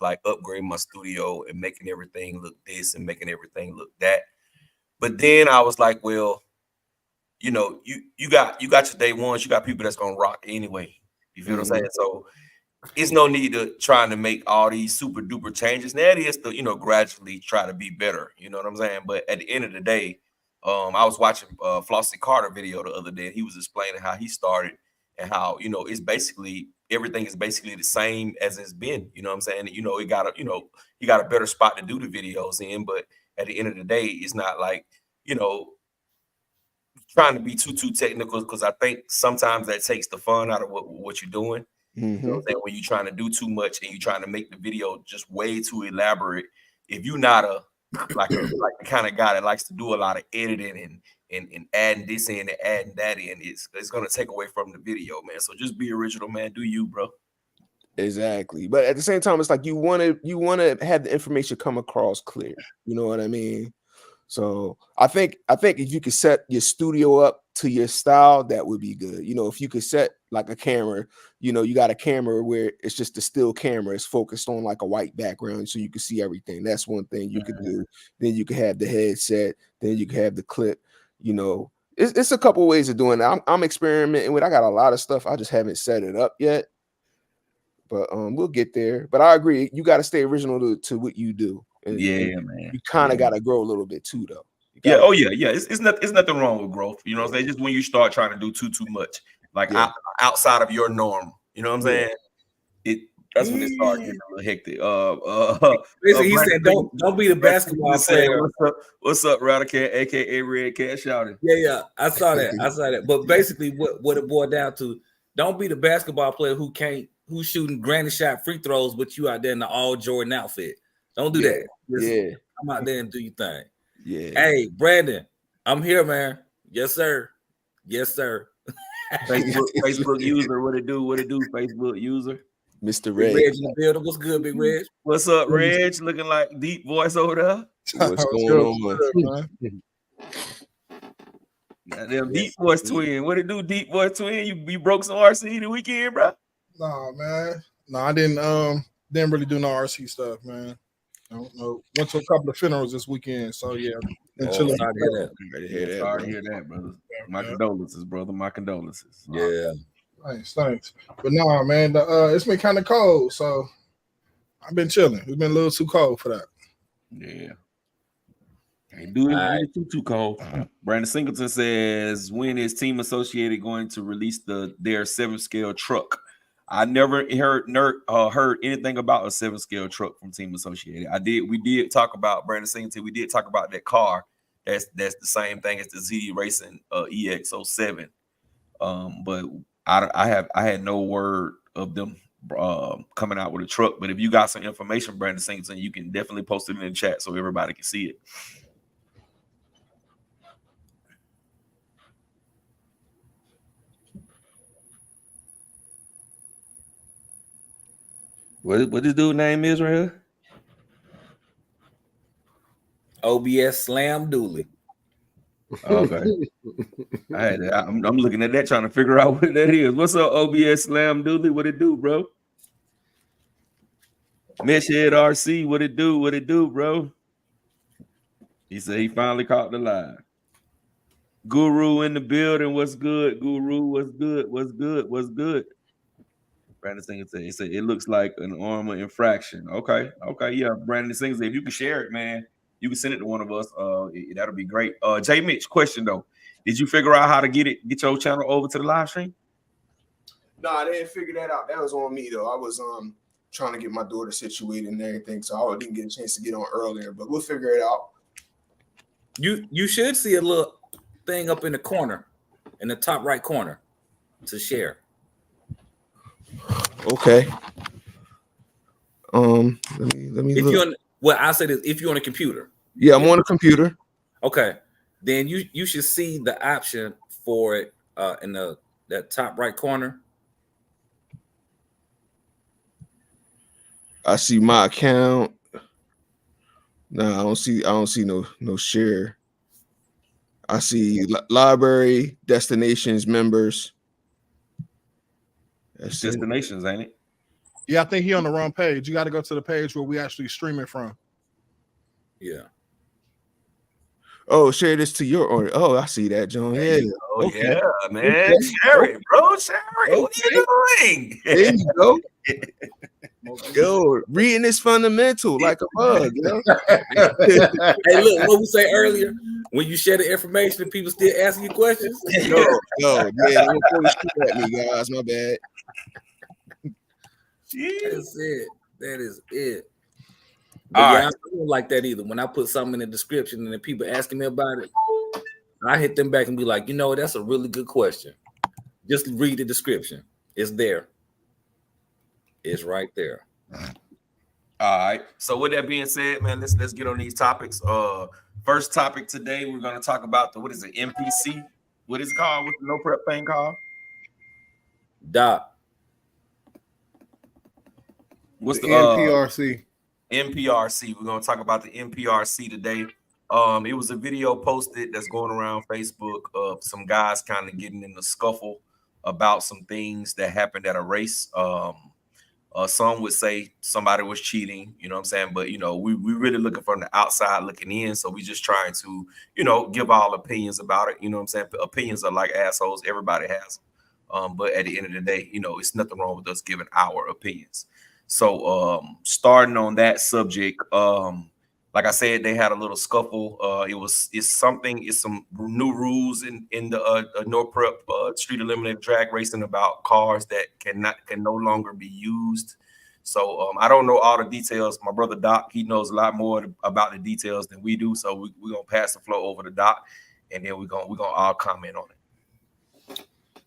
like upgrade my studio and making everything look this and making everything look that. But then I was like, well, you got your day ones, you got people that's gonna rock anyway. You feel what I'm saying? So it's no need to trying to make all these super duper changes. Now it is to gradually try to be better. You know what I'm saying? But at the end of the day, I was watching Flossie Carter video the other day, and he was explaining how he started and how it's basically everything is basically the same as it's been. You know what I'm saying? It got he got a better spot to do the videos in, but at the end of the day, it's not like you know trying to be too technical because I think sometimes that takes the fun out of what you're doing. You know what I'm saying? When you're trying to do too much and you're trying to make the video just way too elaborate, if you're not like the kind of guy that likes to do a lot of editing and adding this in and adding that in, it's gonna take away from the video, man. So just be original, man. Do you, bro? Exactly. But at the same time, it's like you want to have the information come across clear. You know what I mean? So I think if you could set your studio up to your style, that would be good. If you could set like a camera, you got a camera where it's just a still camera, it's focused on like a white background, so you can see everything. That's one thing you could do. Then you could have the headset, then you could have the clip. It's a couple ways of doing that. I'm experimenting with. I got a lot of stuff. I just haven't set it up yet. But we'll get there. But I agree, you got to stay original to what you do. And man. You kind of got to grow a little bit too, though. Yeah. Oh yeah. Yeah. It's nothing wrong with growth. You know what I'm saying? Just when you start trying to do too much, like outside of your norm. You know what I'm saying? That's when it started getting a little hectic. He said, "Don't be the basketball player." What's up, Radical, aka Red Cat shouting? Yeah. I saw that. But basically, what it boiled down to: don't be the basketball player who's shooting granny shot free throws, but you out there in the all Jordan outfit. Don't do that. Just come out there and do your thing. Yeah. Hey, Brandon, I'm here, man. Yes, sir. Facebook user, what it do? Facebook user. Mr. Reg. Reg in the building. What's good, Big Reg? What's up, Reg? Looking like deep voice over there. What's going on? Goddamn deep voice twin. What it do, deep voice twin? You broke some RC the weekend, bro? Nah, man. No, I didn't really do no RC stuff, man. I don't know. Went to a couple of funerals this weekend, so yeah. Sorry to hear that, brother. My condolences, brother. My condolences. Yeah. Thanks. But no, man, it's been kind of cold, so I've been chilling. It's been a little too cold for that. Yeah. Ain't do it too cold. Brandon Singleton says, when is Team Associated going to release their 7-scale truck? I never heard anything about a 7-scale truck from Team Associated. We did talk about Brandon Singleton. We did talk about that car. That's the same thing as the ZD Racing EX07. But I had no word of them coming out with a truck. But if you got some information, Brandon Singleton, you can definitely post it in the chat so everybody can see it. What this dude name is right here? OBS Slam Dooley. Okay. I'm looking at that trying to figure out what that is. What's up, OBS Slam Dooley? What it do, bro? Meshhead RC, what it do, bro? He said he finally caught the line. Guru in the building. What's good, Guru? What's good? Brandon Singer said, it looks like an armor infraction. Okay, yeah. Brandon Singer said, if you can share it, man, you can send it to one of us. That'll be great. J Mitch, question though. Did you figure out how to get your channel over to the live stream? No, I didn't figure that out. That was on me though. I was trying to get my daughter situated and everything, so I didn't get a chance to get on earlier, but we'll figure it out. You should see a little thing up in the corner, in the top right corner, to share. Okay. Let me look. I say this, if you're on a computer. Yeah, I'm on a computer. Okay. Then you should see the option for it in that top right corner. I see my account. No, I don't see no share. I see library, destinations, members. That's destinations, ain't it? Yeah, I think he on the wrong page. You got to go to the page where we actually stream it from. Yeah. Share this to your order. I see that, John. Yeah. Oh, okay. Yeah, man. Okay. Share it, bro. Share it. Okay. What are you doing? There you go. Yo, reading is fundamental, like a bug. Yo. Hey, look, what we say earlier, when you share the information, people still asking you questions. No, yeah, don't shoot at me, guys. My bad. That's it. That is it. But yeah, right. I don't like that either. When I put something in the description and then people asking me about it, I hit them back and be like, that's a really good question. Just read the description. It's there. It's right there. All right. So with that being said, man, let's get on these topics. First topic today, we're going to talk about the NPC. What is it called? What's the no prep thing called? Doc. What's the NPRC? NPRC. We're going to talk about the NPRC today. It was a video posted that's going around Facebook of some guys kind of getting in a scuffle about some things that happened at a race. Some would say somebody was cheating, you know what I'm saying? But, we really looking from the outside looking in. So we just trying to, give all opinions about it. You know what I'm saying? Opinions are like assholes. Everybody has them. But at the end of the day, it's nothing wrong with us giving our opinions. So starting on that subject, like I said, they had a little scuffle. It's some new rules in the no prep street eliminated drag racing about cars that can no longer be used. So I don't know all the details. My brother Doc, he knows a lot more about the details than we do. So we're gonna pass the floor over to Doc, and then we're gonna all comment on it.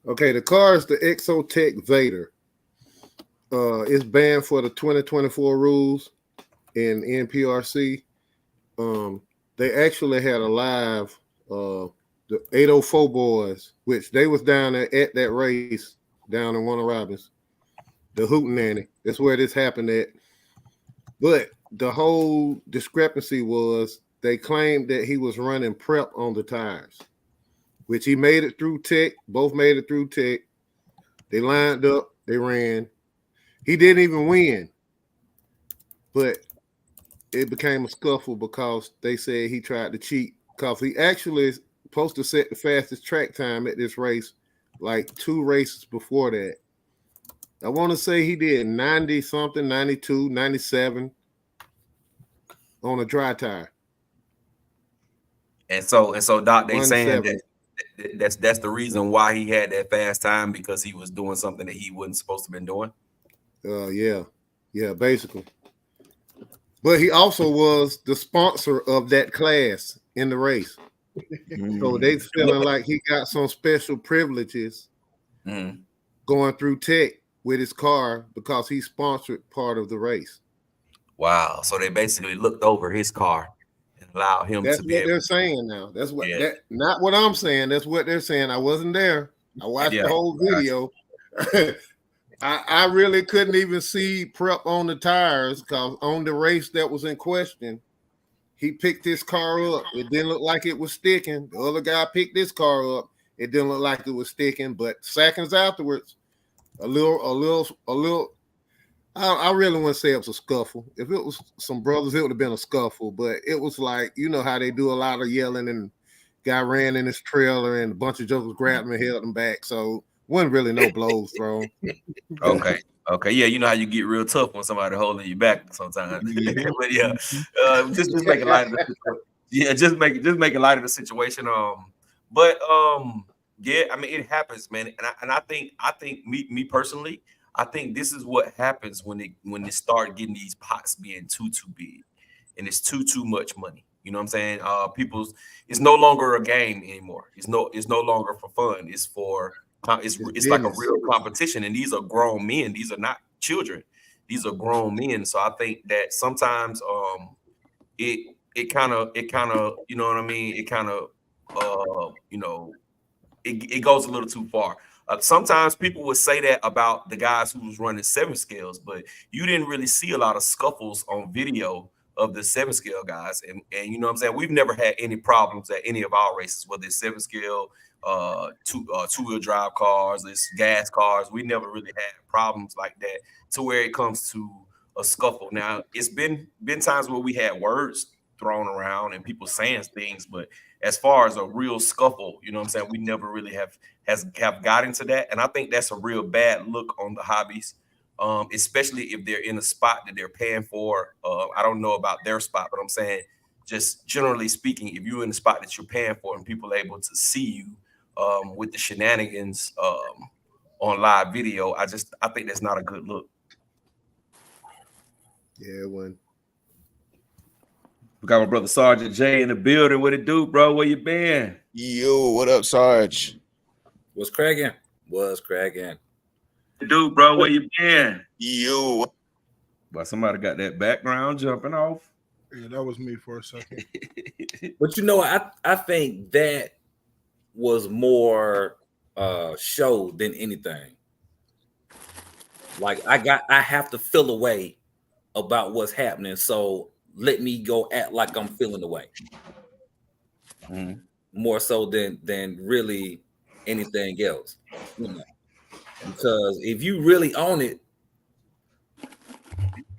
Okay, the car is the Exotec Vader. It's banned for the 2024 rules in NPRC. They actually had a live, the 804 boys, which they was down there at that race down in Warner Robins, the Hootenanny. That's where this happened at. But the whole discrepancy was they claimed that he was running prep on the tires, which he made it through tech. Both made it through tech. They lined up. They ran. He didn't even win, but it became a scuffle because they said he tried to cheat because he actually is supposed to set the fastest track time at this race like 2 races before that. I want to say he did 90 something, 92, 97 on a dry tire. And so Doc, they saying that that's the reason why he had that fast time, because he was doing something that he wasn't supposed to have been doing. Yeah, basically. But he also was the sponsor of that class in the race. So they feeling like he got some special privileges going through tech with his car because he sponsored part of the race. Wow. So they basically looked over his car and allowed him That's to be. That's what they're saying now. That's what not what I'm saying. That's what they're saying. I wasn't there. I watched the whole video. I really couldn't even see prep on the tires because on the race that was in question, he picked his car up. It didn't look like it was sticking. The other guy picked his car up. It didn't look like it was sticking. But seconds afterwards, a little. I really wouldn't say it was a scuffle. If it was some brothers, it would have been a scuffle. But it was like, how they do a lot of yelling, and guy ran in his trailer and a bunch of jokers grabbed him and held him back. So wasn't really no blows thrown. Okay. Yeah, you know how you get real tough when somebody holding you back sometimes. But yeah, just make it light of the situation. Yeah, just make it light of the situation. Yeah, I mean, it happens, man. And I think me personally, I think this is what happens when they start getting these pots being too big, and it's too much money. You know what I'm saying? It's no longer a game anymore. It's no longer for fun. It's like a real competition, and these are grown men. These are not children. These are grown men. So I think that sometimes it kind of you know what I mean. It kind of it goes a little too far. Sometimes people would say that about the guys who was running 7 scales, but you didn't really see a lot of scuffles on video of the 7 scale guys. And you know what I'm saying? We've never had any problems at any of our races, whether it's 7 scale, two-wheel drive cars, it's gas cars. We never really had problems like that to where it comes to a scuffle. Now, it's been times where we had words thrown around and people saying things, but as far as a real scuffle, you know what I'm saying, we never really have got into that. And I think that's a real bad look on the hobbies, especially if they're in a spot that they're paying for. I don't know about their spot, but I'm saying just generally speaking, if you're in the spot that you're paying for and people are able to see you with the shenanigans on live video, I think that's not a good look. Yeah, it wasn't. We got my brother Sergeant J in the building. What it do, bro? Where you been? Yo, what up, Sarge? What's cracking? What's cracking? Dude, bro, where you been? Yo. Well, somebody got that background jumping off. Yeah, that was me for a second. But you know, I think that was more show than anything. Like I have to feel a way about what's happening, so let me go act like I'm feeling the way. More so than really anything else. You know? Because if you really own it,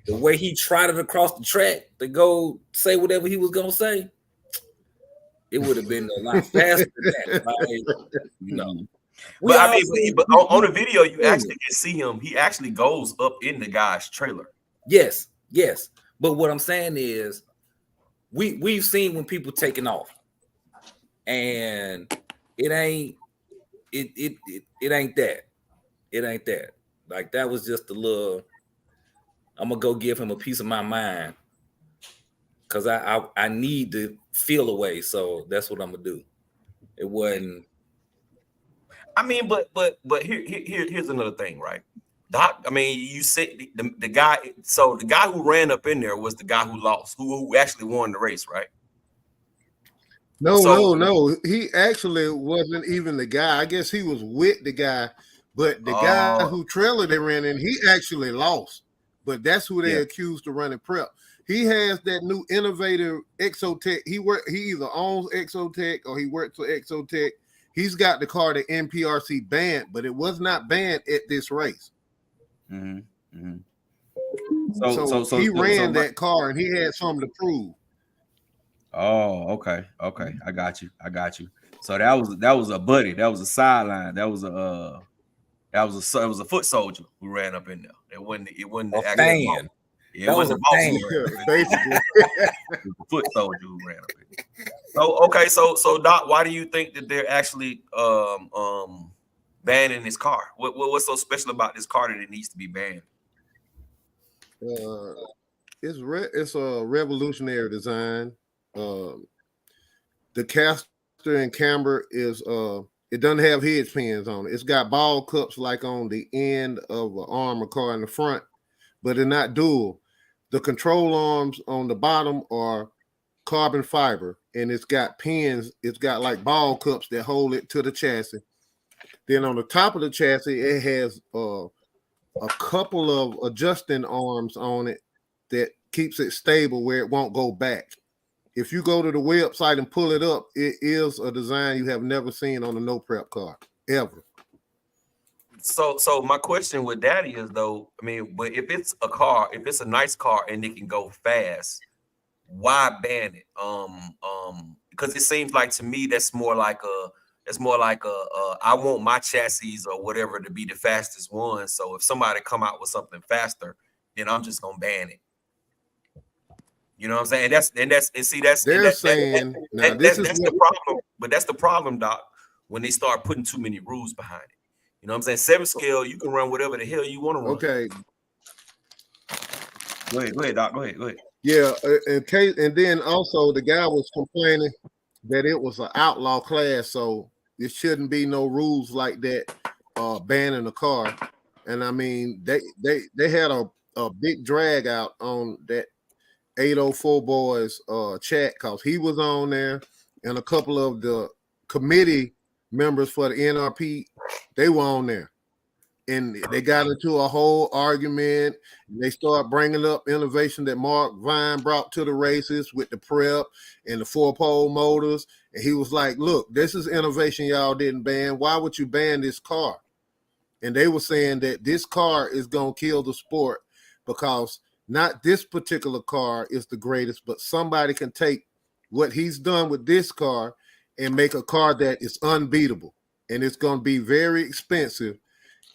the way he trotted across the track to go say whatever he was gonna say, it would have been a lot faster than that. Like, you know. But I mean, but on the video, you actually can see him. He actually goes up in the guy's trailer. Yes. But what I'm saying is, we've seen when people taking off, and it ain't that. It ain't that. Like, that was just a little. I'm gonna go give him a piece of my mind because I need to feel away. So that's what I'm gonna do. It wasn't. I mean, but here's another thing, right? Doc, I mean, you said the guy. So the guy who ran up in there was the guy who lost, who actually won the race, right? No. He actually wasn't even the guy. I guess he was with the guy, but the guy who trailer they ran in, he actually lost. But that's who they accused of running prep. He has that new innovative Exotech. He either owns Exotech or he works for Exotech. He's got the car that NPRC banned, but it was not banned at this race. So he ran that car and he had something to prove. Oh, okay. I got you. So that was a buddy. That was a sideline. It was a foot soldier who ran up in there. It wasn't the actual fan. It wasn't a boss, basically. It was a foot soldier who ran up in there. So okay, so Doc, why do you think that they're actually banning this car? What's so special about this car that it needs to be banned? It's a revolutionary design. The caster and camber is it doesn't have hedge pins on it. It's got ball cups like on the end of an armor car in the front, but they're not dual. The control arms on the bottom are carbon fiber, and it's got pins. It's got like ball cups that hold it to the chassis. Then on the top of the chassis, it has a couple of adjusting arms on it that keeps it stable where it won't go back. If you go to the website and pull it up, it is a design you have never seen on a no prep car ever. So my question with that is though, I mean, but if it's a nice car and it can go fast, why ban it? Because it seems like to me that's more like I want my chassis or whatever to be the fastest one. So if somebody come out with something faster, then I'm just gonna ban it. You know what I'm saying? That's the problem. But that's the problem, Doc, when they start putting too many rules behind it. You know what I'm saying? 7 scale, you can run whatever the hell you want to run. Okay. Go ahead, Doc. Go ahead. Yeah, and then also the guy was complaining that it was an outlaw class, so there shouldn't be no rules like that banning a car. And I mean, they had a big drag out on that 804 boys chat because he was on there, and a couple of the committee members for the NRP, they were on there. and they got into a whole argument. They start bringing up innovation that Mark Vine brought to the races with the prep and the 4-pole motors. And he was like, look, this is innovation y'all didn't ban. Why would you ban this car? And they were saying that this car is going to kill the sport because not this particular car is the greatest, but somebody can take what he's done with this car and make a car that is unbeatable. And it's going to be very expensive.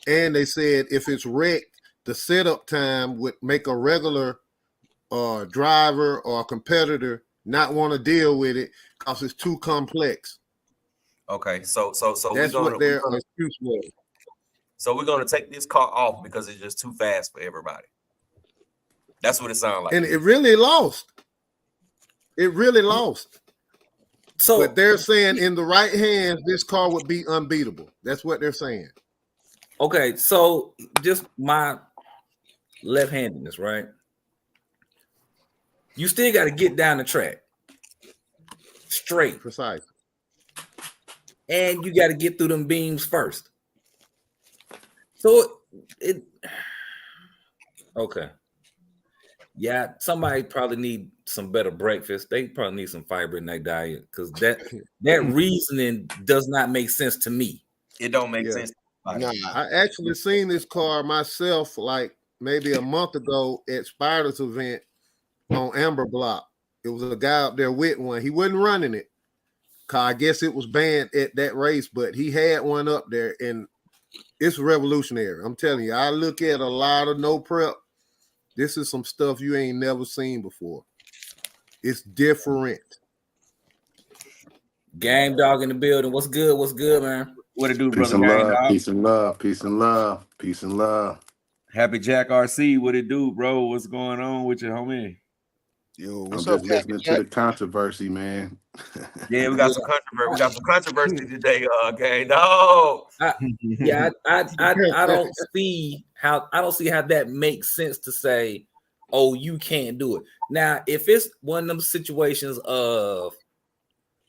And they said if it's wrecked, the setup time would make a regular driver or a competitor not want to deal with it because it's too complex. Okay, so that's what their excuse was. So we're gonna take this car off because it's just too fast for everybody. That's what it sounds like. And it really lost. It really lost. So, but they're saying in the right hands, this car would be unbeatable. That's what they're saying. Okay, so just my left-handedness, right? You still got to get down the track straight, precise, and you got to get through them beams first. So it okay. Yeah, somebody probably need some better breakfast. They probably need some fiber in their diet because that reasoning does not make sense to me. It don't make sense. No, I actually seen this car myself like maybe a month ago at Spider's event on Amber Block. It was a guy up there with one. He wasn't running it because I guess it was banned at that race, but he had one up there and it's revolutionary. I'm telling you, I look at a lot of no prep. This is some stuff you ain't never seen before. It's different. Game Dog in the building. What's good? What's good, man? What it do, peace brother? And Game love, Dog? peace and love, peace and love, peace and love. Happy Jack RC. What it do, bro? What's going on with you, homie? Yo, I'm what's just up, listening to the controversy, man. Yeah, we got some controversy. We got some controversy today, Game Dog. I don't see how that makes sense to say, oh, you can't do it. Now, if it's one of them situations of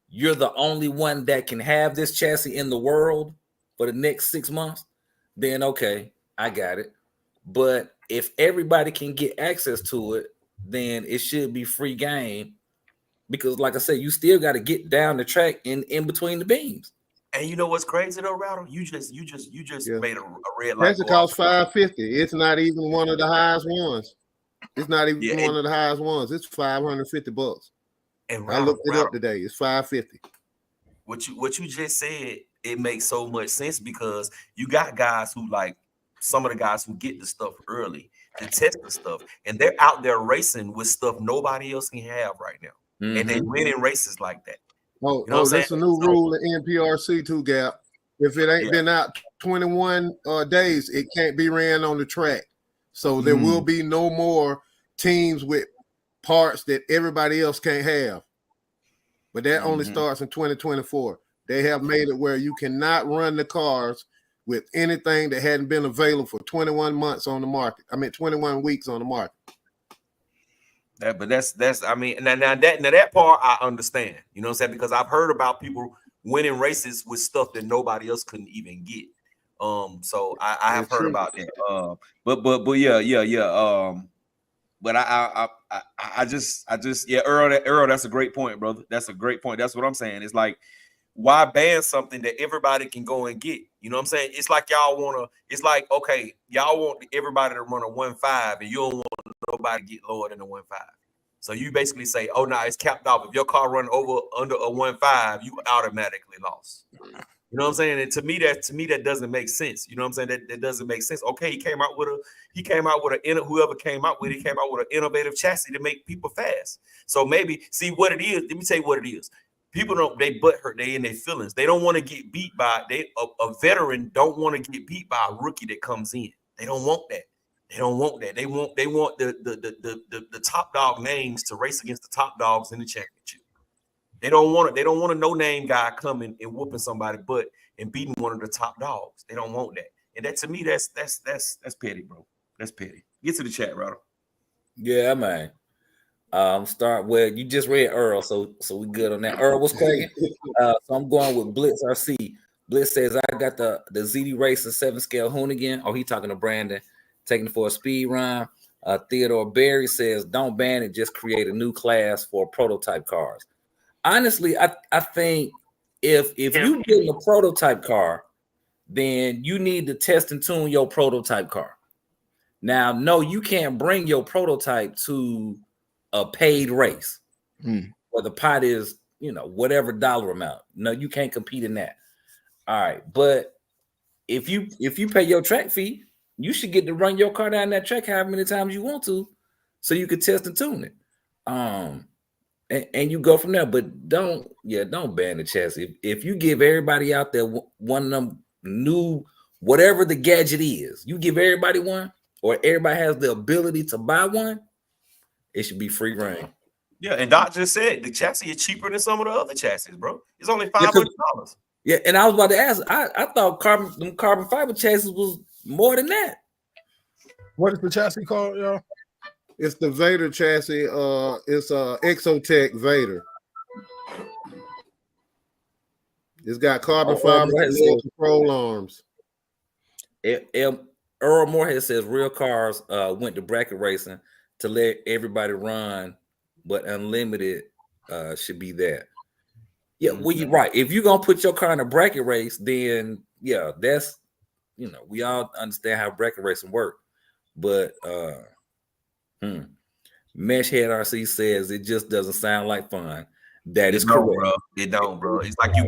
you're the only one that can have this chassis in the world for the next 6 months, then okay, I got it. But if everybody can get access to it, then it should be free game. Because, like I said, you still got to get down the track in between the beams. And you know what's crazy though, Rattle? You just made a red light. That's cost $550. It's not even one of the highest ones. It's not even one of the highest ones. It's $550. And I looked it up today. It's $550. What you just said, it makes so much sense because you got guys who like some of the guys who get the stuff early to test the stuff, and they're out there racing with stuff nobody else can have right now. Mm-hmm. And they win in races like that. Oh, you know that's a new rule in NPRC too, Gap. If it ain't been out 21 days, it can't be ran on the track. So there will be no more teams with parts that everybody else can't have. But that only starts in 2024. They have made it where you cannot run the cars with anything that hadn't been available for 21 months on the market. 21 weeks on the market. But that's I mean, now that part I understand, you know what I'm saying? Because I've heard about people winning races with stuff that nobody else couldn't even get. So I have heard about that. But yeah. But I just Earl, that's a great point, brother. That's a great point. That's what I'm saying. It's like, why ban something that everybody can go and get? You know what I'm saying? It's like it's like, okay, y'all want everybody to run a 1.5 and you don't want nobody to get lower than a 1.5. So you basically say, oh, no, it's capped off. If your car run under a 1.5, you automatically lost. You know what I'm saying? And to me, that doesn't make sense. You know what I'm saying? That doesn't make sense. Okay, whoever came out with it, came out with an innovative chassis to make people fast. So maybe see what it is. Let me tell you what it is. People they butt hurt. They in their feelings. They don't want to get beat by a veteran. Don't want to get beat by a rookie that comes in. They don't want that. They don't want that. They want the top dog names to race against the top dogs in the championship. They don't want a no-name guy coming and whooping somebody butt and beating one of the top dogs. They don't want that. And that to me, that's petty, bro. That's petty. Get to the chat, brother. Yeah, man. Start with you just read Earl, so we good on that. Earl, what's cracking? So I'm going with Blitz RC. Bliss says I got the ZD Racer 7-scale Hoonigan. Oh, he talking to Brandon, taking it for a speed run. Theodore Berry says don't ban it, just create a new class for prototype cars. Honestly, I think if you get a prototype car, then you need to test and tune your prototype car. Now, no, you can't bring your prototype to a paid race where the pot is, whatever dollar amount. No, you can't compete in that. All right, but if you pay your track fee, you should get to run your car down that track however many times you want to, so you can test and tune it. And you go from there. But don't ban the chassis. If you give everybody out there one of them new whatever the gadget is, you give everybody one, or everybody has the ability to buy one, it should be free reign. Yeah, and Doc just said the chassis is cheaper than some of the other chassis, bro. It's only $500. Yeah, and I was about to ask. I thought carbon fiber chassis was more than that. What is the chassis called, y'all? It's the Vader chassis. It's Exotech Vader. It's got carbon fiber control arms. Earl Moorhead says real cars went to bracket racing to let everybody run, but unlimited should be that. Yeah, well, you're right. If you're gonna put your car in a bracket race, then yeah, that's we all understand how bracket racing work. But Meshhead RC says it just doesn't sound like fun. That is correct, bro. It don't, bro. It's like you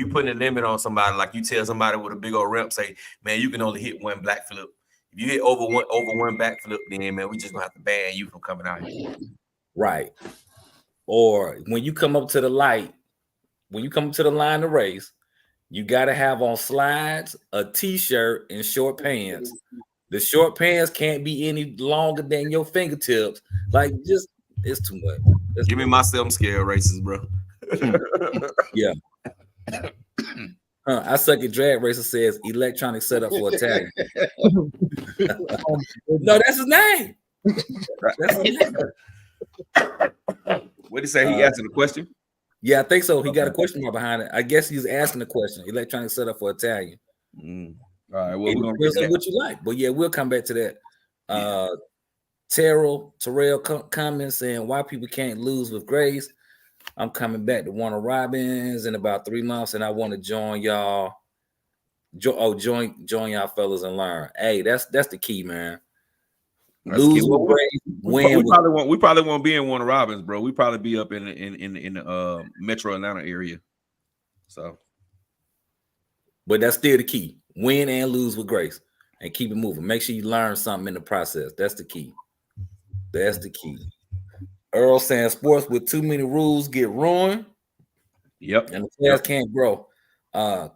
putting a limit on somebody. Like you tell somebody with a big old ramp, say, man, you can only hit one black flip. If you hit over one back flip, then man, we just gonna have to ban you from coming out here. Right. Or when you come up to the light, when you come to the line to race, you got to have on slides, a t-shirt, and short pants. The short pants can't be any longer than your fingertips. Like, just it's too much. Give me my 7-scale races, bro. Yeah. I suck at drag racer says electronic setup for Italian. No, that's his name. That's his name. What did he say? He asking a question? Yeah, I think so. He got a question mark behind it. I guess he's asking the question. Electronic setup for Italian. All right. Well, we're gonna get that. What you like, but yeah, we'll come back to that. Terrell comments saying why people can't lose with grace. I'm coming back to Warner Robins in about 3 months, and I want to join y'all. Join y'all fellas and learn. Hey, that's the key, man. Lose with grace, win. We probably won't be in Warner Robins, bro. We probably be up in the Metro Atlanta area. So, but that's still the key. Win and lose with grace, and keep it moving. Make sure you learn something in the process. That's the key. That's the key. Earl saying sports with too many rules get ruined. Yep. And the players can't grow.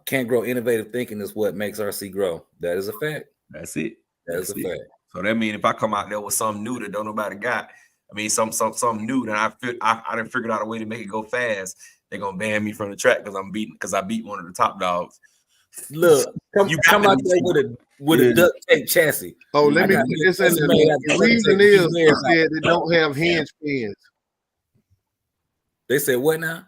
Can't grow. Innovative thinking is what makes RC grow. That is a fact. That's it. That's a fact. So that means if I come out there with something new that don't nobody got, I mean something new that I done figured out a way to make it go fast, they're gonna ban me from the track because I beat one of the top dogs. Look, come out there with a duct tape chassis. Oh, let me put this in there. The reason is they said they don't have hinge pins. They said what now?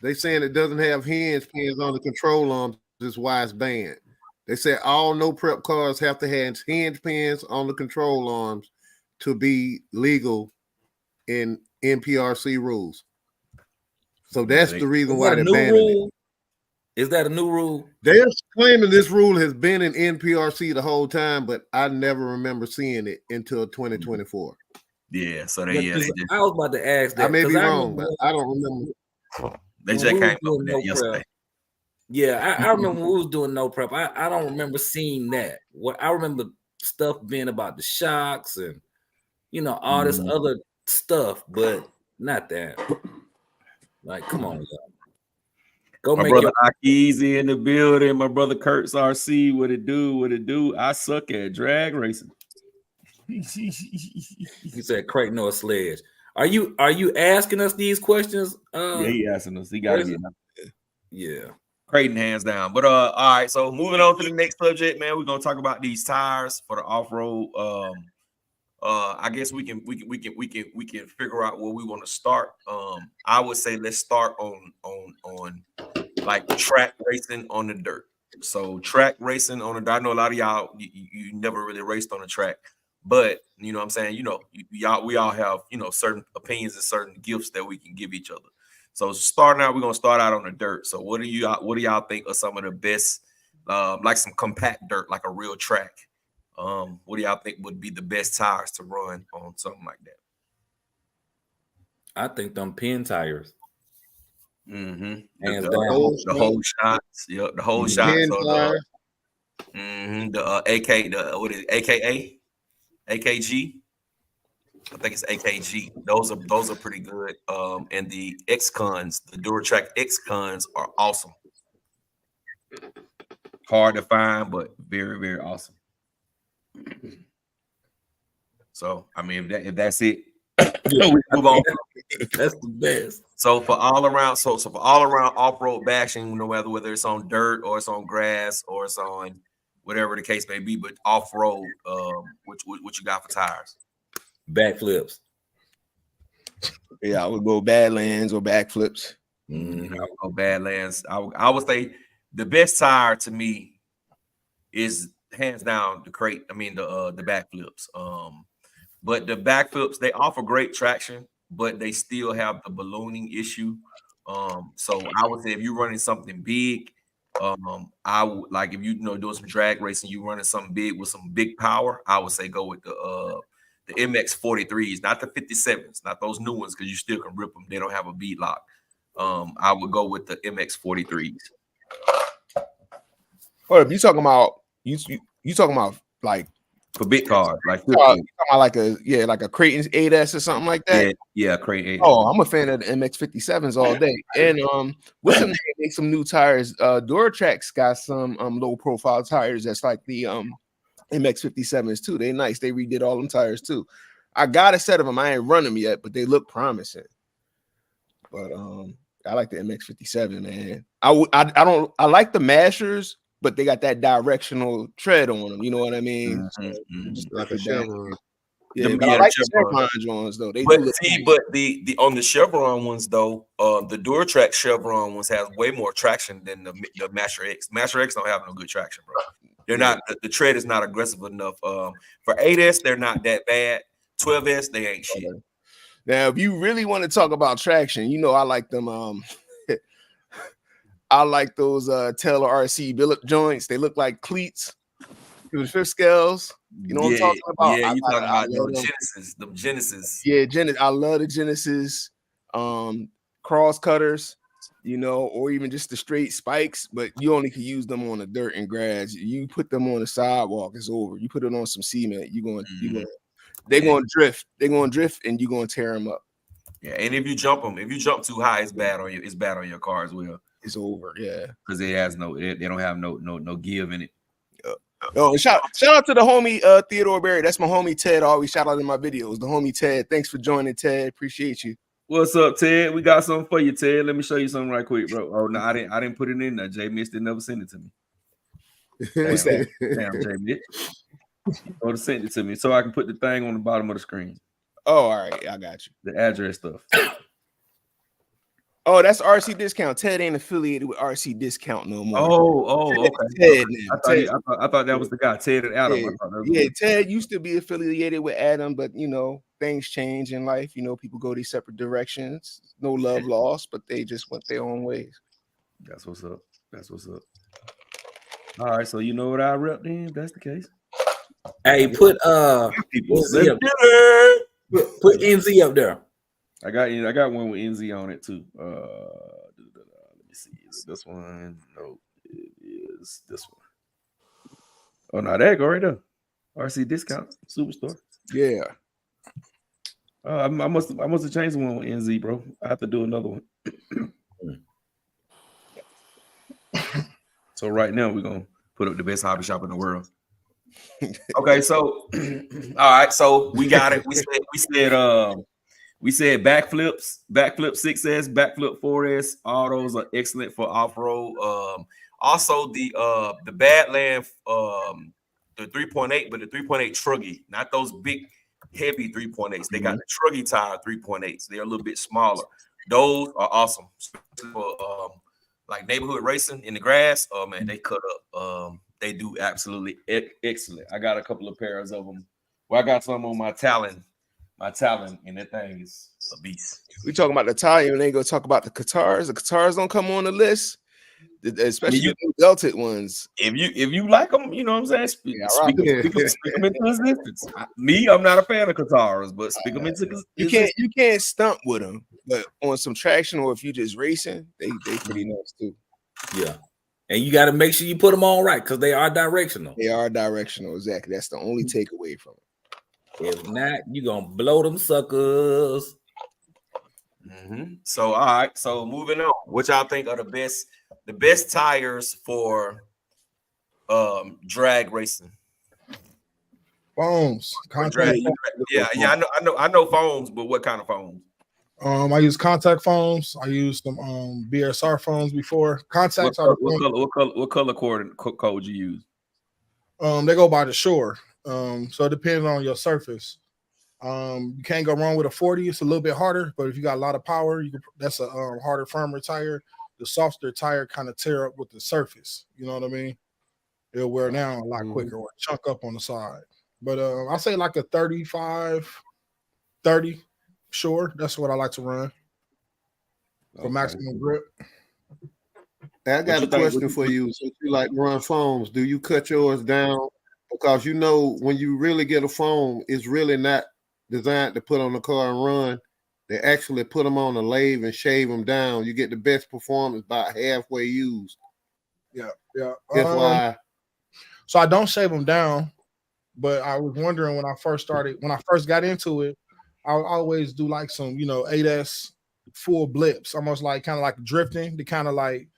They saying it doesn't have hinge pins on the control arms. This why it's banned. They said all no prep cars have to have hinge pins on the control arms to be legal in NPRC rules. So that's the reason why they're banning it. Is that a new rule? They're claiming this rule has been in NPRC the whole time, but I never remember seeing it until 2024. Yeah, so I was about to ask that. I may be wrong, but I don't remember. They just came up with that yesterday. Yeah, I remember when we was doing no prep. I don't remember seeing that. What I remember stuff being about the shocks and all this other stuff, but not that. Like, come on, y'all. Go my brother Aki's in the building. My brother Kurt's RC. What it do? I suck at drag racing. He said Creighton or Sledge. Are you asking us these questions? Yeah, he asking us. He got to get. Yeah. Creighton hands down. But all right, so moving on to the next subject, man. We're gonna talk about these tires for the off-road. I guess we can figure out where we want to start. I would say let's start on like track racing on the dirt. So track racing on the dirt. I know a lot of y'all you never really raced on the track, but you know what I'm saying. You know, we all have certain opinions and certain gifts that we can give each other. So starting out, we're gonna start out on the dirt. So what do y'all think are some of the best, like some compact dirt, like a real track? What do y'all think would be the best tires to run on something like that? I think them pin tires. Mm-hmm. Hands The down. whole shots. Yep, the whole shots. Pin tires. What is it? AKA? AKG? I think it's AKG. Those are pretty good. And the X-Cons, the DuraTrack X-Cons are awesome. Hard to find, but very, very awesome. So, I mean, if that's it, we move on. That's the best. So for all around off-road bashing, no matter whether it's on dirt or it's on grass or it's on whatever the case may be, but off-road, what you got for tires? Backflips. Yeah, I would go Badlands or backflips. Mm-hmm. I would go Badlands. I would say the best tire to me is hands down the backflips. But the backflips, they offer great traction, but they still have the ballooning issue. So I would say if you're running something big, I would like if doing some drag racing, you running something big with some big power, I would say go with the MX 43s, not the 57s, not those new ones, because you still can rip them. They don't have a bead lock. I would go with the MX 43s. Or if you talking about you talking about like For big cars, like you talking about like a Creighton's 8S or something like that. Yeah, Creighton 8S. Oh, I'm a fan of the MX 57s all day. And with them, they make some new tires. DuraTrack's got some low profile tires that's like the MX 57s too. They nice. They redid all them tires too. I got a set of them. I ain't run them yet, but they look promising. But I like the MX 57, man. I like the Mashers, but they got that directional tread on them. You know what I mean? Mm-hmm. So just Like a Chevron. Yeah, but I like the Chevron joints though. They but the on the Chevron ones though, the DuraTrack Chevron ones has way more traction than the Master X. Master X don't have no good traction, bro. They're not. The tread is not aggressive enough. For 8S, they're not that bad. 12S, they ain't shit. Now, if you really want to talk about traction, I like them. I like those Taylor RC billet joints. They look like cleats through the fifth scales. You know what I'm talking about? Yeah, you talking about the Genesis. Yeah, Genesis. I love the Genesis cross cutters, or even just the straight spikes, but you only can use them on the dirt and grass. You put them on the sidewalk, it's over. You put it on some cement, they're going to drift. They're going to drift, and you're going to tear them up. Yeah, and if you jump too high, it's bad on you. It's bad on your car as well. It's over, yeah. Because they don't have no give in it. Oh, shout out to the homie Theodore Berry. That's my homie Ted. I always shout out in my videos. The homie Ted. Thanks for joining, Ted. Appreciate you. What's up, Ted? We got something for you, Ted. Let me show you something right quick, bro. Oh no, I didn't put it in there. Jay Mitch didn't never send it to me. What's that? Damn, Jay Mitch. Or send it to me so I can put the thing on the bottom of the screen. Oh, all right. I got you. The address stuff. Oh, that's RC Discount. Ted ain't affiliated with RC Discount no more. Oh, okay. Ted now. I thought that was the guy, Ted and Adam. Yeah, Ted used to be affiliated with Adam, but things change in life. People go these separate directions. No love lost, but they just went their own ways. That's what's up. All right, so you know what I rep then, if that's the case. Hey, put NZ up. Put NZ up there. I got one with NZ on it too. Let me see. Is it this one? No, it is this one. Oh no, there you go right there. RC Discount Superstore. Yeah. I must have changed the one with NZ, bro. I have to do another one. So right now we're gonna put up the best hobby shop in the world. Okay, so all right, so we got it. We said backflips, backflip 6S, backflip 4S. All those are excellent for off-road. Also the Badland, the 3.8, but the 3.8 truggy, not those big heavy 3.8s. They got the truggy tire 3.8s. They're a little bit smaller. Those are awesome for like neighborhood racing in the grass, oh man, they cut up. They do absolutely excellent. I got a couple of pairs of them. Well, I got some on my Talon, and that thing is a beast. We talking about the Italian, and they go talk about the Qatars. The Qatars don't come on the list, especially the belted ones. If you like them, you know what I'm saying. Speak them into existence. I'm not a fan of Qatars, but speak them into existence. You can't stump with them, but on some traction or if you just racing, they pretty nice too. Yeah, and you got to make sure you put them on right because they are directional. They are directional, exactly. That's the only takeaway from it. If not, you gonna blow them suckers. Mm-hmm. So all right, so moving on. What y'all think are the best tires for drag racing? Foams. Yeah, I know foams, but what kind of foams? I use contact foams. I used some BSR foams before. Contacts what color code you use? They go by the shore. So it depends on your surface. You can't go wrong with a 40. It's a little bit harder, but if you got a lot of power, that's a harder, firmer tire. The softer tire kind of tear up with the surface. You know what I mean? It'll wear down a lot quicker or chunk up on the side. But I say like a 35, 30. Sure, that's what I like to run for maximum grip. I got a question for you. Since you like run foams, do you cut yours down? Because you know when you really get a foam, it's really not designed to put on the car and run. They actually put them on a lathe and shave them down. You get the best performance about halfway used. Yeah. That's why. So I don't shave them down, but I was wondering when I first got into it, I always do like some, 8S full blips, almost like kind of like drifting to kind of like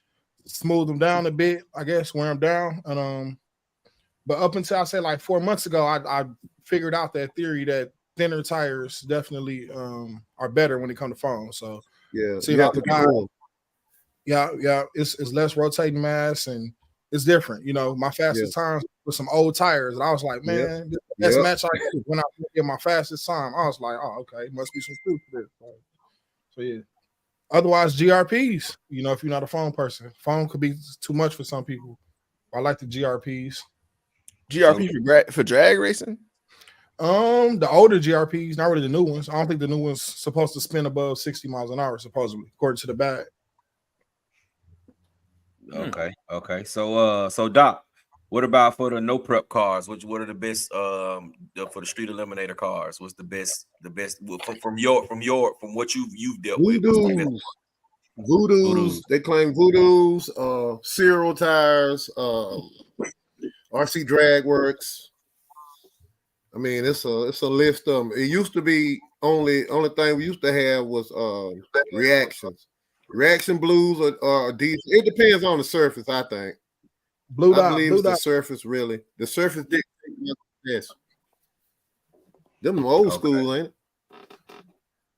smooth them down a bit, I guess, wear them down. And but up until I say like 4 months ago, I figured out that theory that thinner tires definitely are better when it comes to foam. So yeah, see about the guy. Yeah, it's less rotating mass and it's different. My fastest times with some old tires, and I was like, man, this is the best match I did when I get my fastest time. I was like, oh, okay, must be some truth to this. So yeah. Otherwise, GRPs. If you're not a foam person, foam could be too much for some people. I like the GRPs. GRP for drag racing? The older GRPs, not really the new ones. I don't think the new one's supposed to spin above 60 miles an hour, supposedly, according to the bag. Okay. So Doc, what about for the no prep cars? What are the best for the street eliminator cars? What's the best from what you've dealt with? Voodoos. They claim Voodoos, Cyril tires, RC Drag Works. I mean, it's a list of them. It used to be only thing we used to have was reactions. Reaction blues are decent. It depends on the surface, I think. I believe it's the surface, really. The surface dictates this. Them old school, ain't it?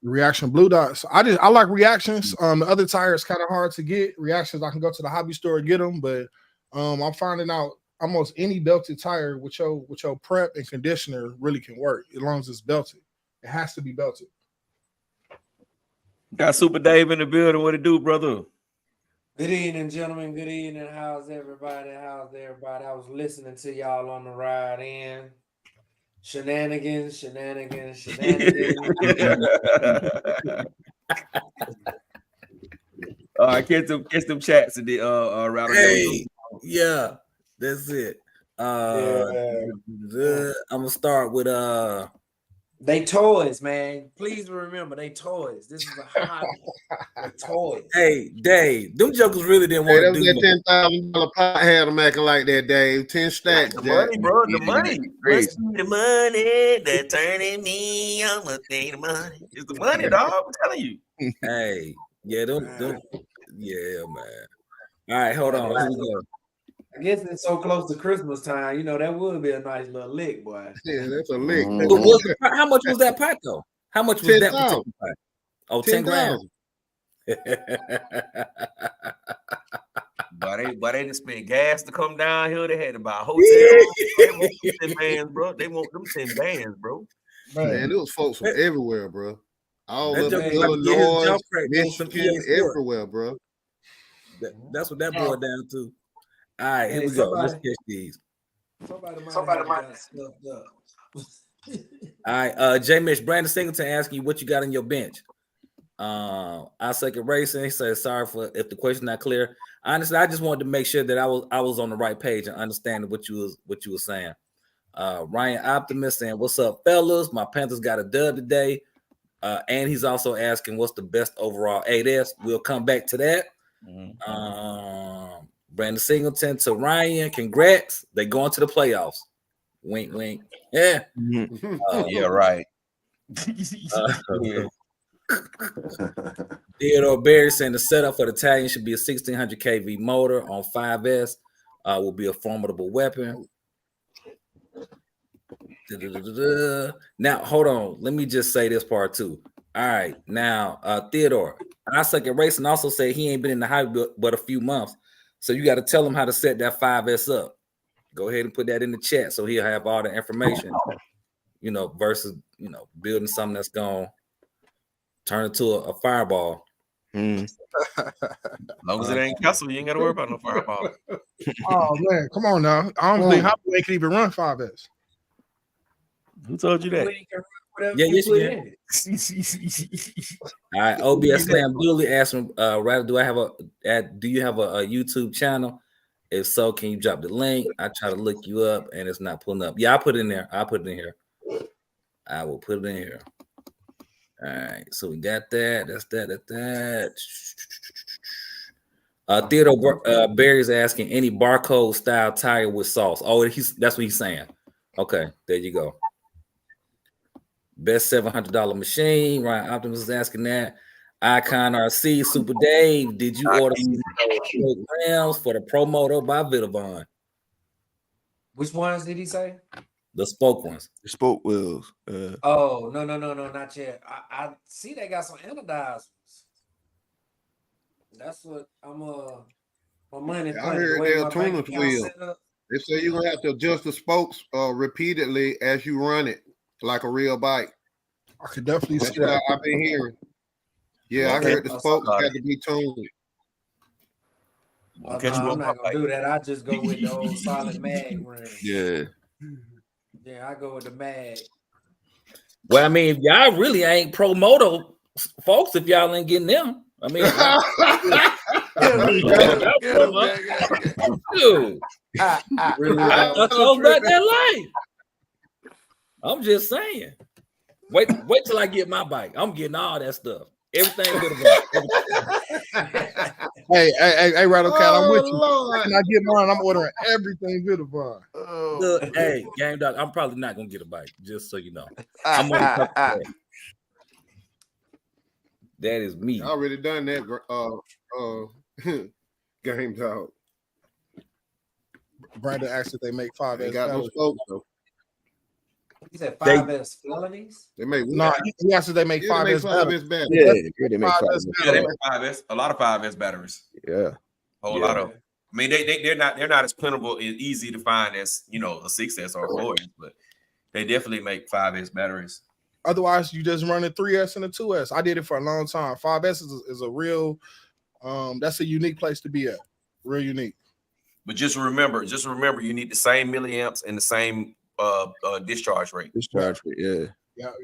Reaction blue dots. I like reactions. The other tires kind of hard to get. Reactions, I can go to the hobby store and get them, but I'm finding out almost any belted tire with your prep and conditioner really can work as long as it's belted. It has to be belted. Got Super Dave in the building. What it do, brother? Good evening, gentlemen. Good evening. How's everybody? I was listening to y'all on the ride in. Shenanigans. All right, catch them chats and the around. Hey, yeah, that's it. I'm gonna start with They toys, man. Please remember they toys. This is a hobby. They toys. Hey, Dave, them jokers really didn't want to do that $10,000 pot had them acting like that, Dave. 10 stacks. The money, bro. The money. The money that's turning me. I'm gonna take the money. It's the money, dog. I'm telling you. Hey, yeah, them, yeah, man. All right, hold on. Here we go. I guess it's so close to Christmas time, that would be a nice little lick, boy. Yeah, that's a lick. How much was that pot, though? How much was 10, that particular pot? Oh, 10 grand. But they just spent gas to come down here. They had to buy a hotel. They want them 10 bands, bro. They want them 10 bands, bro. Man, there was folks from everywhere, bro. All of That Illinois, Michigan, everywhere, bro. That's what that boiled down to. All right, here we go. Let's catch these. Somebody might have got stuffed up. All right, J. Mitch, Brandon Singleton asking you what you got on your bench. I second racing. He says sorry for if the question not clear. Honestly, I just wanted to make sure that I was on the right page and understanding what you were saying. Ryan Optimist saying, "What's up, fellas? My Panthers got a dub today." And he's also asking, "What's the best overall 8S?" We'll come back to that. Brandon Singleton to Ryan, congrats. They going to the playoffs. Wink, wink. Yeah. Yeah, right. Theodore Berry saying the setup for the Italian should be a 1600 kV motor on 5S. Will be a formidable weapon. Now, hold on. Let me just say this part too. All right. Now, Theodore, I second racing also say he ain't been in the hobby but a few months. So you got to tell him how to set that 5S up. Go ahead and put that in the chat so he'll have all the information, versus, building something that's going to turn into a fireball. As long as it ain't Castle, you ain't got to worry about no fireball. Oh, man. Come on now. I don't think Holloway can even run 5S. Who told you that? Yeah, yes, you can. All right, OBS Slam Dooley asking, Rather, do you have a YouTube channel? If so, can you drop the link? I try to look you up and it's not pulling up. Yeah, I put it in there. I will put it in here. All right, so we got that. That's that. Theodore Barry's asking any barcode style tire with sauce. Oh, that's what he's saying. Okay, there you go. Best $700 machine. Ryan Optimus is asking that. Icon RC Super Dave, did you order programs for the Pro Moto by Vitavon? Which ones did he say? The spoke ones. The spoke wheels. Oh, no, not yet. I see they got some anodized. That's what I'm my money. I heard they're tuning wheels. They say you're gonna have to adjust the spokes repeatedly as you run it, like a real bike. I could definitely see That's that. what I've been hearing. Yeah, I heard the spokes had to be tuned. No, I'm not gonna do that. I just go with the old solid mag rim. Yeah. Yeah, I go with the mag. Well, I mean, if y'all really ain't Pro Moto folks, if y'all ain't getting them. I mean, dude, I told about that life. I'm just saying. Wait till I get my bike. I'm getting all that stuff. Everything good about Hey, Rattle Cat, I'm with you. When I get mine, I'm ordering everything Vitavon. Look, hey, Game Dog, I'm probably not gonna get a bike, just so you know. I'm on that is me. I already done that. Game Dog. Brandon asked if they make 5S. They got no spokes though. He said 5S felonies. They make he asked if they make 5S batteries. Yeah, they make 5S. Yeah, they make 5S. A lot of 5S batteries. Yeah. A whole lot of them. I mean, they're not as plentiful and easy to find as a 6S or a 4S, but they definitely make 5S batteries. Otherwise, you just run a 3S and a 2S. I did it for a long time. 5S is a real, that's a unique place to be at. Real unique. But just remember, you need the same milliamps and the same discharge rate. Discharge rate, yeah. Now,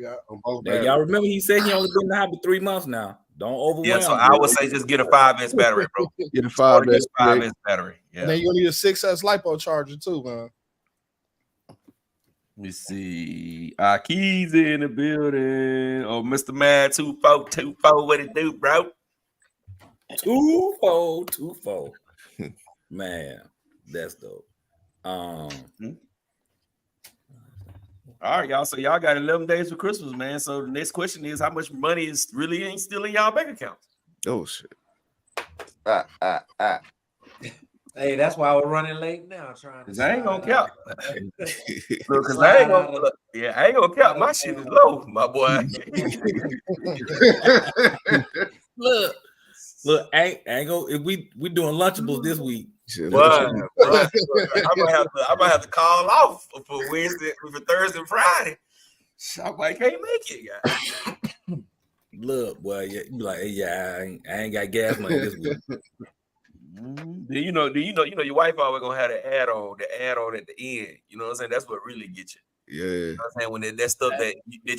y'all remember he said he only been in the hobby 3 months now. Don't overwhelm. Yeah, so I would say just get a 5S battery, bro. Get a 5S battery. Yeah. And then you'll need a 6S LiPo charger too, man. Let me see. Keys in the building. Oh, Mr. Mad 2424. What it do, bro? 2424. Man, that's dope. All right, y'all. So y'all got 11 days for Christmas, man. So the next question is, how much money is really ain't still in y'all bank accounts? Oh shit. Hey, that's why we're running late now. Trying to. I ain't gonna count. Because I ain't gonna count. My shit is low, my boy. Look, ain't go. If we doing Lunchables this week. Well, I might have to call off for Wednesday, for Thursday and Friday. I might can't make it, guys. Look, boy, yeah, you be like, hey, yeah, I ain't got gas money this week. Then your wife always gonna have the add on at the end. You know what I'm saying? That's what really gets you. Yeah. You know what I'm saying? When that stuff that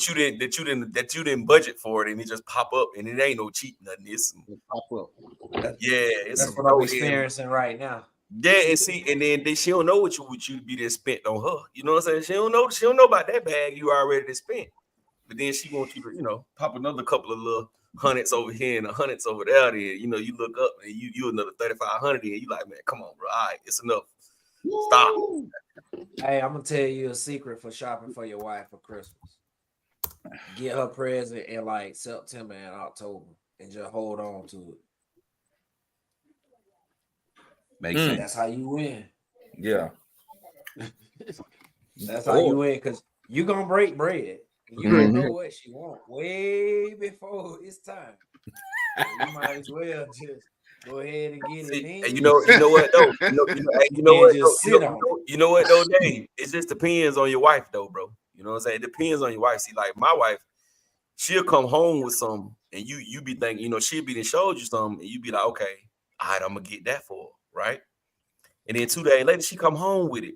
you didn't budget for it and it just pop up and it ain't no cheat nothing. It's Pop up. it's That's what I'm experiencing right now. Yeah, and then she don't know what you be there spent on her. You know what I'm saying? She don't know about that bag you already spent. But then she wants you to, pop another couple of little hundreds over here and hundreds over there. Then you look up and you another 3,500 and you like, man, come on, bro. All right, it's enough. Stop. Hey, I'm gonna tell you a secret for shopping for your wife for Christmas. Get her present in like September and October, and just hold on to it. Makes sense. That's how you win. Yeah. That's how you win, because you're gonna break bread. You don't know what she wants way before it's time. So you might as well just go ahead and get it in. And you know what though? You know what though, Dave? It just depends on your wife though, bro. You know what I'm saying? It depends on your wife. See, like my wife, she'll come home with something, and you be thinking, she'll be showed you something, and you be like, okay, all right, I'm gonna get that for her, right? And then 2 days later, she come home with it.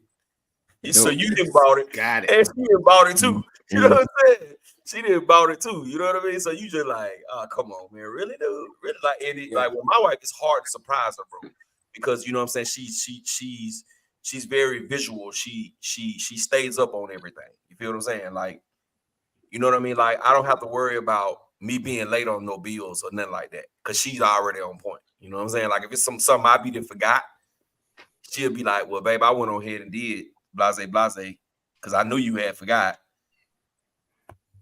So you didn't bought it. Got it. And she didn't bought it too. You know what I'm saying? She didn't bought it too. You know what I mean? So you just like, oh, come on, man. Really, dude? Really? Like with my wife, it's hard to surprise her, bro. Because you know what I'm saying? She's very visual. She stays up on everything. You feel what I'm saying? Like, you know what I mean? Like, I don't have to worry about me being late on no bills or nothing like that. Cause she's already on point. You know what I'm saying? Like if it's something I be done forgot, she'll be like, well, babe, I went on ahead and did blase, because I knew you had forgot.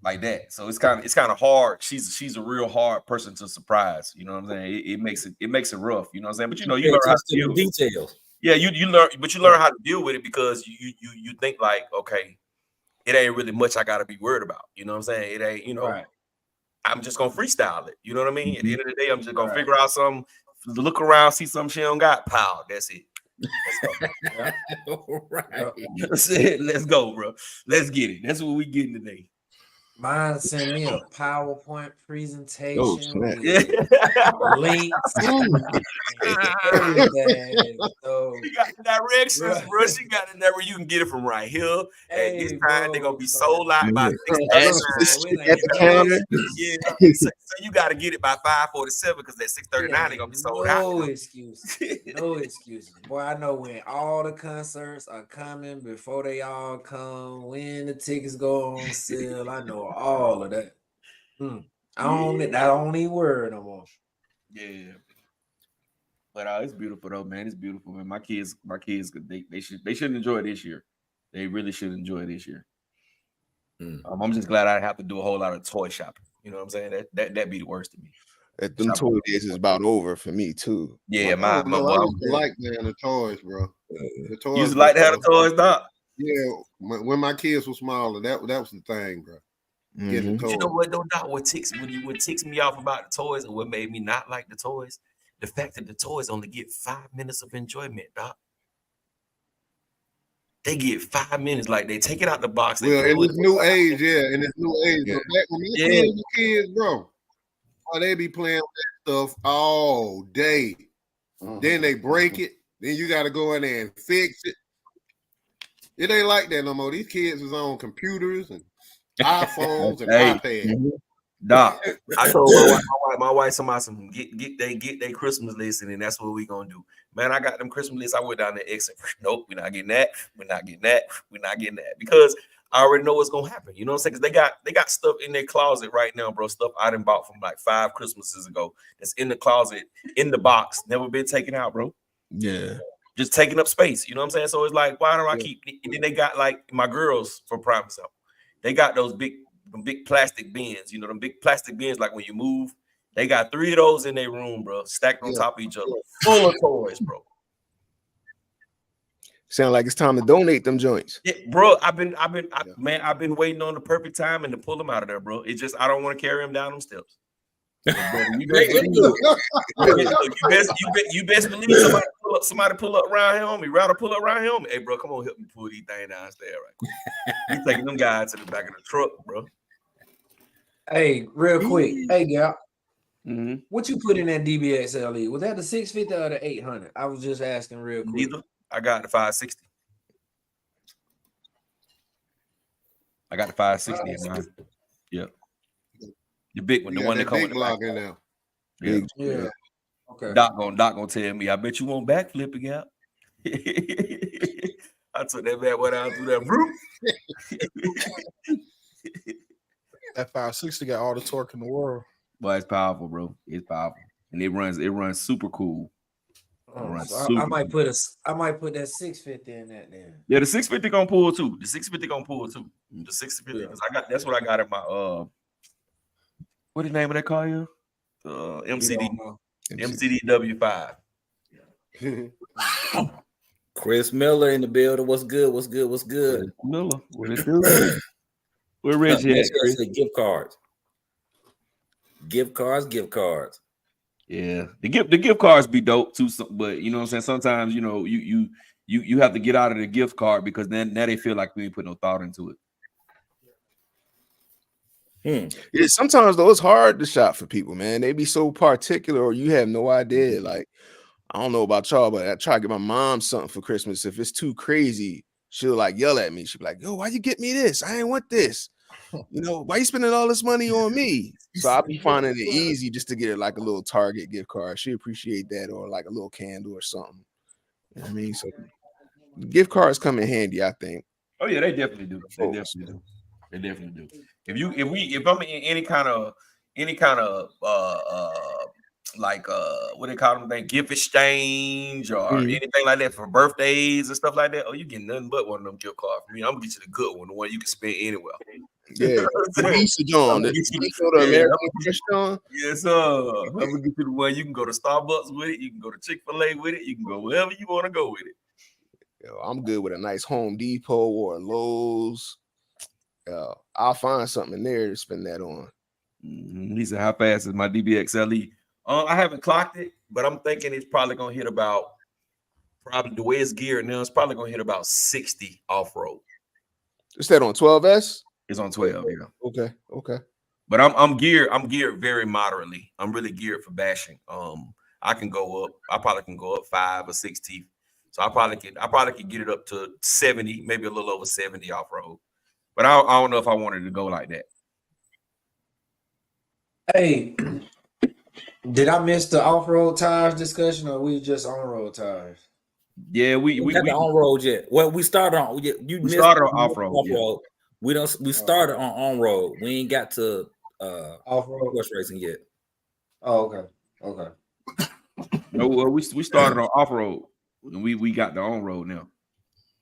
Like that. So it's kind of hard. She's a real hard person to surprise. You know what I'm saying? It makes it rough. You know what I'm saying? But you learn how to deal with details. Yeah, you learn how to deal with it because you think like, okay, it ain't really much I gotta be worried about. You know what I'm saying? It ain't, Right. I'm just gonna freestyle it. You know what I mean? At the end of the day, I'm just gonna figure out something, look around, see something she don't got, pow, that's it. Right. That's it. Let's go, bro. Let's get it. That's what we getting today. Mine sent me a PowerPoint presentation snap. with links, everything. So, You got the directions, bro. She got it there where you can get it from right here. At this time, they're gonna be sold out by 6:39. At the counter. Yeah. So you got to get it by 5:47 because at 6:39 they're gonna be sold out. No excuses. No excuses. Boy, I know when all the concerts are coming, before they all come, when the tickets go on sale. I know all of that. I don't even worry no more. Yeah. But it's beautiful though, man. It's beautiful, man. My kids, they should enjoy it this year. They really should enjoy it this year. I'm just glad I have to do a whole lot of toy shopping. You know what I'm saying? That'd be the worst to me. That them toy days is about over for me too. Yeah, I used to like the toys, bro. The toys. You used to like to have the toys, Doc? Yeah, when my kids were smaller, that was the thing, bro. Getting the toys. You know what though, Doc? What ticks me off about the toys and what made me not like the toys? The fact that the toys only get 5 minutes of enjoyment, Doc. They get 5 minutes, like they take it out the box. Well, in this new age, in this new age, but back when my kids, bro, they be playing with that stuff all day. Then they break it. Then you got to go in there and fix it. It ain't like that no more. These kids is on computers and iPhones and iPads. Doc, I told my wife somebody get their Christmas list, and that's what we gonna do. Man, I got them Christmas lists. I went down there, nope, we're not getting that. We're not getting that. We're not getting that because I already know what's gonna happen. You know what I'm saying? Because they got stuff in their closet right now, bro. Stuff I done bought from like 5 Christmases ago. That's in the closet, in the box, never been taken out, bro. Yeah. Just taking up space. You know what I'm saying? So it's like, why do I keep? And then they got like my girls for prime example. They got those big plastic bins, them big plastic bins, like when you move, they got 3 of those in their room, bro, stacked on top of each other, full of toys, bro. Sound like it's time to donate them joints. Yeah, bro, I've been waiting on the perfect time and to pull them out of there, bro. It's just I don't want to carry them down them steps. You best believe somebody pull up around here on me. Rather pull up around here on me. Hey, bro, come on, help me pull these things downstairs, right? You taking them guys to the back of the truck, bro. Hey, real quick. Hey, Gal. What you put in that DBX LE? Was that the 650 or the 800? I was just asking real quick. Neither. I got the 560. I got the 560 in mine. Yep. The big one, You the got one that that come big with the block back. in there. Yeah. Yeah. Okay. Doc gonna tell me, I bet you won't backflip again. I took that bad one out through that roof. That 560 got all the torque in the world. Boy, it's powerful, bro. It's powerful. And it runs super cool. So I might put that 650 in that then. Yeah, the 650 gonna pull too. The 650 gonna pull too. The 650, because that's what I got in my what is the name of that car here? MCD W5. Chris Miller in the building. What's good? What's good? What's good? Miller, what it do? Where Reggie at, Chris? Gift cards. Gift cards. Yeah, the gift cards be dope too, but you know what I'm saying. Sometimes you have to get out of the gift card because then now they feel like we ain't put no thought into it. Yeah, sometimes though it's hard to shop for people, man. They be so particular, or you have no idea. Like, I don't know about y'all, but I try to get my mom something for Christmas. If it's too crazy, she'll like yell at me. She'll be like, "Yo, why you get me this? I ain't want this. Why you spending all this money on me?" So I'll be finding it easy just to get like a little Target gift card. She appreciate that, or like a little candle or something. You know what I mean? So gift cards come in handy, I think. Oh yeah, they definitely do. They definitely do. If I'm in any kind of like what they call them, gift exchange or anything like that for birthdays and stuff like that, you get nothing but one of them gift cards from me. I'm gonna get you the good one, the one you can spend anywhere. Yeah, Easter John. Yes, sir. I'm gonna get you the one you can go to Starbucks with it, you can go to Chick-fil-A with it, you can go wherever you want to go with it. Yo, I'm good with a nice Home Depot or Lowe's. I'll find something in there to spend that on. He said, "How fast is my DBX LE?" I haven't clocked it, but I'm thinking it's probably gonna hit about the way it's geared now. It's probably gonna hit about 60 off road. Is that on 12S? It's on 12, yeah. Okay. But I'm geared very moderately. I'm really geared for bashing. I can go up. I probably can go up 5 or 6 teeth. So I probably could get it up to 70, maybe a little over 70 off road. But I don't know if I wanted to go like that. Hey, did I miss the off-road tires discussion, or we just on-road tires? Yeah, we got the on-road yet. Well, we started on. We started on off-road. Yeah. We started on road. We ain't got to off-road horse racing yet. Oh, okay. No, we started on off-road. We got the on-road now.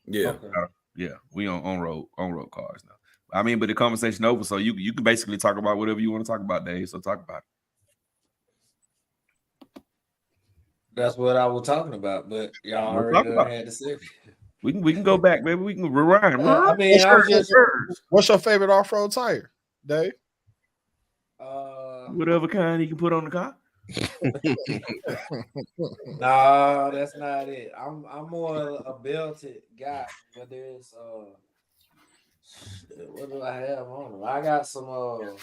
Yeah. Okay. Yeah, we on road cars now. I mean, but the conversation over, so you can basically talk about whatever you want to talk about, Dave. So talk about it. That's what I was talking about, but y'all already had to say. We can go back, baby. We can rewind. I mean, what's your favorite off-road tire, Dave? Whatever kind you can put on the car. Nah, that's not it. I'm more a belted guy. Whether it's what do I have on them? I got some oh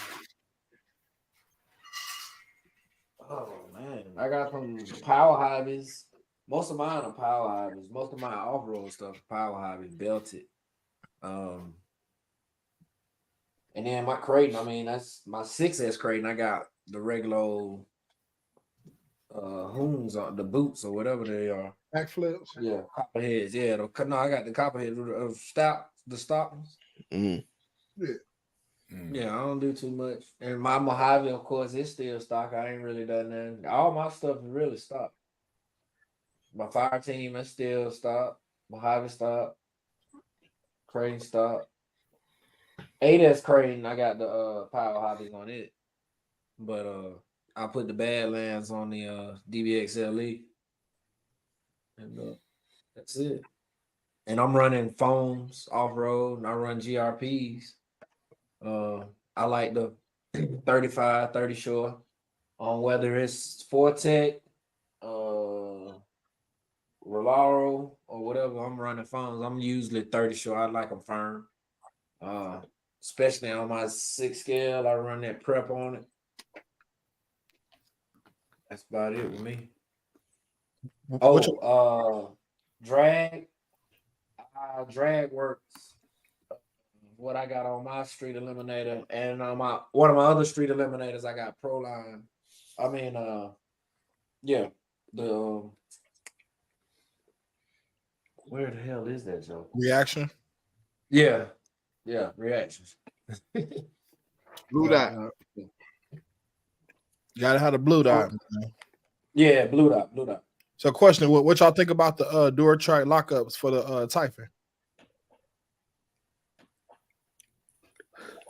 man, I got some Power Hobbies. Most of mine are Power Hobbies. Most of my off-road stuff Power Hobbies belted. And then my Creighton, I mean, that's my 6S Creighton. I got the regular hoons on the boots or whatever they are. Backflips. Yeah, copperheads. Yeah, I got the copperheads of the Stockton's. Yeah, I don't do too much. And my Mojave, of course, is still stock. I ain't really done nothing. All my stuff is really stock. My fire team is still stock. Mojave stock. Crane stock. 8S Crane, I got the Power Hobbies on it. But I put the Badlands on the DBX LE. And that's it. And I'm running foams off-road, and I run GRPs. I like the 35, 30 shore on whether it's Fortec, Rolaro, or whatever. I'm running foams. I'm usually 30 shore. I like them firm. Especially on my 6 scale, I run that prep on it. That's about it with me. Which- Drag. Drag works. What I got on my street eliminator and on one of my other street eliminators, I got Proline. I mean, where the hell is that, Joe? reaction. Yeah, reactions. Blue dot. You gotta have the blue dot. Man. Yeah, blue dot. So, question: what y'all think about the DuraTrack lockups for the Typhon?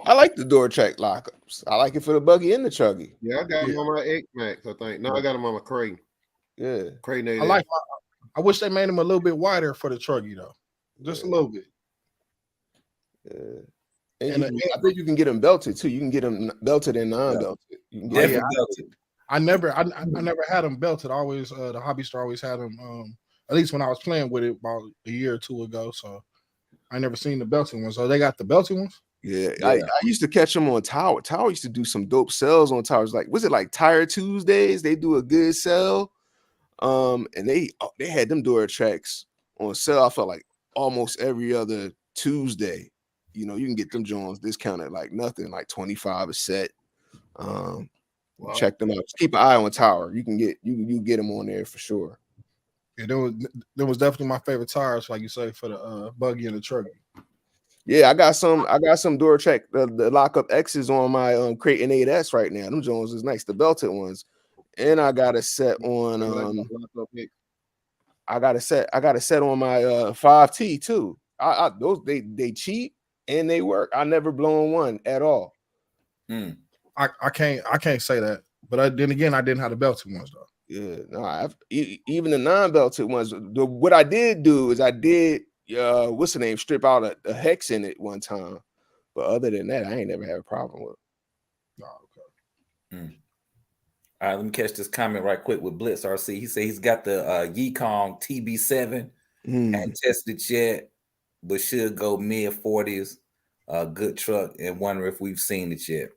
I like the DuraTrack lockups. I like it for the buggy and the chuggy. Yeah, I got him on my X Max, I think. No, I got him on my Creighton. Yeah. Creighton I 8. like. I wish they made them a little bit wider for the truggy though, just a little bit. Yeah. And I think you can get them belted too. You can get them belted and non-belted. You can get Definitely belted. I never had them belted. I always the hobby store always had them. At least when I was playing with it about a year or two ago. So I never seen the belted ones. So they got the belted ones. Yeah. I used to catch them on Tower. Tower used to do some dope sales on Towers. Like, was it like Tire Tuesdays? They do a good sell. And they had them DuraTracks on sale. I felt like almost every other Tuesday. You know, you can get them Jones discounted like nothing, like 25 a set. Wow. Check them out. Just keep an eye on Tower. You can get you get them on there for sure. Yeah, there was definitely my favorite tires, like you say, for the buggy and the truggy. Yeah, I got some DuraTrack the lockup X's on my Creighton 8S right now. Them Jones is nice, the belted ones. And I got a set on I got a set on my 5T too. Those they cheap and they work. I never blown one at all. I can't say that, but then again, I didn't have the belted ones though. Yeah, no, even the non-belted ones. What I did do is I did what's the name, strip out a hex in it one time, but other than that, I ain't never had a problem with it. Oh, okay. All right, let me catch this comment right quick with Blitz RC. He said he's got the Yikong TB7 and tested it yet, but should go mid 40s. Good truck, and wonder if we've seen it yet.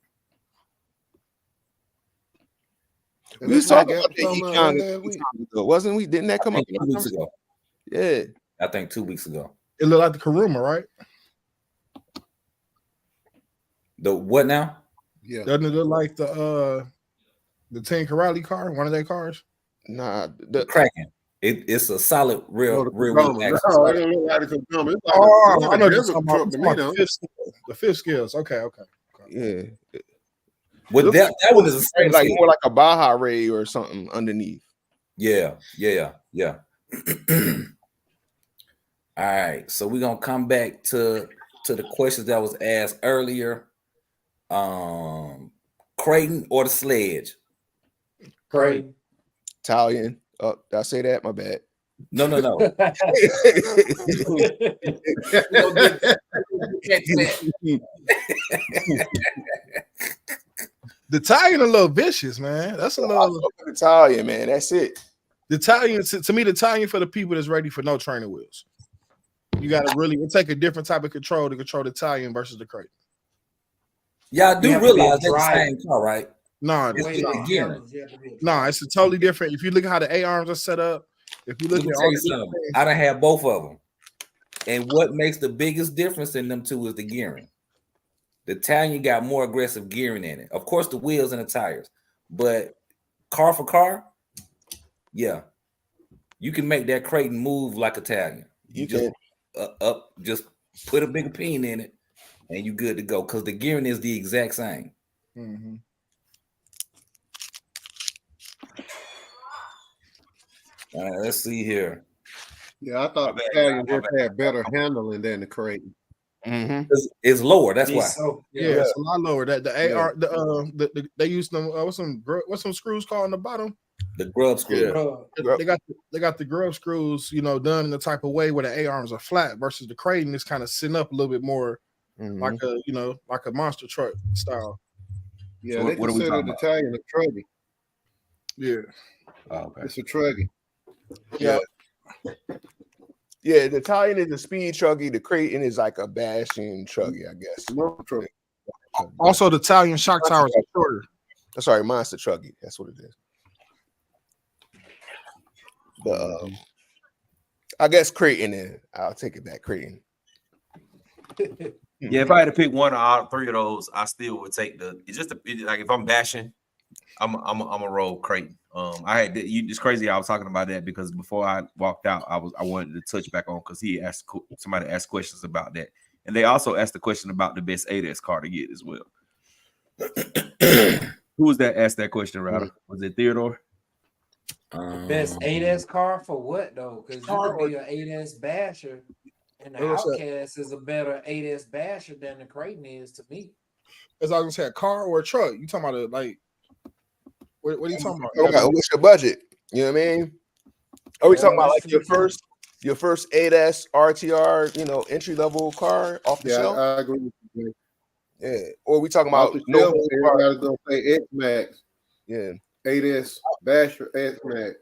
We was talking about the Yikong, wasn't we? Didn't that come up 2 weeks ago? Yeah, I think 2 weeks ago. It looked like the Karuma, right? The what now? Yeah. Doesn't it look like the Team Corrali car, one of their cars? nah. The Kraken. It's a solid real real. No, it don't look like it's a Tacoma. It's like I know a you're desert talking truck to me, about though. the fifth skills. Okay. Yeah, Well, that one is a same like scale. more like a Baja Ray or something underneath. Yeah. All right, so we're gonna come back to the questions that was asked earlier. Creighton or the Sledge? Creighton. Italian. Oh, did I say that? My bad. No. The Italian a little vicious, man. That's a little Italian, man. That's it. the Italian to me. The Italian for the people that's ready for no training wheels. You got to really take a different type of control to control the Italian versus the Creighton. Y'all do You have to be a realize that's the driver. same car, right? No, It's Wait, just no, a gearing. no, it's a totally different. If you look at how the A arms are set up, if you look Let me at tell all you the something. I done had both of them. And what makes the biggest difference in them two is the gearing. The Italian got more aggressive gearing in it. Of course, the wheels and the tires. But car for car, yeah. You can make that Creighton move like Italian. You just just put a big pin in it and you good to go. Because the gearing is the exact same. Mhm. All right, let's see here. Yeah, I thought the bad, Italian my just had better handling than the Creighton. Mm-hmm. It's lower. That's why. So, Yeah, it's a lot lower. That the AR, they use them. What's some screws called on the bottom? The grub screw. Yeah. They got the grub screws, done in the type of way where the A arms are flat versus the Creighton is kind of sitting up a little bit more like a monster truck style. Yeah, So they what are we consider talking the about? Italian a truggy. Yeah, Oh, okay. It's a truggy. Yeah. Yeah, the Italian is a speed truggy. The Creighton is like a bashing truggy, I guess. No truggy. Also, the Italian shock towers are shorter. Sorry, monster truggy. That's what it is. But I guess Creighton. Then I'll take it back, Creighton. Yeah, if I had to pick one out of 3 of those, I still would take like if I'm bashing, I'm a roll Creighton. It's crazy. I was talking about that because before I walked out, I wanted to touch back on because somebody asked questions about that, and they also asked the question about the best 8S car to get as well. Who was that asked that question, Ryder? Was it Theodore? Best 8S car for what though? Because you could be an 8S basher, and the Outcast is a better 8S basher than the Creighton is to me. As I was gonna say, a car or a truck? You talking about like? What are you talking about? What's your budget? You know what I mean? Are we talking about like your first 8S RTR, entry level car off the shelf? I agree with you. Yeah. Or are we talking about everybody's gonna say X Max? Yeah. 8S Basher X Max.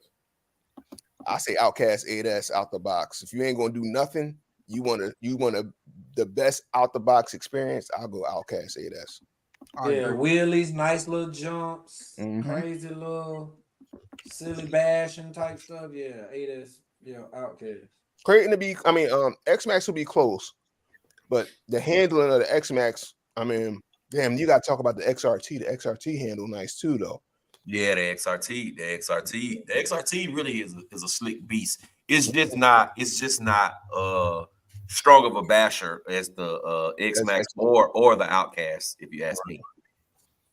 I say Outcast 8S out the box. If you ain't gonna do nothing, you want the best out the box experience, I'll go Outcast 8S. Yeah, wheelies, nice little jumps, crazy little silly bashing type stuff. Yeah, 8S, Outcast. X Max will be close, but the handling of the X Max, you gotta talk about the XRT. The XRT handle nice too, though. Yeah, the XRT really is a slick beast. It's just not strong of a basher as the X Max or the Outcast, if you ask me.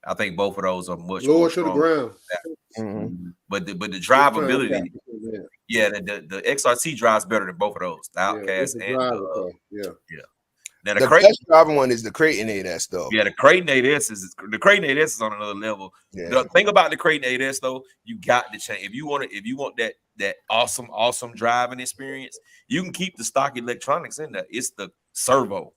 I think both of those are much lower to the ground. But the drivability, the XRT drives better than both of those. The Outcast and Now the best driving one is the Creighton 8S though. Yeah, the Creighton 8S is on another level. Yeah. The thing about the Creighton 8S though, you got to change if you want that awesome driving experience. You can keep the stock electronics in there. It's the servo.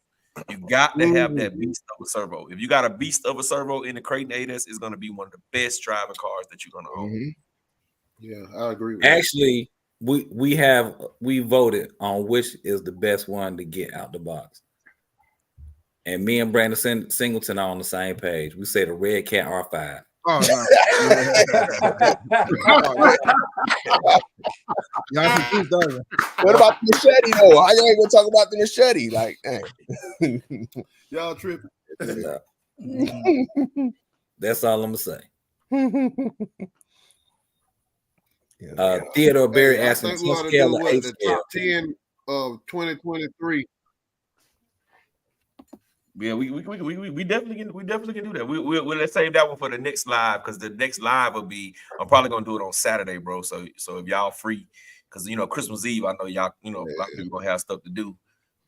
You got to have that beast of a servo. If you got a beast of a servo in the Creighton 8S, it's going to be one of the best driving cars that you're going to own. Yeah, I agree with Actually, we voted on which is the best one to get out the box. And me and Brandon Singleton are on the same page. We say the Red Cat R5. Oh no. What about the machete though? How y'all ain't gonna talk about the machete? Like, dang. Y'all tripping. That's all I'm gonna say. Theodore Berry asking scale of 8 the top 10 of 2023. Yeah, we definitely can do that. We'll let's save that one for the next live because the next live will be. I'm probably gonna do it on Saturday, bro. So if y'all free, because Christmas Eve, I know y'all a lot of people gonna have stuff to do,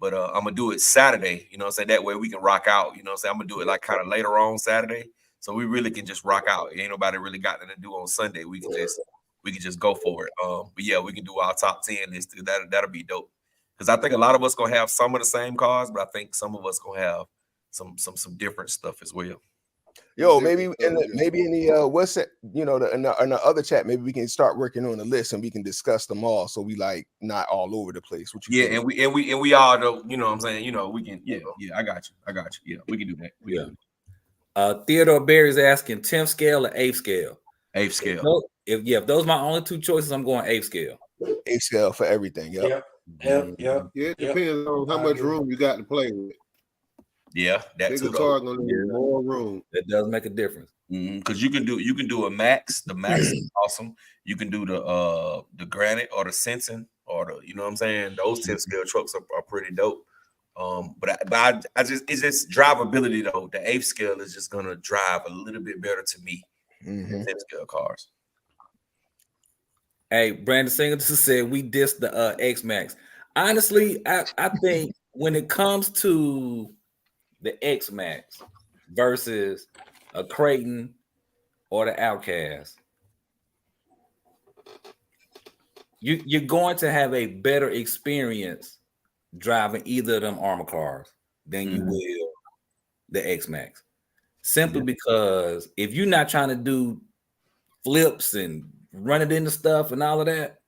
but I'm gonna do it Saturday. That way we can rock out. I'm gonna do it like kind of later on Saturday, so we really can just rock out. Ain't nobody really got nothing to do on Sunday. We can just go for it. But yeah, we can do our top 10 list. That'll be dope. Because I think a lot of us gonna have some of the same cars, but I think some of us gonna have some different stuff as well. Yo, maybe in the what's it? In the other chat, maybe we can start working on the list and we can discuss them all. So we like not all over the place. What you think? and we all know. You know what I'm saying? We can. Yeah. I got you. Yeah, we can do that. Theodore Berry is asking 10th scale or 8th scale. 8th scale. If those are my only two choices, I'm going 8th scale. 8th scale for everything. Yep. Yeah, it depends on how much room you got to play with. Yeah, that's bigger car gonna need more room. That does make a difference. Because you can do a Max. The Max is awesome. You can do the Granite or the Sensen or the what I'm saying. Those 10th scale trucks are pretty dope. But it's just drivability though. The 8th scale is just gonna drive a little bit better to me than 10th scale cars. Hey, Brandon Singleton said we dissed the X Max. Honestly, I think when it comes to the X Max versus a Creighton or the Outcast, you're going to have a better experience driving either of them armor cars than you will the X Max. Simply because if you're not trying to do flips and run it into stuff and all of that,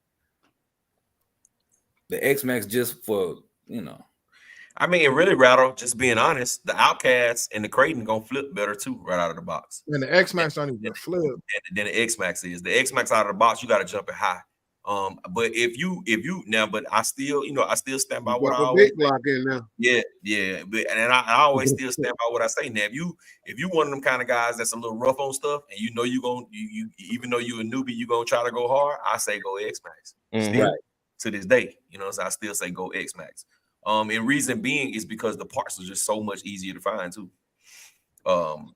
the X Max just for really, Rattle, just being honest, the Outcast and the Creighton gonna flip better too, right out of the box. And the X Max don't even flip. Than the X Max is. The X Max out of the box, you got to jump it high. But if you now, but I still stand by what I Got a always big block in there. yeah. But and I always still stand by what I say. Now, if you one of them kind of guys that's a little rough on stuff, and you know you even though you a newbie, you gonna try to go hard. I say go X Max. Still to this day, so I still say go X Max. And reason being is because the parts are just so much easier to find too.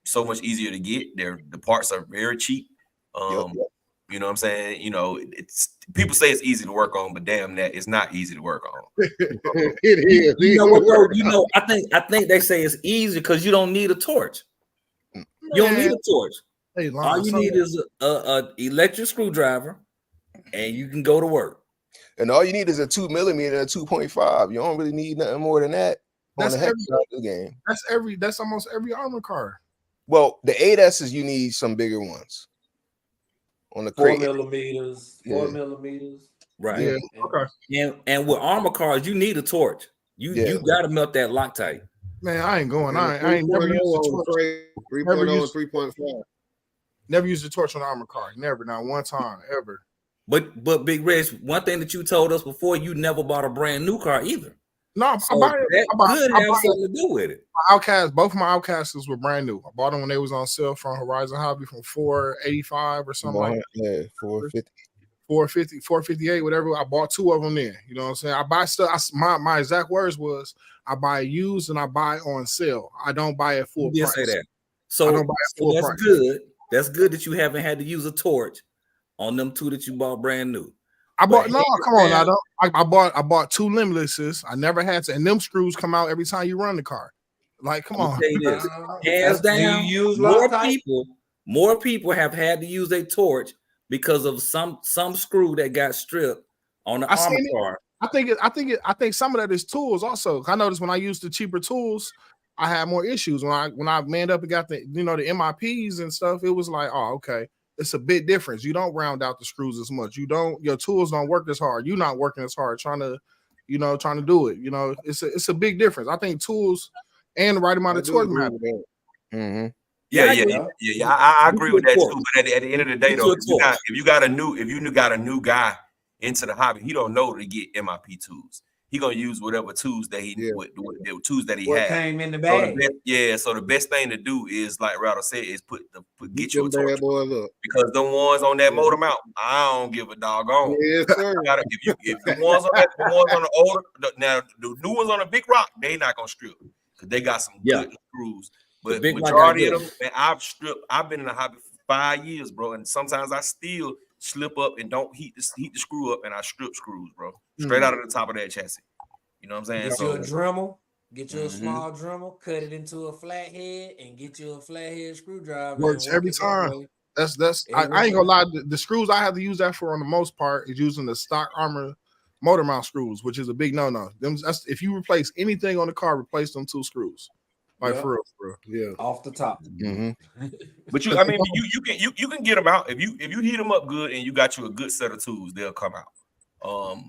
So much easier to get. The parts are very cheap. You know what I'm saying? It's people say it's easy to work on, but damn that it's not easy to work on. It is. You know what though? I think they say it's easy because you don't need a torch. You don't need a torch. Hey, All you need is a electric screwdriver, and you can go to work. And all you need is a 2 millimeter and a 2.5. You don't really need nothing more than that. That's on the game. That's almost every armor car. Well, the 8S's you need some bigger ones. On the 4 millimeters, 4 Yeah. millimeters. Right. Yeah. Okay. And with armor cars, you need a torch. You gotta melt that Loctite. Man, I ain't going. I ain't 3.0 never used a on torch. 3.0 and 3.5. Never used a torch on an armor car. Never, not one time ever. But Big Reg, one thing that you told us before, you never bought a brand new car either. No, So that could have something to do with it. My Outcast, both of my Outcasts were brand new. I bought them when they was on sale from Horizon Hobby from $485 or something like that. Yeah, 450. 450, 458, whatever. I bought 2 of them then. You know what I'm saying? I buy stuff. My exact words was I buy used and I buy on sale. I don't buy at full You did price. say that. I So, don't buy at full that's price. good. That's good that you haven't had to use a torch on them 2 that you bought brand new. I bought But no, hands come on, down- I don't. I bought 2 Limitlesses. I never had to, and them screws come out every time you run the car. Like, come I'll on. tell you this. Hands Do you down, use more Loctite? people have had to use a torch because of some screw that got stripped on the I armor seen it. car. I think some of that is tools also. I noticed when I used the cheaper tools, I had more issues. When I manned up and got the the MIPs and stuff, it was like, oh, okay. It's a bit different. You don't round out the screws as much. Your tools don't work as hard. You're not working as hard trying to do it. It's a big difference. I think tools and the right amount of torque matter. Mm-hmm. Yeah. I agree with that too. But at the end of the day, though, if you got a new guy into the hobby, he don't know to get MIP tools. He gonna use whatever tools that the tools that he What has. came in the bag? So the best thing to do is, like Rado said, is get you a Them torch. bad boys up. Because the ones on that motor mount, I don't give a doggone. Yes, sir. If the ones on the older, now the new ones on the big rock, they not gonna strip because they got some good screws. But big majority of them, man, I've been in the hobby for 5 years, bro, and sometimes I still slip up and don't heat the screw up, and I strip screws, bro, straight out of the top of that chassis. You know what I'm saying? Get you a Dremel, get you a small Dremel, cut it into a flathead, and get you a flathead screwdriver. Works every time. That's I ain't gonna lie. The screws I have to use that for on the most part is using the stock armor motor mount screws, which is a big no. If you replace anything on the car, replace them 2 screws. Like for real. Yeah. Off the top. But you can get them out if you heat them up good and you got you a good set of tools, they'll come out.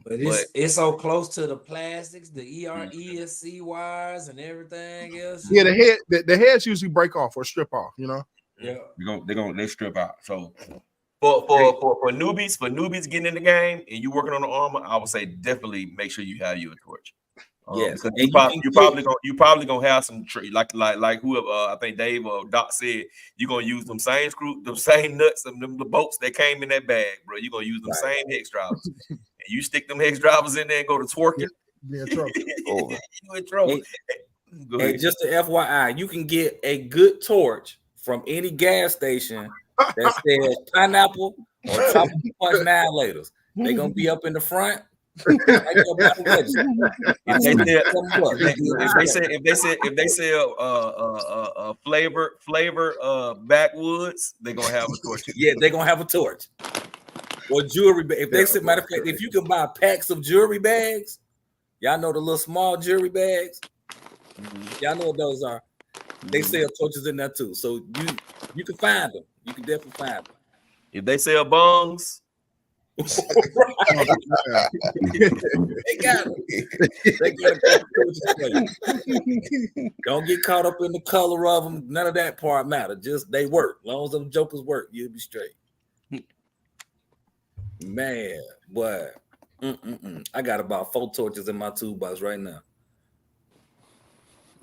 But it's so close to the plastics, the ESC wires, and everything else. Yeah, the heads usually break off or strip off. Yeah, they strip out. So for newbies getting in the game and you working on the armor, I would say definitely make sure you have you a torch. Yes, because you probably gonna have some like whoever I think Dave or Doc said you're gonna use them same screw, them same nuts, and them the bolts that came in that bag, bro. You're gonna use them same hex drivers, and you stick them hex drivers in there and go to twerking. Yeah, trouble. You in trouble. And just an FYI, you can get a good torch from any gas station that says pineapple or tropical punch annihilators. They're gonna be up in the front. If they say flavor backwoods, they're gonna have a torch. Yeah, they're gonna have a torch or jewelry. If they say, matter of fact, if you can buy packs of jewelry bags, y'all know the little small jewelry bags. Y'all know what those are. They sell torches in there too, so you can find them. You can definitely find them. If they sell bungs. They got it. Don't get caught up in the color of them. None of that part matter. Just they work. As long as them jokers work, you'll be straight. Man, boy. I got about 4 torches in my toolbox right now.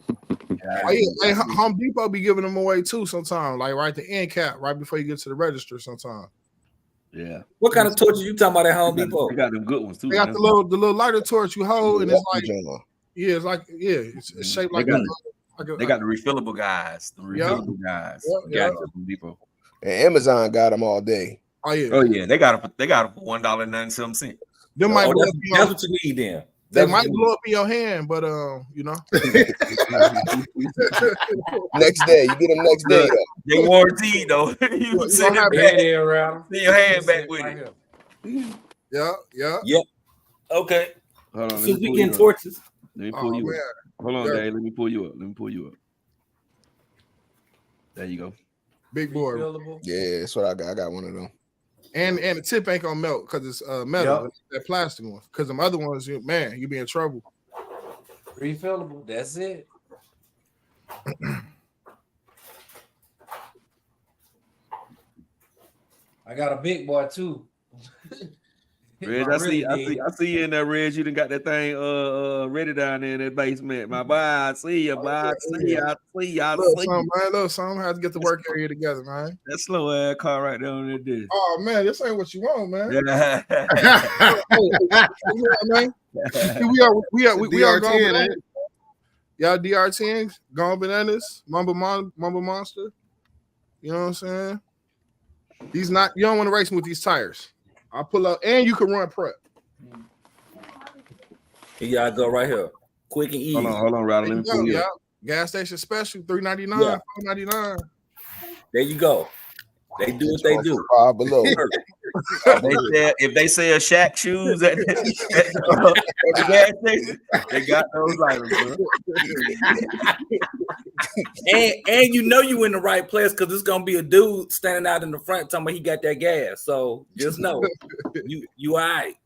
Oh, yeah. Hey, Home Depot be giving them away too sometimes, like right at the end cap, right before you get to the register sometimes. Yeah. What kind of torches you talking about at Home Depot? They got them good ones too. They got the little lighter torch you hold, and it's like it's shaped like they got the refillable guys. The refillable guys. Yeah. Home Depot. And Amazon got them all day. Oh yeah. Oh yeah. They got them for $1.97. Them might blow up that's what you need then. They might blow up in your hand, but you know. Next day, you get them next day. They warranted though. You send your hand back with it. Yeah. Okay. Hold on. So we getting torches. Let me pull you up. Hold on, Dave. Let me pull you up. There you go. Big boy. Yeah, that's what I got. I got one of them. And the tip ain't gonna melt because it's metal. Yep. That plastic one. Because them other ones, you be in trouble. Refillable. That's it. I got a big boy too. Reg, I see you in there, Reg. You done got that thing ready down there in that basement. My boy, I see you, boy. I see you. Look, something has to get the work area together, man. That slow ass car right there on that disc. Oh man, this ain't what you want, man. Yeah. We are going DRT, bananas. Y'all DR10s, gone bananas, Mumble Monster. You know what I'm saying? You don't want to race with these tires. I'll pull up, and you can run prep. Here y'all go right here. Quick and easy. Hold on, Ryder. Let me pull you up. Gas station special, $3.99, Yeah. $4.99. There you go. They do what they do. Below. If they sell Shaq shoes at the gas station, they got those items, bro. and you in the right place because it's gonna be a dude standing out in the front talking about he got that gas. So just know you all right.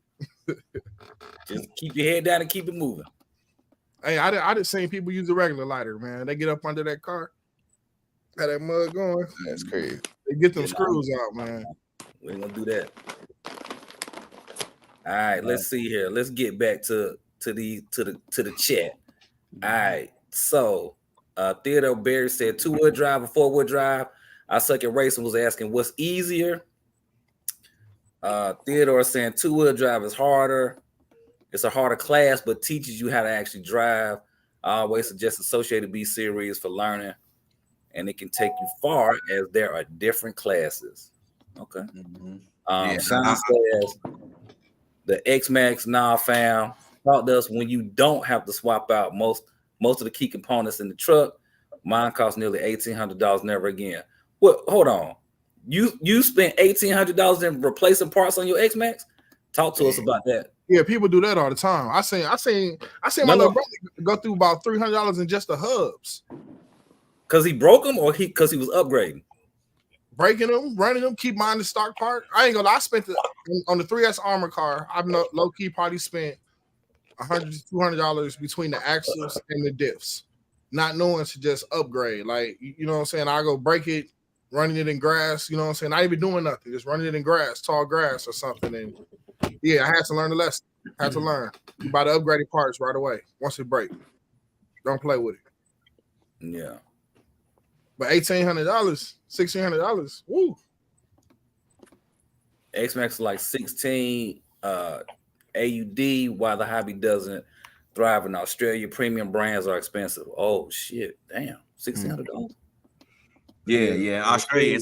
Just keep your head down and keep it moving. Hey, I just seen people use a regular lighter, man. They get up under that car, got that mud going. That's crazy. They get them screws out, man. We ain't gonna do that. All right, let's see here. Let's get back to the chat. All right, so Theodore Berry said 2-wheel drive or 4-wheel drive. I suck at racing was asking what's easier. Theodore saying 2-wheel drive is harder. It's a harder class, but teaches you how to actually drive. I always suggest Associated B series for learning, and it can take you far as there are different classes. Okay. Sean says the X-Max fam taught us when you don't have to swap out most of the key components in the truck. Mine cost nearly $1,800. Never again. What? Hold on. You spent $1,800 in replacing parts on your X-Max? Talk to us about that. Yeah, people do that all the time. I seen my little brother go through about $300 in just the hubs. Because he broke them or because he was upgrading? Breaking them, running them, keep mine the stock part. I ain't gonna lie, I spent on the 3S Armor car, I've low key probably spent $100 to $200 between the axles and the diffs, not knowing to just upgrade. Like, you know what I'm saying? I go break it, running it in grass, you know what I'm saying? Not even doing nothing, just running it in grass, tall grass or something. And yeah, I had to learn the lesson. Had to learn. You buy the upgraded parts right away once it breaks. Don't play with it. Yeah. But $1,800, $1,600, woo. X-Max is like 16 AUD, while the hobby doesn't thrive in Australia. Premium brands are expensive. Oh shit, damn, $1,600. Yeah. Australia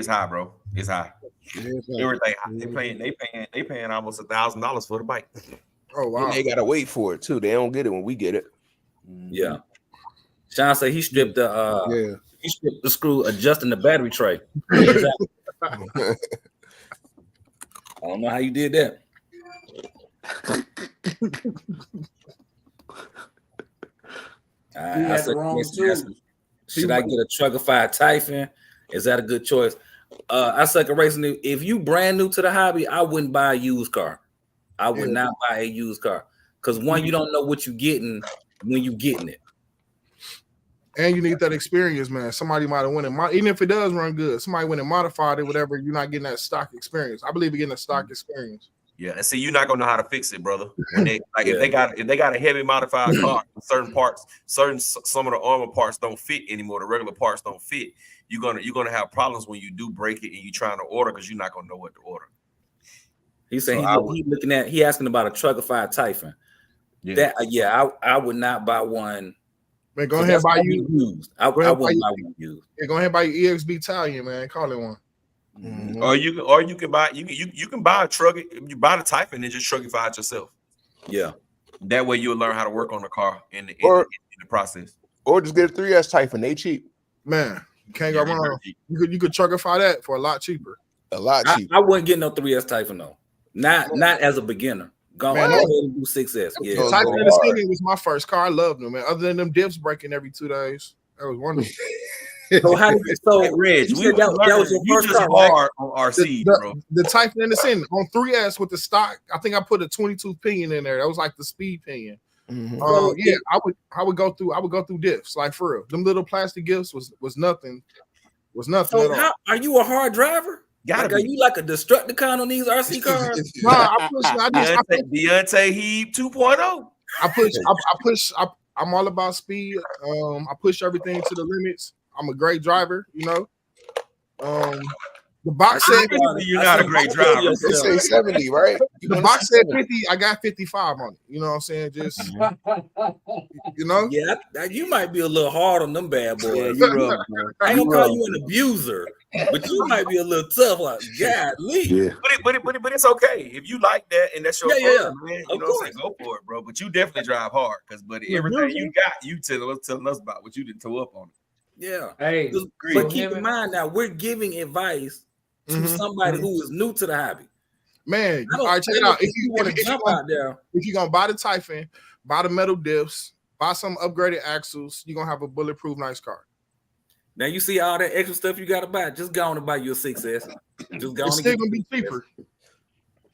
is high, bro. It's high. Everything they paying almost $1,000 for the bike. Oh wow. And they gotta wait for it too. They don't get it when we get it. Yeah. Sean said he stripped the screw adjusting the battery tray. I don't know how you did that. I said, should I get a Truckified Typhon? Is that a good choice? I suck at racing. If you brand new to the hobby, I wouldn't buy a used car. I would not buy a used car because one, you don't know what you're getting when you're getting it. And you need that experience, man. Somebody might have went and even if it does run good, somebody went and modified it, whatever. You're not getting that stock experience. I believe in getting a stock experience. Yeah, and see, you're not gonna know how to fix it, brother. When they if they got a heavy modified car, certain parts, some of the armor parts don't fit anymore. The regular parts don't fit. You're gonna have problems when you do break it and you're trying to order because you're not gonna know what to order. He's saying he asking about a truckified Typhon. Yeah, I would not buy one. Man, go ahead and buy you used. I wouldn't buy one used. Yeah, go ahead and buy your EXB Italian, man. Call it one. Mhm. Or you can buy you can buy a truck. You buy the Typhon and just truckify it yourself. Yeah, that way you'll learn how to work on the car in the process. Or just get a 3S Typhon. They cheap. Man, you can't go wrong. You could truckify that for a lot cheaper. A lot cheaper. I wouldn't get no 3S Typhon though. Not as a beginner. Go ahead and do 6S. Yeah, the Typhon Infiniti was my first car. I loved them, man. Other than them diffs breaking every 2 days, that was wonderful. So Reg, that was your first car, right? On RC, bro. The Typhon Infiniti on 3S with the stock. I think I put a 22 pinion in there. That was like the speed pinion. Mhm. Yeah, I would go through diffs, like for real. Them little plastic gifts was nothing. Was nothing So at all. are you a hard driver? Are you like a Destructicon on these RC cars? No, I push. Deontay Heap 2.0. I'm all about speed. I push everything to the limits. I'm a great driver, you know. The box said you're not a great driver. You say 70, right? The box said 50. I got 55 on it. You know what I'm saying? Just you know. Yeah, you might be a little hard on them bad boys. Yeah, you rough, I ain't gonna call you an abuser, but you might be a little tough. Like, golly. Yeah. But it's okay if you like that and that's your Yeah. man. You know what I'm saying? Go for it, bro. But you definitely drive hard because, buddy, everything you got, you telling us about what you didn't toe up on. Yeah. Hey, but keep in mind now, we're giving advice to somebody who is new to the hobby. Man, all right, check it out. If you're gonna buy the Typhon, buy the metal diffs, buy some upgraded axles, you're gonna have a bulletproof nice car. Now you see all that extra stuff you gotta buy. Just go on and buy your 6S. Just go it's still gonna be cheaper.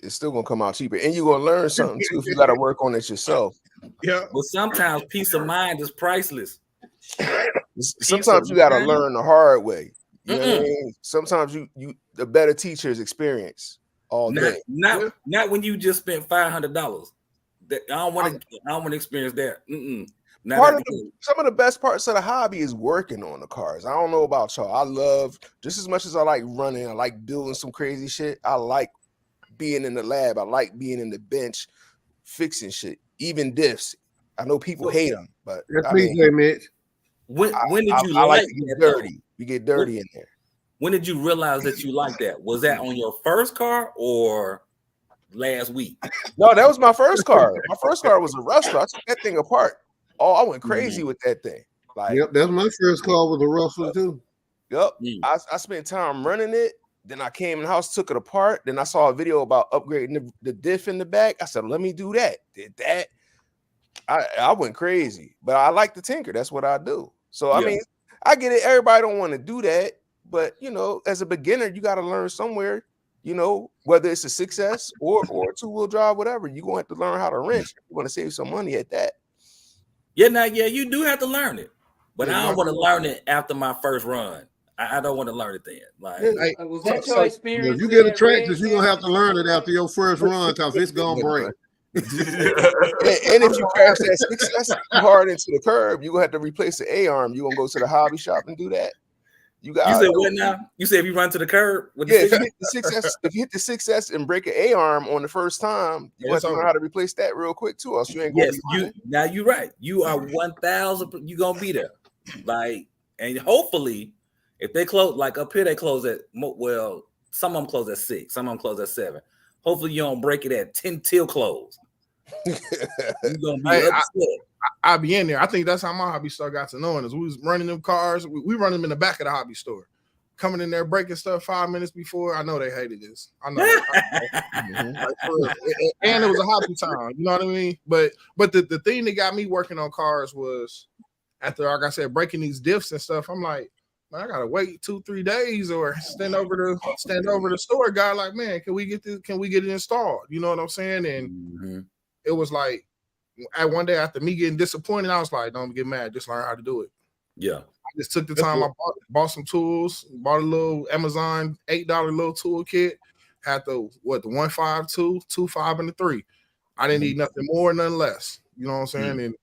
It's still gonna come out cheaper, and you're gonna learn something too if you gotta work on it yourself. Yeah. But sometimes peace of mind is priceless. Sometimes you gotta learn the hard way. You know what I mean? Sometimes you the better teacher is experience all day. Not when you just spent $500. I don't want to experience that. Some of the best parts of the hobby is working on the cars. I don't know about y'all. I love just as much as I like running. I like building some crazy shit. I like being in the lab. I like being in the bench, fixing shit, even diffs. I know people hate them, but that's me, Mitch. When did you like to get dirty? You get dirty in there. When did you realize that you liked that? Was that on your first car or last week? No, that was my first car. My first car was a Rustler. I took that thing apart. Oh, I went crazy with that thing. Like, yep, that's my first car with a Rustler too. Yep, I spent time running it. Then I came in the house, took it apart. Then I saw a video about upgrading the diff in the back. I said, let me do that. Did that. I went crazy, but I like to tinker. That's what I do. So I mean, I get it. Everybody don't want to do that, but you know, as a beginner, you got to learn somewhere. You know, whether it's a 6S or a 2-wheel drive, whatever, you're gonna have to learn how to wrench. You want to save some money at that. Yeah, you do have to learn it, but I don't want to learn it after my first run. I don't want to learn it then. Like, was that your experience? If you get a tractor, you're gonna have to learn it after your first run because it's gonna break. And if you crash that 6S hard into the curb, you're gonna have to replace the A-arm. You're gonna go to the hobby shop and do that. You said what now? You said if you run to the curb with the if you hit the 6S and break an A-arm on the first time, you have to learn how to replace that real quick too. Else you ain't gonna be now you're right. You are 1,000. You gonna be there. Like, and hopefully, if they close, like up here, they close at some of them close at 6, some of them close at 7. Hopefully, you don't break it at 10 till close. You're gonna be upset. I'll be in there. I think that's how my hobby store got to knowing us. We was running them cars. We run them in the back of the hobby store. Coming in there, breaking stuff 5 minutes before. I know they hated this. I know. And it was a hobby time. You know what I mean? But the thing that got me working on cars was after, like I said, breaking these diffs and stuff. I'm like, man, I gotta wait 2-3 days or stand over the store guy. Like, man, can we get this? Can we get it installed? You know what I'm saying? And it was like, at one day after me getting disappointed, I was like, don't get mad, just learn how to do it. Yeah. I just took the time. I bought some tools, bought a little Amazon $8 little tool kit. Had the 1.5, 2.5, and the 3. I didn't need nothing more, nothing less. You know what I'm saying? And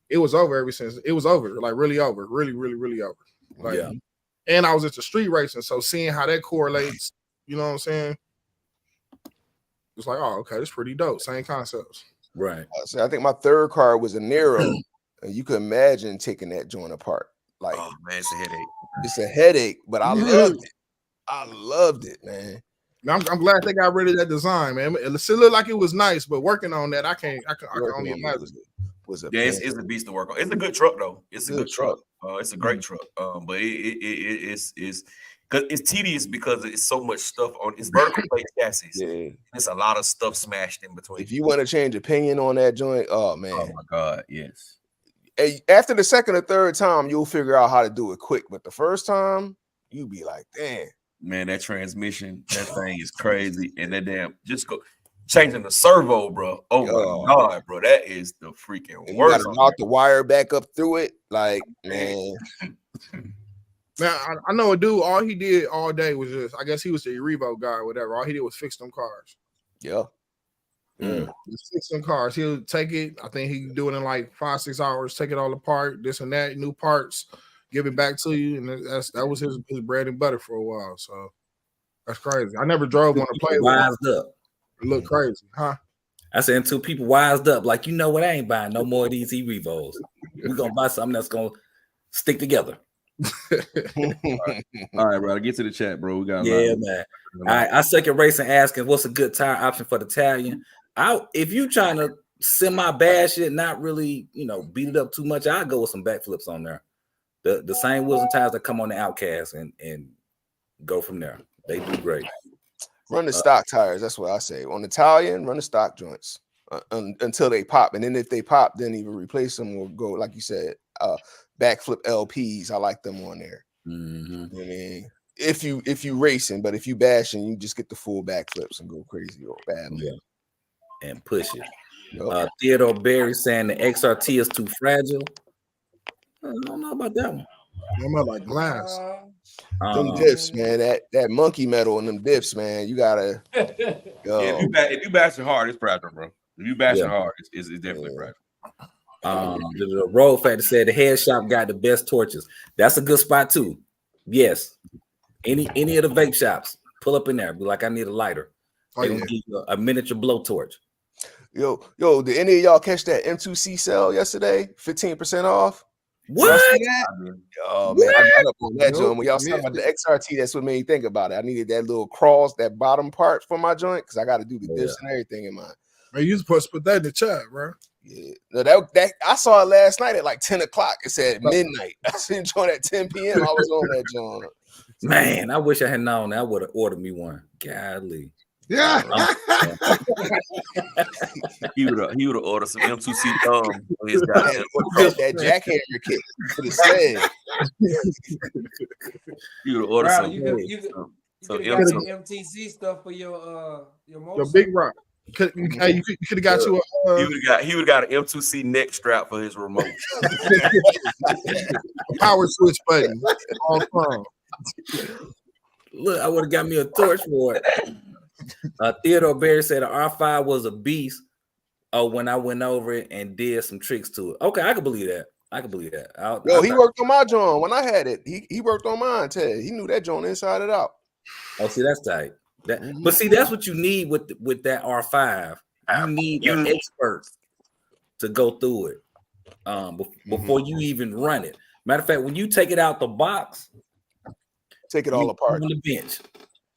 it was over ever since. It was over, like really over, really, really, really over. Like, yeah. And I was into street racing, so seeing how that correlates, you know what I'm saying? It's like, oh, okay, that's pretty dope. Same concepts. Right. So I think my third car was a Nero, and you could imagine taking that joint apart. Like, oh man, it's a headache. It's a headache, but I loved it. I loved it, man. I'm glad they got rid of that design, man. It still looked like it was nice, but working on that, I can only imagine. Was a it's a beast to work on. It's a good truck though. It's a good truck. It's a great truck. But it's because it's tedious because it's so much stuff on it's vertical plate chassis. Yeah. It's a lot of stuff smashed in between. If you want to change opinion on that joint, oh man. Oh my God, yes. Hey, after the second or third time, you'll figure out how to do it quick. But the first time, you be like, damn. Man, that transmission, that thing is crazy. And that damn just go changing the servo, bro. Oh my God, bro. That is the freaking and worst. You gotta knock the wire back up through it. Like, man. Man, I know a dude, all he did all day was just, I guess he was the Revo guy or whatever. All he did was fix them cars. Yeah. Just fix them cars. He'll take it. I think he can do it in like 5-6 hours, take it all apart, this and that, new parts, give it back to you. And that was his bread and butter for a while. So that's crazy. I never drove one to play with. Wised up. It looked crazy, huh? I said until people wised up, like, you know what, I ain't buying no more of these E-Revos. We're gonna buy something that's gonna stick together. All right, bro. Get to the chat, bro. We got man. All right, I second racing asking what's a good tire option for the Italian. If you trying to semi bash it, not really, beat it up too much, I'll go with some backflips on there. The same wheels and tires that come on the Outcast and go from there. They do great. Run the stock tires. That's what I say. On Italian, run the stock joints until they pop. And then if they pop, then even replace them or go, like you said, backflip LPs. I like them on there. Mm-hmm. I mean, if you racing, but if you bashing, you just get the full backflips and go crazy or bad. Yeah. And push it. Yep. Theodore Berry saying the XRT is too fragile. I don't know about that one. I'm not like glass. Them diffs, man. That monkey metal and them diffs, man. You gotta. If you bash it hard, it's fragile, bro. If you bash it hard, it's definitely fragile. The Road Factor said the head shop got the best torches. That's a good spot too. Yes. Any of the vape shops, pull up in there. Be like, I need a lighter. They're gonna give you a miniature blowtorch. Yo, did any of y'all catch that M2C sale yesterday? 15% off. What? Oh man, I got up on that joint. When y'all talking about the XRT, that's what made me think about it. I needed that little cross, that bottom part for my joint, because I got to do the diffs and everything in mine. Man, you supposed to put that in the chat, bro. Yeah, no, that I saw it last night at like 10 o'clock. It said midnight. I seen joint at 10 p.m. I was on that joint. Man, I wish I had known. I would have ordered me one. Golly. Yeah. He would have ordered some M2C thumb for his that jackhammer kit for the sled. He would have ordered some. You could have got some MTC stuff for your motorcycle. Your big rock. You could have got you a. He would have got an M2C neck strap for his remote. A power switch button. All from. Look, I would have got me a torch for it. Theodore Berry said the R5 was a beast. Oh, when I went over it and did some tricks to it. Okay, I can believe that. He worked on my joint when I had it. He worked on mine, Ted. He knew that joint inside and out. Oh, see, that's tight. But see, that's what you need with that R5. You need an expert to go through it before you even run it. Matter of fact, when you take it out the box, take it all apart on the bench.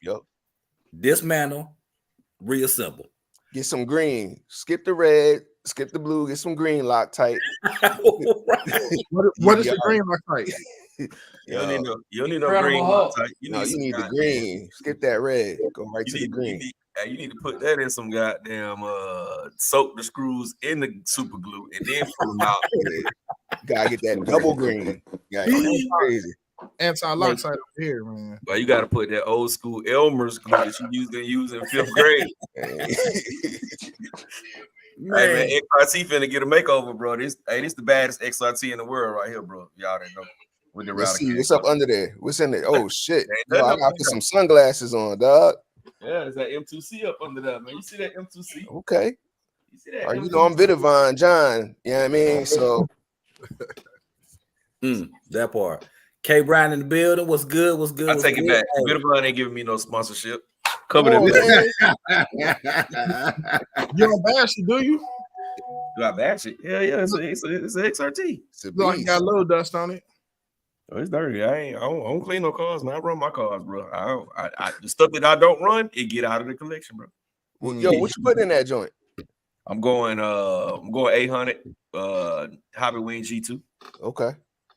Yep. Dismantle, reassemble. Get some green. Skip the red. Skip the blue. Get some green Loctite. What is the green Loctite? You don't need no green Loctite. You need the green. Skip that red. Go right to the green. You need to put that in some goddamn soak the screws in the super glue and then pull them out. Gotta get that double green. Yeah, that's crazy. Anti-Loctite over here, man. But you got to put that old school Elmer's glue that you used in 5th grade. man, XRT finna get a makeover, bro. This the baddest XRT in the world right here, bro. Y'all didn't know. With the Let's router see what's up under there. What's in there? Oh shit! Ain't Yo, I nothing gotta up put under some sunglasses on, dog. Yeah, it's that M2C up under that, man. You see that M2C? Okay. You see that? All right, you know I'm Vidavon John. You know what I mean? So that part. K Brown in the building. What's good? What's good? I What's take it good? back. Hey. Vidavon ain't giving me no sponsorship. come Cover on, that. man. You don't bash it, do you? Do I bash it? Yeah, it's an XRT. It's a Look like you beast. got a little dust on it. Oh, it's dirty. I don't clean no cars, man. I run my cars, bro. The stuff that I don't run, it get out of the collection, bro. Well, yo, what you put in that joint? I'm going 800 Hobby Wing G2. Okay.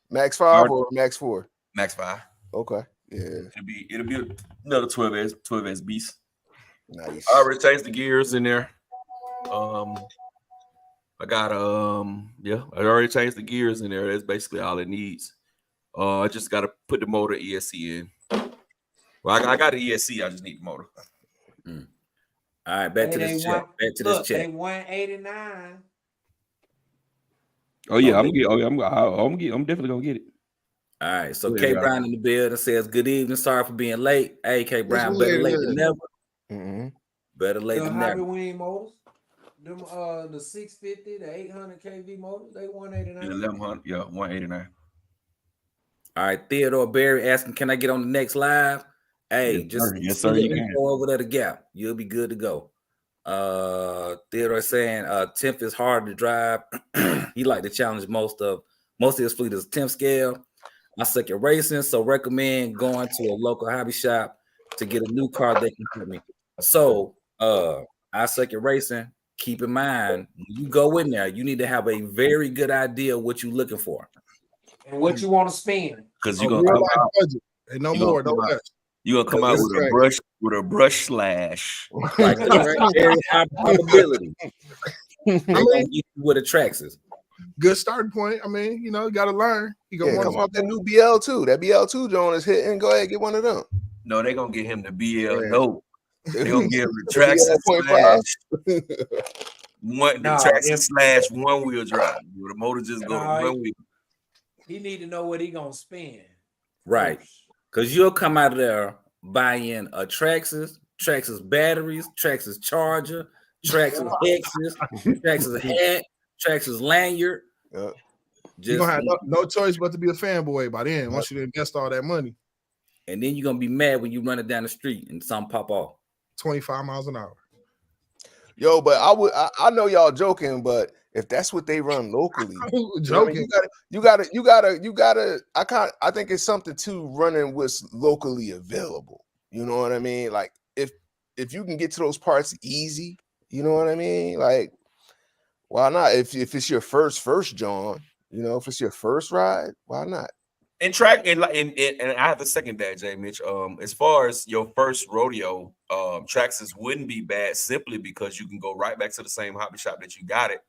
Max 5 or Max 4? Max 5. Okay. Yeah. It'll be another 12S beast. Nice. I already changed the gears in there. I got I already changed the gears in there. That's basically all it needs. I just gotta put the motor ESC in. Well, I got the ESC, I just need the motor. All right, back to this chat. Look, they 189. Oh yeah, I'm definitely gonna get it. All right, so K Brown in the building says, "Good evening. Sorry for being late. Hey, K Brown, better late than never. Mm-hmm. Better late than Hobby never." Wing motors, them the 650, the 800 kV motors, they 189. 1100, yeah, 189. All right, Theodore Berry asking, "Can I get on the next live?" Hey, Yes, sir, you can. Go over there the gap. You'll be good to go. Theodore saying 10th is hard to drive. He like to challenge most of his fleet is 10th scale. I suck at racing, so recommend going to a local hobby shop to get a new car that can help me. So I suck at racing. Keep in mind, when you go in there, you need to have a very good idea what you're looking for. And what you want to spend. Because you're Real gonna come life out. budget. And no more, no less. You're gonna come out with a brush slash. Like very high probability. They're gonna get you with a Traxxas. Good starting point. I mean, you got to learn. You Yeah, come out that new BL2. That BL2 joint is hitting. Go ahead, get one of them. No, they're gonna get him the BL. Yeah. No, they're gonna give him the Traxxas slash Traxxas slash one wheel drive. The motor just go to one wheel. He need to know what he gonna spend. Right. Because you'll come out of there buying a Traxxas batteries, Traxxas charger, Traxxas X's, Traxxas hat, Traxxas lanyard. Yep. You're gonna have no choice but to be a fanboy by then once you invest all that money. And then you're gonna be mad when you run it down the street and something pop off. 25 miles an hour. Yo, but I know y'all joking, but if that's what they run locally, joking. You gotta. I think it's something to running what's locally available. You know what I mean? Like if you can get to those parts easy, you know what I mean? Like, why not? If it's your first John, if it's your first ride, why not? And track and I have to second that, Jay Mitch. As far as your first rodeo, Traxxas wouldn't be bad simply because you can go right back to the same hobby shop that you got it,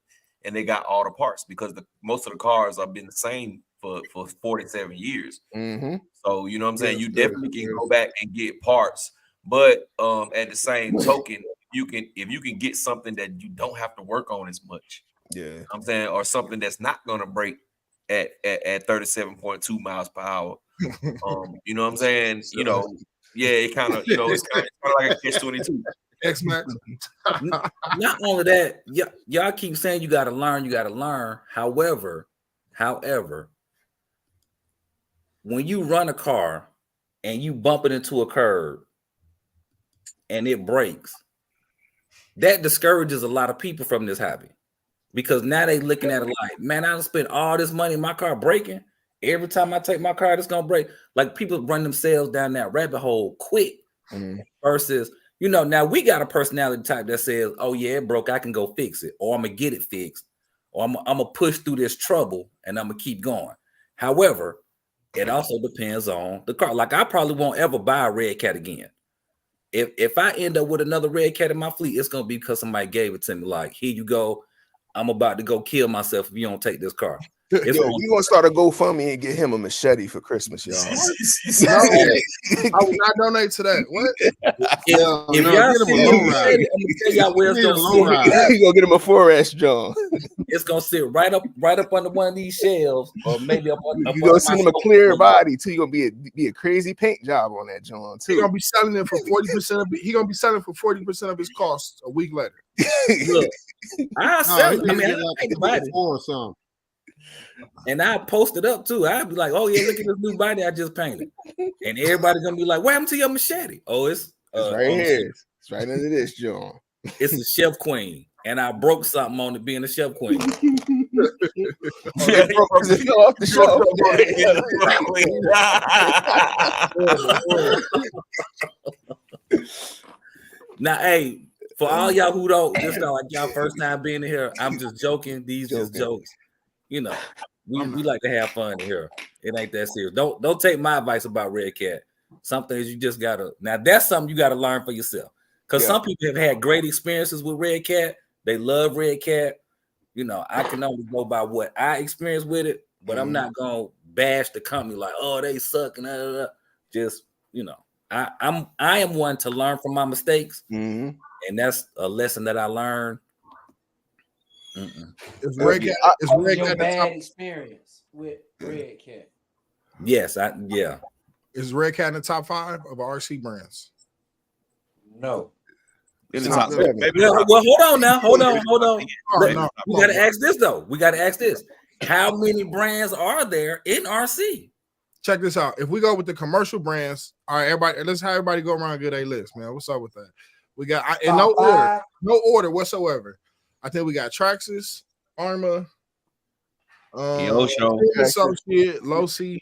and they got all the parts because most of the cars have been the same for 47 years. Mm-hmm. So you know what I'm saying. You definitely can go back and get parts, but at the same token, if you can get something that you don't have to work on as much. Yeah, you know what I'm saying, or something that's not gonna break at 37.2 miles per hour. You know what I'm saying? It kind of, it's kind of like a catch-22. X-Max. Not only that, y'all keep saying you gotta learn. However, when you run a car and you bump it into a curb and it breaks, that discourages a lot of people from this hobby. Because now they looking at it like, man, I spent all this money in my car breaking. Every time I take my car, it's gonna break. Like people run themselves down that rabbit hole quick. Mm-hmm. Versus, now we got a personality type that says, oh yeah, it broke, I can go fix it, or I'm gonna get it fixed, or I'm gonna push through this trouble and I'm gonna keep going. However, it also depends on the car. Like I probably won't ever buy a Red Cat again. If I end up with another Red Cat in my fleet, it's gonna be because somebody gave it to me. Like, here you go. I'm about to go kill myself if you don't take this car. Yo, we gonna start a GoFundMe and get him a machete for Christmas, y'all. No, I would not donate to that. What? If y'all see him, I'm gonna tell y'all where it's gonna sit. You gonna get him a 4S, John. It's gonna sit right up under one of these shelves, or maybe up on. You gonna send him a clear body too. You gonna be a crazy paint job on that, John. Too. He gonna be selling it for 40% of it. He gonna be selling for 40% of his cost a week later. Look, I sell it. I mean, I think about it. Or something. And I post it up too. I'd be like, "Oh yeah, look at this new body I just painted," and everybody gonna be like, "What happened to your machete?" Oh, it's right here. It's right under this, John. It's a Chef Queen, and I broke something on it being a Chef Queen. Off the shelf. Now, hey, for all y'all who don't, this not like y'all first time being in here, I'm just joking. These just jokes. You know, we like to have fun here. It ain't that serious. Don't take my advice about Red Cat. Some things you just gotta. Now that's something you gotta learn for yourself. Because some people have had great experiences with Red Cat. They love Red Cat. You know, I can only go by what I experienced with it, but I'm not gonna bash the company like, oh, they suck and just, you know, I am one to learn from my mistakes, and that's a lesson that I learned. Is Red Cat your bad experience with Red Cat? Yes, Is Red Cat in the top 5 of RC brands? No. In the top 7. Well, hold on now. Hold on. No. We gotta ask this though. We gotta ask this. How many brands are there in RC? Check this out. If we go with the commercial brands, all right, everybody, let's have everybody go around and get a list, man. What's up with that? We got in no order whatsoever. I think we got Traxxas, Arma, Kyosho, Associate, Losi,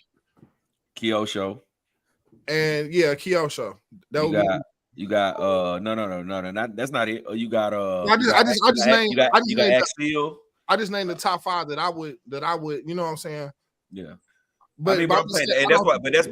Kyosho, and Kyosho. You got no, that's not it. You got I just named Axel. I just named the top 5 that I would, you know what I'm saying? Yeah. But, I mean,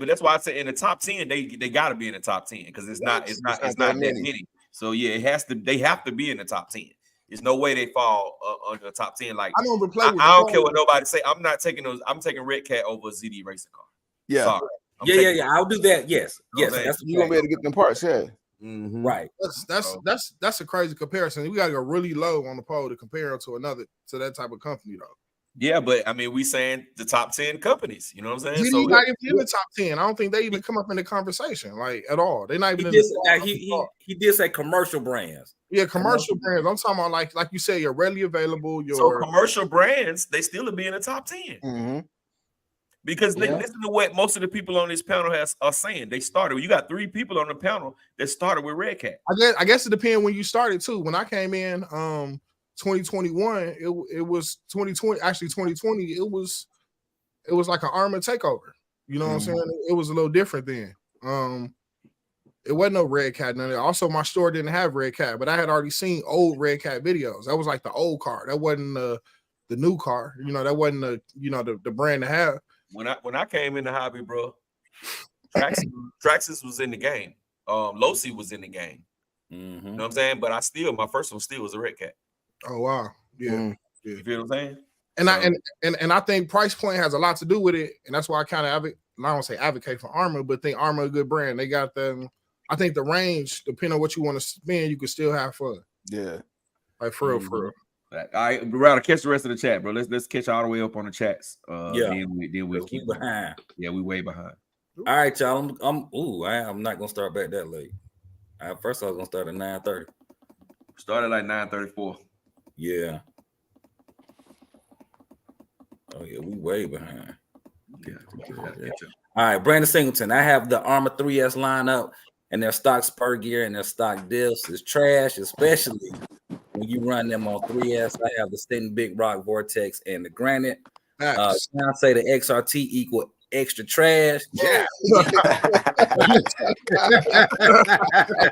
that's why I said in the top 10, they got to be in the top 10 because it's not that many. So yeah, they have to be in the top 10. There's no way they fall under the top 10. Like I don't care what nobody say. I'm not taking those. I'm taking Red Cat over a ZD racing car. Yeah. Sorry. Yeah. I'll do that. Yes. That's you gonna be able to get them parts. Yeah. Right. That's a crazy comparison. We gotta go really low on the pole to compare to that type of company though. Yeah, but I mean, we saying the top 10 companies. You know what I'm saying? So not even in the top 10. I don't think they even come up in the conversation like at all. They're not even. He did say commercial brands. Yeah, commercial brands. I'm talking about like you said, you're readily available. So commercial brands, they still be in the top 10. Because listen to what most of the people on this panel are saying. They started. You got 3 people on the panel that started with Red Cat. I guess it depends when you started too. When I came in, 2021, it was 2020. Actually, 2020, it was like an Arma takeover. You know what I'm saying? It was a little different then. It wasn't no Red Cat. None of that. Also, my store didn't have Red Cat, but I had already seen old Red Cat videos. That was like the old car. That wasn't the new car. You know, that wasn't the brand to have. When I came in the hobby, bro, Traxxas was in the game. Losi was in the game. You know what I'm saying? But my first one still was a Red Cat. Oh wow, yeah. You feel what I'm saying? And I think price point has a lot to do with it, and that's why I kind of I don't say advocate for Arma, but think Arma a good brand. They got them. I think the range, depending on what you want to spend, you can still have fun. Yeah, like for real. All right, we're to catch the rest of the chat, bro. Let's catch all the way up on the chats. Then we'll keep behind. Yeah, we way behind. All right, y'all. I'm not gonna start back that late. First I was gonna start at 9:30. Started like 9:34. Yeah. Oh yeah, we way behind. Yeah. All right, Brandon Singleton. I have the Arma 3S lineup, and their stock spur gear and their stock diffs is trash, especially when you run them on 3S. I have the Stenton Big Rock Vortex and the Granite. Now say the XRT equal extra trash. Yeah.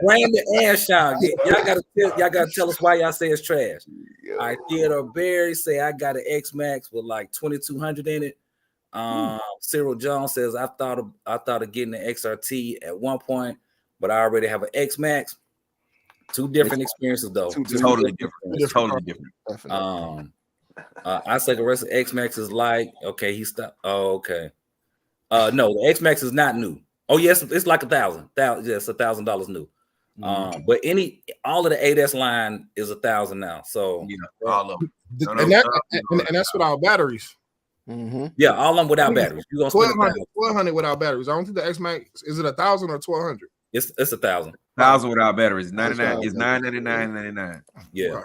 Brandon and Sean, y'all gotta tell us why y'all say it's trash. All right, Theodore Berry say I got an X Max with like 2200 in it. Cyril Jones says I thought of getting an XRT at one point, but I already have an X Max. Two different experiences though. Totally different. I say the rest of X-Max is like, okay, he stopped. Oh, okay. No, the X-Max is not new. Oh, yes, it's like $1,000. Yes, $1,000 new. But all of the 8S line is $1,000 now. So all of them. And that's without batteries. Yeah, all of them without batteries. You gonna spend 1,200 without batteries. I don't think the X-Max is it 1,000 or 1,200. It's 1,000. 1,000 without batteries. 99 is $999.99. Yeah,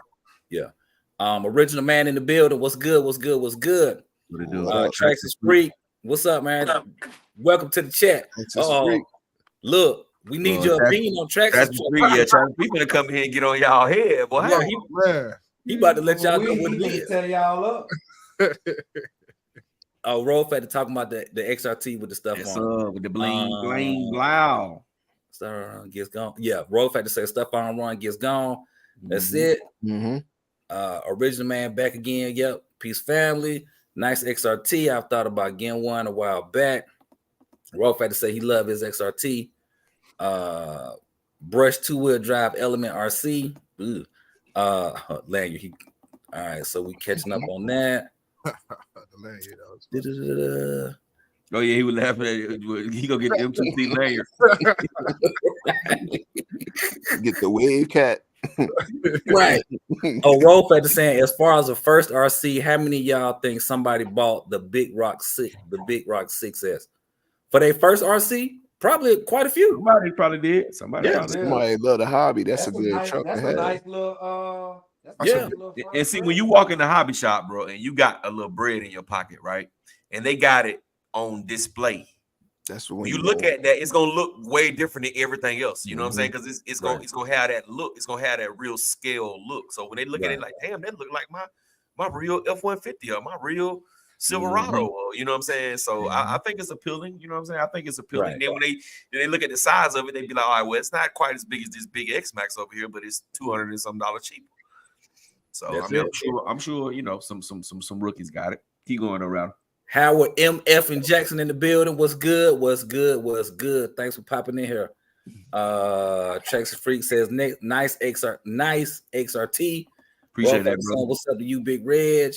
yeah. Original man in the building. What's good? What's good? What's good? What it do? Traxxas Freak. What's up, man? Welcome to the chat. Look, we need your opinion on Traxxas Freak. Yeah, Traxxas Freak gonna come here and get on y'all head, boy. Yeah, he about to let y'all know what it is. Tell y'all up. Oh, Rolf had to talk about the XRT with the stuff on. With the bling, blow. Stuff on gets gone. Yeah, Rolf had to say stuff on run gets gone. That's it. Original man back again. Yep. Peace family. Nice XRT. I've thought about getting one a while back. Rolf had to say he loved his XRT. Brush 2-wheel drive Element RC. Lanyard. All right, so we catching up on that. Oh yeah, he was laughing at it. He gonna get the M2C lanyard. Get the wave cat. Right. Oh, Rolf had to say, as far as the first RC, how many of y'all think somebody bought the Big Rock 6S for their first RC? Probably quite a few. Somebody probably did. Somebody love the hobby. That's a good truck. That's a nice little And see, when you walk in the hobby shop, bro, and you got a little bread in your pocket, right? And they got it on display. That's when you look at that, it's gonna look way different than everything else. You know what I'm saying? Because it's gonna have that look. It's gonna have that real scale look. So when they look at it, like, damn, that look like my real F-150 or my real Silverado. Or, you know what I'm saying? So I think it's appealing. You know what I'm saying? I think it's appealing. Right. Then when they look at the size of it, they be like, all right, well, it's not quite as big as this big X-Max over here, but it's $200 and some cheaper. So I'm sure you know some rookies got it. Keep going around. Howard MF and Jackson in the building. What's good? What's good? What's good? Thanks for popping in here. Traxxas Freak says nice XRT. Appreciate that, bro. What's up to you, Big Reg?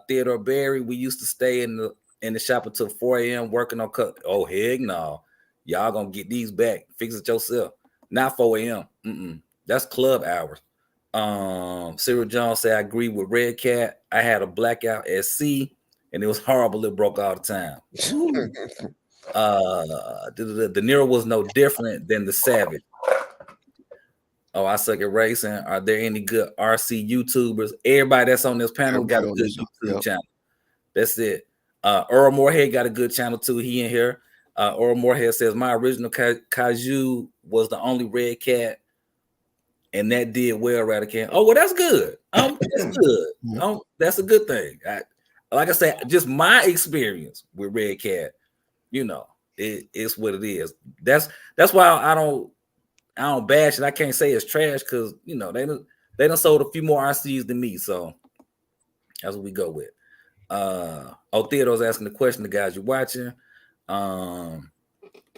Theodore Berry. We used to stay in the shop until 4 a.m. working on cut. Oh, heck no. Y'all gonna get these back. Fix it yourself. Not 4 a.m. That's club hours. Cyril Jones said, I agree with Red Cat. I had a blackout SC and it was horrible. It broke all the time. The Nero was no different than the Savage. Oh, I suck at racing. Are there any good RC YouTubers? Everybody that's on this panel got a good YouTube channel. That's it. Earl Moorhead got a good channel too. He in here. Earl Moorhead says, my original Kaiju was the only Red Cat, and that did well, Radican. Oh, well, that's good. That's good. That's a good thing. Like I said, just my experience with Red Cat, you know, it's what it is. That's why I don't bash it. I can't say it's trash because you know they done sold a few more RCs than me, so that's what we go with. Theodore's asking the question, the guys you're watching.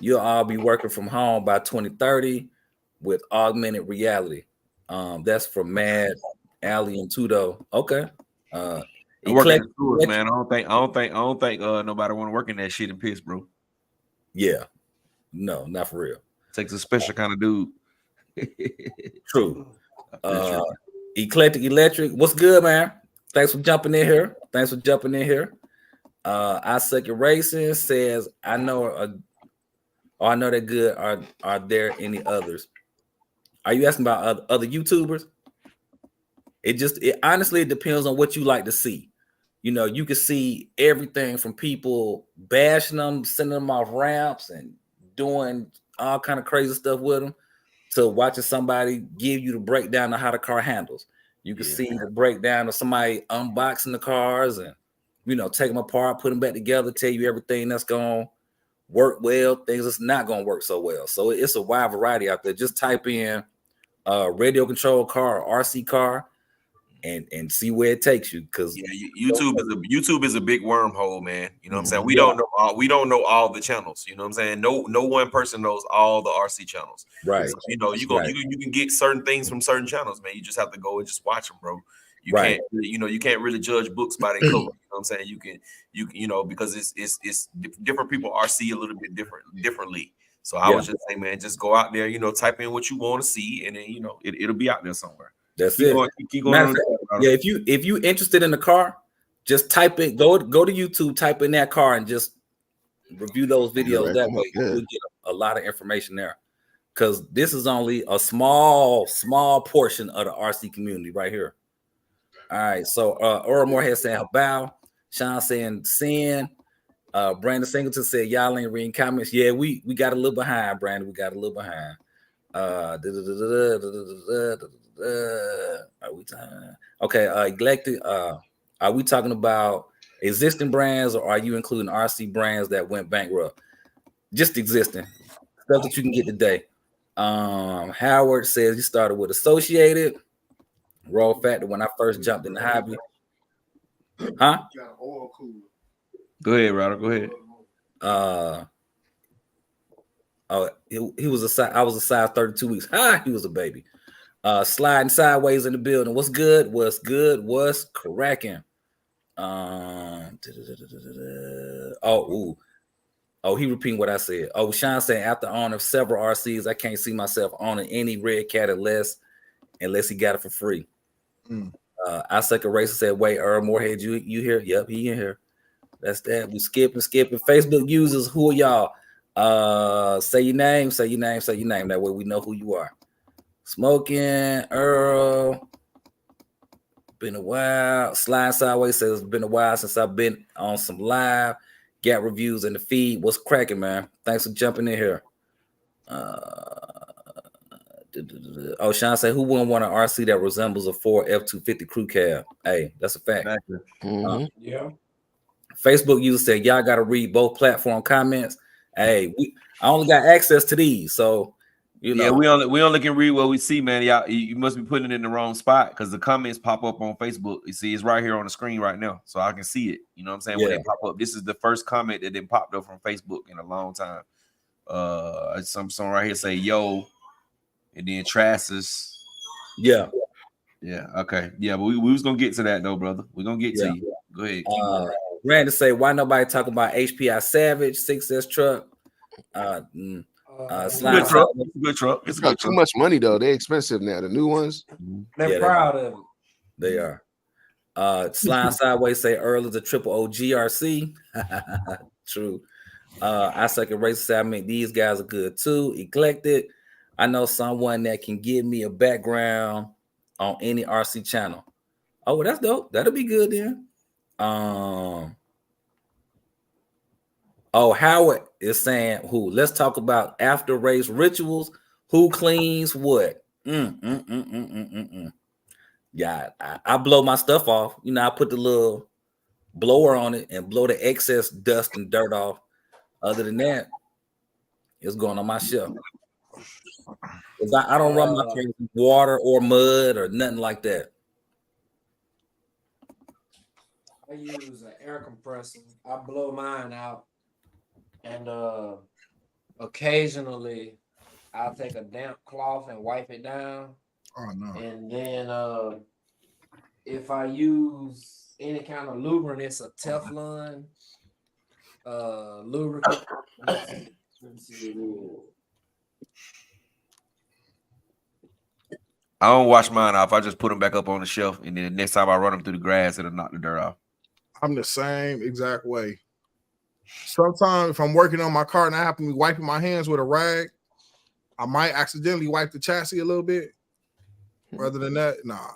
You'll all be working from home by 2030 with augmented reality. That's from Mad, Alley, and Tudo. Okay. Working in man. I don't think nobody want to work in that shit and piss, bro. Yeah. No, not for real. Takes a special kind of dude. True. Eclectic Electric. What's good, man? Thanks for jumping in here. I Suck at Racing says, I know they're good. Are there any others? Are you asking about other YouTubers? It honestly depends on what you like to see. You know, you can see everything from people bashing them, sending them off ramps and doing all kind of crazy stuff with them, to watching somebody give you the breakdown of how the car handles. You can see the breakdown of somebody unboxing the cars and, you know, take them apart, put them back together, tell you everything that's going to work well, things that's not going to work so well. So it's a wide variety out there. Just type in radio control car or RC car and see where it takes you. Because YouTube is a big wormhole, man. You know what I'm saying? We don't know all the channels. You know what I'm saying? No one person knows all the RC channels. Right. So, you know, you can get certain things from certain channels, man. You just have to go and just watch them, bro. You Right. can't, you can't really judge books by their cover. You know what I'm saying? You can, because it's different people RC a little bit differently. So I was just saying, man, just go out there, type in what you want to see, and then it'll be out there somewhere. That's keep it. Going, keep going. Yeah, if you interested in the car, just type it. Go to YouTube, type in that car, and just review those videos that way. You'll get a lot of information there. Because this is only a small portion of the RC community right here. All right, so Earl Moorhead saying bow. Sean saying sin. Brandon Singleton said y'all ain't reading comments. Yeah, we got a little behind, Brandon. We got a little behind. Are we talking? Okay, neglected. Are we talking about existing brands, or are you including RC brands that went bankrupt? Just existing stuff that you can get today. Howard says he started with Associated. Raw Factor when I first jumped in the hobby. Huh? Go ahead, Ryder. Go ahead. He was a size. I was a size 32 weeks. He was a baby. Sliding sideways in the building. What's good? What's good? What's cracking? He repeating what I said. Sean saying after owning several RCs, I can't see myself owning any Red Cat unless he got it for free. I second racer said, wait, Earl Moorhead, you here? Yep, he in here. That's that. We skipping. Facebook users, who are y'all? Say your name. That way we know who you are. Smoking, Earl. Been a while. Slide Sideways says it's been a while since I've been on some live. Got reviews in the feed. What's cracking, man? Thanks for jumping in here. Sean said, who wouldn't want an RC that resembles a Ford F-250 crew cab? Hey, that's a fact. Yeah. Facebook user said, y'all got to read both platform comments. Hey, I only got access to these, so Yeah, we only can read what we see, man. Y'all, you must be putting it in the wrong spot because the comments pop up on Facebook. You see, it's right here on the screen right now, so I can see it. You know what I'm saying? When they pop up, this is the first comment that then popped up from Facebook in a long time. Some right here say yo, and then Trassus. Yeah. Okay. Yeah, but we was gonna get to that though, brother. We're gonna get to you. Go ahead. Keep going. Brandon say, why nobody talk about HPI Savage 6S truck? It's a good truck. It's got too much money though. They're expensive now. The new ones. They're proud of it. They are. Slime Sideways say Earl is a triple O GRC. True. I second race say I mean these guys are good too. Eclectic. I know someone that can give me a background on any RC channel. Oh, well, that's dope. That'll be good then. Howard is saying who? Let's talk about after race rituals. Who cleans what? Yeah, I blow my stuff off. I put the little blower on it and blow the excess dust and dirt off. Other than that, it's going on my shelf. I don't run my things with water or mud or nothing like that. I use an air compressor. I blow mine out, and occasionally I'll take a damp cloth and wipe it down. Oh no! And then if I use any kind of lubricant, it's a Teflon lubricant. Let me see. I don't wash mine off. I just put them back up on the shelf, and then the next time I run them through the grass, it'll knock the dirt off. I'm the same exact way. Sometimes if I'm working on my car and I happen to be wiping my hands with a rag, I might accidentally wipe the chassis a little bit. Other than that, nah.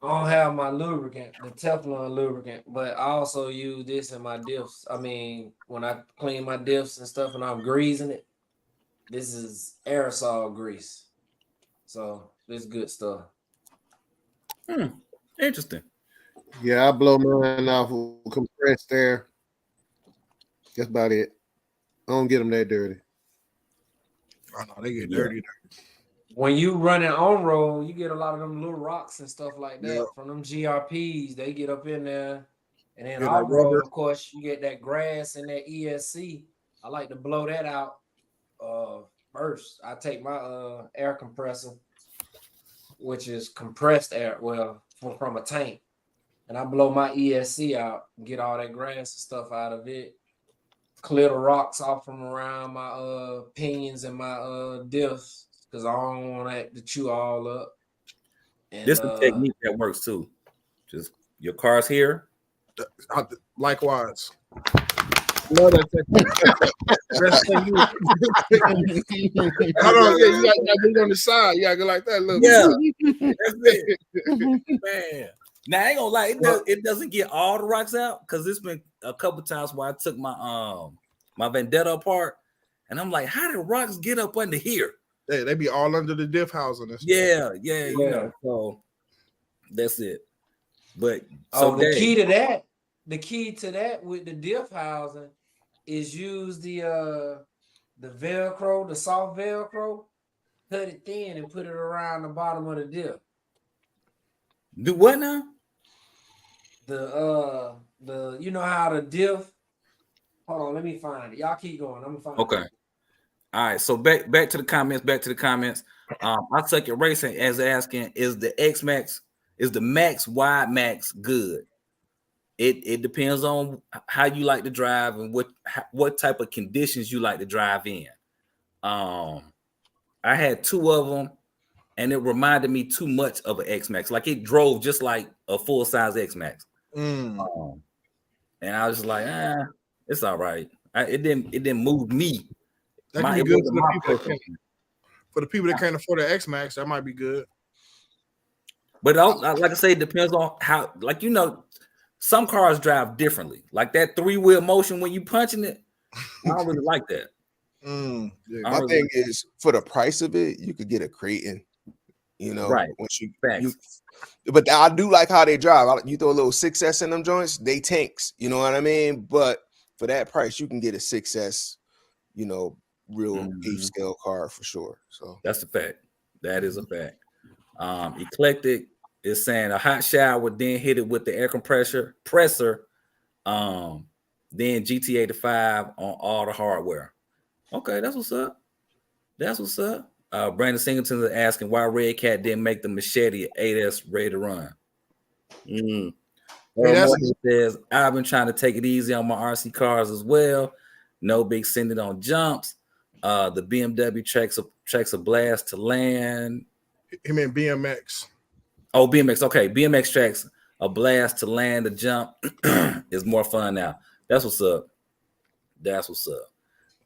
I don't have my lubricant, the Teflon lubricant, but I also use this in my diffs. I mean, when I clean my diffs and stuff and I'm greasing it, this is aerosol grease. So this is good stuff. Interesting. Yeah, I blow mine off with compressed air. That's about it. I don't get them that dirty. Oh no, they get dirty. When you run it on road, you get a lot of them little rocks and stuff like that from them GRPs. They get up in there, and then off road, of course, you get that grass and that ESC. I like to blow that out first. I take my air compressor which is compressed air, well, from a tank. And I blow my ESC out, get all that grass and stuff out of it, clear the rocks off from around my pinions and my diffs, because I don't want that to chew all up. And, this is a technique that works too. Just your car's here. Likewise. Love that technique. Hold on, yeah, you got to do it on the side. You got to go like that. Look. Yeah, that's it, man. Now I ain't gonna lie, it doesn't get all the rocks out because it's been a couple times where I took my my Vendetta apart, and I'm like, how did rocks get up under here? They be all under the diff housing. Yeah. You know, so that's it. But so the key to that with the diff housing is use the Velcro, the soft Velcro, cut it thin and put it around the bottom of the diff. Do what now? The you know how the diff. Hold on, let me find it. Y'all keep going. I'm gonna find it. Okay. All right. So back to the comments. I Suck at Racing as asking, is the X-Max, is the Max Wide Max good? It depends on how you like to drive and what type of conditions you like to drive in. I had 2 of them, and it reminded me too much of an X-Max. Like it drove just like a full-size X-Max. And I was just like, it's all right. It didn't move me. That can be good for the people that can't afford an X-Max. That might be good. But like I say, it depends on how, like, you know, some cars drive differently. Like that 3-wheel motion when you punching it, I don't really like that. My thing is, for the price of it, you could get a Kraton. You know, right? Once you but I do like how they drive. You throw a little 6S in them joints, they tanks. You know what I mean? But for that price, you can get a 6S. You know, real H scale car for sure. So that's a fact. That is a fact. Eclectic is saying a hot shower, then hit it with the air presser, then GT85 on all the hardware. Okay, that's what's up. Brandon Singleton is asking why Red Cat didn't make the Machete 8S ready to run. Says I've been trying to take it easy on my RC cars as well. No big sending on jumps. The BMW tracks a blast to land. He meant BMX. Oh, BMX. Okay, BMX tracks a blast to land. The jump is more fun now. That's what's up.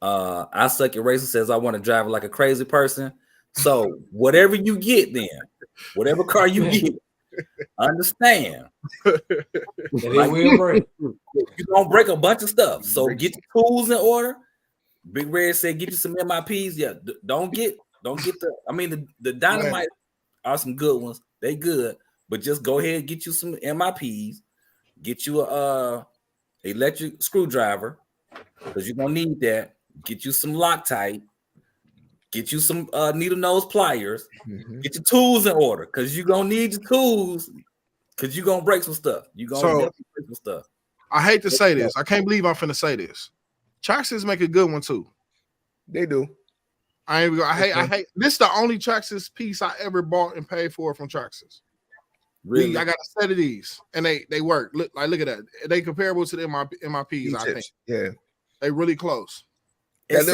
I Suck at Racing says I want to drive like a crazy person. So whatever you get, then whatever car you get, understand. You're gonna break a bunch of stuff. So get the tools in order. Big Red said get you some MIPs. Yeah, don't get the. I mean the Dynamite are some good ones. They good, but just go ahead and get you some MIPs. Get you a electric screwdriver because you're gonna need that. Get you some Loctite. Get you some needle nose pliers. Get your tools in order because you're gonna need your tools because you're gonna break some stuff. You're gonna break some stuff. I hate to say this. I can't believe I'm finna say this. Traxxas make a good one too. They do. I hate this is the only Traxxas piece I ever bought and paid for from Traxxas. Really? I got a set of these and they work. Look at that. They comparable to the MIPs, I think. Yeah. They really close. That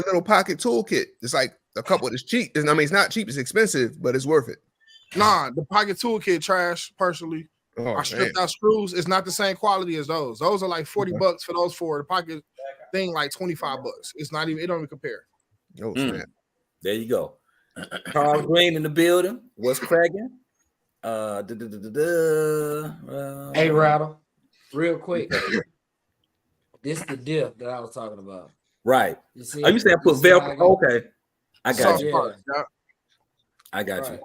little pocket toolkit. It's like a couple. It's cheap. I mean, it's not cheap. It's expensive, but it's worth it. Nah, the pocket toolkit trash. Personally, I stripped out screws. It's not the same quality as those. Those are like $40 for those 4. The pocket thing like $25. It's not even. It don't even compare. Oh, snap. There you go. Carl Green in the building. What's cracking? Hey, Rattle, real quick. This is the diff that I was talking about. Right. You saying put Velcro? Okay. I got you. Yeah. I got you.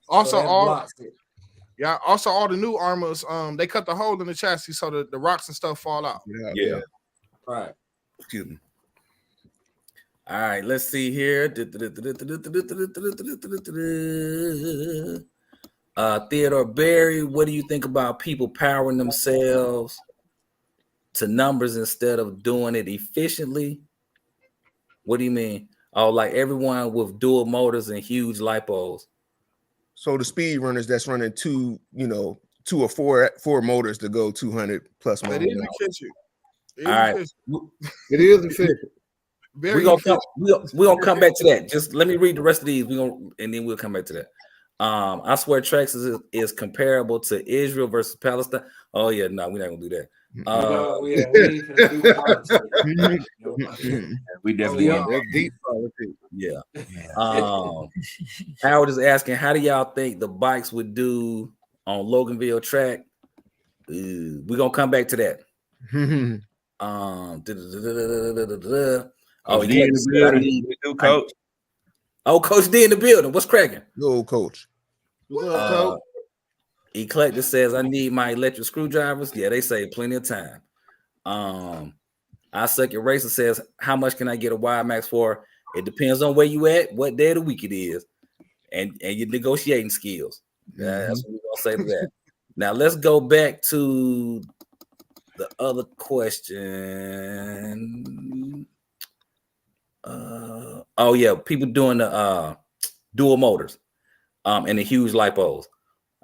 Also, also all the new armors, they cut the hole in the chassis so that the rocks and stuff fall out. Yeah. Right. Excuse me. All right, let's see here. Theodore Berry, what do you think about people powering themselves to numbers instead of doing it efficiently? What do you mean? Oh, like everyone with dual motors and huge lipos. So the speed runners that's running two or four motors to go 200 plus miles It an is hour. efficient. All right. It is efficient. We're gonna come back to that. Just let me read the rest of these. And then we'll come back to that. I swear Trax is comparable to Israel versus Palestine. Oh yeah, no, we're not gonna do that. We ain't finna do politics. We definitely That's deep politics. Yeah. Howard is asking, how do y'all think the bikes would do on Loganville track? We're gonna come back to that. Coach. Oh, Coach D in the building. What's cracking? Yo, Coach. What's up, Coach? Eclectic says, I need my electric screwdrivers. Yeah, they save plenty of time. Our second racer says, how much can I get a Wide Max for? It depends on where you at, what day of the week it is, and your negotiating skills. That's what we're gonna say to that. Now let's go back to the other question. Oh yeah, people doing the dual motors and the huge lipos.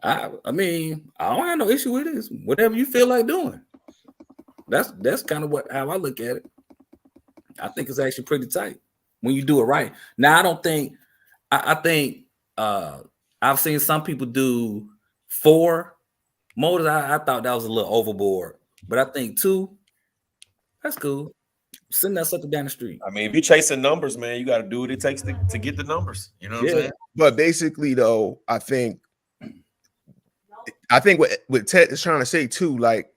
I mean, I don't have no issue with this. Whatever you feel like doing. That's kind of how I look at it. I think it's actually pretty tight when you do it right. Now, I don't think I think I've seen some people do 4 motors. I thought that was a little overboard, but I think 2, that's cool. Send that sucker down the street. I mean, if you're chasing numbers, man, you got to do what it takes to get the numbers. You know what I'm saying? But basically, though, I think what Ted is trying to say too, like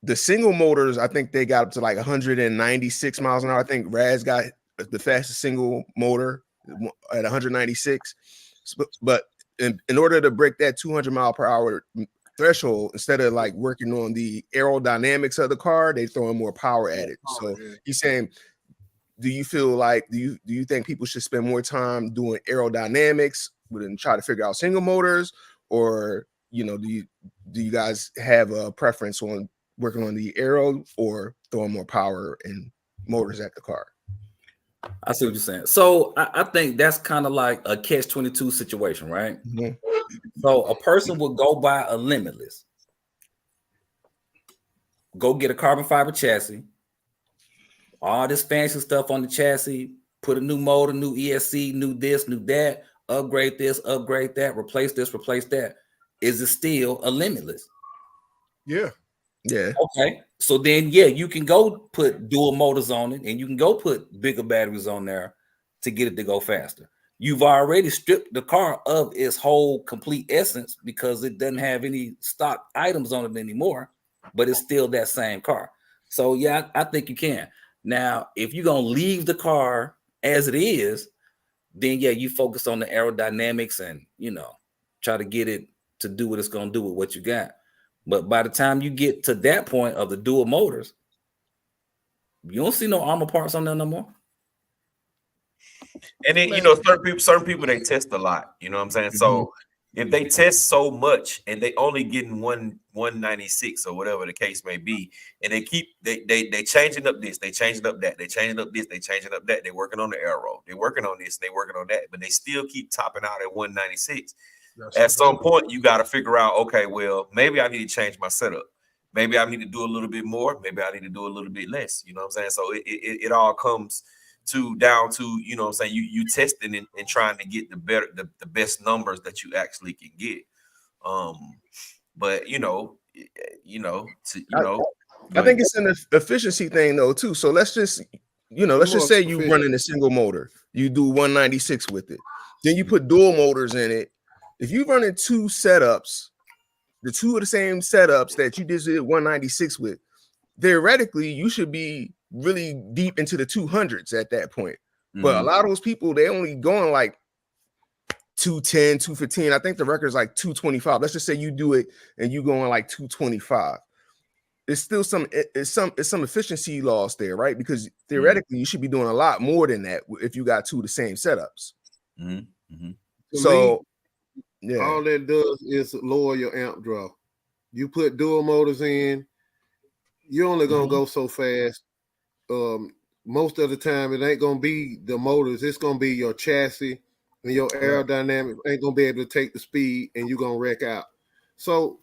the single motors, I think they got up to like 196 miles an hour. I think Raz got the fastest single motor at 196. But in order to break that 200 mile per hour threshold, instead of like working on the aerodynamics of the car, they throwing more power at it. So he's saying, do you feel like do you think people should spend more time doing aerodynamics and try to figure out single motors, or do you guys have a preference on working on the aero or throwing more power and motors at the car? I see what you're saying. So I think that's kind of like a catch-22 situation, right? Mm-hmm. So a person will go buy a Limitless, go get a carbon fiber chassis, all this fancy stuff on the chassis, put a new motor, new ESC, new this, new that, upgrade this, upgrade that, replace this, replace that. Is it still a Limitless? Yeah. Yeah. Okay. So then, yeah, you can go put dual motors on it, and you can go put bigger batteries on there to get it to go faster. You've already stripped the car of its whole complete essence because it doesn't have any stock items on it anymore, but it's still that same car. So yeah, I think you can. Now, if you're gonna leave the car as it is, then yeah, you focus on the aerodynamics and try to get it to do what it's gonna do with what you got. But by the time you get to that point of the dual motors, you don't see no armor parts on there no more. And then certain people they test a lot. You know what I'm saying? So if they test so much and they only getting 196 or whatever the case may be, and they changing up this, they changing up that, they changing up this, they changing up that, they working on the aero, they working on this, they working on that, but they still keep topping out at 196. At some point, you got to figure out, okay, well, maybe I need to change my setup. Maybe I need to do a little bit more. Maybe I need to do a little bit less. You know what I'm saying? So it all comes down to, you know what I'm saying, you testing and trying to get the best numbers that you actually can get. But I think it's an efficiency thing though too. So let's just say you running a single motor, you do 196 with it, then you put dual motors in it. If you running 2 setups, the 2 of the same setups that you just did 196 with, theoretically you should be really deep into the 200s at that point. But a lot of those people, they only going like 210, 215. I think the record is like 225. Let's just say you do it and you going like 225. It's still some efficiency loss there, right? Because theoretically you should be doing a lot more than that if you got 2 of the same setups. So yeah, all that does is lower your amp draw. You put dual motors in, you're only gonna go so fast. Most of the time, it ain't gonna be the motors. It's gonna be your chassis and your aerodynamics ain't gonna be able to take the speed, and you're gonna wreck out. So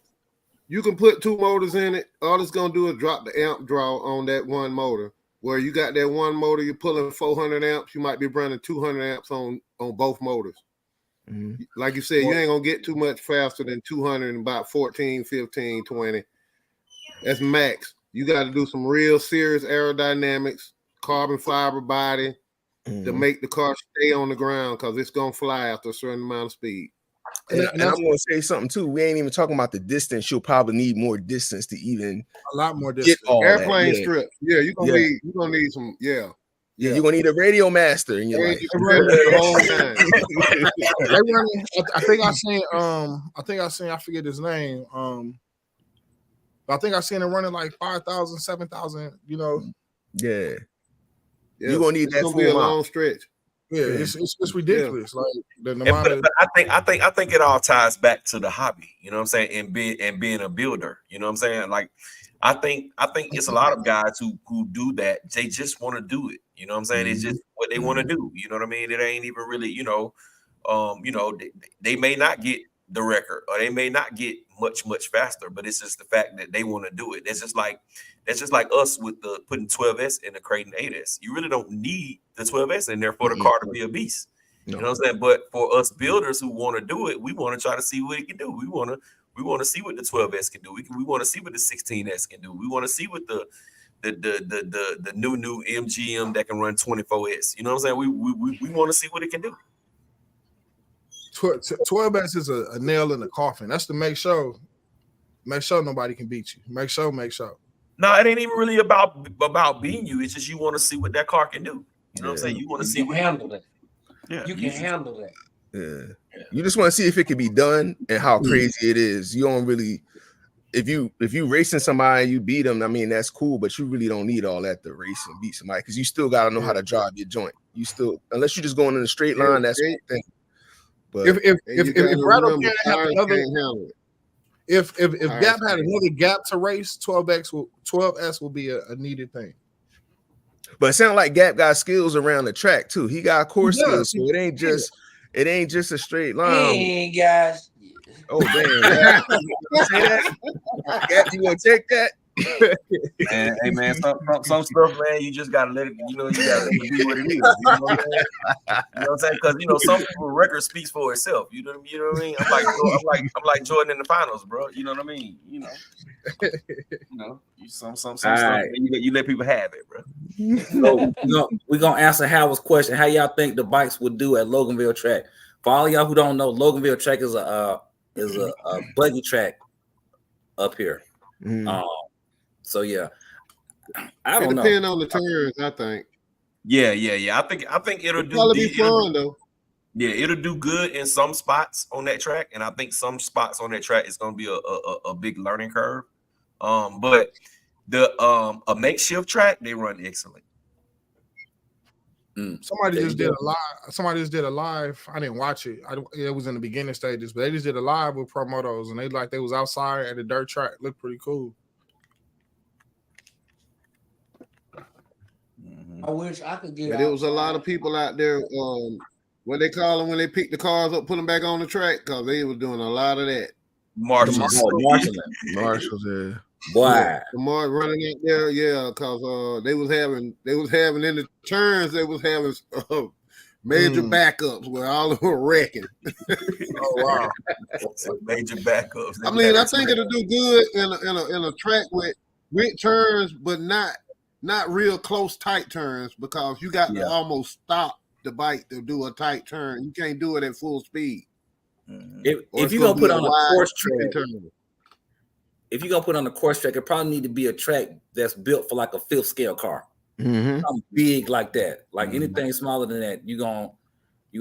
you can put 2 motors in it. All it's gonna do is drop the amp draw on that one motor. Where you got that one motor, you're pulling 400 amps, you might be running 200 amps on both motors. Mm-hmm. Like you said, you ain't gonna get too much faster than 200 in about 14, 15, 20. That's max. You got to do some real serious aerodynamics, carbon fiber body to make the car stay on the ground, because it's gonna fly after a certain amount of speed. And I'm gonna say something too. We ain't even talking about the distance. You'll probably need more distance to even a lot more distance. Airplane strip. Yeah, you're gonna need some. Yeah, you're gonna need a radio master in your life. I think I seen. I forget his name. But I think I seen it running like 5,000, 7,000. You know. Yeah. You're gonna need that. It's gonna be a long stretch. Yeah, it's ridiculous. Like the amount of. I think it all ties back to the hobby. You know what I'm saying? And being a builder. You know what I'm saying? Like, I think it's a lot of guys who do that. They just want to do it. You know what I'm saying? It's just what they want to do. You know what I mean? It ain't even really, they may not get the record, or they may not get much faster, but it's just the fact that they want to do it. That's just like us with the putting 12S in the Creighton 8S. You really don't need the 12S in there for the car to be a beast. No. You know what I'm saying? But for us builders who want to do it, we want to try to see what it can do. We want to see what the 12S can do. We want to see what the 16S can do. We want to see what the new MGM that can run 24S. You know what I'm saying? We want to see what it can do. 12S is a nail in the coffin. That's to make sure nobody can beat you. Make sure. No, it ain't even really about beating you. It's just you want to see what that car can do. You know what I'm saying? You want to see what handle that. Yeah, you can handle that. Yeah. You just want to see if it can be done and how crazy it is. You don't really, if you racing somebody and you beat them, I mean, that's cool, but you really don't need all that to race and beat somebody, because you still got to know how to drive your joint. You still, unless you're just going in a straight line, that's one thing. But if Gap had another gap to race, 12S will be a needed thing. But it sounds like Gap got skills around the track too. He got course skills, so it ain't just a straight line. Hey guys. Oh damn! You say that? Gap, you gonna take that? Man, hey man, some stuff, man, you just gotta let it. You gotta let it be what it is. You know what I'm saying? Because some people's record speaks for itself. You know what I mean? I'm like Jordan in the finals, bro. You know what I mean? You some stuff. Right. You let people have it, bro. So we're gonna answer Howard's question. How y'all think the bikes would do at Loganville track? For all y'all who don't know, Loganville track is a buggy track up here. So yeah, I don't know. Depend on the turns, I think. Yeah. I think it'll be fun though. Yeah, it'll do good in some spots on that track, and I think some spots on that track is going to be a big learning curve. But a makeshift track, they run excellent. Somebody just did a live. I didn't watch it. It was in the beginning stages, but they just did a live with Promotos, and they was outside at a dirt track. Looked pretty cool. I wish I could get. But there was a lot of people out there. What they call them when they pick the cars up, put them back on the track, because they was doing a lot of that. Marshals, yeah. Boy, the more running out there, yeah, because they was having in the turns, they was having major backups where all of them were wrecking. Oh wow, major backups. I mean, I think it'll do good in a track with turns, but not real close tight turns, because you got to almost stop the bike to do a tight turn. You can't do it at full speed. If you're gonna put on a course track, if you're gonna put on a course track, it probably need to be a track that's built for like a 5th scale car. Something big like that. Like anything smaller than that, you're gonna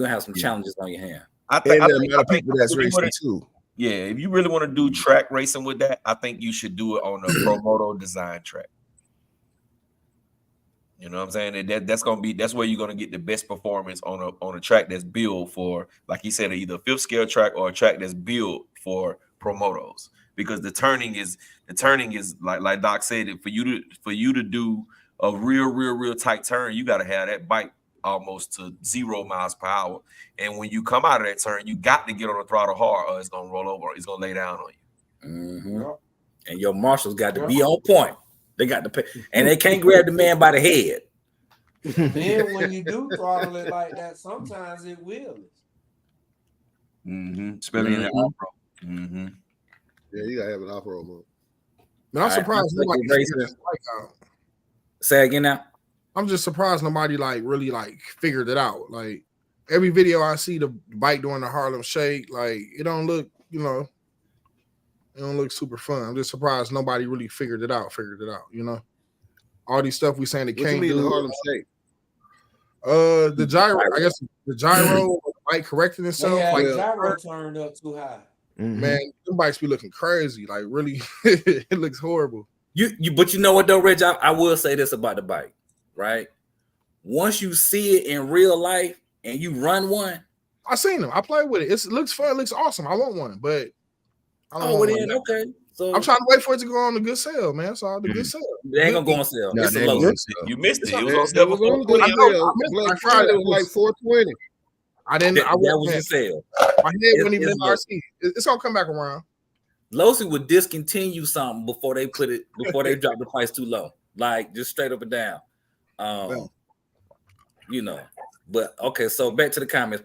have some challenges on your hand. I think a lot of people that's racing too. Yeah, if you really want to do track racing with that, I think you should do it on a Promoto design track. You know what I'm saying? That's where you're gonna get the best performance on a track that's built for, like he said, either 5th scale track or a track that's built for Promotos. Because the turning is like Doc said, for you to do a real tight turn, you gotta have that bike almost to 0 miles per hour. And when you come out of that turn, you got to get on the throttle hard, or it's gonna roll over. Or it's gonna lay down on you. Mm-hmm. And your marshals got to be on point. They got to pay, and they can't grab the man by the head. Then when you do throttle it like that, sometimes it will. Especially in the off-road. Yeah, you gotta have an off-road mode. Man, I'm surprised nobody figured this out. Say again now. I'm just surprised nobody like really like figured it out. Like every video I see the bike doing the Harlem Shake, like it don't look, you know, it don't look super fun. I'm just surprised nobody really figured it out, you know. All these stuff we saying they can't do. The Harlem Shake? The gyro, I guess the gyro, the bike correcting itself. Yeah, like the gyro turned up too high. Man, them bikes be looking crazy. Like really, it looks horrible. But you know what though, Reg? I will say this about the bike, right? Once you see it in real life and you run one, I seen them. I played with it. It looks fun. It looks awesome. I want one, but I don't want one. Okay. So I'm trying to wait for it to go on the good sale, man. So all the good sale. They ain't gonna go on sale. No, It's a they ain't low. gonna sell. You missed it. It It was was on sale on for good sale. I Black Friday Friday was like $420. I didn't. That I was wasn't. your sale. My head wasn't even in It's the RC. It's gonna come back around. Losi would discontinue something before they drop the price too low, like just straight up and down. You know, but okay. So back to the comments.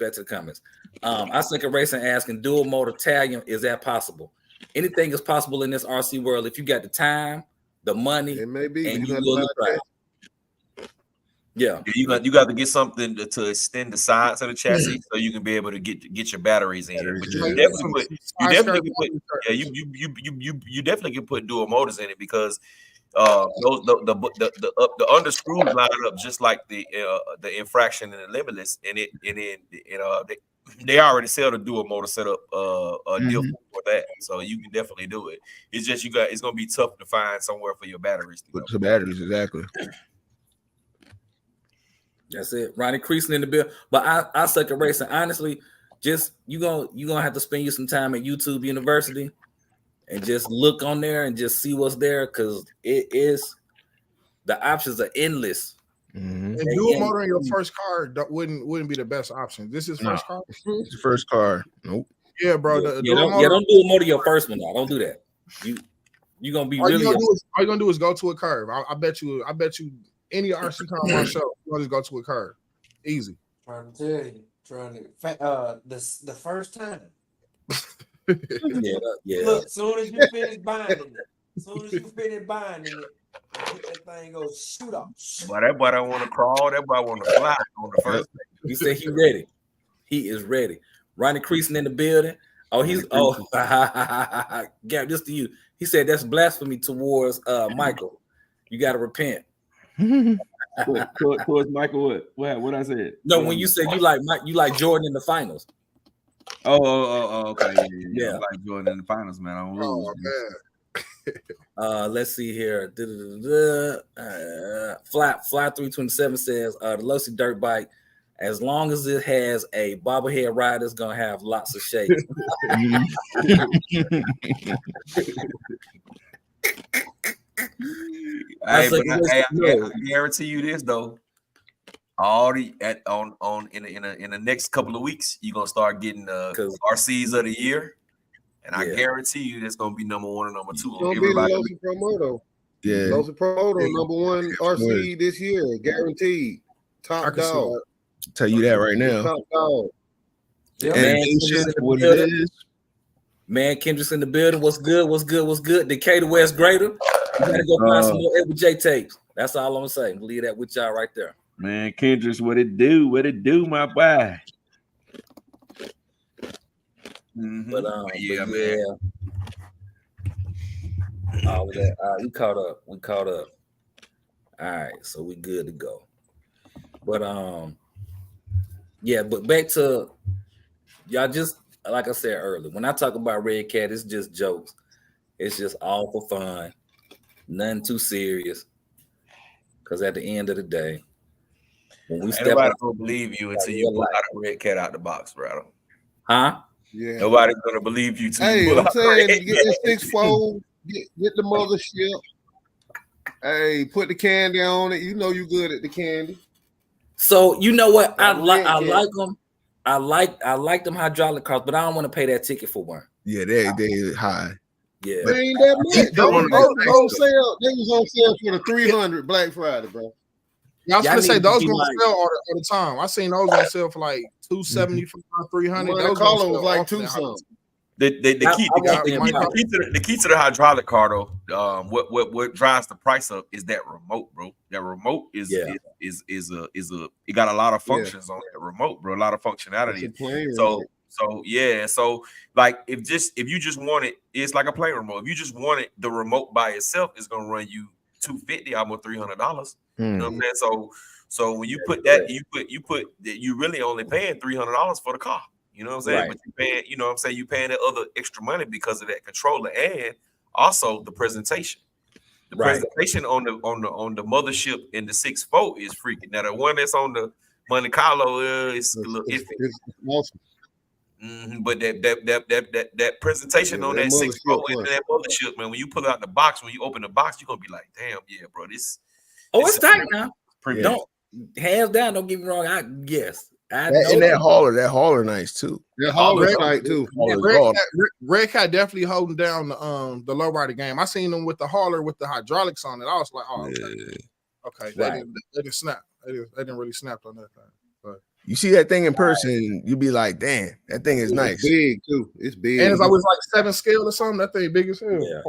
I think a racing asking dual motor Italian, is that possible? Anything is possible in this RC world if you got the time, the money, It may be. and You you got will to try. Yeah, You got to get something to extend the sides of the chassis so you can be able to get your batteries in. But you definitely can put dual motors in it because the under screws line up just like the infraction and the limitless, and they already sell the dual motor setup deal for that, so you can definitely do it. It's just it's gonna be tough to find somewhere for your batteries to go. The batteries, exactly. that's it. Ronnie Creason in the bill, but I suck at racing. Honestly, just you gonna have to spend you some time at YouTube University and just look on there and just see what's there because the options are endless. Mm-hmm. And dual motor in your first car wouldn't be the best option. This is first car. It's the first car. Nope. Yeah, bro. Don't do a motor your first one now. Don't do that. You gonna be all really. All you're gonna do is go to a curve. I bet you any RC car on my show, you gonna just go to a curve. Easy. Trying to tell you, the first time. Yeah. Look, soon as you finish binding it, that thing goes shoot off. But that boy don't want to crawl. That boy want to fly on the first. He said he ready. He is ready. Ronnie Creason in the building. Gab, this to you. He said that's blasphemy towards Michael. You got to repent. Towards Michael, what I said? No, when you said you like Jordan in the finals. Oh, okay. Yeah. I like Jordan in the finals, man. I don't lose. Man. Let's see here. Fly 327 says the Losi dirt bike, as long as it has a bobblehead rider, it's gonna have lots of shakes. I guarantee you this though. In the next couple of weeks, you're gonna start getting RCs of the year, and I guarantee you that's gonna be number 1 and number 2. It's gonna be the Losi Promoto. Yeah, Losi Promoto, number 1 RC this year, guaranteed. Top dog. Tell you that right now. Top dog. What it is. Man, Kendrick's in the building. What's good? Decatur West Greater. You gotta go find some more Edward J tapes. That's all I'm gonna say. Leave that with y'all right there. Man, Kendrick's what it do, my boy. But all of that. We caught up. All right, so we good to go. But but back to y'all. Just like I said earlier, when I talk about Red Cat, it's just jokes. It's just all for fun, nothing too serious. Because at the end of the day, when we step nobody gonna believe you until you pull out a Red Cat out the box, brother. Huh? Yeah. Nobody's gonna believe you. Hey, I'm saying, get the 6-4, get the mothership. Hey, put the candy on it. You know you good at the candy. So you know what? I Red Cat. like them. I like them hydraulic cars, but I don't want to pay that ticket for one. Yeah, they high. Yeah, They ain't that much. Those On sale. They was on sale for the 300 Black Friday, bro. Yeah, I was Y'all gonna say need to those be go on like- sale all the time. I seen those on sale for like 275, 300. Monte Those Carlo on was sale like often. 2 something. The key to the hydraulic car though, what drives the price up is that remote, bro. That remote is it got a lot of functions on that remote, bro. A lot of functionality. So like if you just want it, it's like a plane remote. If you just want it, the remote by itself is gonna run you $250, almost $300. You know what I'm saying? So when you put that, you really only paying $300 for the car. You know what I'm saying? Right. But you paying, you know what I'm saying, you paying that other extra money because of that controller and also the presentation. The presentation on the mothership in the 6.4 is freaking. Now the one that's on the Monte Carlo is a little iffy. It's awesome. But that presentation on that 6.4 and that mothership, man, when you pull out the box, when you open the box, you're gonna be like, damn, yeah, bro, this. It's tight now. Premium. Don't hands down. Don't get me wrong. And that hauler nice too. That hauler's tight too. Red Cat definitely holding down the lowrider game. I seen them with the hauler with the hydraulics on it. I was like, oh, okay. They didn't snap. They didn't really snap on that thing. But you see that thing in person, you be like, damn, that thing is nice. It's big too. It's big. And it's always like 7 scale or something. That thing big as hell. Yeah.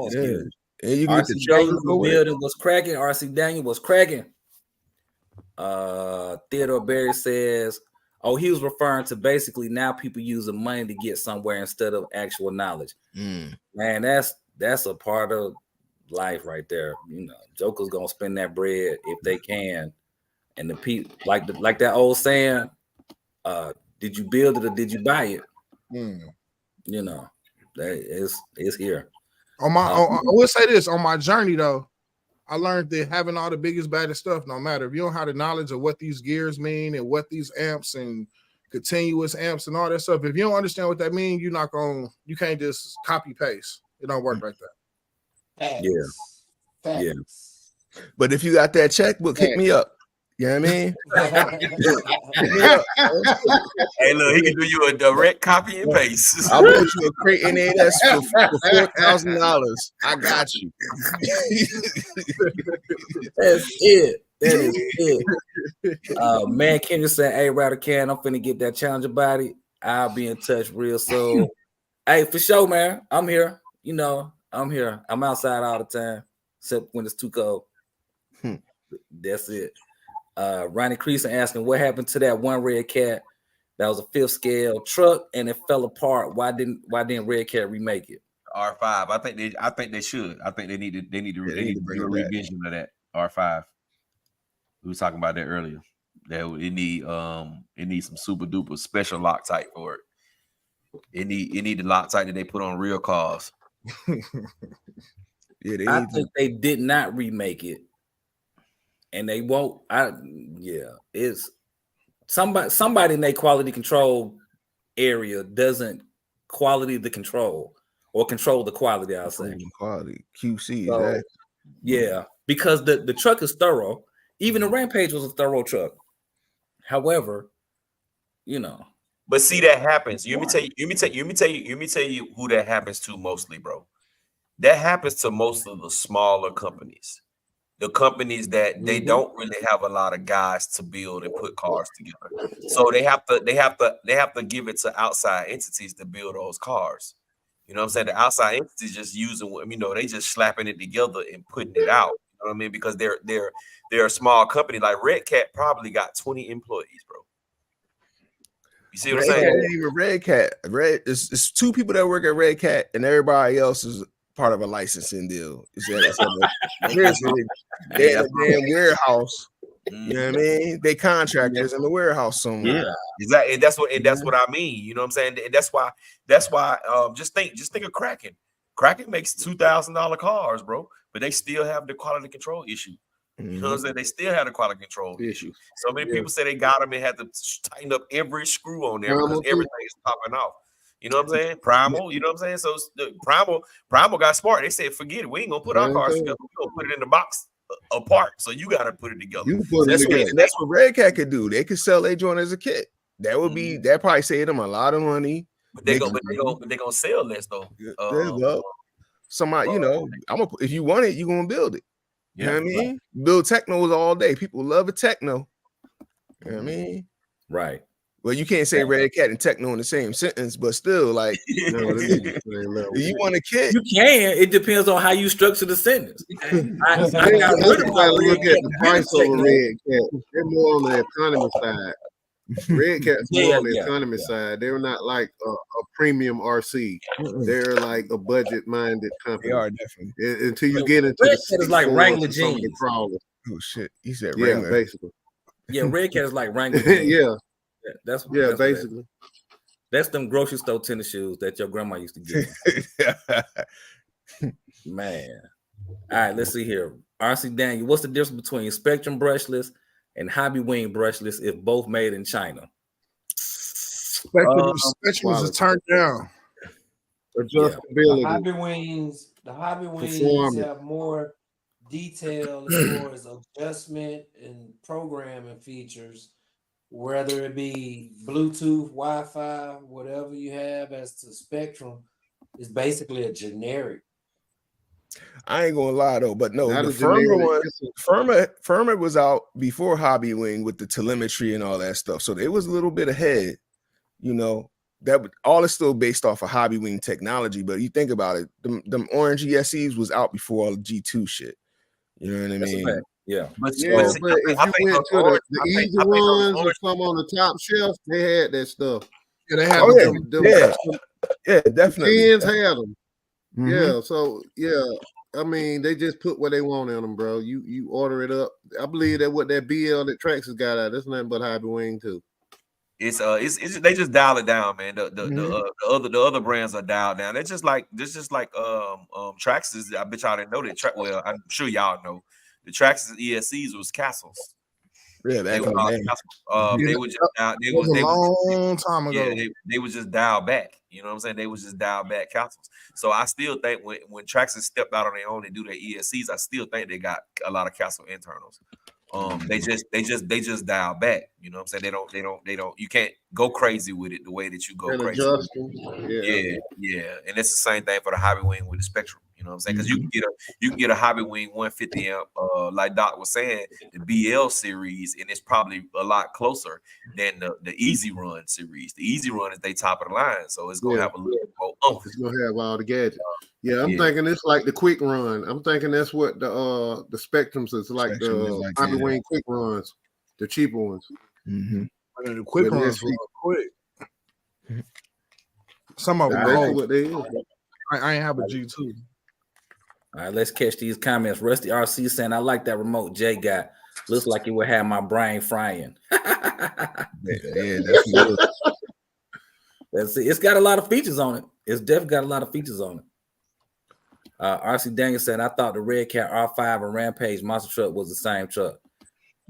And you get the building was cracking. RC Daniel was cracking. Theodore Berry says, oh, he was referring to basically now people using money to get somewhere instead of actual knowledge. Man, that's a part of life right there. You know, Joker's gonna spend that bread if they can. And the people like that old saying, did you build it or did you buy it? You know, that it's here. I will say this on my journey though. I learned that having all the biggest, baddest stuff, no matter if you don't have the knowledge of what these gears mean and what these amps and continuous amps and all that stuff, if you don't understand what that means, you can't just copy paste. It don't work like that. Yeah. But if you got that checkbook, hit me up. You know what I mean? Hey, look, he can do you a direct copy and paste. I'll put you a crate NAS for $4,000. I got you. That's it. That is it. Man, Kendra said, hey, Router Can, I'm finna get that Challenger body. I'll be in touch real soon. Hey, for sure, man. I'm here. You know, I'm here. I'm outside all the time, except when it's too cold. That's it. Ronnie Creason asking what happened to that one Red Cat that was a 5th scale truck and it fell apart. Why didn't Red Cat remake it? R5. I think they should. I think they need to bring a revision of that R5. We were talking about that earlier. That it need some super duper special Loctite for it. It need the Loctite that they put on real cars. I think they did not remake it. And they won't. It's somebody in their quality control area doesn't quality the control or control the quality. I'll say quality QC. So, yeah, because the truck is thorough. Even the Rampage was a thorough truck. However, you know. But see, that happens. Let me tell you who that happens to mostly, bro. That happens to most of the smaller companies. The companies that they don't really have a lot of guys to build and put cars together, so they have to give it to outside entities to build those cars. You know what I'm saying? The outside entities just using, they just slapping it together and putting it out. You know what I mean? Because they're a small company. Like Red Cat probably got 20 employees, bro. You see what I'm saying? Ain't even Red Cat. It's 2 people that work at Red Cat, and everybody else is part of a licensing deal. They're in a damn warehouse. You know what I mean? They contractors in the warehouse somewhere. Yeah, exactly. And that's what I mean. You know what I'm saying? And that's why. Just think of Kraken. Kraken makes $2,000 cars, bro, but they still have the quality control issue. You know what I'm saying? They still have the quality control issue. So many people say they got them and had to tighten up every screw on there because everything is popping off. You know what I'm saying? Primal, you know what I'm saying? So Primal got smart. They said, forget it. We ain't gonna put our cars together. We're gonna put it in the box apart. So you got to put it together. You put it That's together. what Red Cat could do. They could sell their joint as a kit. That would be that probably save them a lot of money. But they gonna sell less though. There you go. Somebody, you know, if you want it, you're gonna build it. You know what I mean? Build technos all day. People love a techno. You know what I mean? Right. Well, you can't say Red Cat and techno in the same sentence, but still, like, if you want a kit, you can. It depends on how you structure the sentence. I got rid of my look at the price over Red Cat. They're more on the economy side. Red Cat's more on the economy side. They're not like a premium RC. They're like a budget-minded company. They are definitely. Until you get into Red Cat is like Wrangler jeans. Oh shit! He said yeah, Wrangler. basically. Yeah, Red Cat is like Wrangler jeans. Yeah. That's basically. That's them grocery store tennis shoes that your grandma used to get. Man. All right, let's see here. RC Daniel, what's the difference between Spectrum brushless and Hobby Wing brushless if both made in China? Spectrum is turned down. Adjustability. The Hobby Wings have more detail as far as adjustment and programming features, whether it be Bluetooth, Wi-Fi, whatever you have. As to Spectrum, is basically a generic. I ain't gonna lie though, but no, the Firma was out before Hobby Wing with the telemetry and all that stuff, so they was a little bit ahead. You know, that all is still based off of Hobby Wing technology, but you think about it, them orange ESCs was out before all the G2 shit. You know what I mean? Yeah, but if you went to the easy ones or some on the top shelf, they had that stuff. Yeah, they had yeah, definitely. Tens had them. Mm-hmm. Yeah, so I mean, they just put what they want in them, bro. You order it up. I believe that what that BL that Traxxas got out, that's nothing but Hobby Wing too. It's they just dial it down, man. The other brands are dialed down. It's just like Traxxas. I bet y'all didn't know that. Well, I'm sure y'all know the Traxxas ESCs was castles. Yeah, they were just long time ago. Yeah, they was just dialed back. You know what I'm saying? They was just dialed back castles. So I still think when Traxxas stepped out on their own and do their ESCs, I still think they got a lot of castle internals. They just dial back. You know what I'm saying? They don't. You can't go crazy with it the way that you go crazy. Yeah. And it's the same thing for the Hobby Wing with the Spectrum. You know what I'm saying? Because you can get a Hobby Wing 150 amp, like Doc was saying, the BL series, and it's probably a lot closer than the Easy Run series. The Easy Run is they top of the line, so it's gonna have a little more. It's gonna have all the gadgets. I'm thinking it's like the Quick Run. I'm thinking that's what the Spectrums is like. The Hobby Wing Quick Runs, the cheaper ones. Mm-hmm. The Quick Runs were quick. Some of them are what they is. I ain't have a G2. All right, let's catch these comments. Rusty RC saying, I like that remote Jay got. Looks like it would have my brain frying. That's it. It's got a lot of features on it. It's definitely got a lot of features on it. RC Daniel said, I thought the Red Cat R5 and Rampage monster truck was the same truck.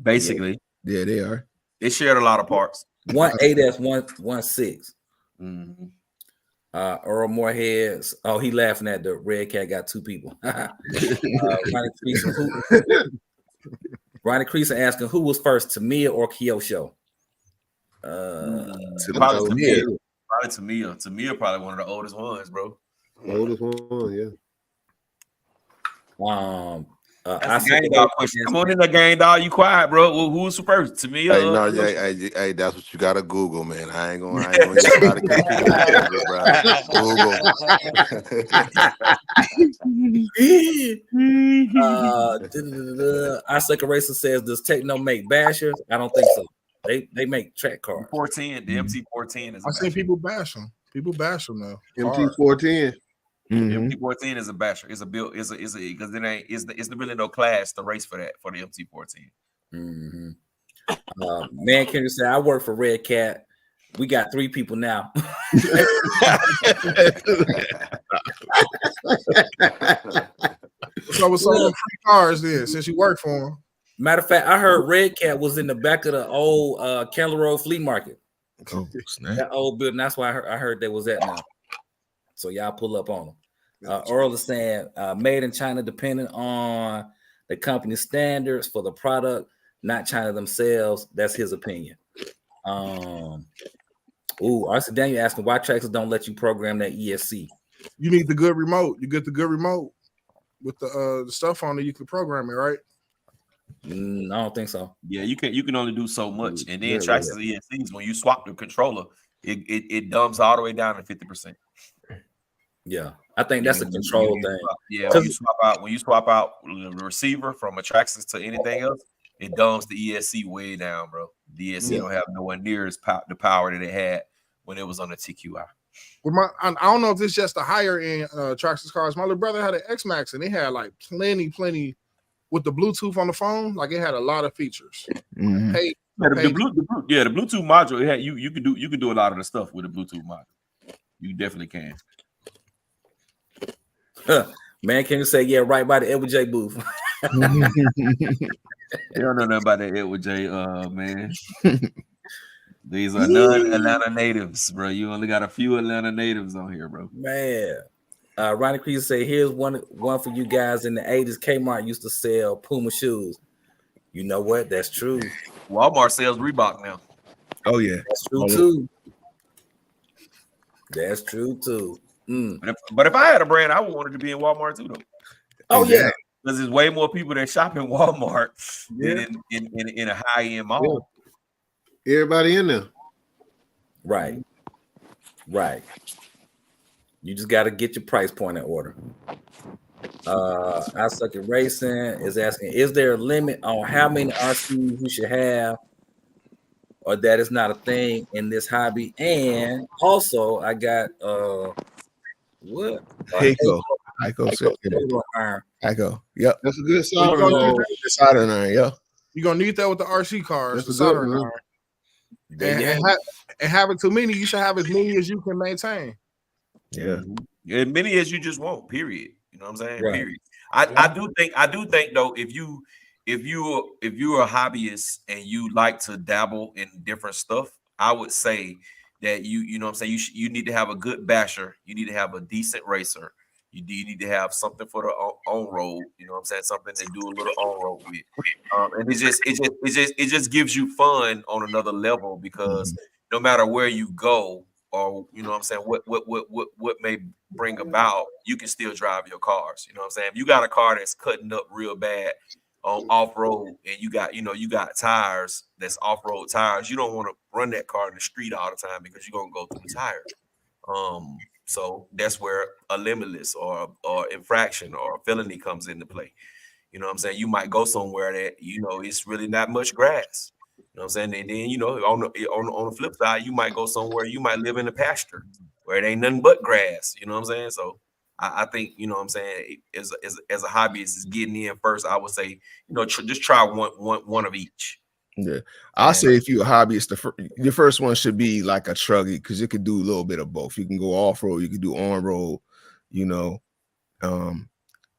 Basically. Yeah, they are. They shared a lot of parts. 1.8S, 1.6. Mm-hmm. Earl Moorheads. Oh, he laughing at the Red Cat got two people. Ronnie Creason asking who was first, Tamiya or Kyosho? Probably Tamiya. Tamiya probably one of the oldest ones, bro. Oldest one, yeah. That's a gang dog question. Come on in the gang dog. You quiet, bro. Well, who was first? Tamiya? Hey, that's what you gotta Google, man. I ain't gonna get started. Google. Icicle Racer says, does Techno make bashers? I don't think so. They make track cars. 410, the MT410 is. I seen people bash them. People bash them now. MT410. Mm-hmm. The MT410 is a basher. It's a build. It's because there ain't is really no class to race for that for the MT410. Mm-hmm. Man, can you say I work for Red Cat? We got 3 people now. So what's all the free cars then? Since you work for them. Matter of fact, I heard Red Cat was in the back of the old Keller Road Flea Market. Oh, that old building. That's why I heard they was at now. So y'all pull up on them. Earl is saying made in China, depending on the company standards for the product, not China themselves. That's his opinion. RC Daniel asking why Traxxas don't let you program that ESC. You need the good remote. You get the good remote with the stuff on it. You can program it, right? I don't think so. Yeah, you can only do so much, and then Traxxas ESCs, when you swap the controller, it dumps all the way down to 50%. Yeah, I think that's a control thing. Yeah, when you swap out the receiver from a Traxxas to anything else, it dumps the ESC way down, bro. The ESC don't have nowhere near the power that it had when it was on the TQI. I don't know if it's just the higher end Traxxas cars. My little brother had an X-Max, and they had like plenty with the Bluetooth on the phone. Like it had a lot of features. Mhm. The Bluetooth module. It had, you can do a lot of the stuff with the Bluetooth module. You definitely can. Man, can you say right by the Edward J booth? They don't know nothing about that Edward J, man. These are non-Atlanta natives, bro. You only got a few Atlanta natives on here, bro. Man. Ronnie Crease say, here's one for you guys. In the 80s, Kmart used to sell Puma shoes. You know what? That's true. Walmart sells Reebok now. Oh yeah, that's true too. That's true too. But if I had a brand, I would want it to be in Walmart too, though. Oh yeah, because there's way more people that shop in Walmart than in a high end mall. Yeah. Everybody in there, right. You just got to get your price point in order. I Suck at Racing is asking, is there a limit on how many RCs you should have, or that is not a thing in this hobby? And also, I got what? Heiko. Yep, that's a good soldering iron. Yeah, you're gonna need that with the RC cars. That's the a good soldering iron. And having too many, you should have as many as you can maintain. Yeah, as many as you just want. Period. You know what I'm saying? Right. Period. I do think though, if you're a hobbyist and you like to dabble in different stuff, I would say that you know what I'm saying, you need to have a good basher. You need to have a decent racer. You need to have something for the on road. You know what I'm saying? Something to do a little on road with. And it just gives you fun on another level, because no matter where you go, or you know what I'm saying, what may bring about, you can still drive your cars. You know what I'm saying? If you got a car that's cutting up real bad on off-road, and you got tires that's off-road tires, you don't want to run that car in the street all the time, because you're gonna go through the tires. So that's where a limitless or infraction or a felony comes into play. You know what I'm saying? You might go somewhere that it's really not much grass. You know what I'm saying? And then on the flip side, you might go somewhere, you might live in a pasture where it ain't nothing but grass. You know what I'm saying? So I think, you know what I'm saying, as a hobbyist is getting in first, I would say, just try one of each. Yeah, I'll say if you're a hobbyist, your first one should be like a truggy, because it could do a little bit of both. You can go off-road, you can do on-road,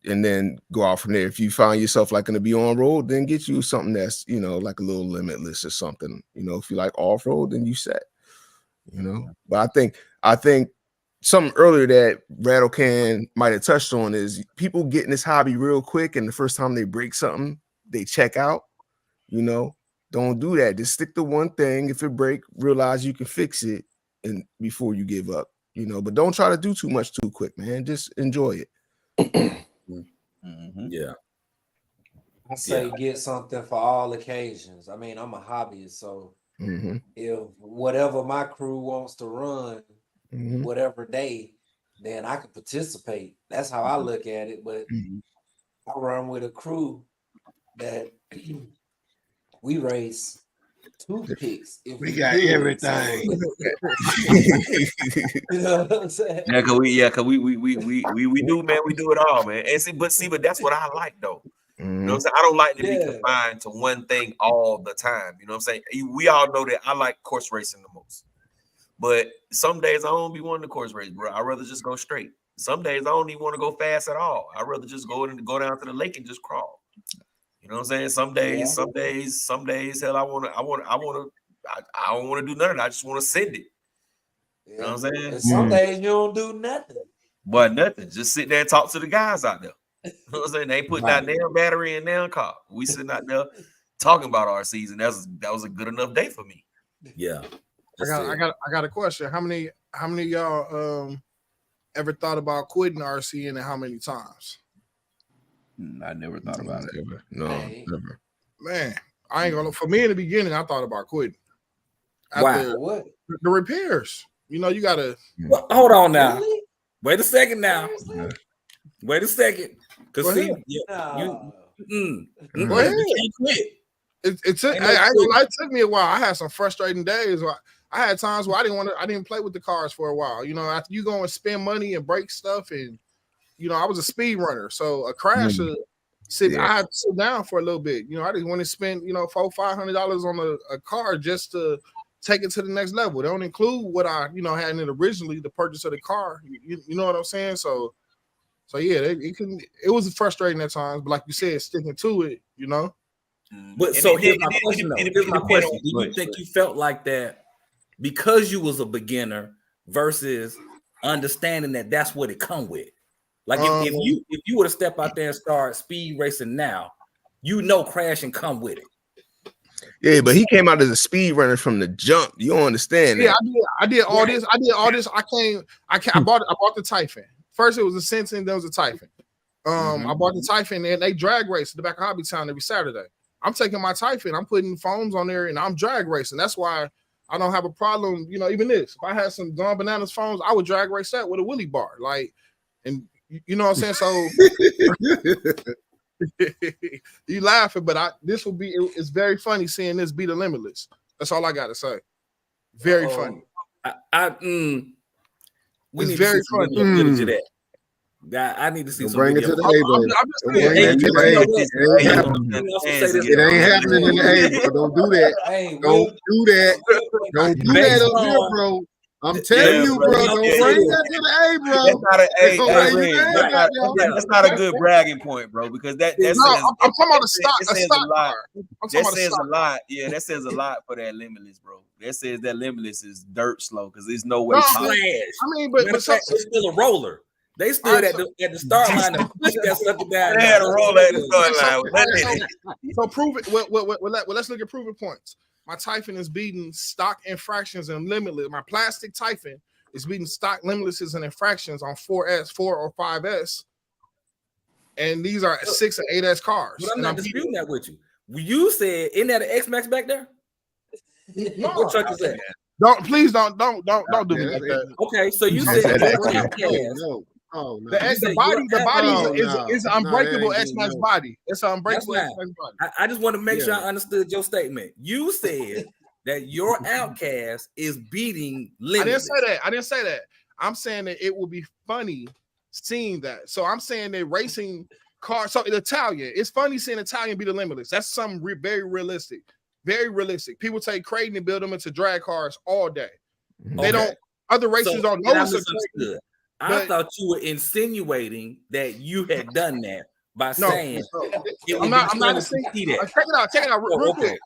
and then go out from there. If you find yourself like going to be on-road, then get you something that's, like a little limitless or something. If you like off-road, then you set, But I think something earlier that Rattlecan might have touched on is people get in this hobby real quick, and the first time they break something, they check out, Don't do that. Just stick to one thing. If it break, realize you can fix it, and before you give up, But don't try to do too much too quick, man. Just enjoy it. Yeah. I say get something for all occasions. I mean, I'm a hobbyist, so if whatever my crew wants to run, whatever day, then I can participate. That's how I look at it. But I run with a crew that we race toothpicks. We got everything. You know what I'm saying? Cause we do, man. We do it all, man. And but that's what I like, though. You know what I'm saying? I don't like to be confined to one thing all the time. You know what I'm saying? We all know that I like course racing the most. But some days I don't be wanting to course race, bro. I'd rather just go straight. Some days I don't even want to go fast at all. I'd rather just go down to the lake and just crawl. You know what I'm saying? Some days, hell, I don't want to do none of it. I just want to send it. You know what I'm saying? And some days you don't do nothing. But nothing. Just sit there and talk to the guys out there. You know what I'm saying? They put that damn battery in their car. We sitting out there talking about our season. That was a good enough day for me. Yeah. I got a question. How many of y'all ever thought about quitting RC and how many times? I never thought about it. No, never. Man, I ain't gonna. For me in the beginning, I thought about quitting. Wow. What? The repairs. You know, you gotta. Well, hold on now. Really? Wait a second now. Seriously? Wait a second. Go Cause see, ahead. No. you Go ahead. can't quit. It took. Ain't no I ain't gonna quitting. lie, it took me a while. I had some frustrating days. I had times where I didn't play with the cars for a while. You know, after you go and spend money and break stuff, and you know, I was a speed runner, so a crash. I had to sit down for a little bit. You know, I didn't want to spend $400-500 on a car just to take it to the next level. They don't include what I had in it originally, the purchase of the car. You know what I'm saying? So yeah, it was frustrating at times, but like you said, sticking to it, you know. But so here's my question though. Here's my question. Do you think you felt like that because you was a beginner versus understanding that that's what it come with? Like if you were to step out there and start speed racing now, crashing come with it. Yeah, but he came out as a speed runner from the jump. You don't understand that. Yeah, I did all this. I bought the Typhon. First it was a Sentin, then it was a Typhon. I bought the Typhon and they drag race at the back of Hobby Town every Saturday. I'm taking my Typhon, I'm putting foams on there and I'm drag racing. That's why I don't have a problem. Even this. If I had some Gone Bananas foams, I would drag race that with a wheelie bar. And you know what I'm saying? So you laughing, but it's very funny seeing this be the Limitless. That's all I gotta say. Very funny. We It's very funny. Footage of that. I need to see some Bring it video. to the It ain't happening in the A, bro. Don't do that. Hey, Don't do that. Don't do that up here, bro. I'm telling you, bro. Don't bring that to the A, bro. That's not a good bragging point, bro, because that says I'm talking about a stock car. That says a lot. Yeah, that says a lot for that Limitless, bro. That says that Limitless is dirt slow because there's no way. Slash. But it's still a roller. They stood at the start line and pushed that sucker down. They had a roller at the start line. So prove it. Well, let's look at proven points. My Typhon is beating stock infractions and Limitless. My plastic Typhon is beating stock Limitlesses and infractions on 4S, 4 or 5S. And these are 6 and 8S cars. But I'm not disputing that with you. You said, isn't that an X-Max back there? No. What truck is that? Don't do me like that. Okay, so you said Oh, no. The body is an unbreakable X-Max body. It's an unbreakable X-Max body. I just want to make sure I understood your statement. You said that your Outcast is beating Limitless. I didn't say that. I'm saying that it will be funny seeing that. So I'm saying that racing cars. So Italian, it's funny seeing Italian beat the Limitless. That's something very realistic. Very realistic. People take Creighton and build them into drag cars all day. They don't. Other racers don't notice it. I thought you were insinuating that you had done that by saying I'm not insinuating. Check it out real quick.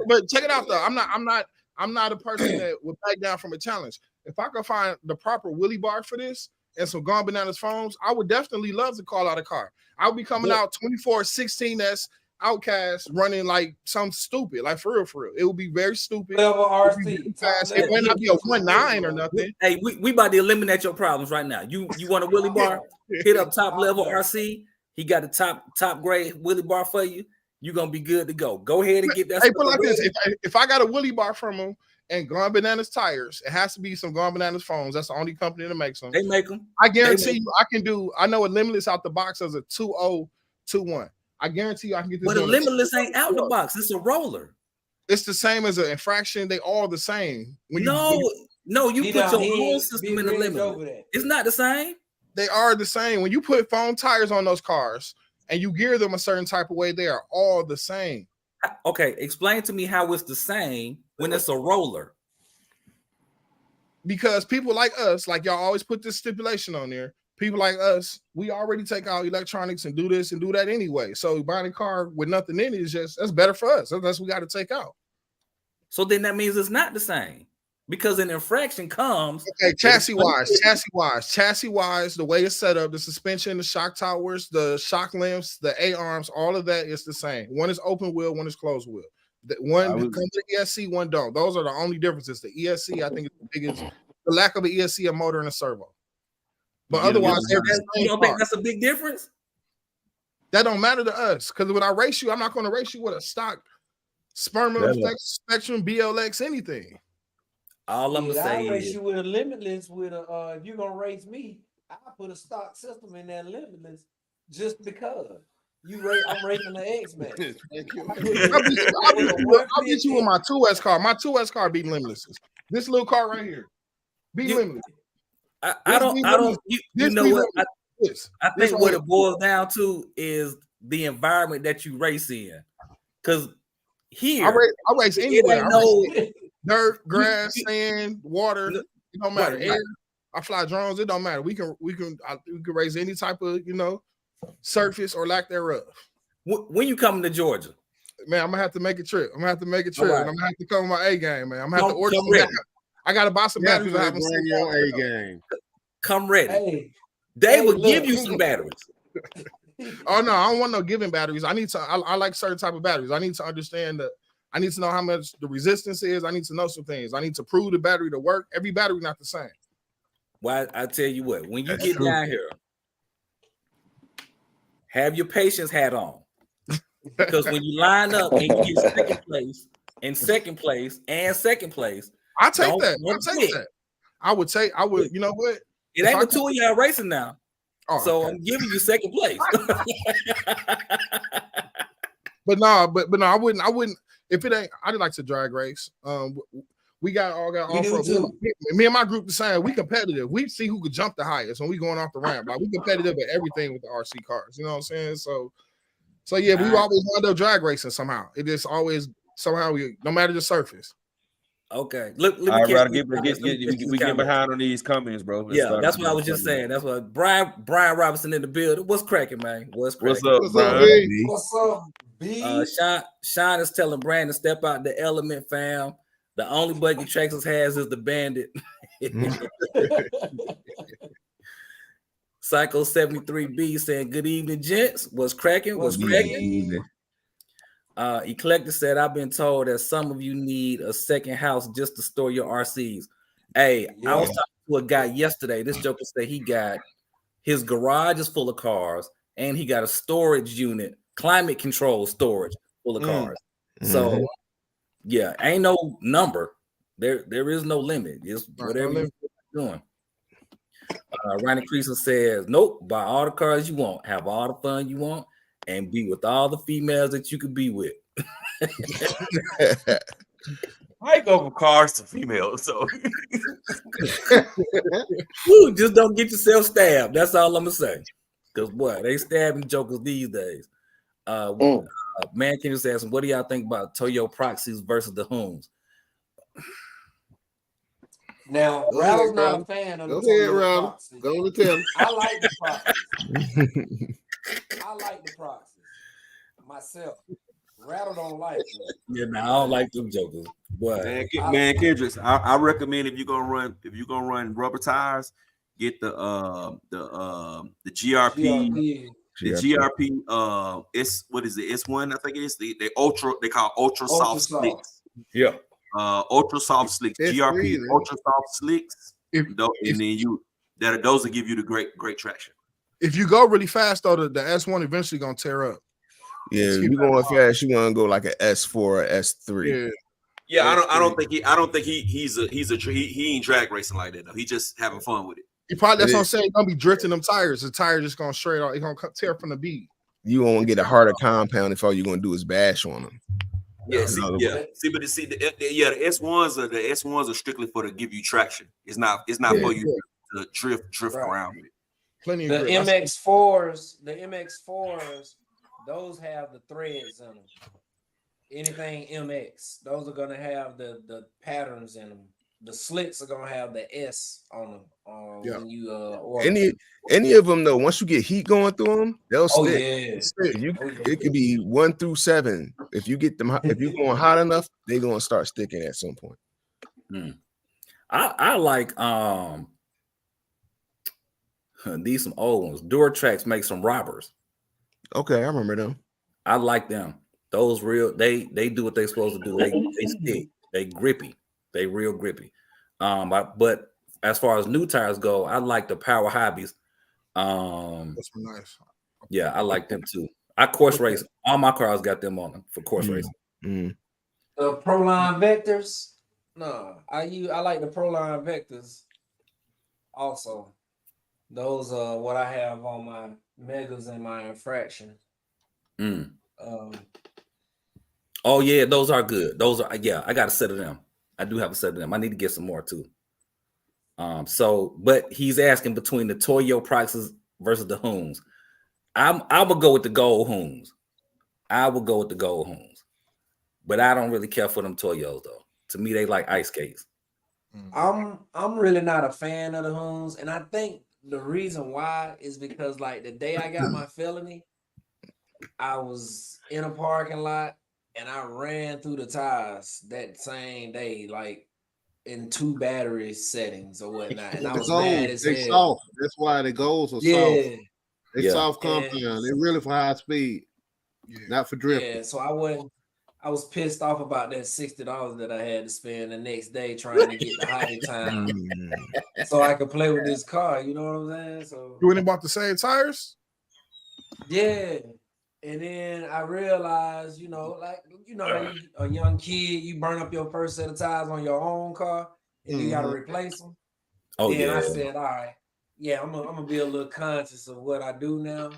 But check it out though. I'm not a person that would back down from a challenge. If I could find the proper wheelie bar for this and some Gone Bananas foams, I would definitely love to call out a car. I would be coming out 24-16S Outcast running like something stupid, like for real. It would be very stupid. Level RC. It might not be a 1.9 or nothing. Hey, we about to eliminate your problems right now. You want a wheelie bar? Hit up top level RC. He got the top grade wheelie bar for you. You're gonna be good to go. Go ahead and get that. Hey, put like this: if I got a wheelie bar from him and Gone Bananas tires, it has to be some Gone Bananas foams. That's the only company that makes them. They make them. I guarantee you, I can do. I know a Limitless out the box as a 2.021. I guarantee you I can get this. But a Limitless ain't out the box. It's a roller. It's the same as an infraction. They all the same. You put your own system in the Limitless. It's not the same. They are the same. When you put foam tires on those cars and you gear them a certain type of way, they are all the same. Okay, explain to me how it's the same when it's a roller. Because people like us, like y'all always put this stipulation on there. People like us, we already take out electronics and do this and do that anyway. So buying a car with nothing in it is that's better for us. That's what we got to take out. So then that means it's not the same. because an infraction comes. Okay, chassis wise, the way it's set up, the suspension, the shock towers, the shock lamps, the A arms, all of that is the same. One is open wheel, one is closed wheel. One comes with ESC, one don't. Those are the only differences. The ESC, I think, is the biggest. The lack of an ESC, a motor, and a servo. But otherwise, you don't think that's a big difference? That don't matter to us, because when I race you, I'm not going to race you with a stock Sperma, Spectrum, BLX, anything. All I'm gonna say I race is you with a Limitless. With a, if you're gonna race me, I put a stock system in that Limitless just because I'm racing the X-Man. I'll beat you with my 2S car. My 2S car beat Limitlesses. This little car right here beat Limitless. I don't. You know what? I think what it boils down to is the environment that you race in. Because here, I race anywhere. Dirt, grass, sand, water. It don't matter. Air. I fly drones. It don't matter. We can race any type of surface or lack thereof. When you coming to Georgia, man, I'm gonna have to make a trip. I'm gonna have to make a trip, right. and I'm gonna have to come with my A game, man. I'm gonna have to order. I gotta buy some batteries. Bring your A game. Come ready. They will give you some batteries. Oh no, I don't want no giving batteries. I like certain type of batteries. I need to understand I need to know how much the resistance is. I need to know some things. I need to prove the battery to work. Every battery not the same. Well, I tell you what, when you get down here, have your patience hat on. Because when you line up and you get second place, I take that. I would, you know what? It ain't the two of y'all racing now. Oh, so okay. I'm giving you second place. but no, I wouldn't. If it ain't, I'd like to drag race. We got off-road. Me and my group the same. We competitive. We see who could jump the highest when we going off the ramp. Like we competitive at everything with the RC cars. You know what I'm saying? So yeah, we always wind up drag racing somehow. It is always somehow no matter the surface. Okay, we get behind on these comments, bro. That's what I was just saying. That's what Brian Robinson in the building. What's cracking, man? What's up, Brian? What's up, B? Sean is telling Brian to step out the element, fam. The only buggy Texas has is the Bandit. Psycho 73B saying, "Good evening, gents. What's cracking? What's cracking?" Eclectic said, "I've been told that some of you need a second house just to store your RCs." Hey, I was talking to a guy yesterday. This joker said he got his garage is full of cars, and he got a storage unit, climate control storage full of cars. So, yeah, ain't no number. There is no limit. It's whatever you're doing. Ronnie Creason says, "Nope, buy all the cars you want, have all the fun you want, and be with all the females that you could be with." I go from cars to females, so just don't get yourself stabbed. That's all I'm gonna say. Because boy, they stabbing jokers these days. Man, can you just ask, what do y'all think about Toyo Proxies versus the Hooms? Now, Rattle's not a fan of the Toyo Proxies. Go to tell him. I like the Proxies. I like the Proxies myself. Rattle don't like them. Yeah, man, I don't like them jokers. Boy, man, Kendricks, I recommend if you're gonna run rubber tires, get the GRP. The GRP, it's what is it? It's one, I think it is the ultra. They call ultra soft slicks. Yeah, ultra soft slicks. GRP ultra soft slicks. Those will give you the great traction. If you go really fast though, the S1 eventually gonna tear up. Yeah, you going fast, you want to go like an S4 or S3. Yeah, I don't think he ain't drag racing like that though. He just having fun with it. He probably, that's what I'm saying. He's gonna be drifting them tires. The tire just gonna straight out. It's gonna tear from the bead. You won't get a harder compound if all you're gonna do is bash on them. Yeah, the S1s are strictly for to give you traction. It's not for you to drift around with. Plenty of the MX4s. The MX4s, those have the threads in them. Anything MX, those are gonna have the patterns in them. The slicks are gonna have the S on them. When you any of them though, once you get heat going through them, they'll stick. It could be 1 through 7. If you get them, if you're going hot enough, they're gonna start sticking at some point. I like these some old ones. Duratrax makes some robbers. Okay, I remember them. I like them. Those real they do what they're supposed to do. They stick. They grippy. They real grippy. But as far as new tires go, I like the Power Hobbies. That's nice. Yeah, I like them too. I course race. All my cars got them on them for course racing. Mm. The Proline Vectors. No, I like the Proline Vectors. Also, those are what I have on my Megas and my Infraction. Oh yeah, those are good. Those are I got a set of them. I do have a set of them. I need to get some more too. But he's asking between the Toyo Proxys versus the Hoons. I would go with the gold Hoons. But I don't really care for them Toyos though. To me, they like ice skates. I'm really not a fan of the Hoons, and I think the reason why is because like the day I got my felony, I was in a parking lot and I ran through the tires that same day, like in 2 battery settings or whatnot, and I was mad as hell. Soft. That's why the goals are soft. They soft compound. They're really for high speed, not for drifting. Yeah, so I was pissed off about that $60 that I had to spend the next day trying to get the hobby time so I could play with this car. You know what I'm saying? So you went and bought the same tires? Yeah. And then I realized, a young kid, you burn up your first set of tires on your own car and you got to replace them. I said, all right, I'm gonna be a little conscious of what I do now.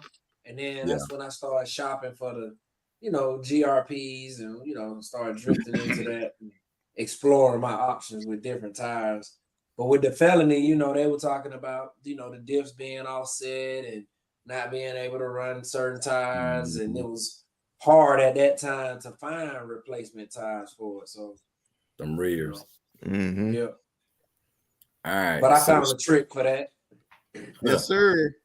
And then that's when I started shopping for the GRPs and started drifting into that and exploring my options with different tires. But with the felony, they were talking about the diffs being offset and not being able to run certain tires, and it was hard at that time to find replacement tires for it. So them rears. Yeah. All right. But I found a trick for that. Yes, sir.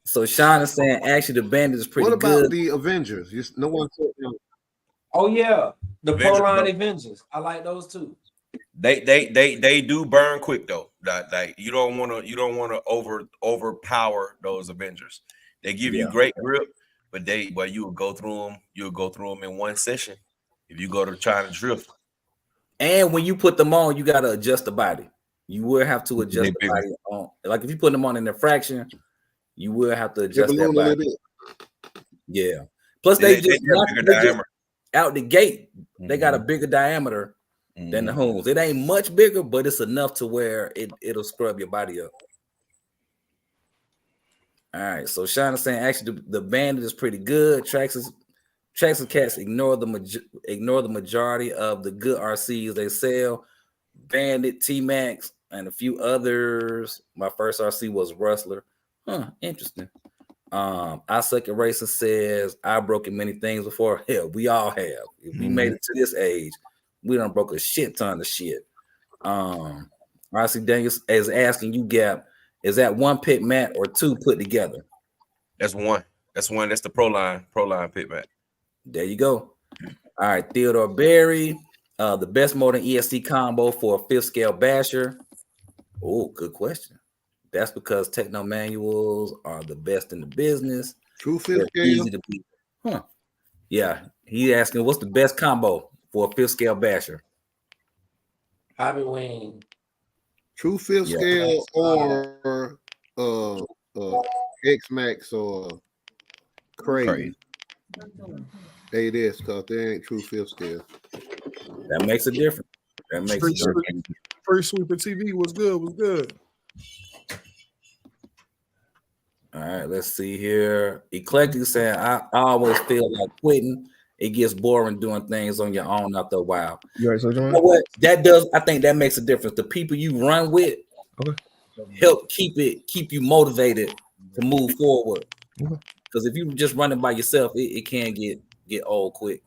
So Sean is saying actually the Bandit is pretty good. What about the Avengers? No one said them. Oh yeah, the Proline Avengers. I like those too. They do burn quick though. Like you don't want to overpower those Avengers. They give you great grip, but you'll go through them in one session if you go to try to drift. And when you put them on, you gotta adjust the body. You will have to adjust the body on. Like if you put them on in the fraction, you will have to adjust that body. Yeah. Plus they just out the gate, they got a bigger diameter than the Hoons. It ain't much bigger, but it's enough to where it'll scrub your body up. All right. So Sean is saying actually the Bandit is pretty good. Traxxas cats ignore the majority of the good RCs they sell. Bandit, T-Max, and a few others. My first RC was Rustler. Interesting. I Second Racing says I've broken many things before. Hell, we all have. If we made it to this age, we done broke a shit ton of shit. RC Daniels is asking you, Gap, is that one pit mat or two put together? That's one. That's the Proline pit mat. There you go. All right, Theodore Berry, the best motor ESC combo for a 5th scale basher. Oh, good question. That's because Techno manuals are the best in the business. True 5th scale. Easy to beat. Yeah, he asking what's the best combo for a 5th scale basher? Hobby Wing. True 5th scale or X-Max or Crazy. It is because they ain't true 5th scale. That makes a difference. That makes a difference. First Sweeper TV was good. All right, let's see here. Eclectic saying, I always feel like quitting. It gets boring doing things on your own after a while. You right, so John? You know what? That does. I think that makes a difference. The people you run with help keep you motivated to move forward. Because if you just running by yourself, it can get old quick.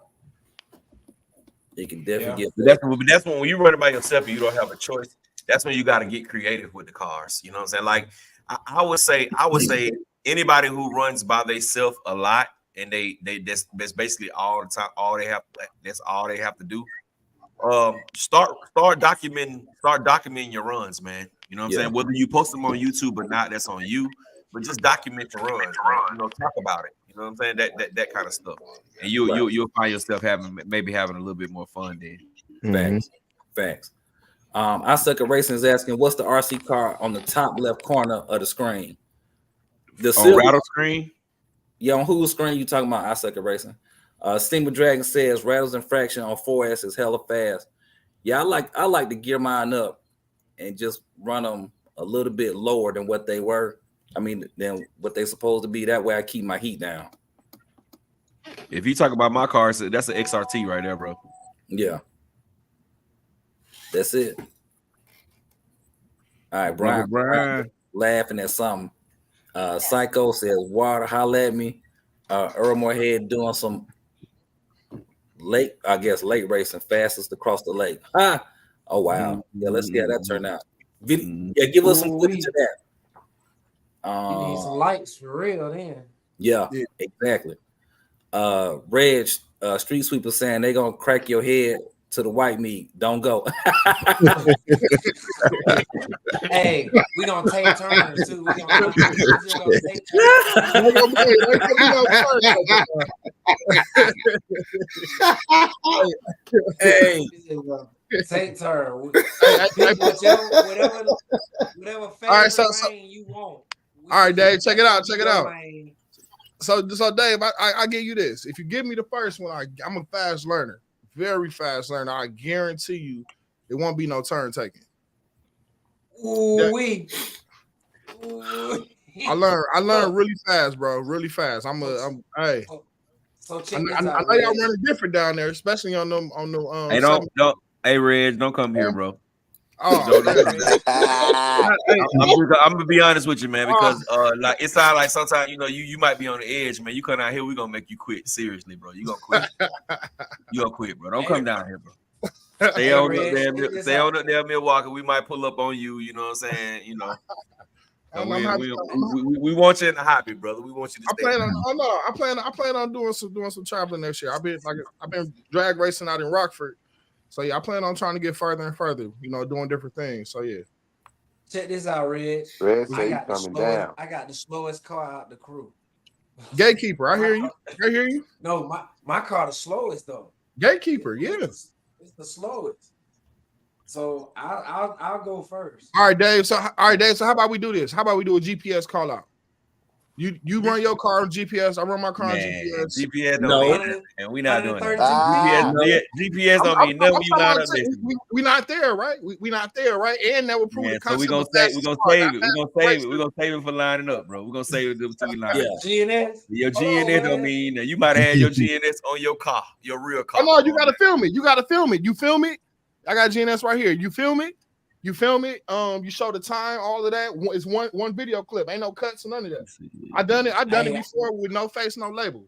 It can definitely get. That's when you're running by yourself and you don't have a choice. That's when you got to get creative with the cars. You know what I'm saying? Like I would say anybody who runs by themselves a lot and that's basically all the time, that's all they have to do. start documenting your runs, man. You know what I'm saying? Whether you post them on YouTube or not, that's on you. But just document your runs, man. You know, talk about it. You know what I'm saying? That kind of stuff, and you'll find yourself having a little bit more fun then. Facts. I Suck at Racing is asking, what's the RC car on the top left corner of the screen? The Rattle screen. Yeah, on whose screen you talking about? I Suck at Racing. Steamer Dragon says Rattles and Fraction on 4S is hella fast. Yeah, I like to gear mine up and just run them a little bit lower than what they were. I mean, than what they're supposed to be. That way I keep my heat down. If you talk about my car, that's an XRT right there, bro. Yeah. That's it. All right, Brian laughing at something. Psycho says, water, holla at me. Earl Moorhead doing some late racing, fastest across the lake. Oh, wow. Yeah, let's see how that turned out. Yeah, give us some footage of that. You need some lights for real then. Yeah, exactly. Reg, Street Sweeper saying they gonna crack your head to the white meat. Don't go. Hey, we gonna take turns too. We gonna take turns. Hey, take turn. Whatever favorite lane you want. All right, Dave, check it out. So Dave, I give you this. If you give me the first one, I'm a fast learner. Very fast learner. I guarantee you it won't be no turn taking. Ooh-wee. I learn really fast, bro. Really fast. Hey. So check I know y'all running different down there, especially on them Hey, don't hey Reg, don't come here, bro. Oh, I'm gonna be honest with you, man, because like it sounds like sometimes you might be on the edge, man. You come out here, we're gonna make you quit. Seriously, bro. You gonna quit. You gonna quit, bro. Don't come down here, bro. Stay on the damn Milwaukee. We might pull up on you, you know what I'm saying? You know. We want you in the hobby, brother. We want you to stay. I plan on doing some traveling next year. I've been drag racing out in Rockford. So yeah, I plan on trying to get further and further, doing different things. So yeah. Check this out, Reg. I got the slowest car out the crew. Gatekeeper, I hear you. No, my car the slowest though. Gatekeeper, yeah. It's the slowest. So I'll go first. All right, Dave. So how about we do this? How about we do a GPS call out? You run your car on GPS. I run my car on GPS. GPS don't mean, and we not doing that. GPS don't mean nothing. You line up there. We not there, right? We not there, right? And that would prove the concept. So we're gonna save it. We're gonna save it for lining up, bro. We're gonna save it until we line up. GNS. Your GNS don't mean that you might have had your GNS on your car, your real car. Oh no, you gotta film it. You film it. I got GNS right here. You film it. You show the time, all of that. It's one video clip. Ain't no cuts or none of that. I done it before with no face, no label.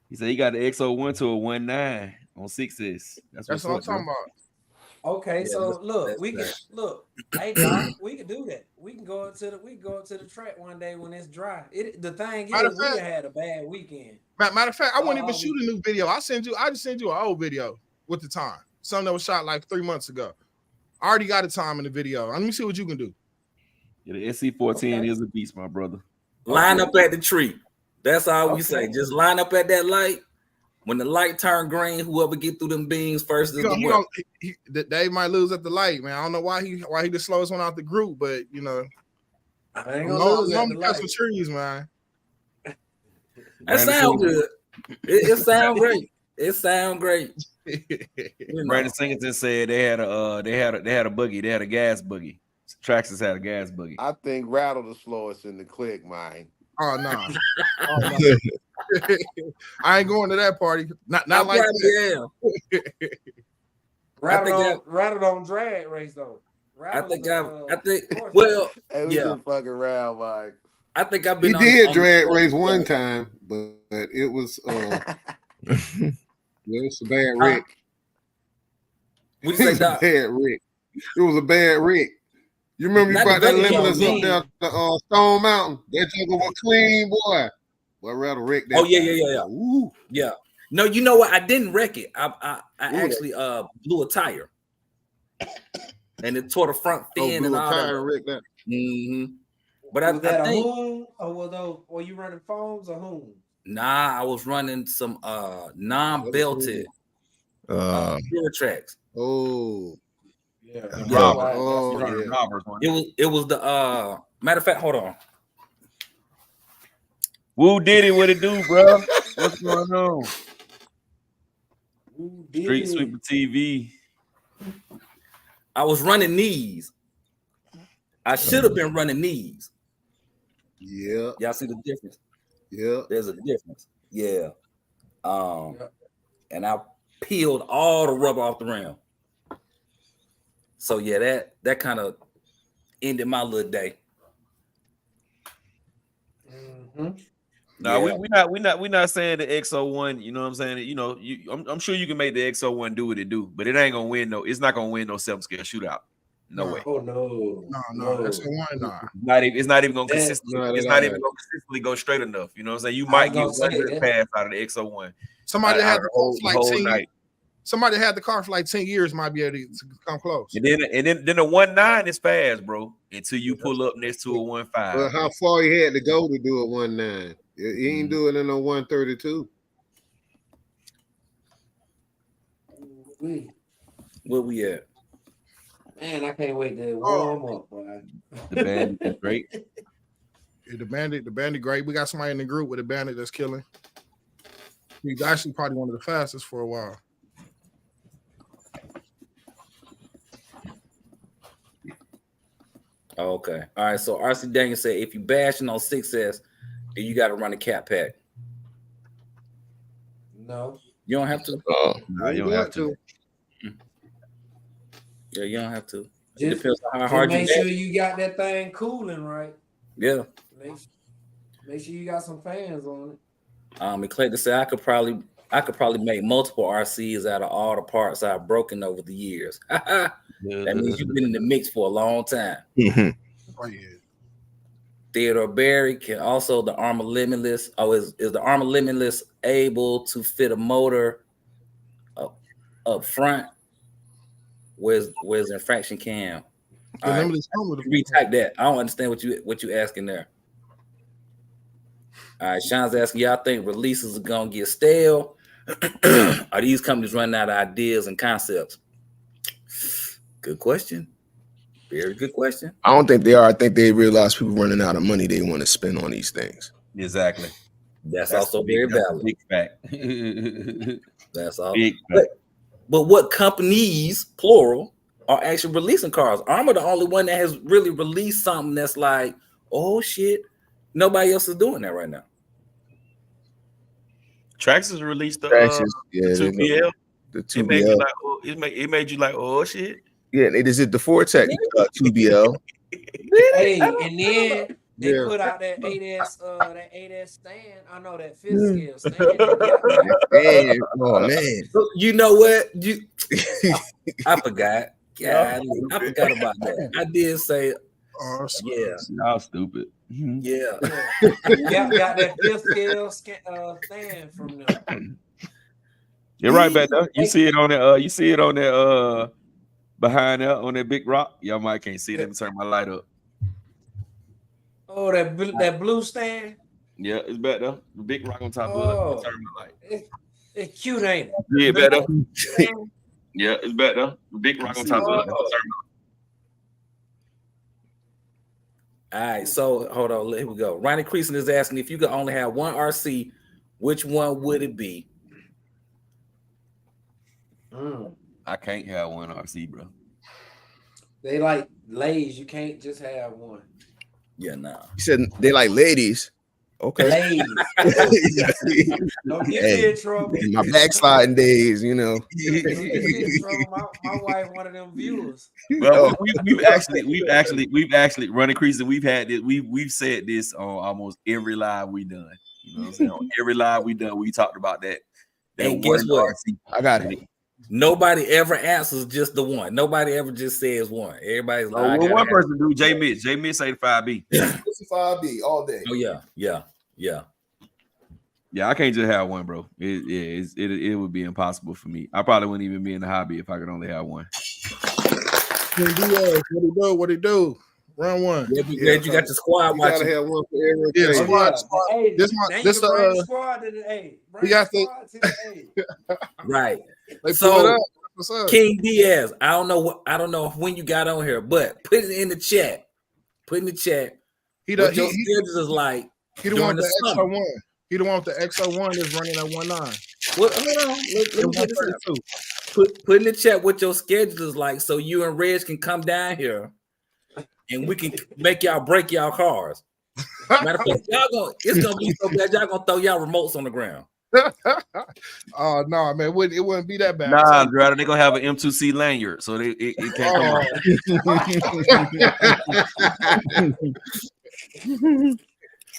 He said he got the X01 to a 19 on 6S. That's what I'm talking about. Okay, so look, we can Hey, Doc, we can do that. We can go to the track one day when it's dry. The thing is, we had a bad weekend. Matter of fact, I wouldn't even shoot a new video. I just send you an old video with the time. Something that was shot like 3 months ago. I already got a time in the video. Let me see what you can do. Yeah, the SC14 is a beast, my brother. Line up at the tree. That's all we say. Just line up at that light. When the light turn green, whoever get through them beams first is the winner. Dave might lose at the light, man. I don't know why he the slowest one out the group, but I ain't gonna lose at the light. For trees, man. That sounds good. It sounds great. It sounds great. Brandon Singleton said they had a buggy. They had a gas buggy. Traxxas had a gas buggy. I think Rattle the slowest in the clique, man. Oh no. I ain't going to that party. Not like that. Yeah. Rattle on drag race though. I think Hey, we just fucking around, Mike. I think I've been. He did drag race one time, but it was it's a bad wreck. What you say, Doc? Bad wreck. It was a bad wreck. You remember you brought that limitless up there to Stone Mountain? That joker was clean, boy. Boy, Rattle wrecked that. Oh yeah. Ooh. Yeah. No, you know what? I didn't wreck it. I actually blew a tire. and it tore the front fin and all that. Rick, that. Mm-hmm. But Was that I think a Hoon or you running foams or Hoon? I was running some non-belted Duratrax. Oh, Yeah. It was the matter of fact, hold on. Woo Diddy, what it do, bro? What's going on? Street Sweeper TV. I was running knees. I should have been running knees. yeah, Y'all see the difference? yeah. There's a difference. Yeah. And I peeled all the rubber off the rim. So yeah, that kind of ended my little day. Mm-hmm. No, Yeah. we're not saying the XO1. You know what I'm saying? You know, I'm sure you can make the XO1 do what it do, but it ain't gonna win. It's not gonna win no 7-scale shootout. No way. Oh no. No, that's the one. Nah. It's not even gonna consistently. not It's at not all. even gonna consistently go straight enough. You know what I'm saying? You I might get was one gonna say good that. pass out of the XO1. Somebody had the car whole, for like whole 10 years. night. Somebody had the car for like 10 years might be able to come close. And then the 1.9 is fast, bro. Until you pull up next to a 1.5. But how far he had to go to do it 1.9? He ain't do it in a 132. Where we at? Man, I can't wait to warm up, boy. The band is great. Yeah, the bandit great. We got somebody in the group with a bandit that's killing. He's actually probably one of the fastest for a while. Okay. All right. So RC Daniel said if you bashing on 6S, then you got to run a cat pack. No. You don't have to. No, you don't have to. Yeah, you don't have to. It Just, depends on how just hard you make bash. sure you got that thing cooling right. Yeah. Make sure you got some fans on it. And Clayton said I could probably make multiple RCs out of all the parts I've broken over the years. That means you've been in the mix for a long time. Oh, yeah. Theodore Berry can also the Armor Limitless. Oh, is the Armor Limitless able to fit a motor up front? Where's the infraction cam? The Limitless helmet. Retype that. I don't understand what you asking there. All right, Sean's asking, y'all think releases are gonna get stale? Are these companies running out of ideas and concepts? Good question. Very good question. I don't think they are. I think they realize people running out of money they want to spend on these things. Exactly. That's also very valid. Big fact. That's all. Big fact. But what companies, plural, are actually releasing cars? Armor the only one that has really released something that's like, oh shit, nobody else is doing that right now. Traxxas released the Traxxas, yeah, 2BL. The It made 2BL. you like, oh, it made you like, oh shit. Yeah, it is it the Fortec 2BL. Hey, and then they Yeah. put out that 8S stand. I know that 5th scale stand. Man, oh man. You know what? I forgot. God, I forgot about that. I did say, yeah, Y'all stupid. yeah. Got that 5th scale stand from them. You're right back there. You see it on that. You see it on that. Behind there on that big rock. Y'all might can't see it. Let me turn my light up. Oh, that blue stand. Yeah, it's back there. The big rock on top Oh. of it. Turn my light. It's cute, ain't it? Yeah, back there. Yeah, it's back there. The big rock on top of it. All right, so hold on. Here we go. Ronnie Creason is asking if you could only have one RC, which one would it be? I can't have one RC, bro. They like ladies. You can't just have one. Yeah, nah. You said they like ladies. Okay. Ladies. Don't get me in trouble. In my backsliding days, you know. Don't get me in trouble. My wife, one of them viewers. Well, we've actually Ronnie Creason. We've had this. We've said this on almost every live we done. You know what I'm saying? On every live we done, we talked about that. And guess what? I got it. Nobody ever answers just the one. Nobody ever just says one. Everybody's like, one person do. J Mitch. J Mitch say 5B. 5B all day. Oh yeah. Yeah, I can't just have one, bro. It would be impossible for me. I probably wouldn't even be in the hobby if I could only have one. What he do? Run one. Yeah, be glad you got the squad You watching. gotta have one for every Yeah, occasion. squad. Hey, This now one. you This can bring the squad to the we got the. Right. They So, pull it up. What's up? King Diaz, I don't know when you got on here, but put it in the chat. Put in the chat. He What your schedules is like. the during one with the the summer. XO1. He the one with the XO1 that's running at 19. What? Hold on. Let me get this out. Put in the chat what your schedule is like, so you and Reg can come down here, and we can make y'all break y'all cars. Matter of fact, it's gonna be so bad y'all gonna throw y'all remotes on the ground. Oh no, man, it wouldn't be that bad. Nah, Gerardo, they're gonna have an M2C lanyard, so it can't come out.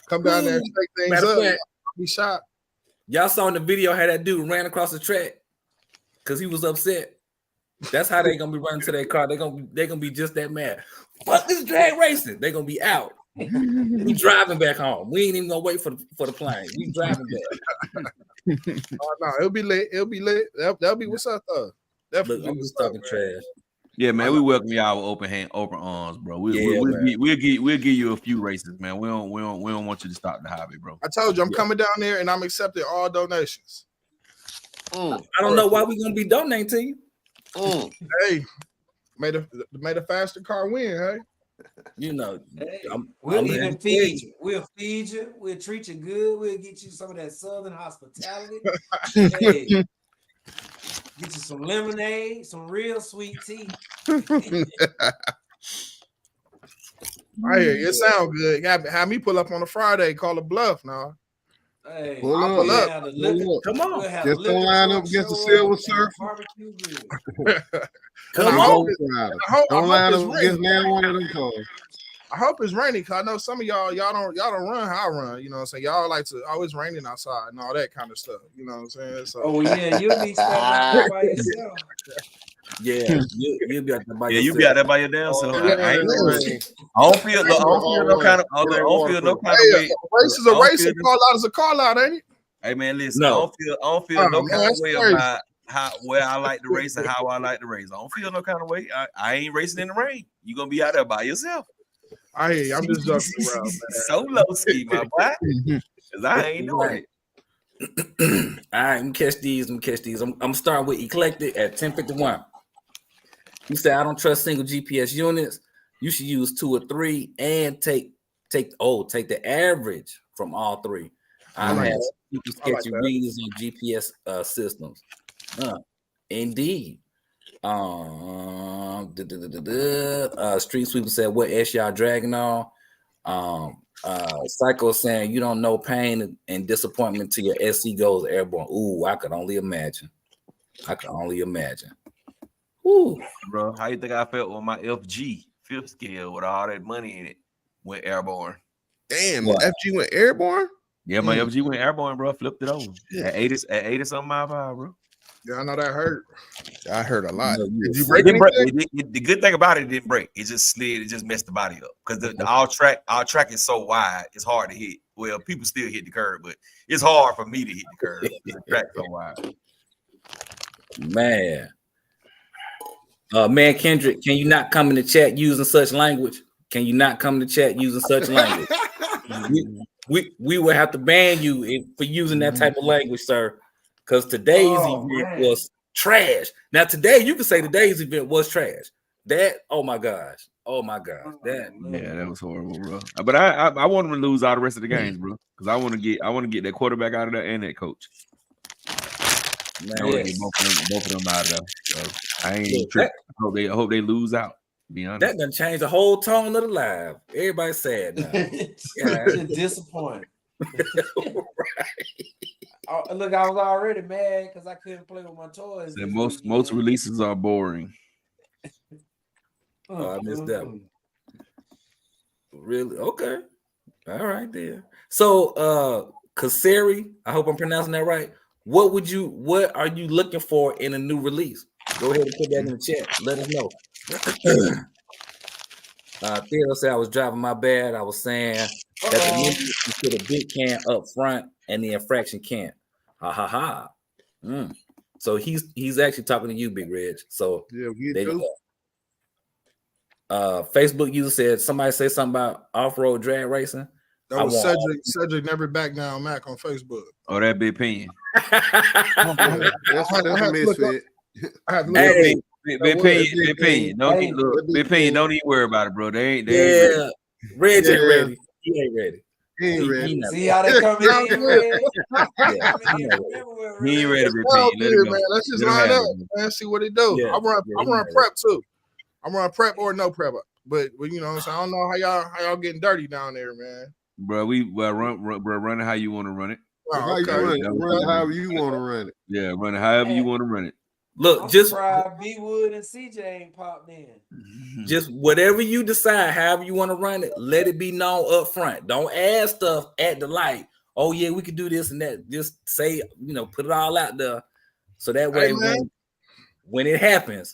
Come down there and take things Matter of up. fact, Be shot. y'all saw in the video how that dude ran across the track because he was upset. That's how they gonna be running to their car. They're gonna be just that mad. Fuck this drag racing. They're gonna be out. We driving back home. We ain't even gonna wait for the plane. We driving back. Oh no, it'll be lit. It'll be lit. That'll be what's up though. Look, I'm just talking trash. Yeah, man, we welcome y'all with open arms, bro. We'll give you a few races, man. We don't want you to stop the hobby, bro. I told you I'm coming down there and I'm accepting all donations. I don't know why we gonna be donating to you. Hey, made a faster car win, hey. You know, We'll even feed you. We'll feed you. We'll treat you good. We'll get you some of that Southern hospitality. Hey, get you some lemonade, some real sweet tea. I hear you. It sound good. Have me pull up on a Friday, call a bluff now. Hey, Pull I'll pull up. up. Come on. We'll Just don't line up against the Silver Surfer. Barbecue grill. Come on. Don't line up against neither one of them cars. I hope it's raining because I know some of y'all don't run how I run. You know what I'm saying? Y'all like to always raining outside and all that kind of stuff. You know what I'm saying? So, oh yeah, you'll be standing out there by yourself. Yeah, you'll be out there by yourself. You be out there by your damn self. yeah, I don't feel no kind of way. Race is a race, a call out is a call out, ain't it? Hey man, listen, No. I don't feel no kind of way crazy. about where I like to race and how I like to race. I don't feel no kind of way. I ain't racing in the rain. You gonna be out there by yourself. I hear you. I'm just joking around, man. Solo ski, my boy. Cause I ain't doing it. All right, let me catch these. I'm starting with Eclectic at 1051. You say I don't trust single GPS units. You should use 2 or 3 and take the average from all 3. I have super sketchy readings on GPS systems. Indeed. Street Sweeper said, "What S y'all dragging on?" Psycho saying, "You don't know pain and disappointment till your SC goes airborne." Ooh, I could only imagine. Ooh, Bro, how you think I felt when my FG 5th scale with all that money in it went airborne? Damn, What? FG went airborne. Yeah, my FG went airborne, bro. Flipped it over at 80 something mile per hour, bro. Yeah, I know that hurt. I heard a lot. Did you It break didn't break. anything? The good thing about it didn't break. It just slid. It just messed the body up because our track is so wide. It's hard to hit. Well, people still hit the curb, but it's hard for me to hit the curb. The track's so wide. man. Man, Kendrick, can you not come in the chat using such language? Can you not come in the chat using such language? we will have to ban you for using that type of language, sir. Because today's event was trash. Now, today you can say today's event was trash. That, oh my gosh, that Yeah, that was horrible, bro. But I want them to lose all the rest of the games, bro, because I want to get that quarterback out of there and that coach. I want to get both of them out of there. So I ain't tripping. I hope they lose out. To be honest, that done changed the whole tone of the live. Everybody's sad now. Yeah, disappointed. Right. Look, I was already mad because I couldn't play with my toys. Most releases are boring. Oh, I missed that one. Really? Okay. All right there. So Kaseri, I hope I'm pronouncing that right. What are you looking for in a new release? Go ahead and put that in the chat. Let us know. Theodore said I was driving my bad. I was saying that the limit put a big can up front and the infraction can't. Ha ha ha. So he's actually talking to you, Big Reg. So Yeah, there you go. Facebook user said somebody say something about off-road drag racing. That was Cedric never back down Mac on Facebook. Oh, that big opinion. That's a misfit. I have to look Hey, Big opinion. Don't even worry about it, bro. They ain't yeah, Reg ain't ready. He ain't ready. He ain't ready. See how they come in? He ain't ready to Well, repeat. Let it go. man, let's just Let him line have up, it. man. See what it do. Yeah, I run yeah, prep too. I'm running prep or no prep, but you know what I'm saying. I don't know how y'all getting dirty down there, man. Bro, run it how you want to run it. Oh, How you okay. run it however you want to run it. Yeah, run it however you want to run it. Look, I'm just surprised B Wood and CJ ain't popped in. just whatever you decide, however you want to run it, let it be known up front. Don't add stuff at the light. Oh yeah, we could do this and that. Just say, put it all out there, so that way when it happens,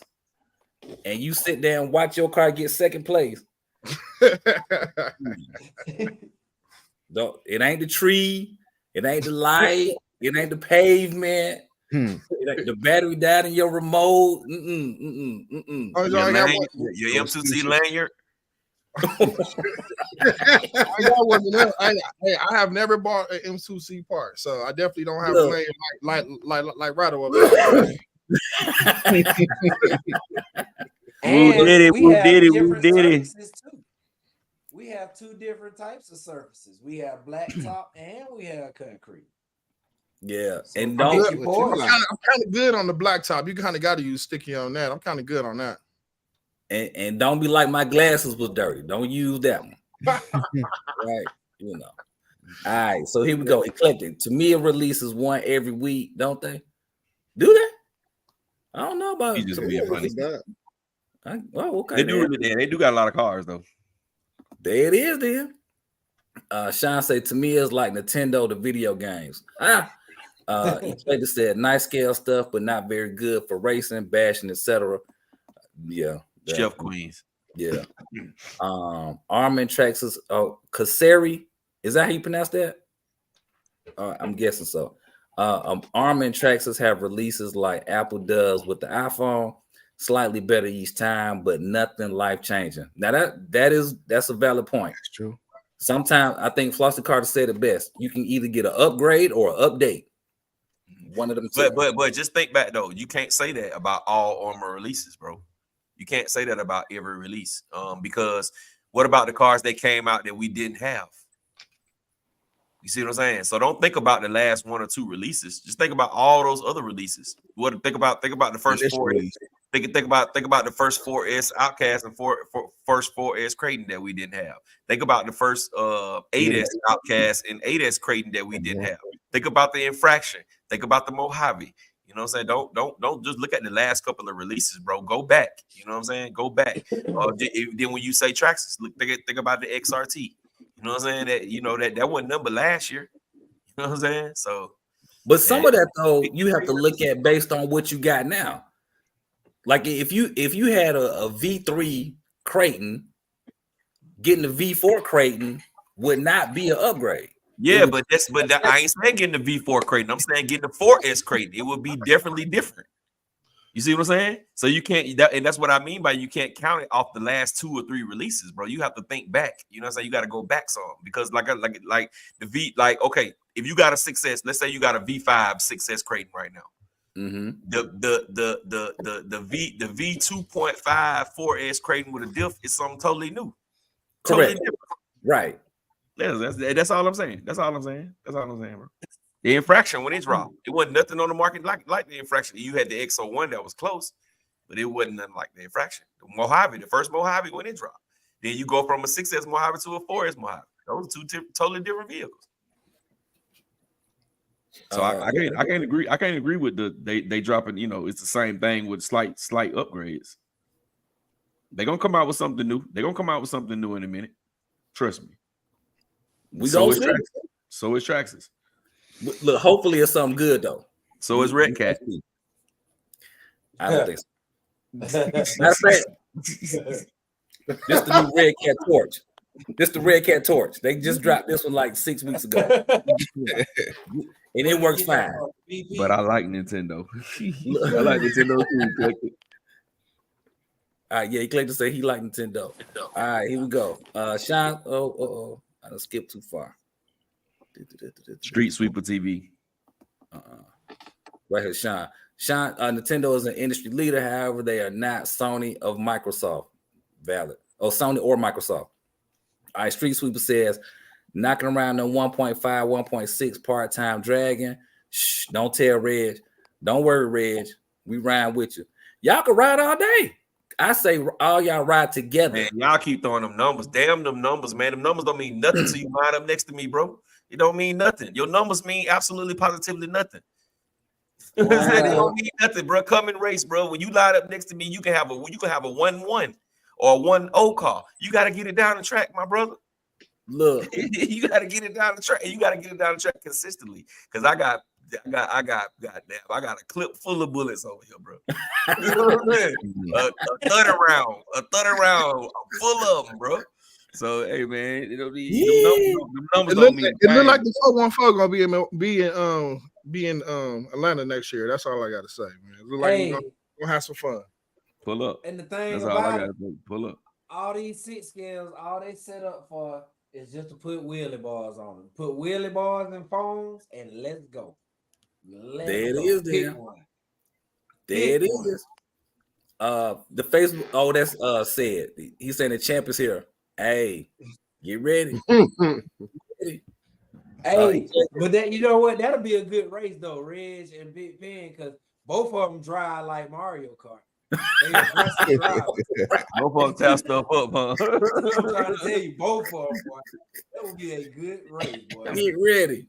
and you sit there and watch your car get second place. It ain't the tree, it ain't the light, it ain't the pavement. The battery died in your remote. Oh, Your M2C lanyard. I have never bought an M2C part, so I definitely don't have a lane like Rado over there. Who did it? We have two different types of surfaces. We have blacktop and we have concrete. Yeah, So and I'm don't. kind of good on the blacktop. You kind of got to use sticky on that. I'm kind of good on that. And don't be like my glasses was dirty. Don't use that one. Right? All right. So here we go. Eclectic. Tamiya releases one every week, don't they? Do they? I don't know about You just being funny. Okay. They do got a lot of cars though. There it is. Then. Sean said Tamiya is like Nintendo to video games. Eclectic said nice scale stuff, but not very good for racing, bashing, etc. Yeah. Chef Queens. Yeah. Armin Traxxas, Kaseri, is that how you pronounce that? I'm guessing so. Armin Traxxas have releases like Apple does with the iPhone, slightly better each time, but nothing life changing. Now that's a valid point. That's true. Sometimes I think Flossie Carter said it best. You can either get an upgrade or an update. One of them. But just think back though. You can't say that about all Armor releases, bro. You can't say that about every release. Because what about the cars that came out that we didn't have? You see what I'm saying? So don't think about the last one or two releases. Just think about all those other releases. Think about the first four. Think about the first 4S Outcast and first 4S Creighton that we didn't have. Think about the first 8S Outcast and 8S Creighton that we didn't have. Think about the Infraction. Think about the Mojave. You know what I'm saying? Don't just look at the last couple of releases, bro. Go back. You know what I'm saying? Go back. Then when you say Traxxas, think about the XRT. You know what I'm saying? That wasn't number last year. You know what I'm saying? So, but some of that though, you have to look at based on what you got now. Like if you had a V3 Creighton, getting a V4 Creighton would not be an upgrade. Yeah, but I ain't saying getting the V4 Creighton. I'm saying getting the 4S Creighton. It would be definitely different. You see what I'm saying? So you can't, and that's what I mean by you can't count it off the last 2 or 3 releases, bro. You have to think back. You know what I'm saying? You got to go back some because like the V, okay, if you got a 6S, let's say you got a V5 6S Creighton right now. Mm-hmm. The V 2.5 4S Creighton with a diff is something totally new. Correct. Totally different. Right. That's all I'm saying. That's all I'm saying, bro. The Infraction when it dropped, it wasn't nothing on the market like the Infraction. You had the XO1 that was close, but it wasn't nothing like the Infraction. The Mojave, the first Mojave when it dropped. Then you go from a 6S Mojave to a 4S Mojave. Those are two totally different vehicles. So I can't agree. I can't agree with they dropping. It's the same thing with slight upgrades. They're gonna come out with something new. They're gonna come out with something new in a minute. Trust me. So is Traxxas. Look, hopefully it's something good though. So is Red Cat. I don't think so. That's it. This the new Red Cat torch. This the Red Cat torch. They just dropped this one like 6 weeks ago. And it works fine. But I like Nintendo. I like Nintendo too. All right, yeah, he clicked to say he liked Nintendo. All right, here we go. Sean. I done skipped too far. Street Sweeper TV. Right here, Sean. Nintendo is an industry leader. However, they are not Sony of Microsoft. Valid. Oh, Sony or Microsoft. All right, Street Sweeper says, knocking around the 1.5, 1.6 part-time dragon. Shh, don't tell Reg. Don't worry, Reg. We ride with you. Y'all can ride all day. I say all y'all ride together. Man, y'all keep throwing them numbers. Damn them numbers, man. Them numbers don't mean nothing to you line up next to me, bro. It don't mean nothing. Your numbers mean absolutely positively nothing. Wow. They don't mean nothing, bro. Come and race, bro. When you line up next to me, you can have a 1-1 or a 1-0 car. You got to get it down the track, my brother. Look, you got to get it down the track, and you got to get it down the track consistently. Because I got a clip full of bullets over here, bro. You know what I'm saying? A third round full of them, bro. So hey, man, it'll be them numbers don't mean. It look like the 414 gonna be in Atlanta next year. That's all I gotta say, man. It look like we're gonna have some fun. Pull up. And the thing That's all I about gotta do. Pull up. all these 6 scales, all they set up for is just to put wheelie bars on them. Put wheelie bars and phones, and let's go. There it is. There it is. The Facebook. Oh, that's said. He's saying the champ is here. Hey, get ready. Hey, but that, you know what? That'll be a good race though, Reg and Big Pen, because both of them drive like Mario Kart. They both of them tap stuff up, huh? I'm trying to tell you, both of them, boy. That would be a good race, boy. Get ready.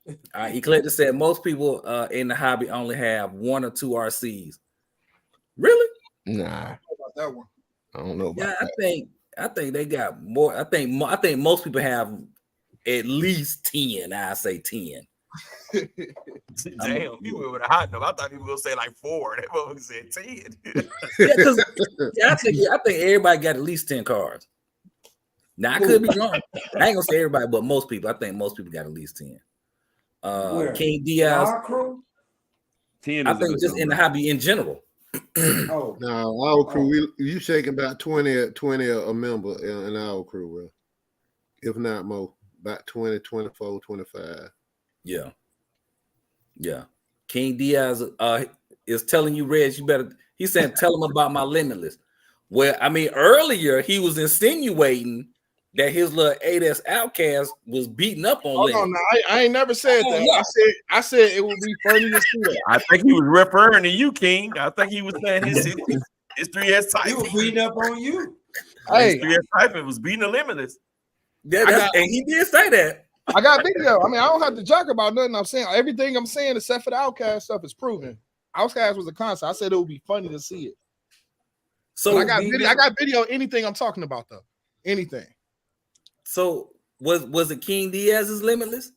All right, Eclectic said most people in the hobby only have 1 or 2 RCs. Really? Nah, About that one. I don't know. About that. I think they got more. I think most people have at least 10. I say 10. Damn, you went with a hot number. I thought you were gonna say like 4. That motherfucker said 10. I think everybody got at least 10 cars. Now I could be wrong. I ain't gonna say everybody, but most people. I think most people got at least 10. King Diaz. Our crew? 10 I think just in the hobby in general. Oh no, our crew, you shaking about 20 a member in our crew, bro. If not more, about 20, 24, 25. Yeah. King Diaz is telling you, Reg, you better. He said, tell him about my Limitless. Well, I mean, earlier he was insinuating that his little 8S Outcast was beating up on Limitless. No, I ain't never said that. I said it would be funny to see that. I think he was referring to you, King. I think he was saying his 3S type. He was beating up on you. Hey, his 3S type was beating the Limitless. And he did say that. I got video. I mean, I don't have to joke about nothing I'm saying. Everything I'm saying, except for the Outcast stuff, is proven. Outcast was a concept. I said it would be funny to see it. So I got video. Anything I'm talking about though. Anything. So was it King Diaz's Limitless?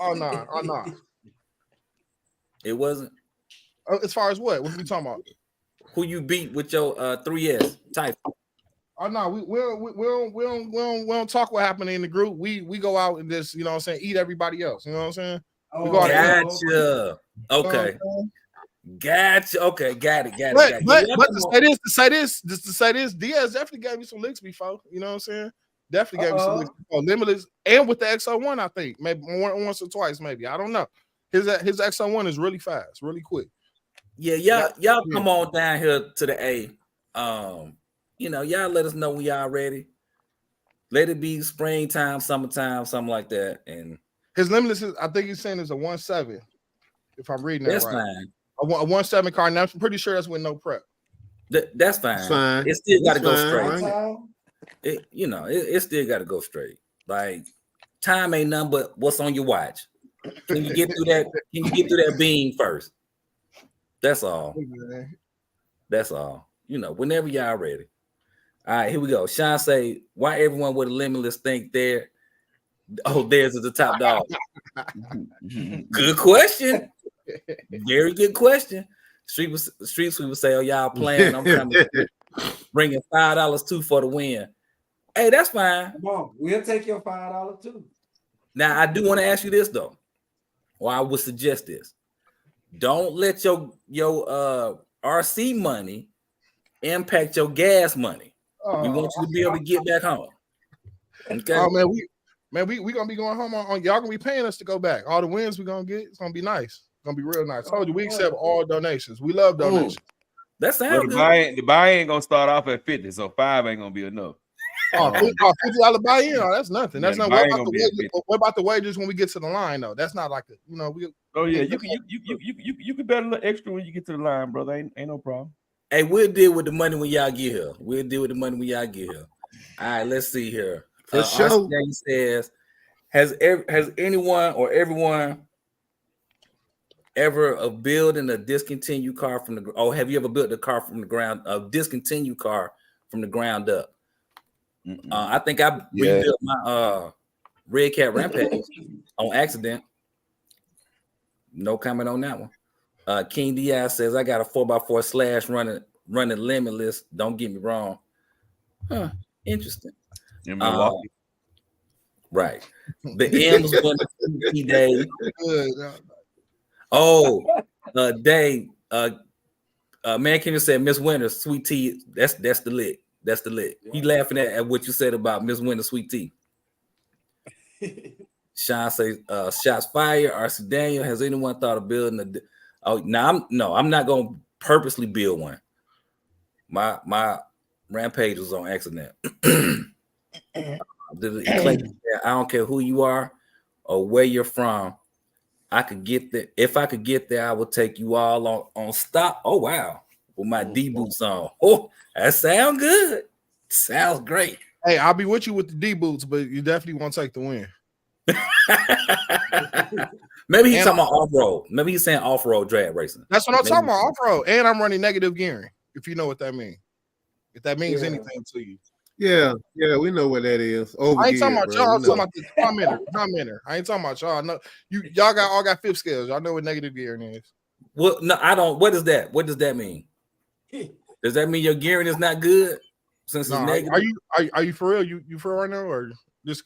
Oh no. It wasn't. As far as what? What are we talking about? Who you beat with your 3S type? Oh no, we don't talk what happened in the group. We go out and just, you know what I'm saying, eat everybody else. You know what I'm saying? Gotcha. Okay. Gotcha. Okay, got it. But to say this, Diaz definitely gave me some licks before. You know what I'm saying? Definitely gave me some licks before. Limitless and with the XO1, I think maybe once or twice, maybe. I don't know. His XO1 is really fast, really quick. Yeah, y'all come on down here to the A. You know, y'all let us know when y'all ready. Let it be springtime, summertime, something like that. And his Limitless, I think he's saying is a 1.7. If I'm reading that right. That's fine. A 1.7 car. Now I'm pretty sure that's with no prep. That's fine. It still got to go straight. Right? It still got to go straight. Like time ain't nothing but what's on your watch. Can you get through that? Can you get through that beam first? That's all. That's all. You know, whenever y'all ready. All right, here we go. Sean say, why everyone with a Limitless think theirs is the top dog? Good question. Very good question. Street Sweeper say, oh, y'all playing. I'm coming. Bringing $5 too for the win. Hey, that's fine. Come on, we'll take your $5 too. Now, I do want to ask you this, though. Or I would suggest this. Don't let your RC money impact your gas money. Oh, We want you to be able to get back home. Okay. Oh man, we gonna be going home on y'all gonna be paying us to go back. All the wins we gonna get, it's gonna be nice. It's gonna be real nice. I told you we accept all donations. We love donations. That sounds But good. the buy ain't gonna start off at 50, so 5 ain't gonna be enough. $50 buy-in. Oh, that's nothing. That's Yeah, not. the buy-in gonna be at 50. What about the wages when we get to the line though? That's not like a, we. Oh yeah, you can bet a little extra when you get to the line, brother. Ain't no problem. Hey, we'll deal with the money when y'all get here. All right, let's see here. For sure. He says, has anyone or everyone ever built a discontinued car from the? Oh, have you ever built a car from the ground? A discontinued car from the ground up? I think I rebuilt my Red Cat Rampage on accident. No comment on that one. King Diaz says I got a 4x4 slash running limitless. Don't get me wrong. Huh? Interesting. In Milwaukee. Right. The M's won the day. Oh, Dave. Man Kennedy said Miss Winter, sweet tea. That's the lick. That's the lick. He laughing at what you said about Miss Winter, sweet tea. Sean says, shots fired. RC Daniel, has anyone thought of building a? Oh, no, I'm not gonna purposely build one. My Rampage was on accident. I don't care who you are or where you're from. I could get there. If I could get there, I would take you all on stop. Oh wow, with my D boots on. Oh, that sounds good. Sounds great. Hey, I'll be with you with the D boots, but you definitely won't take the win. Maybe he's talking about off-road. Maybe he's saying off-road drag racing. That's what I'm talking about, off-road. And I'm running negative gearing, if you know what that means. If that means anything to you. Yeah, we know what that is. I ain't talking about y'all. I'm talking about the commenter. I ain't talking about y'all. No, y'all all got fifth scales. Y'all know what negative gearing is. Well, no, I don't. What is that? What does that mean? Does that mean your gearing is not good? Since it's negative? Are you for real? You for real right now, or just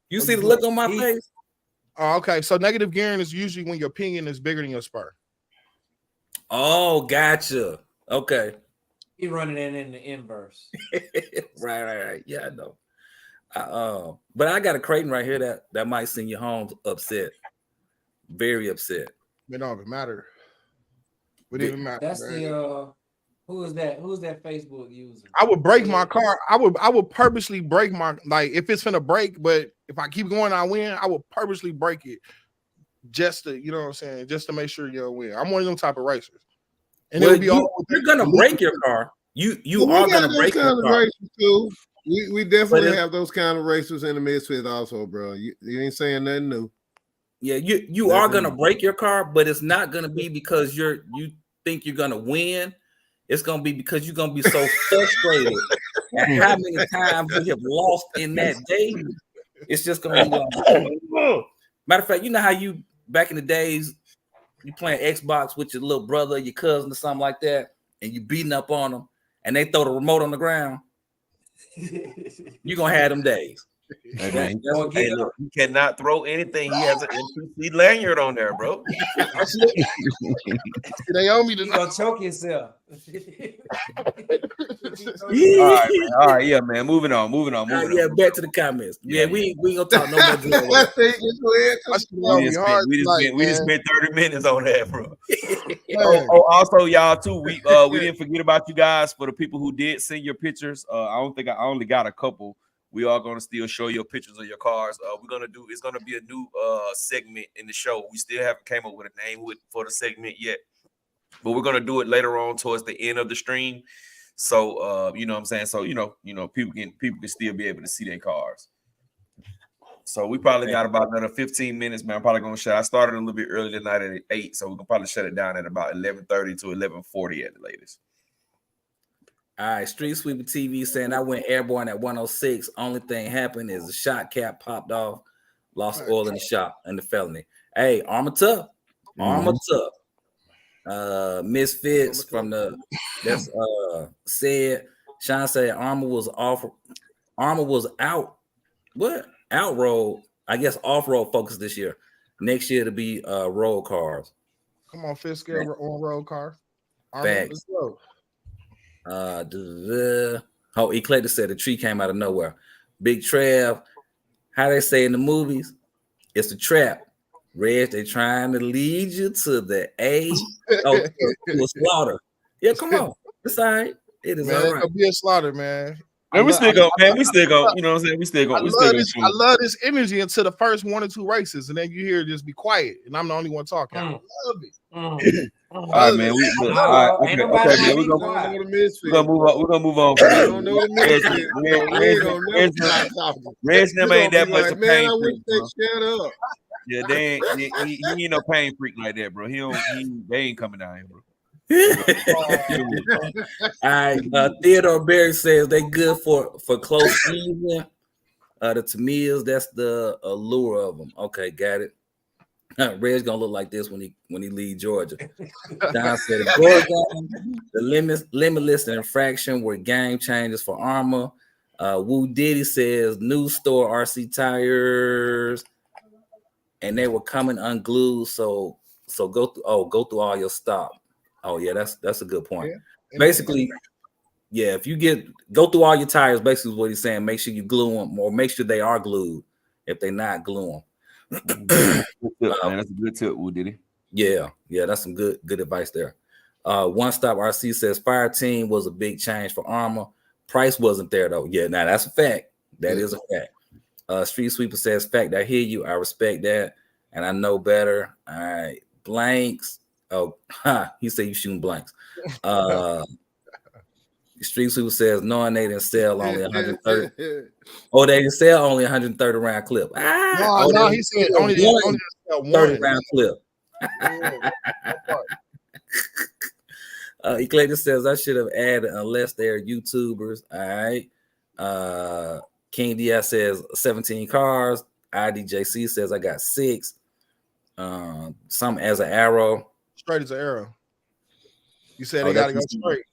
you see the look on my face? Oh, okay. So negative gearing is usually when your pinion is bigger than your spur. Oh, gotcha. Okay. He running it in the inverse. Right. Yeah, I know. But I got a Creighton right here that might send you home upset. Very upset. It don't even matter. It even matter. That's the who is that Facebook user? I would break my car. I would purposely break my, like, if it's finna break, but if I keep going, I win. I would purposely break it just to, you know what I'm saying, just to make sure you'll win. I'm one of them type of racers. And well, you're gonna break your car. You are gonna break your car. Too. We definitely have those kind of racers in the Misfits also, bro. You ain't saying nothing new. Yeah, you are gonna break your car, but it's not gonna be because you think you're gonna win. It's gonna be because you're gonna be so frustrated at how many times you have lost in that day. It's just gonna be like, matter of fact, you know how you back in the days you playing Xbox with your little brother, your cousin, or something like that, and you beating up on them, and they throw the remote on the ground. You're gonna have them days. Hey, man, look, he cannot throw anything. He has an NPC lanyard on there, bro. They owe me to gonna choke yourself. All right, yeah, man. Moving on. Yeah, back to the comments. Yeah, we ain't gonna talk no more. We just spent 30 minutes on that, bro. Also, y'all too. We didn't forget about you guys. For the people who did send your pictures, I only got a couple. We are going to still show your pictures of your cars. It's going to be a new segment in the show. We still haven't came up with a name for the segment yet, but we're going to do it later on towards the end of the stream. So, you know what I'm saying? So, you know, people can still be able to see their cars. So we probably got about another 15 minutes, man. I'm probably going to shut. I started a little bit early tonight at 8, so we can probably shut it down at about 11:30 to 11:40 at the latest. All right, Street Sweeper TV saying I went airborne at 106. Only thing happened is the shot cap popped off, lost oil in the shop, and the felony. Hey, Armor Tough. Misfits from the said Sean said Armor was out. What? Out road. I guess off-road focus this year. Next year to be road cars. Come on, fifth scale on road car. Facts. Oh, Eclectic said the tree came out of nowhere. Big Trav, how they say in the movies, it's a trap. Reg, they trying to lead you to the to a slaughter. Yeah, come on. It's all right. It is Man, all it's right. gonna be a slaughter, man. Man, we still go, man. We still go. You know what I'm saying? We still go. I love this energy until the first 1 or 2 races, and then you hear it just be quiet, and I'm the only one talking. I love it. All right, man. All right, okay, man. We're gonna move on. We're gonna move on. Reg them ain't that much a pain freak, bro. Shut up. Yeah, they ain't. He ain't no pain freak like that, bro. They ain't coming down here, bro. All right, Theodore Berry says they good for close season. The Tamils, that's the allure of them. Okay, got it. Red's gonna look like this when he leave Georgia. Don said the limitless infraction were game changers for Armor. Woo Diddy says new store RC tires, and they were coming unglued. So go through all your stock. Oh yeah, that's a good point. Yeah. Basically, yeah, if you go through all your tires, basically is what he's saying. Make sure you glue them, or make sure they are glued. If they're not, glue them. That's a good tip, Woo Diddy. Yeah, that's some good advice there. One Stop RC says Fire Team was a big change for Armor. Price wasn't there though. Yeah, now that's a fact. That is a fact. Street Sweeper says fact. I hear you. I respect that, and I know better. All right, blanks. Oh, he said you shooting blanks. Street Sweeper says knowing they didn't sell only 130. Oh, they didn't sell only 130 round clip. No, he said only 30 round clip. Eclectic says I should have added unless they're YouTubers. All right. King Diaz says 17 cars. IDJC says I got 6. Some as an arrow. Straight as an arrow. You said they gotta go straight.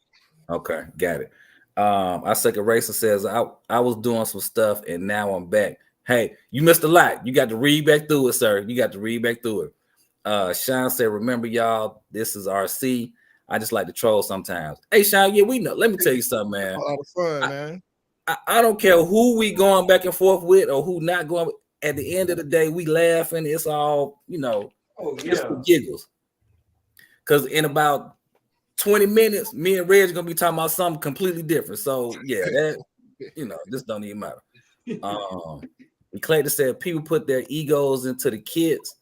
Okay, got it. Our second racer says I was doing some stuff and now I'm back. Hey, you missed a lot. You got to read back through it, sir. You got to read back through it. Sean said, remember, y'all, this is RC. I just like to troll sometimes. Hey, Sean, yeah, we know. Let me tell you something, man. A lot of fun, man. I don't care who we going back and forth with or who not going. At the end of the day, we laughing. It's all, it's for giggles. Because in about 20 minutes, me and Reg are gonna be talking about something completely different. So yeah, that this don't even matter. Clayton said people put their egos into the kits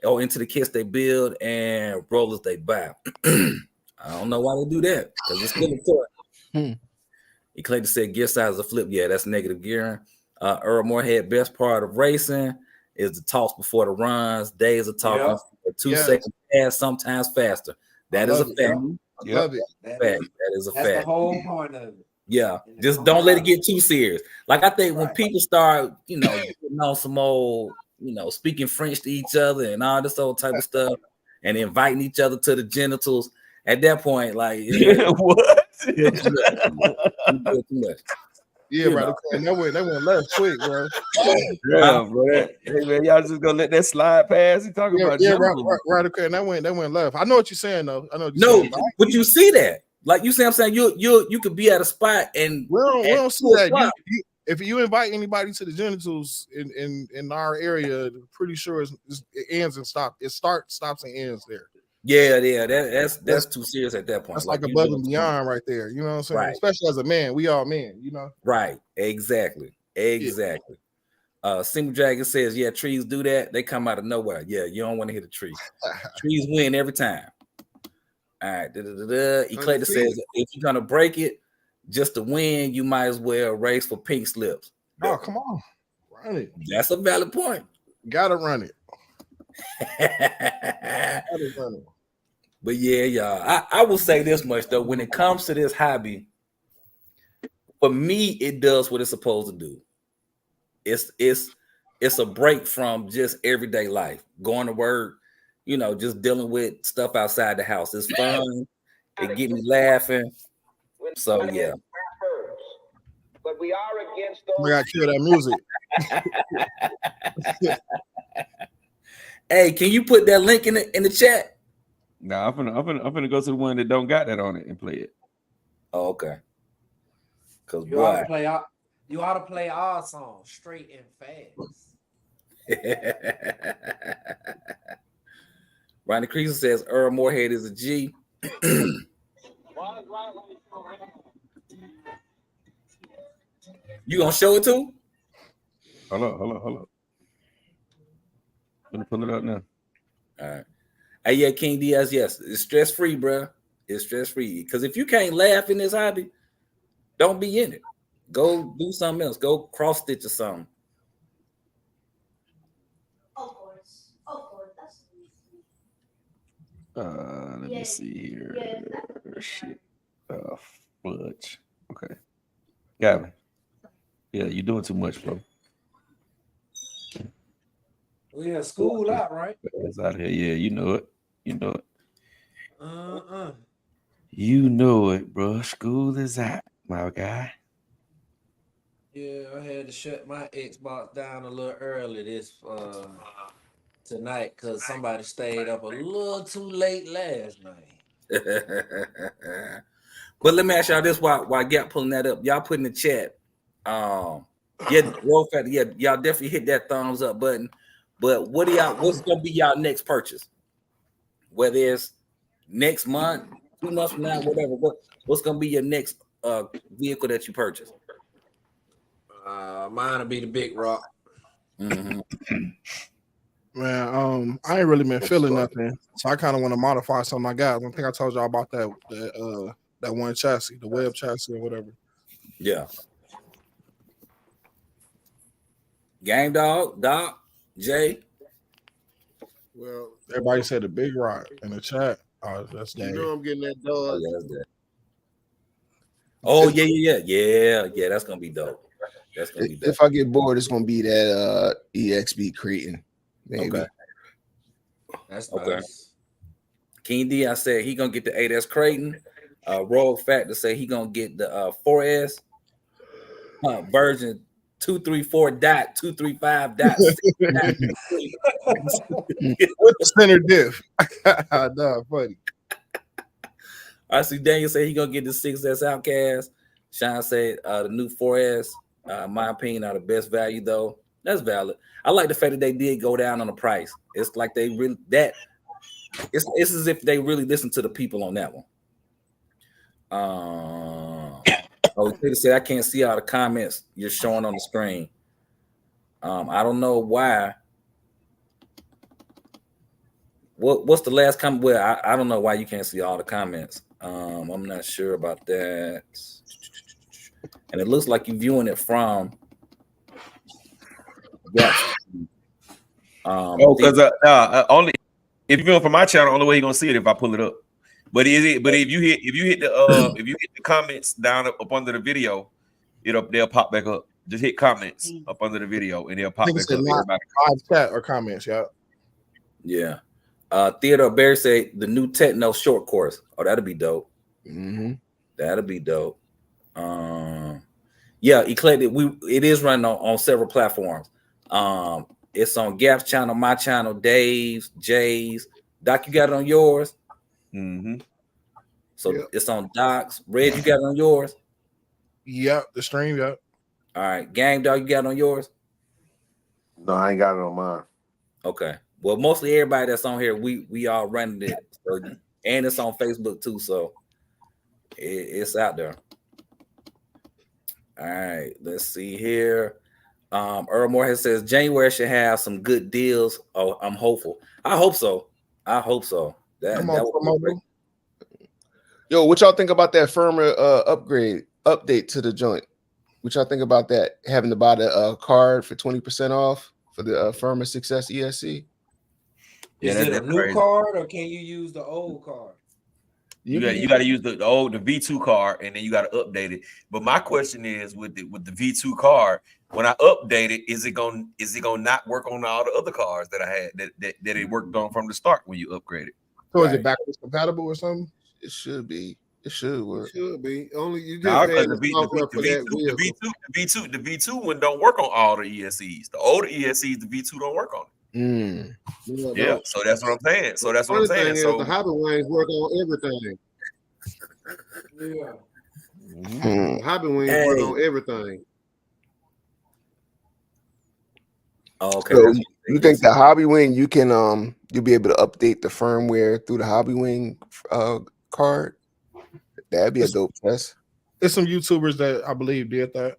or into the kits they build and rollers they buy. I don't know why they do that because it's still important. Clayton said gear size is a flip. Yeah, that's negative gearing. Earl Moorhead, best part of racing is the toss before the runs. Days of talking for 2 seconds fast, sometimes faster. That is a fact. I love it. That is a fact. That's the whole point of it. Yeah, just don't let it get too serious. Like I think when people start, putting on some old, speaking French to each other and all this old type of stuff, and inviting each other to the genitals, at that point, like what? Too much. Yeah, right. Okay. That went left quick, bro. Yeah, bro. Hey man, y'all just gonna let that slide past? He talking about right. Okay, and that went left. I know what you're saying though. I know. But you see that, like you see, I'm saying you could be at a spot and we don't see that. If you invite anybody to the genitals in our area, pretty sure it ends and stops. It starts, stops, and ends there. Yeah. That's too serious at that point. That's like above and beyond right there. You know what I'm saying? Right. Especially as a man, we all men. Right. Exactly. Single Dragon says, yeah, trees do that. They come out of nowhere. Yeah, you don't want to hit a tree. Trees win every time. All right. Eclectic says, if you're gonna break it just to win, you might as well race for pink slips. Oh, come on, run it. That's a valid point. Gotta run it. But yeah, y'all, I will say this much though: when it comes to this hobby, for me, it does what it's supposed to do. It's a break from just everyday life, going to work, just dealing with stuff outside the house. It's fun. It get me laughing. So yeah. But we are against those. We gotta kill that music. Hey, can you put that link in the chat? Nah, I'm gonna go to the one that don't got that on it and play it. Oh, okay. Cause You ought to play our songs straight and fast. Ronnie Creason says Earl Moorhead is a G. You gonna show it too? Hold on. Gonna pull it up now. All right. Hey, yeah, King Diaz, yes, it's stress free, bro. It's stress free. Because if you can't laugh in this hobby, don't be in it. Go do something else. Go cross stitch or something. Let me see here. Shit. Fudge. Okay. Gavin. Yeah, you're doing too much, bro. We have school out, right? It's out here. Yeah, you know it. You know it. You know it, bro. School is out, my guy. Yeah, I had to shut my Xbox down a little early tonight because somebody stayed up a little too late last night. But let me ask y'all this while Gap pulling that up. Y'all put in the chat. Y'all definitely hit that thumbs up button. But what's gonna be y'all next purchase? Whether it's next month, 2 months from now, whatever. What's gonna be your next vehicle that you purchase? Mine will be the Big Rock. Man, I ain't really been feeling nothing, so I kind of want to modify some of my guys. I think I told y'all about that one chassis, the web chassis or whatever. Yeah. Game Dog, Doc, Jay. Well, Everybody said the Big Rock in the chat. Oh, that's you game. know I'm getting that dog. Oh, yeah. That's gonna be dope. That's gonna be dope. If I get bored, it's gonna be that EXB Cretan, maybe. Okay. That's Okay. nice. King D, I said he gonna get the 8S Creighton. Royal Factor say he gonna get the 4S version 234.235.6. With the center diff. Nah, funny. I see Daniel say he gonna get the 6S Outcast. Sean said the new 4S, in my opinion, are the best value though. That's valid. I like the fact that they did go down on the price. It's like they really it's as if they really listened to the people on that one. Peter said I can't see all the comments you're showing on the screen. I don't know why. What's the last comment? Well, I don't know why you can't see all the comments. I'm not sure about that. And it looks like you're viewing it from. Because only if you're viewing from my channel, only way you're gonna see it if I pull it up. But if you hit the comments down up under the video, they'll pop back up. Just hit comments up under the video and they'll pop back up. Live chat or comments, yeah. Yeah. Theodore Barry say the new Techno short course. Oh, that'll be dope. Mm-hmm. That'll be dope. Yeah, Eclectic. It is running on several platforms. It's on Gap's channel, my channel, Dave's, Jay's. Doc, you got it on yours. Mm-hmm. So it's on Doc's. Red, you got it on yours. Yep, the stream. Yep. All right, Gang Dog, you got it on yours. No, I ain't got it on mine. Okay. Well, mostly everybody that's on here, we all running it, so, and it's on Facebook too. So it's out there. All right, let's see here. Earl Moorhead says January should have some good deals. Oh, I'm hopeful. I hope so. That would be great. Yo, what y'all think about that firmware update to the joint? What y'all think about that? Having to buy the card for 20% off for the firmware Success ESC? Is it a new card or can you use the old card? You got to use the V2 card and then you got to update it. But my question is with the V2 card, when I update it, is it gonna not work on all the other cards that I had that it worked on from the start when you upgrade it? So is it backwards compatible or something? It should be. It should work. It should be. Only you just the V2 one don't work on all the ESCs. The older ESCs, the V2 don't work on it. Yeah, so that's what I'm saying. So the hobby ones work on everything. Yeah. Hobby Wing Hey. run on everything. Oh, okay. So you think the Hobby Wing you can you'll be able to update the firmware through the Hobby Wing card? That'd be a dope test. There's some YouTubers that I believe did that.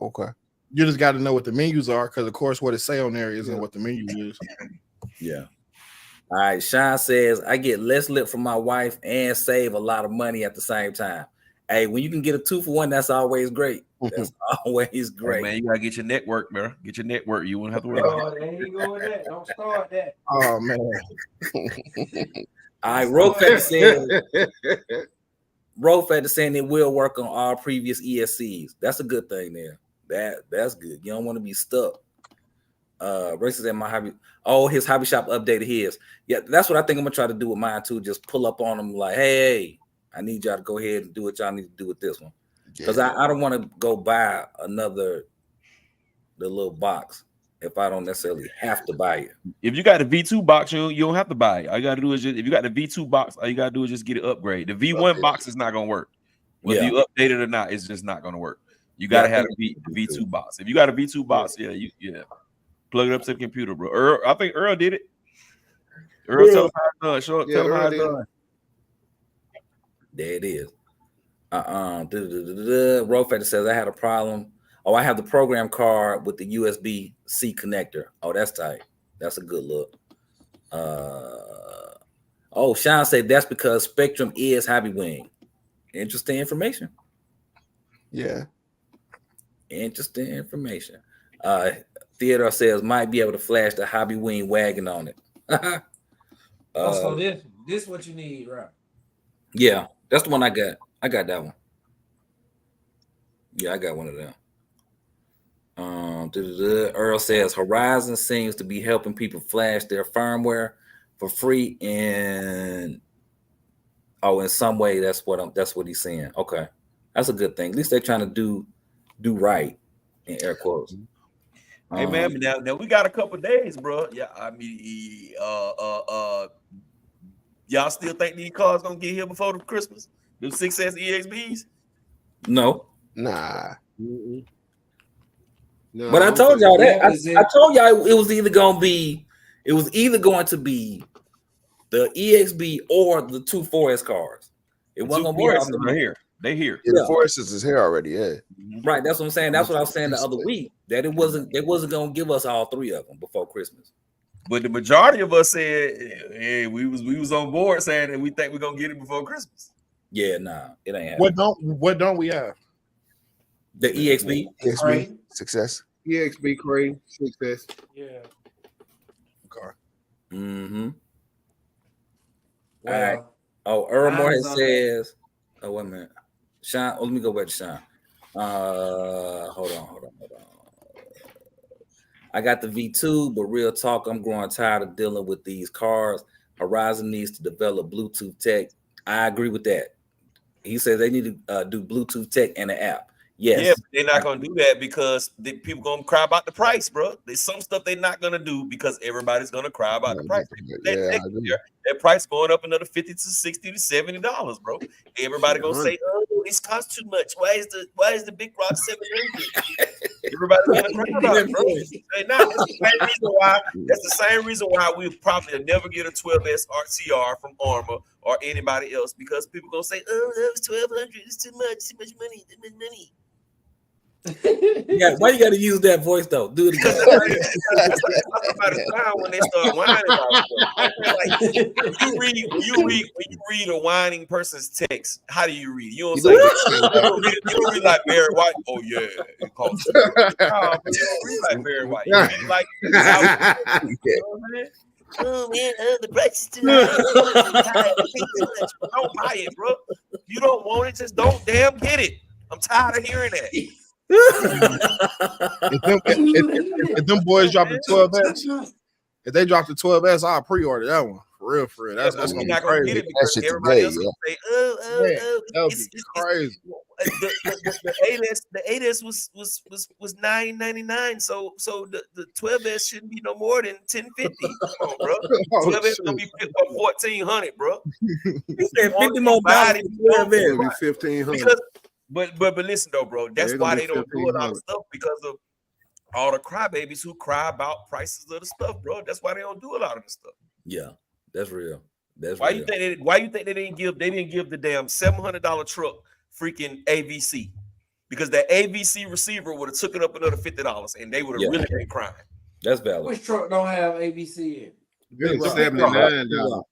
Okay. You just got to know what the menus are, because of course what it say on there isn't what the menu is. Yeah. All right. Sean says, I get less lip from my wife and save a lot of money at the same time. Hey, when you can get a 2-for-1, that's always great. That's always great. Hey, man, you gotta get your network, bro. Get your network. You won't have to worry about it. There you go with that. Don't start that. Oh man. All right, Rofet saying it will work on all previous ESCs. That's a good thing there. That's good. You don't want to be stuck. Racist at my hobby. Oh, his hobby shop updated his. Yeah, that's what I think I'm gonna try to do with mine too. Just pull up on them like, hey, I need y'all to go ahead and do what y'all need to do with this one. Because I don't want to go buy the little box if I don't necessarily have to buy it. If you got the V2 box, you don't have to buy it. All you gotta do is just, if you got the V2 box, all you gotta do is just get it upgrade. The V1 box is not gonna work. Whether you update it or not, it's just not gonna work. You gotta have the V2 box. If you got a V2 box, plug it up to the computer, bro. I think Earl did it. Earl, tell him how it's done. Tell him how it's done. There it is. Rofet says I had a problem. Oh, I have the program card with the USB-C connector. Oh, that's tight. That's a good look. Sean said that's because Spectrum is Hobby Wing. Interesting information. Yeah. Interesting information. Theodore says might be able to flash the Hobby Wing wagon on it. So this what you need, right? Yeah, that's the one I got. I got that one. Yeah, I got one of them. Earl says Horizon seems to be helping people flash their firmware for free, and in some way that's what he's saying. Okay, that's a good thing. At least they're trying to do right in air quotes. Hey man, now we got a couple days, bro. Yeah, I mean, y'all still think these cars gonna get here before the Christmas? Them 6S EXBs? No. Nah. No, But I told y'all that. I told y'all it was either going to be the EXB or the 2 4S cars. It wasn't going to be right here. They here. Yeah, the Foresters is here already. Yeah. Right. That's what I'm saying. That's what I was saying the other week. That it wasn't going to give us all 3 of them before Christmas. But the majority of us said, hey, we was on board saying that we think we're gonna get it before Christmas. Yeah, nah, it ain't happening. What don't we have? The EXB, EXB success. EXB Crane success. Yeah. Okay. Mm-hmm. Well, all right. Oh, Earl Moore says, that. wait a minute. Sean, let me go back to Sean. Hold on. I got the V2, but real talk, I'm growing tired of dealing with these cars. Horizon needs to develop Bluetooth tech. I agree with that. He says they need to do Bluetooth tech and an app. Yes. Yeah, but they're not gonna do that because people gonna cry about the price, bro. There's some stuff they're not gonna do because everybody's gonna cry about the price. That price going up another $50 to $60 to $70, bro. Everybody gonna say, "Oh, this costs too much. Why is the Big Rock $700?" Everybody's gonna cry about it, bro. That's the same reason why we'll probably never get a 12S RCR from Armor or anybody else, because people gonna say, "Oh, that was $1,200. It's too much money." Yeah, why you got to use that voice though? Do it again. About the time when they start whining about when you read a whining person's text, how do you read? You don't say you don't read like Barry White. Oh yeah, it costs. You don't read like Barry White. You read like oh man, the price is too high. Don't buy it, bro. You don't want it, just don't damn get it. I'm tired of hearing that. If them boys drop the 12S, if they drop the 12S, I'll pre-order that one. For real. That's gonna be crazy. Because everybody else gonna say, that would be crazy. The 8S was $999, so the 12S shouldn't be no more than $1,050. Come on, bro. 12S gonna be $1,400, bro. You said 50 more bodies. $1,500. But listen though, bro. That's why they don't do a lot of stuff, because of all the crybabies who cry about prices of the stuff, bro. That's why they don't do a lot of the stuff. Yeah, that's real. That's why real. you think they didn't give the damn $700 truck freaking AVC, because that AVC receiver would have took it up another $50 and they would have really been crying. That's valid. Which truck don't have ABC in? It's $79.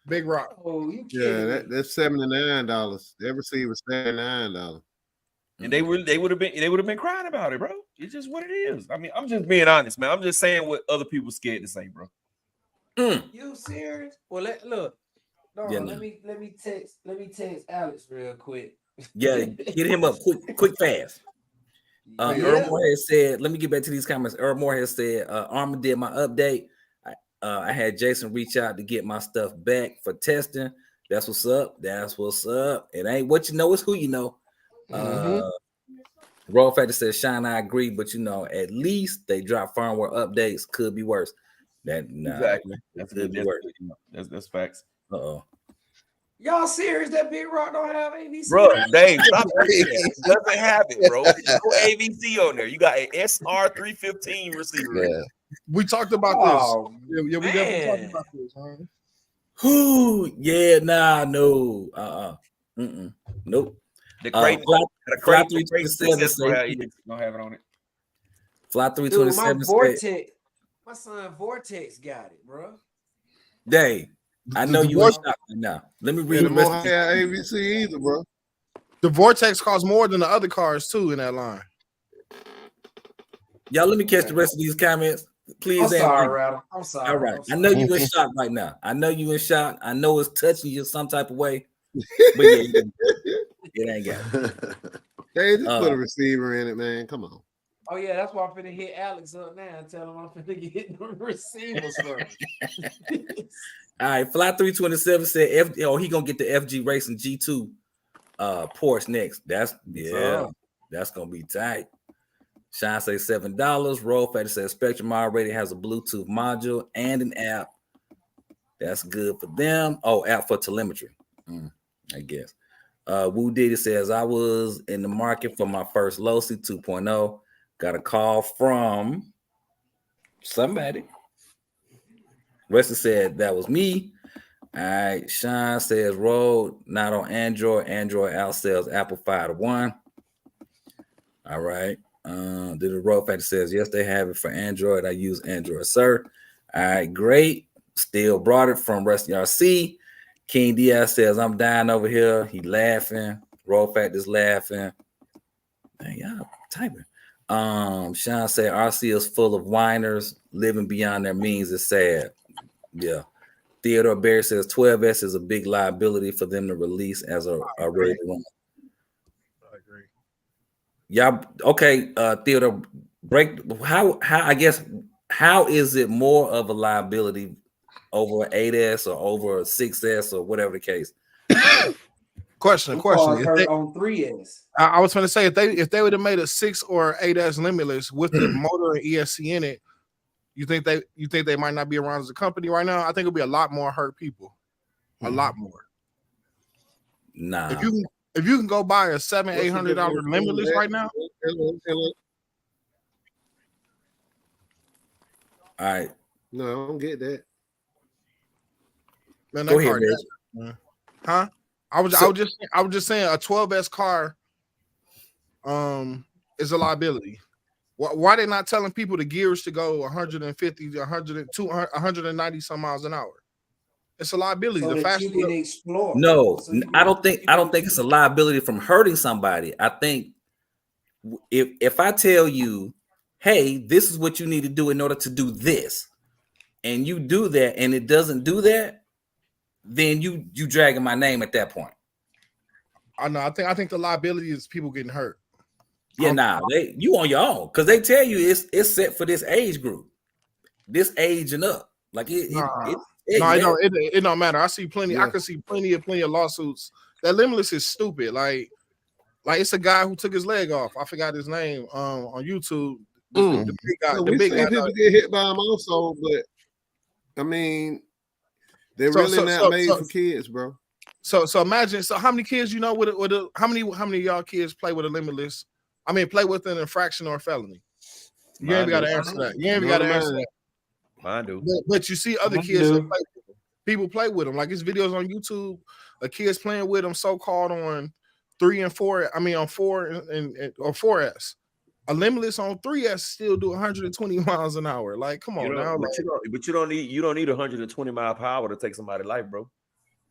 Big Rock. Oh, you kidding me? That's $79. That receiver $79. And they would have been crying about it, bro. It's just what it is. I mean, I'm just being honest, man. I'm just saying what other people scared to say, bro. You serious? Well, look. No, let me text Alex real quick. Yeah, get him up quick, fast. Earl Moore has said, let me get back to these comments. Earl Moore has said, Armor did my update. I had Jason reach out to get my stuff back for testing. That's what's up. That's what's up. It ain't what you know, it's who you know. Roll Factor says, Shine, I agree, but you know, at least they drop firmware updates. Could be worse. Exactly. That's facts. Y'all serious that Big Rock don't have ABC? Bro, Dave, stop it. Doesn't have it, bro. There's no AVC on there. You got an SR315 receiver. Yeah. We talked about this. Yeah, we definitely talked about this, huh? Who? Yeah, nah, no. Nope. The Creighton, Fly 327 don't have it on it. Fly 327. My son Vortex got it, bro. Dave, I know you in shock right now. Let me read the rest of ABC either, bro. The Vortex costs more than the other cars too in that line. Y'all, let me catch the rest of these comments, please. I'm sorry, Rattle. I'm sorry. All right, I know you in shock right now. I know you in shock. I know it's touching you some type of way, but yeah, it ain't got it. Hey, just put a receiver in it, man. Come on. Oh yeah, that's why I'm finna hit Alex up now and tell him I'm finna get the receivers first. All right, Fly 327 said he gonna get the FG Racing G2 Porsche next. That's gonna be tight. Shine say $7. Roll Factor says Spectrum already has a Bluetooth module and an app. That's good for them. Oh, app for telemetry. I guess. Woo Diddy says I was in the market for my first Losi 2.0. Got a call from somebody. Wesley said that was me. All right. Sean says Road not on Android. Android outsells Apple 5-1. All right. The Road Factor says yes, they have it for Android. I use Android, sir. All right, great. Still brought it from Rusty RC. King Diaz says I'm dying over here. He laughing. Road Factor's laughing. Man, y'all typing. Sean said RC is full of whiners. Living beyond their means is sad. Yeah. Theodore Barry says 12S is a big liability for them to release as a ready to run. I agree. Y'all okay? Theodore, how is it more of a liability over an 8S or over a 6S or whatever the case? Question. On 3S. I was going to say if they would have made a 6 or 8S limitless with the motor and ESC in it, you think they might not be around as a company right now? I think it'll be a lot more hurt people, a lot more. Nah. If you can go buy a $700-800 limitless right now. All right. No, I don't get that. Man, go ahead, Reg. Huh? I was just saying a 12S car is a liability. Why they not telling people the gears to go 150 to 190 some miles an hour? It's a liability. So the faster you can explore. No, I don't think it's a liability from hurting somebody. I think if I tell you, hey, this is what you need to do in order to do this, and you do that and it doesn't do that, then you dragging my name at that point. I know. I think the liability is people getting hurt. Yeah, you on your own because they tell you it's set for this age group, this age and up. Like it don't matter. I see plenty. Yeah. I can see plenty of lawsuits. That limitless is stupid. Like it's a guy who took his leg off. I forgot his name on YouTube. The big guy. So the big guy. People get hit by him also, but I mean, they're really not made for kids, bro. So imagine. So how many kids you know with a how many of y'all kids play with a limitless? I mean, play with an infraction or a felony. You ain't got to answer that. You ain't got to answer that. Mine do. But you see other kids that play with them. People play with them. Like it's videos on YouTube of kids playing with them, so-called on 3 and 4. I mean on 4 and or 4S. A limitless on 3S still do 120 miles an hour. Like, come on now. But you don't need 120 mile power to take somebody's life, bro.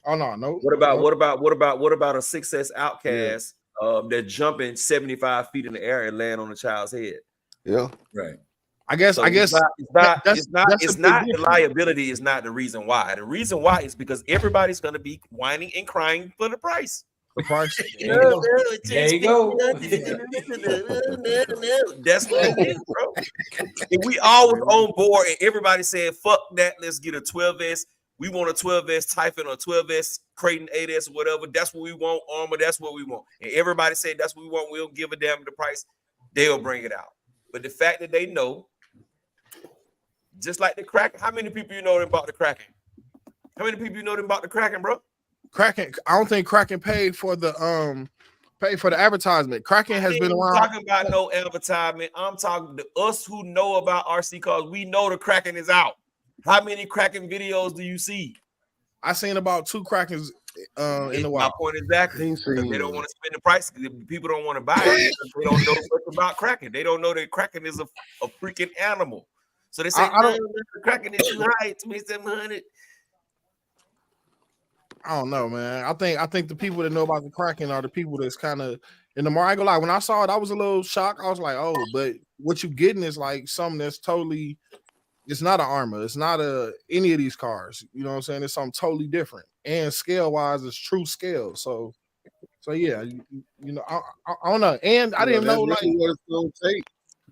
Oh no. What about a 6S Outcast that jumping 75 feet in the air and land on a child's head? Yeah, right. I guess it's not the liability is not the reason why. The reason why is because everybody's gonna be whining and crying for the price. The price. There you go. That's what it is, bro. If we all was on board and everybody said, fuck that, let's get a 12S. We want a 12S Typhon or 12S Creighton 8S or whatever. That's what we want. Armor, that's what we want. And everybody said that's what we want. We'll give a damn the price. They'll bring it out. But the fact that they know, just like the Kraken, how many people you know about the Kraken? How many people you know about the Kraken, bro? Kraken, I don't think Kraken paid for the advertisement. Kraken has been around. I'm talking about no advertisement. I'm talking to us who know about RC cars. We know the Kraken is out. How many Kraken videos do you see? I seen about 2 Krakens in the wild. My point exactly. They don't want to spend the price. People don't want to buy it. They don't know much about Kraken. They don't know that Kraken is a freaking animal. So they say, the Kraken is too high. It's $2,700. I don't know, man. I think the people that know about the Kraken are the people that's kind of in the market. I ain't gonna lie. When I saw it, I was a little shocked. I was like, oh, but what you getting is like something that's totally. It's not an Armor. It's not any of these cars. You know what I'm saying? It's something totally different. And scale wise, it's true scale. So yeah, you know, I don't know. And I didn't know like what it's gonna take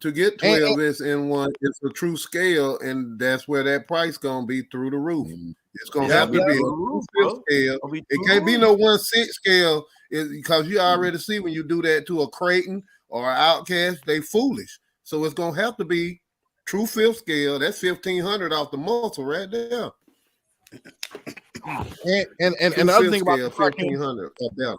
to get 12S in one. It's a true scale, and that's where that price gonna be through the roof. It's gonna have to be a true scale. It can't be no 1/6 scale, because you already see when you do that to a Creighton or an Outcast, they foolish. So it's gonna have to be true 5th scale. That's 1,500 off the muscle right there. And the other thing about the Kraken, 1,500 up there.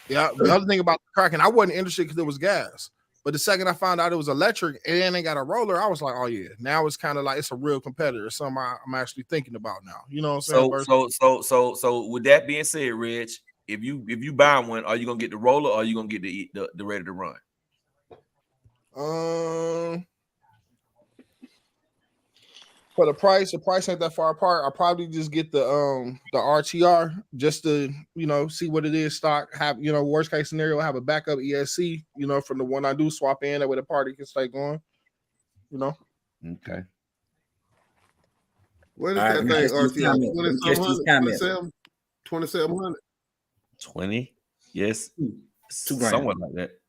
Yeah, the other thing about the Kraken, I wasn't interested because it was gas. But the second I found out it was electric and they got a roller, I was like, oh yeah, now it's kind of like it's a real competitor. It's something I'm actually thinking about now. You know what I'm saying? So with that being said, Rich, if you buy one, are you gonna get the roller or are you gonna get the ready to run? For the price ain't that far apart. I'll probably just get the RTR just to, you know, see what it is stock. Have, you know, worst case scenario, have a backup ESC, you know, from the one I do swap in that way the party can stay going. You know. Okay. What is that thing? RTR 2,700. 20? Yes. $2,000. Somewhat like that.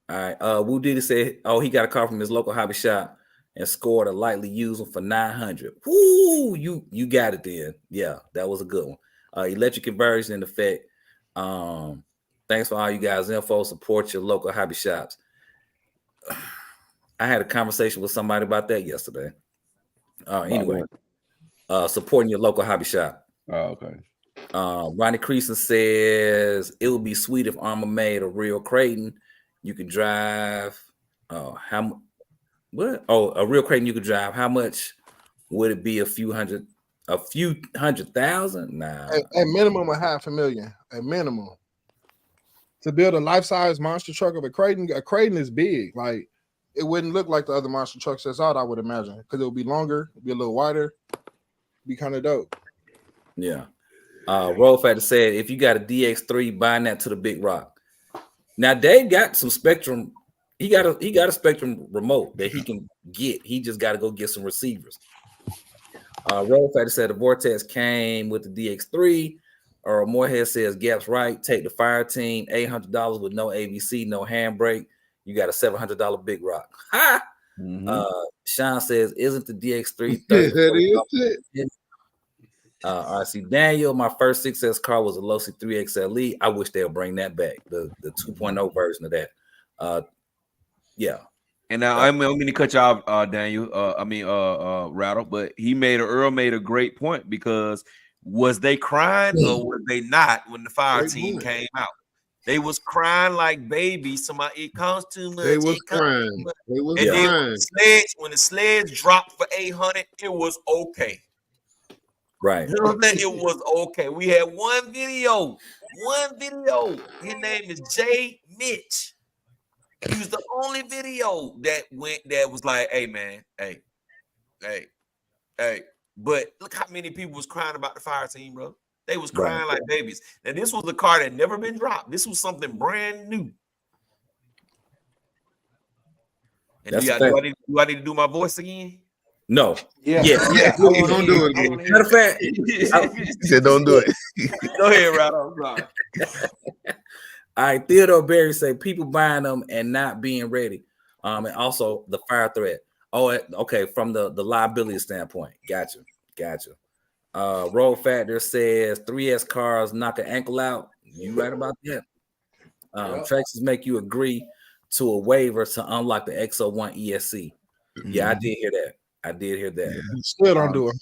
All right. Wu Diddy said, oh, he got a car from his local hobby shop and scored a lightly used one for 900. Woo, you got it then. Yeah, that was a good one. Electric conversion in effect. Thanks for all you guys' info. Support your local hobby shops. I had a conversation with somebody about that yesterday. Anyway, supporting your local hobby shop. Oh, okay. Ronnie Creason says it would be sweet if Armor made a real Creighton. You could drive. What? Oh, a real Creighton you could drive. How much would it be? A few hundred thousand? Nah. At minimum, $500,000. At minimum. To build a life-size monster truck of a Creighton is big. Like, it wouldn't look like the other monster trucks that's out, I would imagine. Because it would be longer, be a little wider, be kind of dope. Yeah. Roll Factor said, if you got a DX3, buying that to the Big Rock. Now, Dave got some Spectrum. He got a Spectrum remote that he can get. He just got to go get some receivers. Roll Factor said the Vortex came with the DX3. Or Moorhead says Gap's right. Take the fire team, $800 with no AVC, no handbrake. You got a $700 Big Rock. Ha! Mm-hmm. Sean says, isn't the DX3 $30? I see Daniel. My first 6S car was a Losi 3XLE. I wish they'll bring that back, the 2.0 version of that. Yeah. And now I'm going to cut you off, Daniel. Rattle, but Earl made a great point because Was they crying or was they not when the fire They team would. came out? They was crying like babies. Somebody, it comes too much. They was it comes too crying. much. They was And then crying. when the sledge dropped for 800, it was okay. Right. You know what I'm saying? It was okay. We had one video. His name is Jay Mitch. He was the only video that was like, hey man, hey. But look how many people was crying about the fire team, bro. They was crying like babies. And this was a car that never been dropped. This was something brand new. And do I need to do my voice again? No. Yeah. Don't do it again. Matter of fact, He said, "Don't do it." Go ahead, Rado. I'm sorry. all right, Theodore Berry say people buying them and not being ready. And also the fire threat. Oh, okay, from the liability standpoint. Gotcha. Roll Factor says 3S cars knock an ankle out. You right about that. Traxxas make you agree to a waiver to unlock the X01 ESC. Yeah, I did hear that. You still don't do it.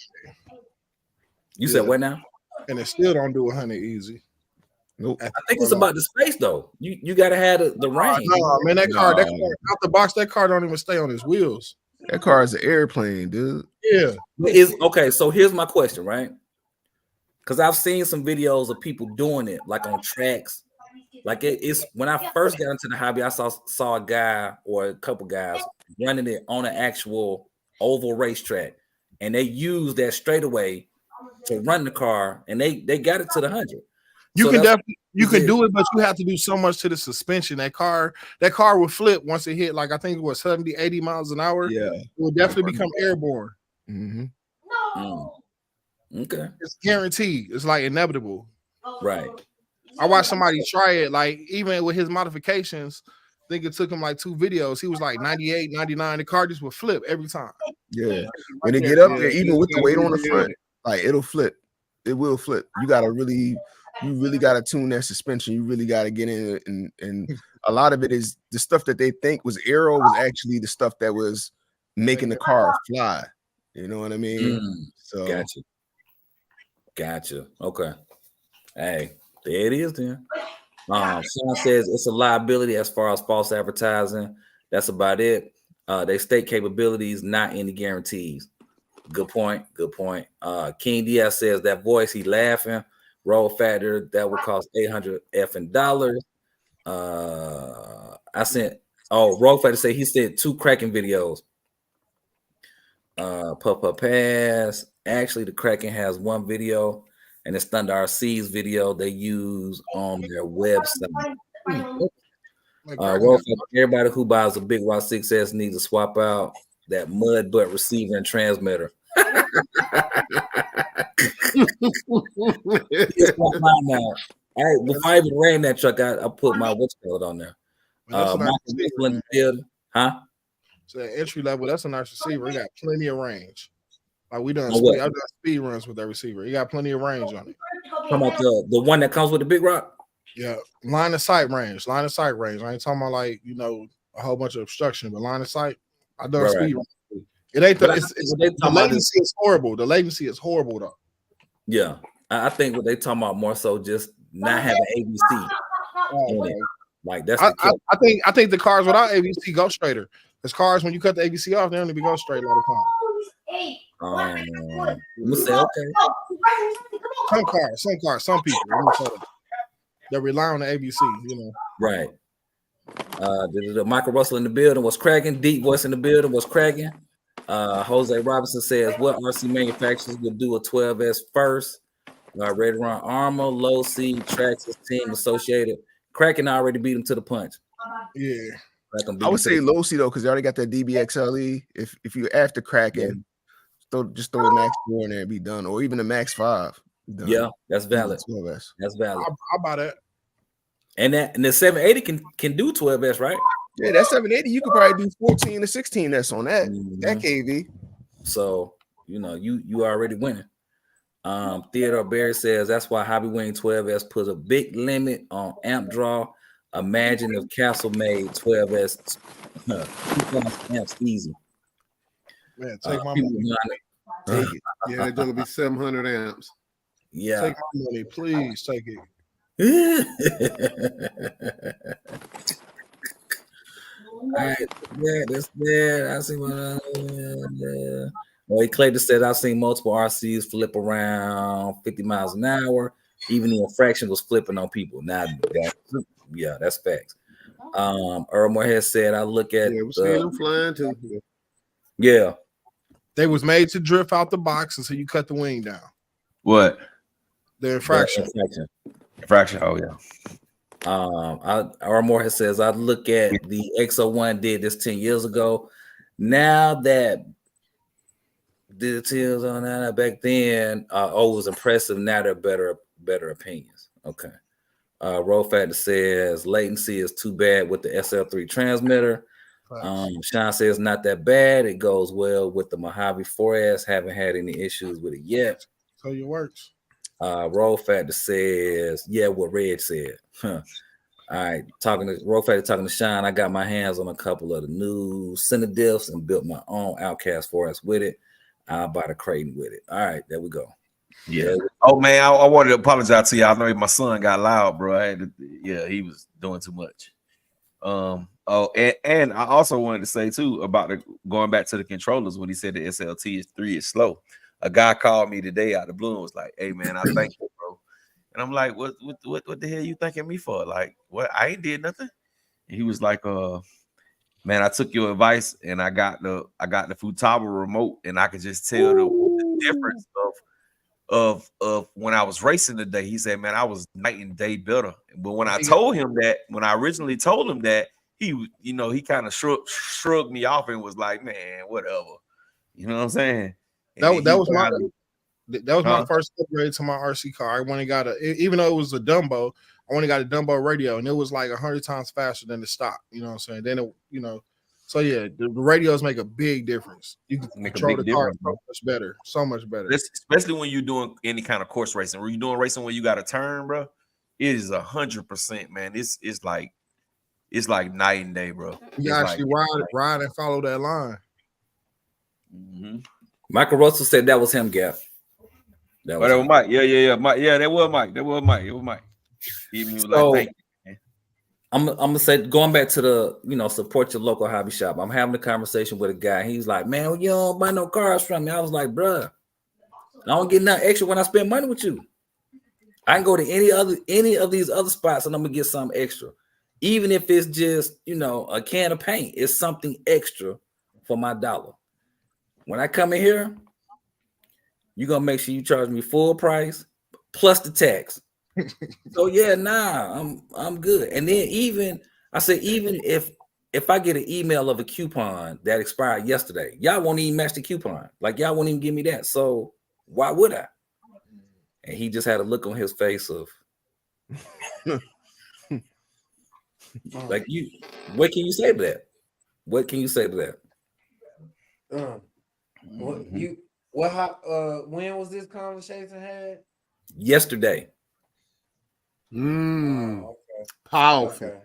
You said what now? And it still don't do 100 easy. Nope. I think it's about the space though. You gotta have the range. No, man, that car out the box, that car don't even stay on his wheels. That car is an airplane, dude. Yeah. Is okay. So here's my question, right? Because I've seen some videos of people doing it, like on tracks. Like it's when I first got into the hobby, I saw a guy or a couple guys running it on an actual oval racetrack, and they used that straightaway to run the car, and they got it to the 100. You So can that's- definitely do it, but you have to do so much to the suspension. That car will flip once it hit, like I think it was 70, 80 miles an hour. Yeah, It will definitely become airborne. mm-hmm. Okay, It's guaranteed. It's like inevitable. right. I watched somebody try it, like even with his modifications. I think it took him like 2 videos. He was like 98, 99. The car just would flip every time. Yeah. When they get up there, even with the weight on the front, like it'll flip. It will flip. You really gotta tune that suspension. You really gotta get in it, and a lot of it is the stuff that they think was aero was actually the stuff that was making the car fly. You know what I mean? So Gotcha. Okay. Hey, there it is then. Sean says it's a liability as far as false advertising. That's about it. They state capabilities, not any guarantees. Good point. King Diaz says that voice, he laughing. Roll Factor, that would cost $800 effing dollars. Roll Factor say he said 2 cracking videos. Pass. Actually, the Kraken has 1 video, and it's Thunder RC's video they use on their website. Roll Factor, everybody who buys a Big Rock 6S needs to swap out that mud butt receiver and transmitter. Hey, before I even ran that truck, I put my what's called on there. Michael in the building, huh? So that entry level, that's a nice receiver. He got plenty of range. Like I've done speed runs with that receiver. He got plenty of range on it. Talking about the one that comes with the Big Rock. Yeah, line of sight range. I ain't talking about like a whole bunch of obstruction, but line of sight. I done speed runs. It ain't the latency is horrible. The latency is horrible though. Yeah, I think what they talking about more so just not having ABC. Like that's I think the cars without ABC go straighter. Because cars, when you cut the ABC off, they don't even go straight a lot of time. I'm gonna say okay. Some people that rely on the ABC, Right. The Michael Russell in the building was cracking. Deep voice in the building was cracking. Jose Robinson says, what RC manufacturers will do a 12S first? Red Run Armor, Low C, Traxxas, Team Associated. Kraken already beat them to the punch. Yeah. I would say Low C though, because they already got that DBXLE. If you're after Kraken, just throw the Max 4 in there and be done, or even the Max 5. Yeah, that's valid. 12S. That's valid. How about that? And the 780 can do 12S, right? Yeah, that 780, you could probably do 14 to 16S on that. That KV. So you already winning. Theodore Berry says that's why Hobby Wing 12S puts a big limit on amp draw. Imagine if Castle made 12S 2,000 amps easy. Man, take my money. Take it. Yeah, it's gonna be 700 amps. Yeah. Take my money, please. Take it. All right, yeah, that's that. I see what. Well, Clayton said I've seen multiple RCs flip around 50 miles an hour. Even the infraction was flipping on people. Now, that's facts. Earl Moorhead said I look at. Yeah, we seen them flying too. Yeah, they was made to drift out the box until you cut the wing down. What? The infraction. Infraction. Oh yeah. Earl Moorhead says I look at the X01 did this 10 years ago. Now that details on that back then, it was impressive. Now they're better opinions. Okay. Roll Factor says latency is too bad with the SL3 transmitter. Sean says not that bad. It goes well with the Mojave 4S. Haven't had any issues with it yet. So it works. Roll Factor says, yeah, what Red said. All right, Roll Factor talking to Sean. I got my hands on a couple of the new Cinediffs and built my own Outcast 4S with it. I'll buy the Creighton with it. All right, there we go. Yeah. Oh man, I wanted to apologize to you. I know my son got loud, bro. He was doing too much. And I also wanted to say too about going back to the controllers when he said the SLT3 is slow. A guy called me today out of the blue and was like, "Hey man, I thank you, bro." And I'm like, "What the hell you thanking me for? Like, what? I ain't did nothing." And he was like, man, I took your advice and I got the Futaba remote, and I could just tell the difference of when I was racing today. He said, man, I was night and day better. But when I originally told him that, he kind of shrugged me off and was like, man, whatever. You know what I'm saying? That was my first upgrade to my RC car. I went and got even though it was a Dumbo, I only got a Dumbo radio, and it was like 100 times faster than the stock. You know what I'm saying? Then so yeah, the radios make a big difference. You can control the car so much better. Especially when you're doing any kind of course racing. When you're doing racing where you got to turn, bro, it is 100%, man. It's like night and day, bro. You actually ride and follow that line. Mm-hmm. Michael Russell said that was him, Gap. That was Mike. Yeah. Mike. Yeah, that was Mike. It was Mike. Even was like, thank you. I'm gonna say, going back to the support your local hobby shop. I'm having a conversation with a guy. He's like, man, you don't buy no cars from me. I was like, bruh, I don't get nothing extra when I spend money with you. I can go to any of these other spots and I'm gonna get something extra, even if it's just a can of paint. It's something extra for my dollar. When I come in here, you're gonna make sure you charge me full price plus the tax. So yeah, I'm good. And then even if I get an email of a coupon that expired yesterday, y'all won't even match the coupon. Like y'all won't even give me that. So why would I? And he just had a look on his face of like, what can you say to that? What can you say to that? When was this conversation had? Yesterday. Okay. Powerful. Okay.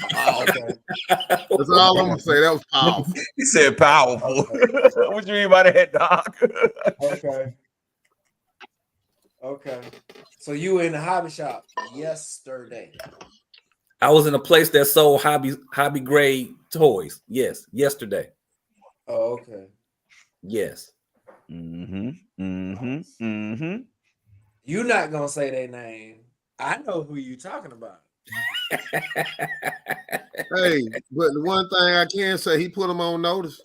Powerful. That's all I'm gonna say. That was powerful. He said powerful. What you mean by that, Doc? Okay. So you were in the hobby shop yesterday. I was in a place that sold hobby grade toys. Yes, yesterday. Oh, okay. Yes. You're not gonna say their name. I know who you talking about. Hey, but the one thing I can say, he put them on notice.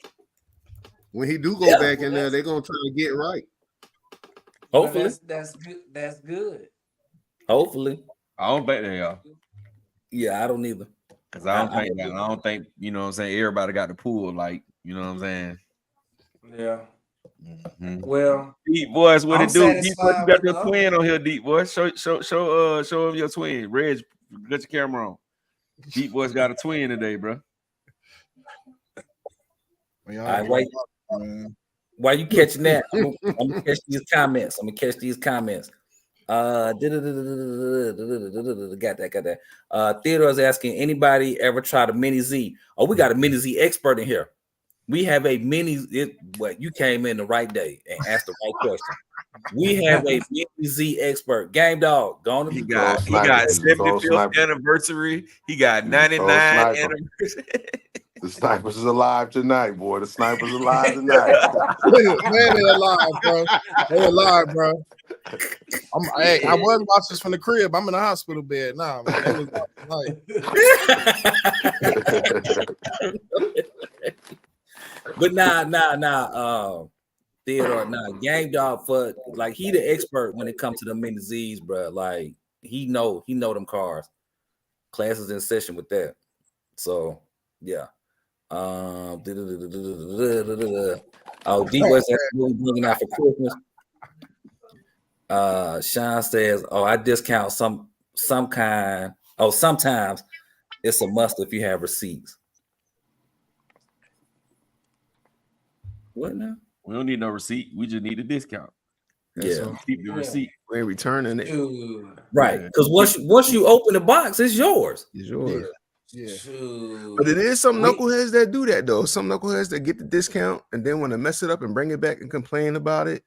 When he do go back in there, they're gonna try to get right. Hopefully, that's good. That's good. Hopefully, I don't think they are. Yeah, I don't either. Because I don't think you know what I'm saying. Everybody got the pool, like you know what I'm saying. Yeah. Well, Deep Boys, what it do? Deep Boys, you got your enough. twin on here, Deep Boys. Show him your twin. Reg, get your camera on. Deep Boys got a twin today, bro. All right, while you catching that, I'm gonna catch these comments. Got that. Theodore is asking, anybody ever tried a Mini Z? Oh, we got a Mini Z expert in here. We have a Mini. You came in the right day and asked the right question. We have a Z expert. Game Dog. Gone. He got 75th anniversary. He got 99 anniversary. The snipers is alive tonight, boy. The snipers alive tonight. Man, they alive, bro. They alive, bro. I was watching this from the crib. I'm in the hospital bed now. Man. They was But nah. Theodore, Game Dog for like he the expert when it comes to the mini Z's, bro. Like he know them cars. Classes in session with that. So yeah. Oh, D West really bringing out for Christmas. Sean says, "Oh, I discount some kind. Oh, sometimes it's a must if you have receipts." What now? We don't need no receipt. We just need a discount. Yeah, keep your receipt. We ain't returning it. Right, because once you open the box, it's yours. It's yours. Yeah. But it is some knuckleheads that do that though. Some knuckleheads that get the discount and then want to mess it up and bring it back and complain about it.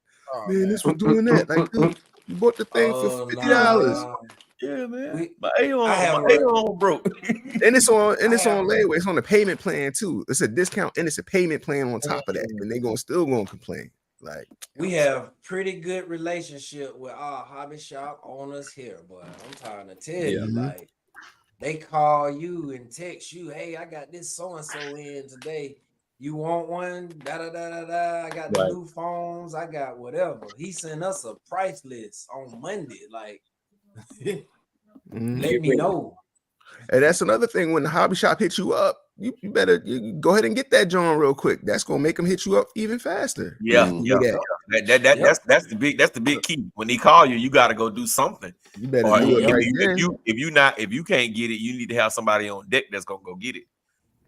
Man, this was doing that. Like, dude, you bought the thing for $50. Yeah, man. My A-on broke. And it's on layaway. It's on the payment plan too. It's a discount and it's a payment plan on top of that. And they still gonna complain. Like, we have pretty good relationship with our hobby shop owners here, boy. I'm trying to tell you, like. They call you and text you, hey, I got this so-and-so in today. You want one? Da-da-da-da-da. I got the new phones. I got whatever. He sent us a price list on Monday. Like, let me know. And that's another thing. When the hobby shop hits you up, you better go ahead and get that joint real quick. That's gonna make them hit you up even faster. That's the big key. When they call you, you got to go do something. You better do it right if you can't get it, you need to have somebody on deck that's gonna go get it.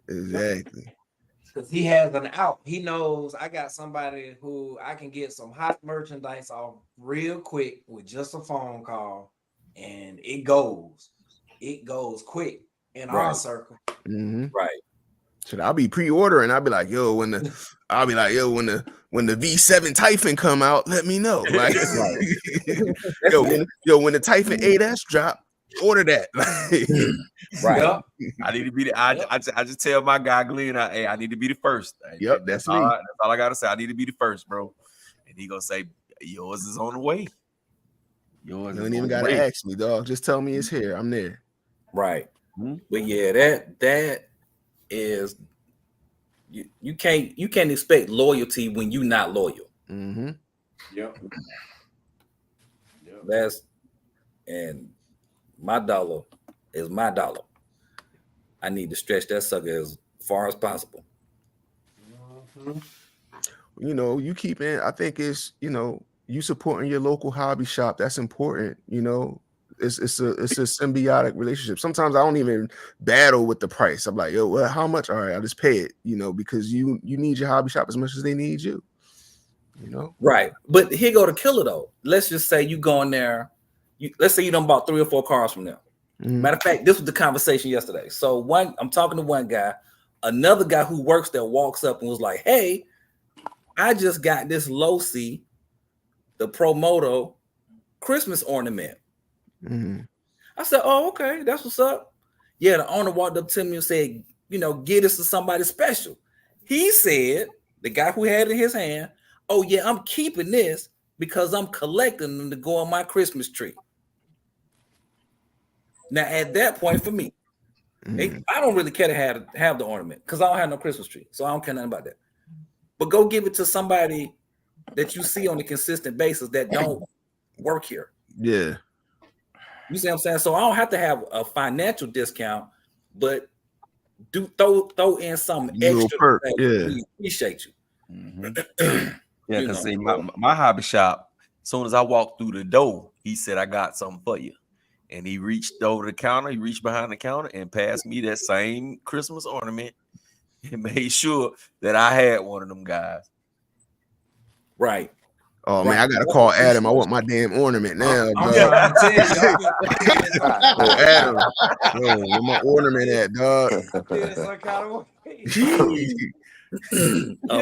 Exactly. Because he has an out. He knows I got somebody who I can get some hot merchandise off real quick with just a phone call, and it goes quick in our circle. Right. So I'll be pre-ordering. I'll be like, when the V7 Typhon come out, let me know. Like, when the Typhon 8S drop, order that. Right. Yep. I need to be I just tell my guy Glenn, hey, I need to be the first. Yep, that's me. That's all I gotta say. I need to be the first, bro. And he gonna say, yours is on the way. You don't even gotta ask me, dog. Just tell me it's here. I'm there. Right. But yeah, that is you can't expect loyalty when you're not loyal. Yep. That's and my dollar is my dollar. I need to stretch that sucker as far as possible. You keep in. I think it's you supporting your local hobby shop. That's important. It's a symbiotic relationship. Sometimes I don't even battle with the price. I'm like, well, how much? All right, I'll just pay it, because you need your hobby shop as much as they need you. Right. But here go the killer though. Let's just say you go in there. Let's say you done bought 3 or 4 cars from them. Matter of fact, this was the conversation yesterday. So I'm talking to one guy, another guy who works there walks up and was like, hey, I just got this Losi, the Promoto Christmas ornament. I said, oh, okay, that's what's up. Yeah, the owner walked up to me and said, get this to somebody special. He said, the guy who had it in his hand, oh yeah, I'm keeping this because I'm collecting them to go on my Christmas tree. Now, at that point, for me, I don't really care to have the ornament because I don't have no Christmas tree, so I don't care nothing about that. But go give it to somebody that you see on a consistent basis that don't work here. Yeah. You see what I'm saying? So I don't have to have a financial discount, but throw in some extra. Perk, We appreciate you. Yeah, because see, my hobby shop, as soon as I walked through the door, he said, I got something for you. And he reached over the counter, he reached behind the counter and passed me that same Christmas ornament and made sure that I had one of them guys. Right. Oh man, I gotta call Adam. I want my damn ornament now. I'm trying to tell you. Adam, where my ornament at, dog?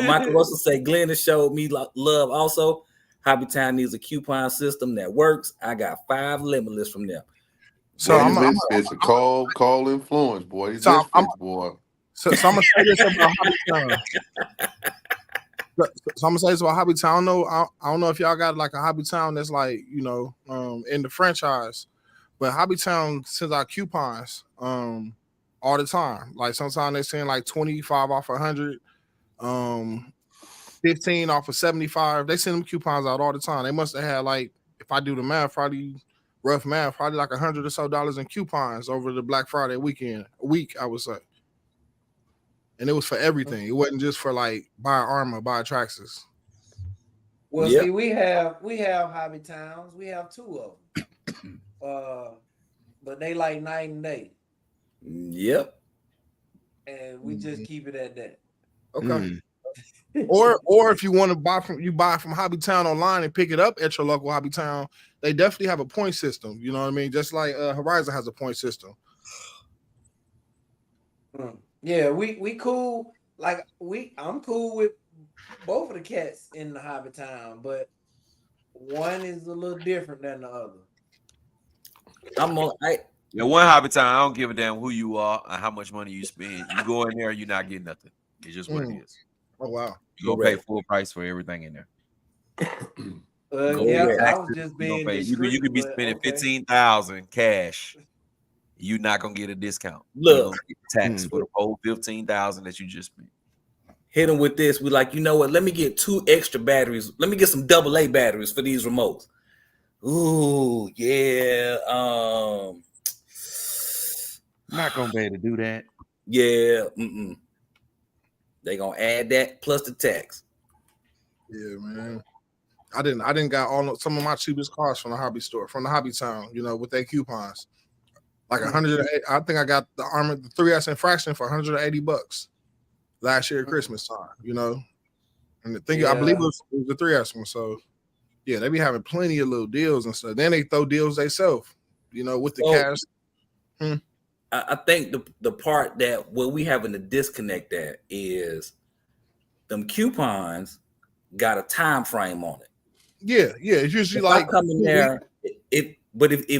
Michael Russell say Glenn has showed me love also. Hobbytown needs a coupon system that works. I got 5 limitless from them. So Boy, I'm misfits. Call influence, boy. These So I'm- misfits, boy. so I'm gonna say this about Hobbytown. So I'm gonna say this about Hobbytown. I don't know if y'all got like a Hobbytown that's like, you know, in the franchise, but Hobbytown sends out coupons all the time. Like sometimes they send like 25 off 100, 15 off of 75. They send them coupons out all the time. They must have had, like, if I do the math, probably rough math, probably like $100 or so in coupons over the Black Friday week, I would say. And it was for everything. It wasn't just for like buy armor, buy Traxxas. Well, Yep. see, we have hobby towns. We have 2 of them. But they like night and day, Yep. and we just keep it at that. Okay. Or if you want to buy from Hobbytown online and pick it up at your local Hobbytown, they definitely have a point system. You know what I mean? Just like Horizon has a point system. Yeah, we cool. Like I'm cool with both of the cats in the hobby town, but one is a little different than the other. Yeah, one Hobbytown, I don't give a damn who you are or how much money you spend. You go in there, you're not getting nothing. It's just what it is. Oh wow. You're gonna pay full price for everything in there. I was just being you could be spending $15,000 cash. You're not gonna get a discount. Look, you're gonna get tax for the whole $15,000 that you just spent. Hit them with this. We like, you know what? Let me get 2 extra batteries. Let me get some AA batteries for these remotes. Ooh, yeah. Not gonna be able to do that. Yeah. They gonna add that plus the tax. Yeah, man. I didn't got some of my cheapest cars from the hobby store, from the Hobby Town, you know, with their coupons. Like 100. I think I got the armor, the 3S infraction for $180 last year at Christmas time, you know. And the thing, I believe it was the 3S one. So yeah, they be having plenty of little deals and stuff. Then they throw deals themselves, you know, with the cash. I think the part that where we having to disconnect at is them coupons got a time frame on it. Yeah. It's usually like I come in there. If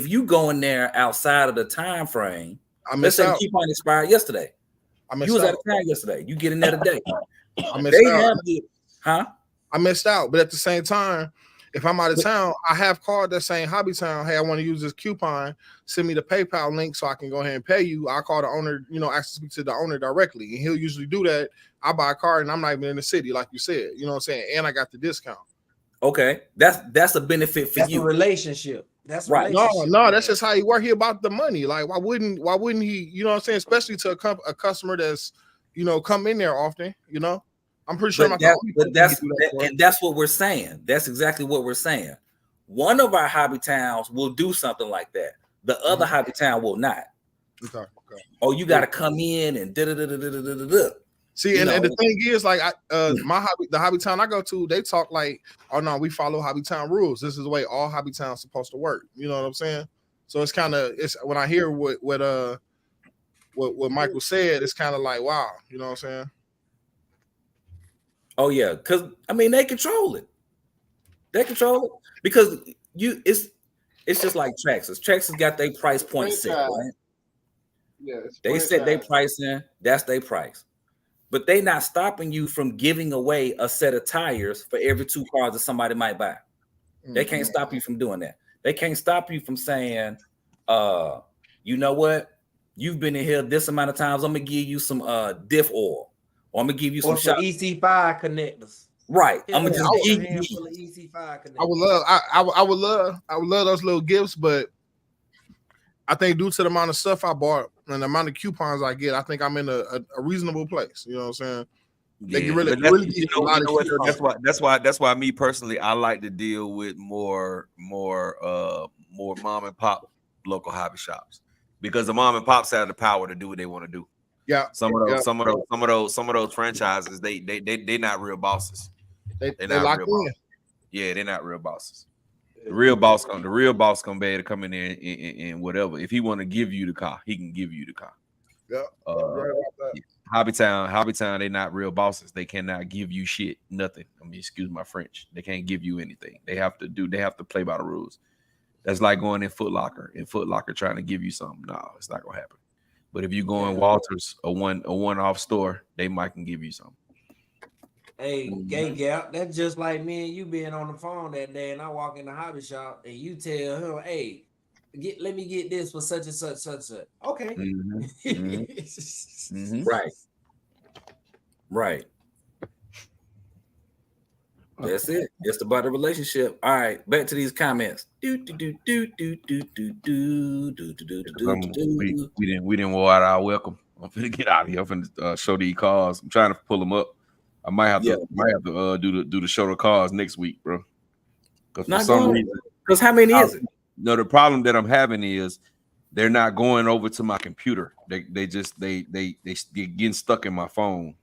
you go in there outside of the time frame, let's say the coupon expired yesterday. You was out of town yesterday. You get in there today. I missed out. But at the same time, if I'm out of town, I have called that same Hobby Town. Hey, I want to use this coupon. Send me the PayPal link so I can go ahead and pay you. I call the owner, you know, ask to speak to the owner directly, and he'll usually do that. I buy a car and I'm not even in the city, like you said. You know what I'm saying? And I got the discount. Okay, that's a benefit for you. A relationship. That's right. No, that's just how he work. He about the money. Like, why wouldn't he? You know what I'm saying? Especially to a customer that's, you know, come in there often. You know, I'm pretty sure. That's what we're saying. That's exactly what we're saying. One of our hobby towns will do something like that. The other hobby town will not. Okay. Oh, you got to come in and da. See, and the thing is, like, the hobby town I go to, they talk like, oh no, we follow hobby town rules. This is the way all hobby towns supposed to work. You know what I'm saying? So it's kind of, when I hear what Michael said, it's kind of like, wow, you know what I'm saying? Oh yeah, because I mean they control it. They control it because it's just like Traxxas. Traxxas got their price point set, right? Yeah, they set their price in. That's their price. But they not stopping you from giving away a set of tires for every 2 cars that somebody might buy. They can't stop you from doing that. They can't stop you from saying, you know what? You've been in here this amount of times. I'm gonna give you some diff oil, or I'm gonna give you some EC5 connectors. Right. I'm gonna just give you EC5 connectors. I would love those little gifts, but I think due to the amount of stuff I bought and the amount of coupons I get, I think I'm in a reasonable place. You know what I'm saying? That's why me personally, I like to deal with more mom and pop local hobby shops, because the mom and pops have the power to do what they want to do. Yeah. Some of those franchises, they not real bosses. They're not real bosses. Yeah, they're not real bosses. The real boss gonna be able to come in there and whatever. If he want to give you the car, he can give you the car. Yeah. Hobbytown, they not real bosses. They cannot give you shit, nothing. I mean, excuse my French. They can't give you anything. They have to play by the rules. That's like going in Foot Locker trying to give you something. No, it's not gonna happen. But if you go in Walters, a one-off store, they might can give you something. Hey, Gay Gap, that's just like me and you being on the phone that day, and I walk in the hobby shop and you tell him, hey, let me get this for such and such. Okay. Right. That's it. Just about the relationship. All right, back to these comments. We didn't wore out our welcome. I'm finna get out of here. I'm finna show these cars. I'm trying to pull them up. I might have to do the show the cars next week, bro. Because for some reason, because how many is it? No, the problem that I'm having is they're not going over to my computer. They getting stuck in my phone.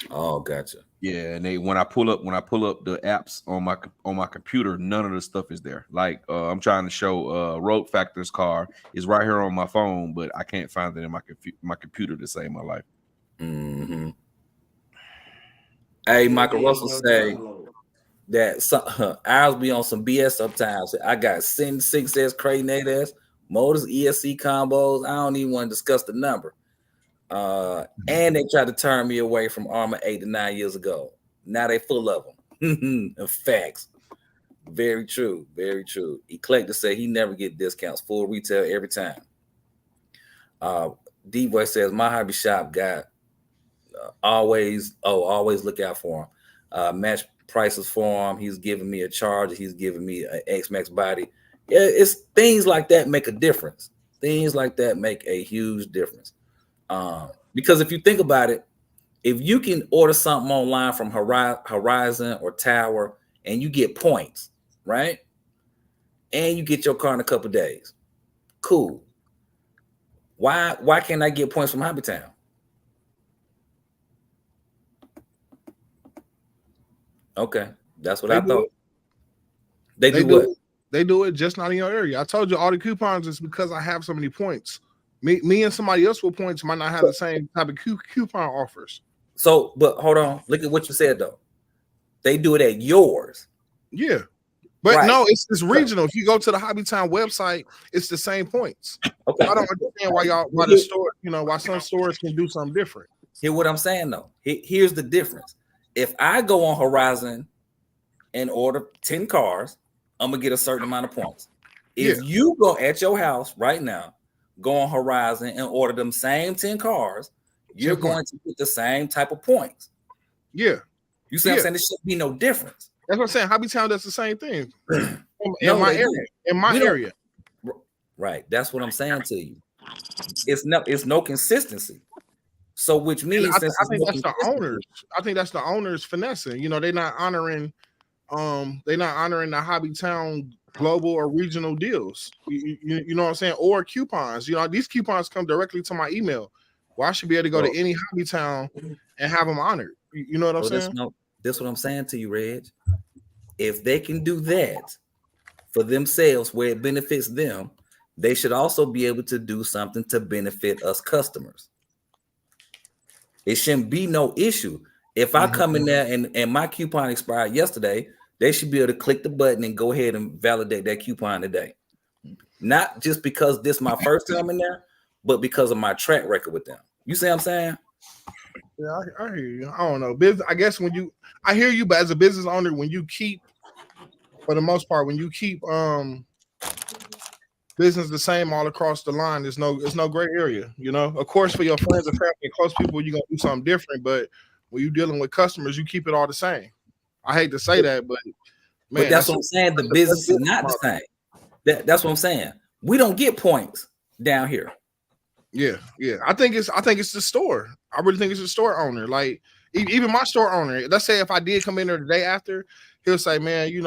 Oh, gotcha. Yeah, and when I pull up the apps on my computer, none of the stuff is there. Like I'm trying to show Road Factor's car is right here on my phone, but I can't find it in my computer to save my life. Mm-hmm. Hey, Michael Russell say that ours be on some BS sometimes. I got Sin 6S, Creighton 8S, Motors ESC combos. I don't even want to discuss the number. And they tried to turn me away from Armor 8 to 9 years ago. Now they full of them. Facts. Very true. Very true. Eclectic say he never get discounts. Full retail every time. D-Boy says my hobby shop got always look out for him. Match prices for him. He's giving me a Charger. He's giving me an X-Max body. Yeah, it's things like that make a difference. Things like that make a huge difference. Because if you think about it, if you can order something online from Horizon or Tower and you get points, right? And you get your car in a couple of days, cool. Why can't I get points from Hobbytown? Okay, that's what I thought. They do what? They do it just not in your area. I told you all the coupons is because I have so many points. Me and somebody else with points might not have the same type of coupon offers. So, but hold on. Look at what you said though. They do it at yours. Yeah. But no, it's regional. If you go to the Hobbytown website, it's the same points. Okay. I don't understand why the store, why some stores can do something different. Hear what I'm saying though. Here's the difference. If I go on Horizon and order 10 cars, I'm gonna get a certain amount of points. If you go at your house right now, go on Horizon and order them same 10 cars, you're going to get the same type of points. Yeah. You see what I'm saying? There should be no difference. That's what I'm saying. Hobbytown does the same thing. In my area. Right. That's what I'm saying to you. It's no consistency. So which means I think that's the owners. I think that's the owners finessing. They're not honoring the Hobbytown global or regional deals. You know what I'm saying? Or coupons. These coupons come directly to my email. Well, I should be able to go to any Hobbytown and have them honored. You know what I'm saying? That's what I'm saying to you, Reg. If they can do that for themselves where it benefits them, they should also be able to do something to benefit us customers. It shouldn't be no issue. If I come in there and my coupon expired yesterday, they should be able to click the button and go ahead and validate that coupon today. Not just because this is my first time in there, but because of my track record with them. You see what I'm saying? Yeah, I hear you. I don't know. I guess I hear you, but as a business owner, when you keep, for the most part, when you keep business the same all across the line, it's no gray area. Of course, for your friends and family and close people, you're gonna do something different. But when you're dealing with customers, you keep it all the same. I hate to say that, but man, that's what I'm saying. The business is not the same. That's what I'm saying. We don't get points down here. Yeah. I think it's the store. I really think it's the store owner. Like even my store owner. Let's say if I did come in there the day after, he'll say, "Man, he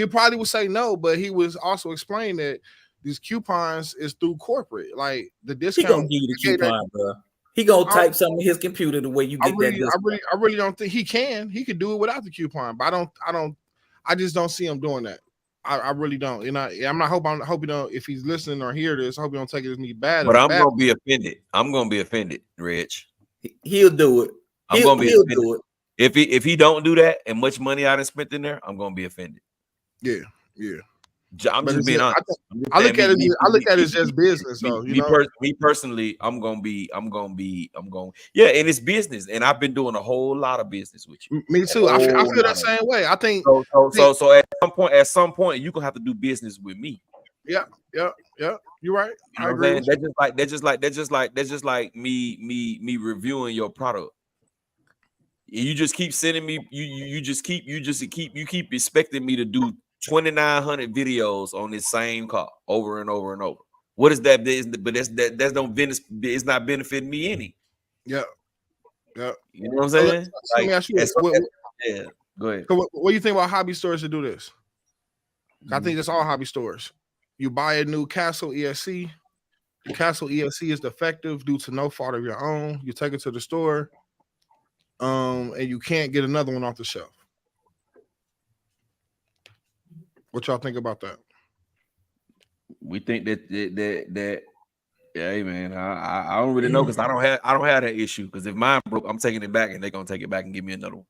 probably would say no," but he was also explaining that these coupons is through corporate. Like the discount. He gonna give you the coupon, bro. He gonna type something in his computer the way you get that. I really don't think he can. He could do it without the coupon, but I just don't see him doing that. I really don't. I'm hoping if he's listening or hear this, I hope he don't take it as me bad. But I'm gonna be offended. I'm gonna be offended, Rich. He'll do it. I'm gonna be he'll offended. do it. If he don't do that and much money I done spent in there, I'm gonna be offended. Yeah. I'm But just being honest. I look at it. I look at it as just business, though. Me personally, I'm going. Yeah, and it's business, and I've been doing a whole lot of business with you. Me too. I feel that same way. I think so. At some point, you're gonna have to do business with me. Yeah. You're right. You know I agree. That's just like me reviewing your product. You just keep sending me. You keep expecting me to do 2,900 videos on this same car over and over and over. What is that? But that's no business. It's not benefiting me any. Yeah. You know what I'm saying? Let me ask you this. Yeah. Go ahead. So what do you think about hobby stores to do this? I think it's all hobby stores. You buy a new Castle ESC. The Castle ESC is defective due to no fault of your own. You take it to the store, and you can't get another one off the shelf. What y'all think about that? We think that yeah, hey man, I don't really know because I don't have that issue. Because if mine broke, I'm taking it back, and they're gonna take it back and give me another one.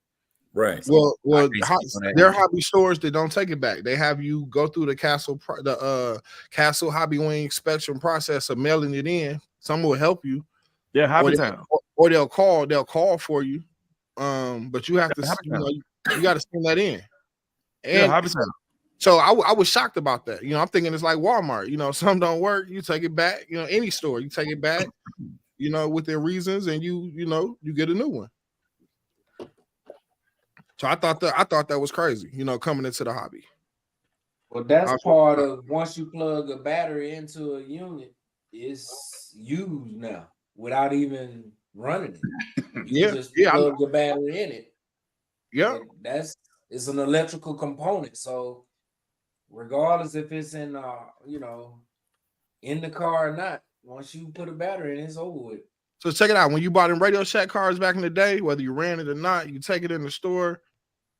Right. Well, there are hobby stores that don't take it back. They have you go through the Castle Hobby Wing inspection process of mailing it in. Some will help you. Yeah, Hobby Town. Or they'll call for you. But you have to, you got to send that in. And Hobby Town. So I was shocked about that. I'm thinking it's like Walmart. Some don't work, you take it back. Any store, you take it back. With their reasons, and you get a new one. So I thought that was crazy. Coming into the hobby. Well, that's part of once you plug a battery into a unit, it's used now without even running it. You just plug the battery in it. Yeah, it's an electrical component. So regardless if it's in in the car or not, once you put a battery in, it's over with. So check it out. When you bought in Radio Shack cars back in the day, whether you ran it or not, you take it in the store.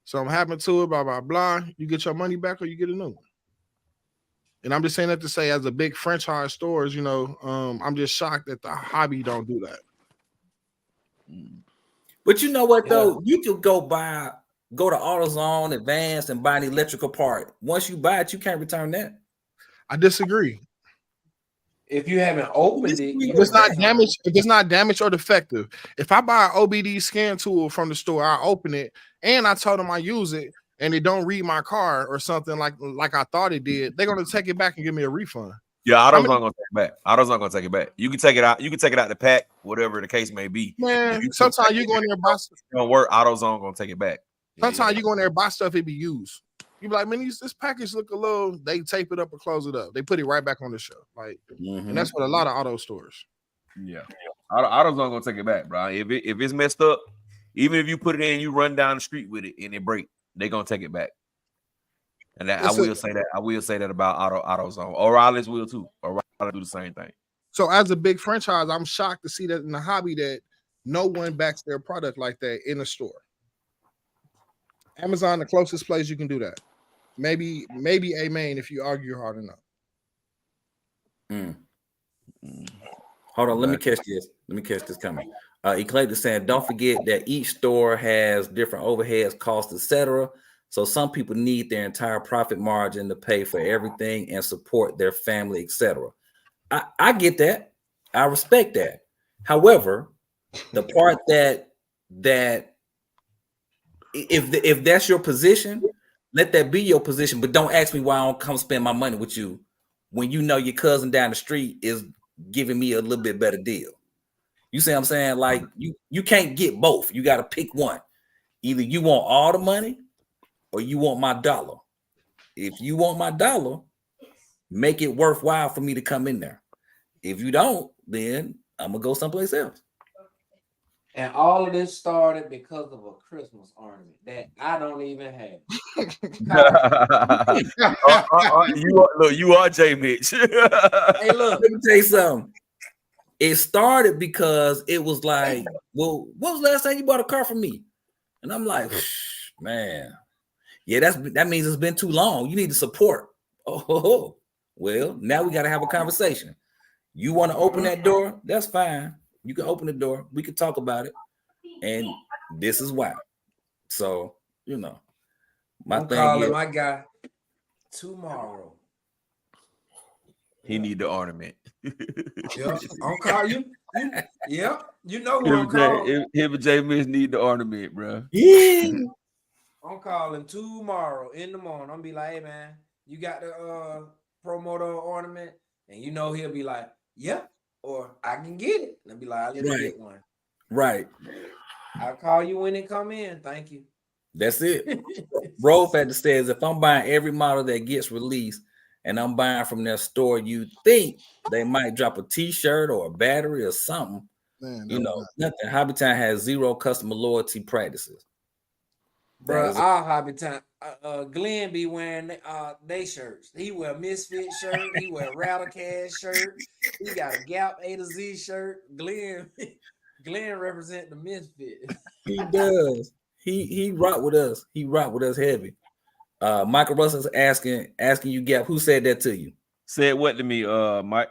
Something happened to it, blah, blah, blah. You get your money back or you get a new one. And I'm just saying that to say, as a big franchise stores, I'm just shocked that the hobby don't do that. But you know what, though? You could go to AutoZone, Advanced, and buy an electrical part. Once you buy it, you can't return that. I disagree. If you haven't opened it, if it's not damaged or defective. If I buy an OBD scan tool from the store, I open it and I told them I use it and it don't read my car or something like I thought it did, they're gonna take it back and give me a refund. Yeah, AutoZone gonna take it back. AutoZone gonna take it back. You can take it out. You can take it out the pack, whatever the case may be. Man, sometimes you go in there and buy stuff. Don't work. AutoZone gonna take it back. Sometimes you go in there and buy stuff it be used. You be like, man, this package look a little. They tape it up or close it up. They put it right back on the shelf, and that's what a lot of auto stores. Yeah, AutoZone gonna take it back, bro. If it's messed up, even if you put it in, you run down the street with it and it break, they gonna take it back. And I will say that about AutoZone. O'Reilly's will too. O'Reilly do the same thing. So as a big franchise, I'm shocked to see that in the hobby that no one backs their product like that in a store. Amazon, the closest place you can do that. Maybe a main if you argue hard enough. Hold on, let me catch this coming. Eclectic saying, don't forget that each store has different overheads, costs, etc. So some people need their entire profit margin to pay for everything and support their family, etc. I get that. I respect that. However, the part that if that's your position, let that be your position. But don't ask me why I don't come spend my money with you when you know your cousin down the street is giving me a little bit better deal. You see what I'm saying? Like you can't get both. You got to pick one. Either you want all the money or you want my dollar. If you want my dollar, make it worthwhile for me to come in there. If you don't, then I'm gonna go someplace else. And all of this started because of a Christmas ornament that I don't even have. You are J Mitch. Hey, look, let me tell you something. It started because it was like, well, what was the last time you bought a car from me? And I'm like, man, yeah, that means it's been too long. You need to support. Oh, well, now we got to have a conversation. You want to open that door? That's fine. You can open the door. We can talk about it. And this is why. So, you know, I'm calling my guy tomorrow. He need the ornament. Yeah, I'm calling you. Yeah, you know who I'm calling. Him and J Mitch need the ornament, bro. Yeah. I'm calling tomorrow in the morning. I'm gonna be like, hey man, you got the promoter ornament? And you know he'll be like, yeah, or I can get it. And I'll be like, I'll let you get one. Right. I'll call you when it come in. Thank you. That's it. Roll Factor says if I'm buying every model that gets released and I'm buying from their store, you think they might drop a t-shirt or a battery or something. Man, you know, nothing. Hobbytown has zero customer loyalty practices. Bro, our Hobbytown, Glenn be wearing they shirts. He wear Misfit shirt. He wear Rattlecast shirt. He got a Gap A to Z shirt. Glenn represent the Misfit. He does. He rock with us. He rock with us heavy. Michael Russell's asking you, Gap, who said that to you? Said what to me, Mike?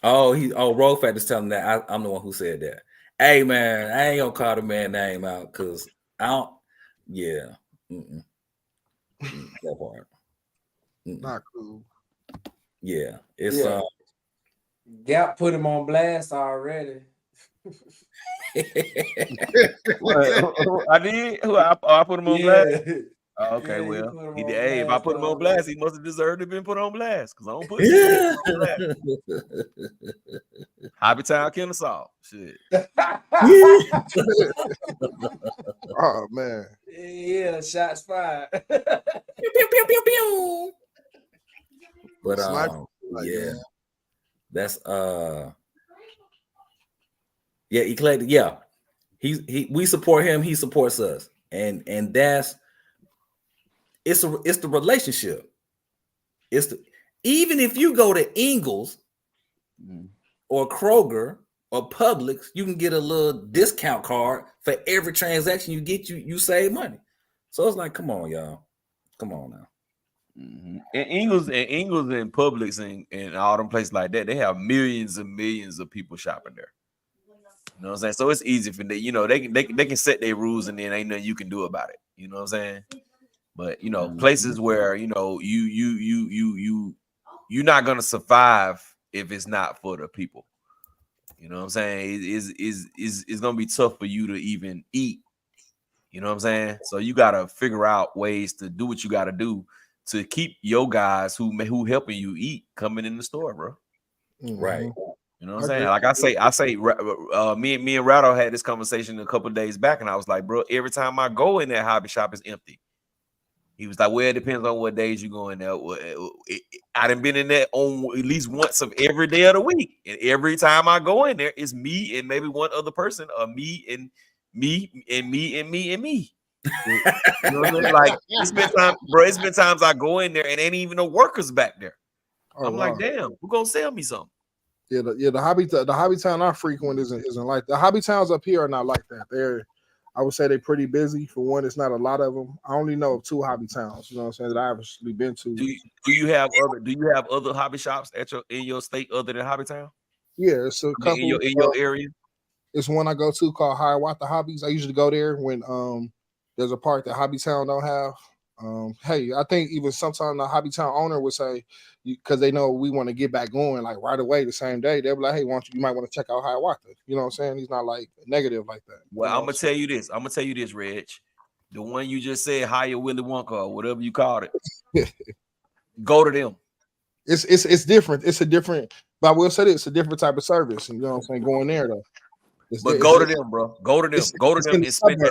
Roll Factor's telling that I'm the one who said that. Hey man, I ain't gonna call the man name out because I don't. Yeah, that part. Not cool. Yeah, it's Gap put him on blast already. I did. I put him on blast. Oh, okay, yeah, well, he did. Hey, if I put him on blast, he must have deserved to have been put on blast because I don't put him on blast. Hobbytown Kennesaw. Shit. Oh man. Yeah, shots fired. Pew, pew, pew, pew. But yeah, that's Eclectic. Yeah, we support him. He supports us, and that's it's the relationship. Even if you go to Ingles or Kroger or Publix, you can get a little discount card for every transaction you get. You save money. So it's like, come on, y'all, come on now. Mm-hmm. And Ingles and Publix and all them places like that, they have millions and millions of people shopping there. You know what I'm saying? So it's easy for them. You know, they can set their rules and then ain't nothing you can do about it. You know what I'm saying? But you know, places where you know you're not gonna survive if it's not for the people. You know what I'm saying? It's gonna be tough for you to even eat. You know what I'm saying? So you gotta figure out ways to do what you gotta do to keep your guys who helping you eat coming in the store, bro. Right. You know what I'm saying? Like I say, me and Rattle had this conversation a couple of days back, and I was like, bro, every time I go in that hobby shop, it's empty. He was like, well, it depends on what days you go in there. I done been in there on at least once of every day of the week. And every time I go in there, it's me and maybe one other person, or me and me and me and me and me. You know what I mean? Like it's been times I go in there and ain't even no workers back there. I'm like, damn, who gonna sell me something? Yeah, the hobby town I frequent isn't like the hobby towns up here are not like that. I would say they're pretty busy. For one, it's not a lot of them. I only know of 2 hobby towns, you know what I'm saying, that I've actually been to. Do you have other hobby shops in your state other than Hobbytown? Yeah, it's a couple in your area. It's one I go to called Hiawatha Hobbies. I usually go there when there's a part that Hobbytown don't have. Hey, I think even sometimes the Hobbytown owner would say, because they know we want to get back going like right away the same day, they'll be like, hey, you might want to check out Hiawatha. You know what I'm saying? He's not like negative like that. Well, I'm gonna tell you this, Reg. The one you just said, Hire Willy Wonka, or whatever you called it. Go to them. It's different. It's a different, but I will say this, it's a different type of service. You know what I'm saying? Going there though. But go to them, bro. Go to them. Go to them and spend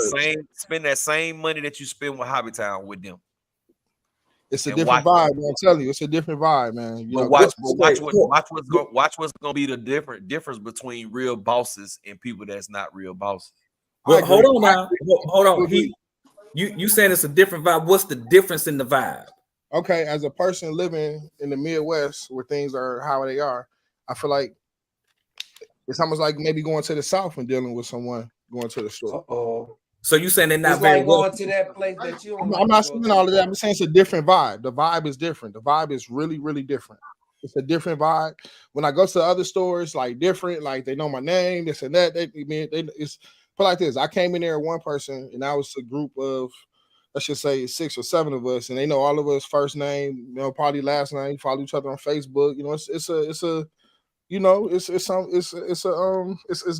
that same money that you spend with Hobbytown with them. It's a different vibe, man. I'm telling you, it's a different vibe, man. Watch what's gonna be the difference between real bosses and people that's not real bosses. Well, hold on now. Hold on. You saying it's a different vibe. What's the difference in the vibe? Okay, as a person living in the Midwest where things are how they are, I feel like it's almost like maybe going to the South and dealing with someone going to the store. Uh-oh. So you saying they're not it's very like going to that place that you. I'm not saying all of that. I'm saying it's a different vibe. The vibe is different. The vibe is really, really different. It's a different vibe. When I go to the other stores, like different, like they know my name, this and that. It's put like this. I came in there one person, and I was a group of, let's just say 6 or 7 of us, and they know all of us first name, you know, probably last name, follow each other on Facebook. You know, it's you know, it's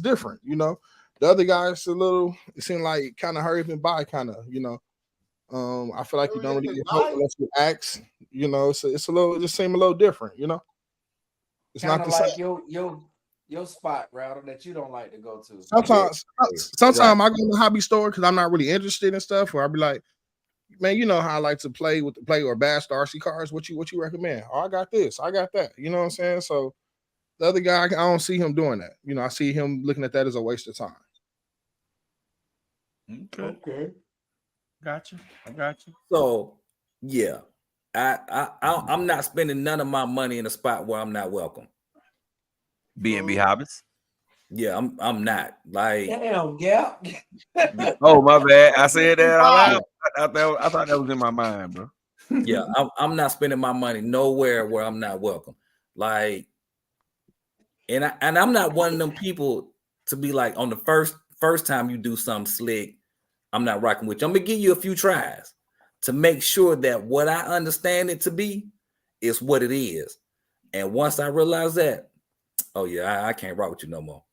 different, you know. The other guys it seemed like kind of hurry and buy, kind of, you know. I feel like you don't really help unless you ask, you know. It's a little, it just seem a little different, you know. It's Kinda not the like same. your spot router that you don't like to go to. Sometimes I go to the hobby store because I'm not really interested in stuff, or I'll be like, man, you know how I like to play or bash the RC cars. What you recommend? Oh, I got this, I got that. You know what I'm saying? So the other guy, I don't see him doing that. You know, I see him looking at that as a waste of time. Okay. Gotcha. I got you. So yeah, I'm not spending none of my money in a spot where I'm not welcome. B&B Hobbies. Yeah, I'm not. Like, damn, yeah. Oh, my bad. I said that out loud. I thought that was in my mind, bro. Yeah, I'm not spending my money nowhere where I'm not welcome. Like, and I'm not one of them people to be like, on the first time you do something slick, I'm not rocking with you. I'm gonna give you a few tries to make sure that what I understand it to be is what it is. And once I realize that, oh yeah, I can't rock with you no more.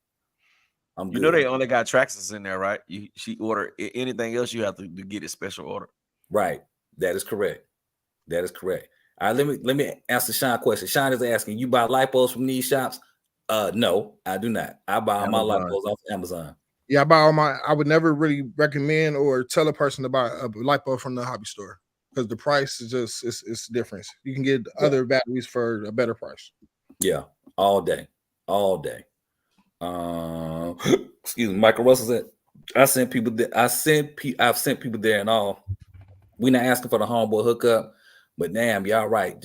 I'm You know they only got Traxxas in there, right? She order anything else, you have to get a special order. Right. That is correct. That is correct. All right, let me answer Sean a question. Sean is asking, you buy lipos from these shops? No, I do not. I buy all my lipos off Amazon. Yeah, I buy all my. I would never really recommend or tell a person to buy a lipo from the hobby store because the price is just it's different. You can get other batteries for a better price. Yeah, all day. Excuse me, Michael Russell said, I've sent people there and all. We're not asking for the homeboy hookup, but damn, y'all right.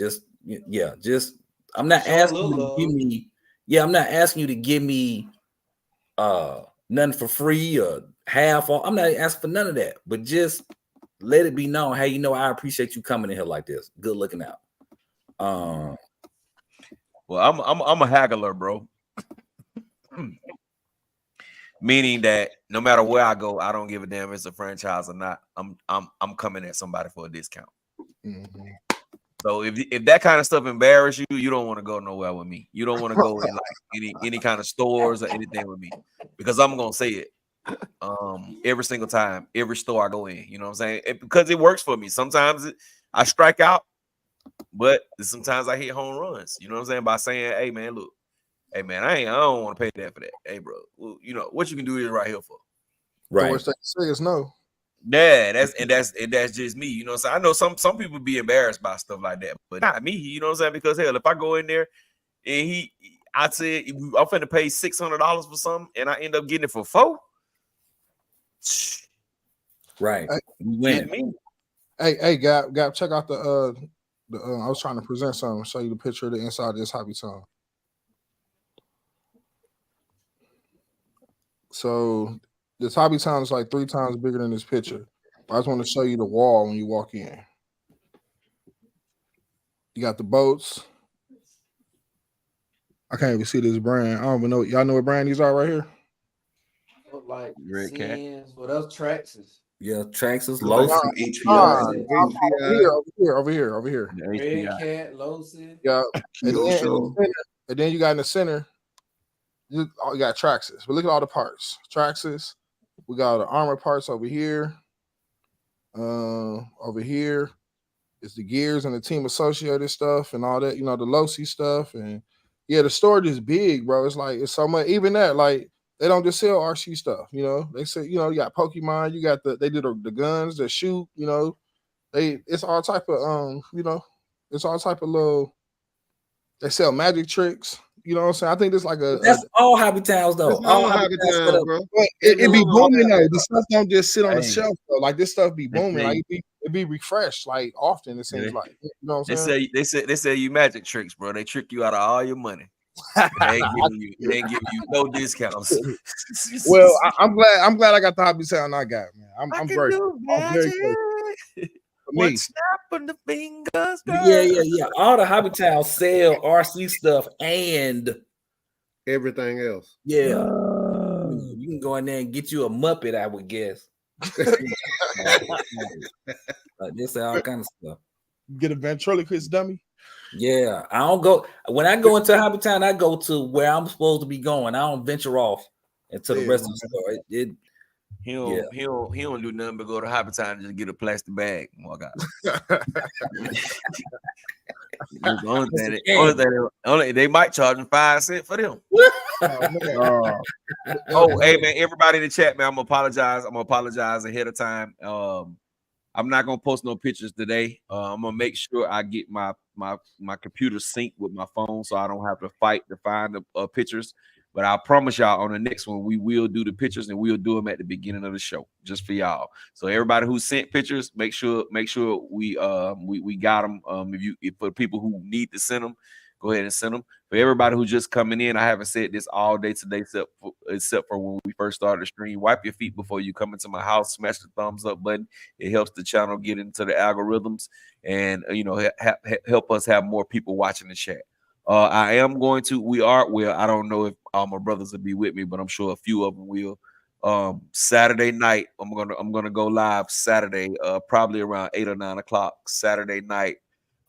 I'm not asking you to give me. Yeah, I'm not asking you to give me nothing for free or half off. I'm not asking for none of that, but just let it be known, hey, you know, I appreciate you coming in here like this. Good looking out. Well, I'm a haggler, bro. Meaning that no matter where I go, I don't give a damn if it's a franchise or not. I'm coming at somebody for a discount. Mm-hmm. So if that kind of stuff embarrass you, you don't want to go nowhere with me. You don't want to go in like any kind of stores or anything with me, because I'm gonna say it every single time, every store I go in. You know what I'm saying? Because it works for me. Sometimes I strike out, but sometimes I hit home runs. You know what I'm saying? By saying, "Hey man, look, hey man, I don't want to pay that for that. Hey bro, well, you know what you can do is right here for." Right. The worst thing to say is no. Yeah, that's just me. You know what I'm saying? I know some people be embarrassed by stuff like that, but not me. You know what I'm saying? Because hell, if I go in there and I said I'm finna pay $600 for something and I end up getting it for $4. Right. Hey, Gap, check out the I was trying to present something, show you the picture of the inside of this Hobby Town. So this Hobby Town is like 3 times bigger than this picture. I just want to show you the wall when you walk in. You got the boats. I can't even see this brand. I don't even know. Y'all know what brand these are right here? Look like Red Cat. What else? Traxxas. Yeah, Traxxas, Like Lowe's. Over here. Red Cat, Lowe's. Yeah. And then you got in the center, you got Traxxas. But look at all the parts. Traxxas. We got the armor parts over here. Over here is the gears and the team associated stuff and all that, you know, the Losi stuff. And yeah, the storage is big, bro. It's like, it's so much. Even that, like, they don't just sell RC stuff, you know. They say, you know, you got Pokemon, you got they do the guns that shoot, you know. It's all type of you know, it's all type of little. They sell magic tricks. You know what I'm saying? I think this like that's all Hobby Towns though. All Hobby Towns, bro. It be booming though. The stuff don't just sit on the shelf though. Like this stuff be booming. Like it be refreshed like often. It seems like, you know what I'm saying? They say you magic tricks, bro. They trick you out of all your money. They ain't giving you no discounts. Well, I'm glad I got the Hobby Town I got, man. I'm grateful. I'm very grateful. For me. snapping the fingers. Yeah. All the Hobby Towns sell RC stuff and everything else. Yeah. You can go in there and get you a Muppet, I would guess. Just all kind of stuff. Get a ventriloquist dummy. Yeah, I don't go when I go into Hobby Town. I go to where I'm supposed to be going. I don't venture off into the rest of the store. He don't do nothing but go to Hobby Town and just get a plastic bag and walk out. They might charge him 5 cents for them. Hey man, everybody in the chat, man, I'm gonna apologize ahead of time. I'm not gonna post no pictures today. I'm gonna make sure I get my computer synced with my phone so I don't have to fight to find the pictures. But I promise y'all on the next one, we will do the pictures and we'll do them at the beginning of the show just for y'all. So everybody who sent pictures, make sure we got them. If for people who need to send them, go ahead and send them. For everybody who's just coming in, I haven't said this all day today, except for when we first started the stream. Wipe your feet before you come into my house. Smash the thumbs up button. It helps the channel get into the algorithms and help us have more people watching the chat. I am going to. I don't know if all my brothers will be with me, but I'm sure a few of them will. Saturday night, I'm gonna go live Saturday, probably around 8 or 9 o'clock. Saturday night.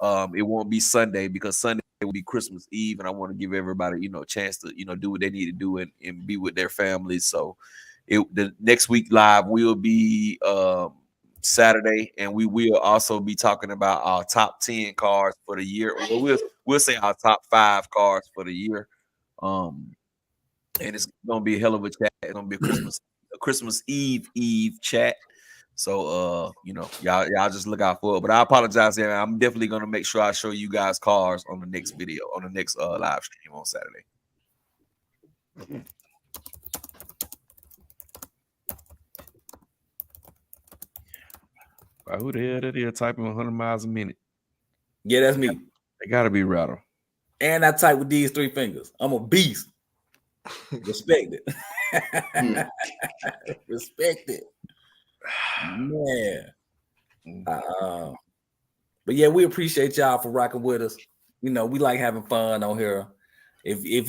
It won't be Sunday because Sunday will be Christmas Eve, and I want to give everybody, a chance to, do what they need to do and be with their families. So, the next week live will be Saturday, and we will also be talking about our top 10 cars for the year. Or we'll say our top 5 cars for the year. And it's gonna be a hell of a chat. It's gonna be a Christmas Eve chat. So y'all just look out for it. But I apologize, yeah. I'm definitely gonna make sure I show you guys cars on the next video, on the next live stream on Saturday. Who the hell that is typing 100 miles a minute? Yeah, that's me. They gotta be Rattle. And I type with these 3 fingers. I'm a beast. Respect it. Respect it. Man. But yeah, we appreciate y'all for rocking with us. We like having fun on here. If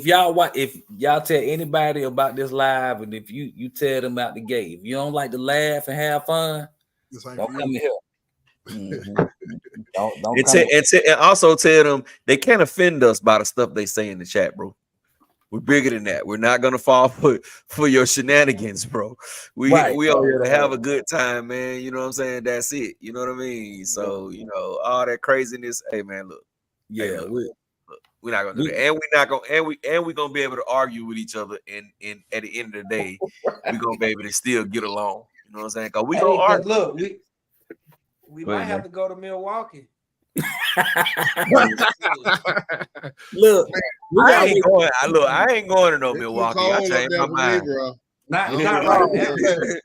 y'all tell anybody about this live, and if you tell them out the gate, if you don't like to laugh and have fun, don't come here. Mm-hmm. And also tell them they can't offend us by the stuff they say in the chat, bro. We're bigger than that. We're not gonna fall for your shenanigans, bro. We are here to have a good time, man. You know what I'm saying? That's it. You know what I mean? So all that craziness. Hey, man, look. Yeah, hey, look, we're not gonna do that, and we're not gonna we're gonna be able to argue with each other. And at the end of the day, we're gonna be able to still get along. You know what I'm saying? Cause we gonna argue. Look, we might have to go to Milwaukee. Look, I ain't going to no Milwaukee. I changed my mind. Not right.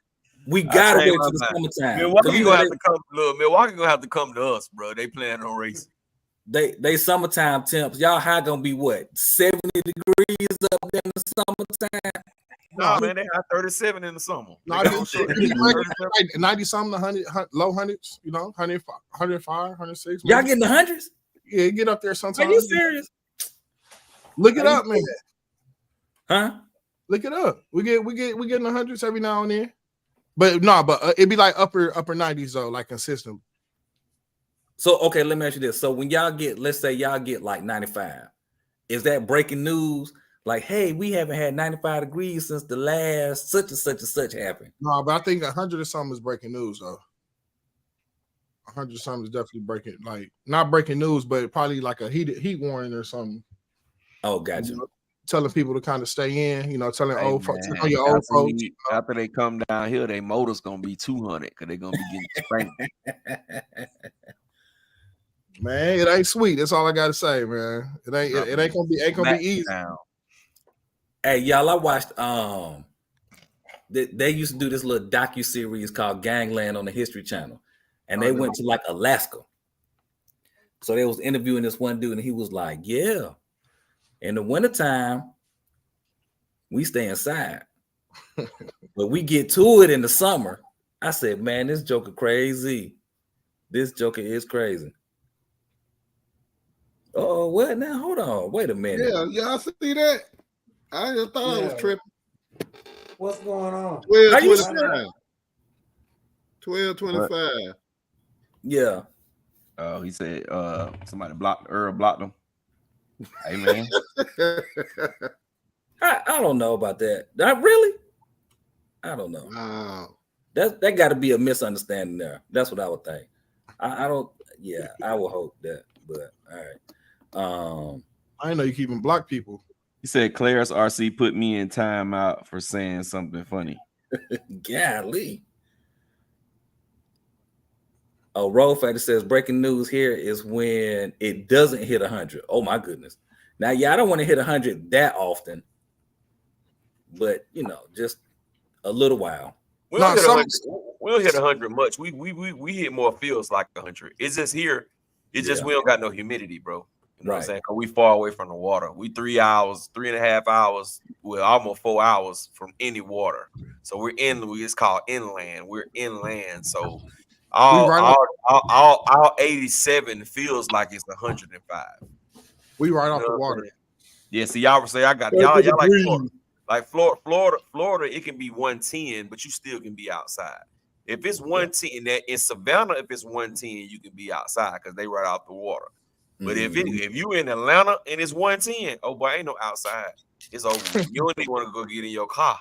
We gotta wait till the summertime. Milwaukee gonna have to come. Look, Milwaukee gonna have to come to us, bro. They planning on racing. They summertime temps. Y'all high gonna be what? 70 degrees up there in the summertime. No, man, they got 37 in the summer. 90 something, 100, low hundreds, 105, 106. Y'all getting the hundreds? Yeah, get up there sometimes. Are you serious? Look it up, man. Huh? Look it up. We getting the hundreds every now and then. But it'd be like upper 90s though, like consistent. So okay, let me ask you this. So when y'all get, let's say y'all get like 95, is that breaking news? Like, hey, we haven't had 95 degrees since the last such and such and such happened. No, but I think 100 or something is breaking news though. 100 or something is definitely breaking, like not breaking news, but probably like a heat warning or something. Oh, gotcha. Telling people to kind of stay in, telling hey, old folks, your after old folks. After they come down here, their motor's gonna be 200 because they're gonna be getting spanked. Man, it ain't sweet. That's all I gotta say, man. It ain't gonna be easy. Down. Hey, y'all, I watched they used to do this little docu-series called Gangland on the History Channel, and they went to like Alaska. So they was interviewing this one dude, and he was like, yeah, in the wintertime, we stay inside. But we get to it in the summer. I said, man, this joker crazy. This joker is crazy. Oh, what now? Hold on. Wait a minute. Yeah, y'all see that? I just thought I was tripping. What's going on? 12:25. 12:25. Yeah. Oh, he said somebody blocked him. Hey man. I don't know about that. Really? I don't know. Wow. That got to be a misunderstanding there. That's what I would think. I don't. Yeah, I would hope that. But all right. I know you keeping block people. He said Claire's RC put me in timeout for saying something funny. Golly. Oh, Roll Factor says breaking news here is when it doesn't hit 100. Oh my goodness. Now, yeah, I don't want to hit 100 that often, but just a little while. We don't hit 100 much. We hit more feels like 100. It's just here. It's just we don't got no humidity, bro. You know what I'm saying? Because we far away from the water. We 3.5 hours, well, almost 4 hours from any water. So we're it's called inland. We're inland. So all 87 feels like it's 105. We right off the water. Yeah, see, y'all say I got y'all like Florida, it can be 110, but you still can be outside. If it's 110, that in Savannah, if it's 110, you can be outside because they right out the water. But if you in Atlanta and it's 110, oh boy, ain't no outside. It's over. You don't even want to go get in your car.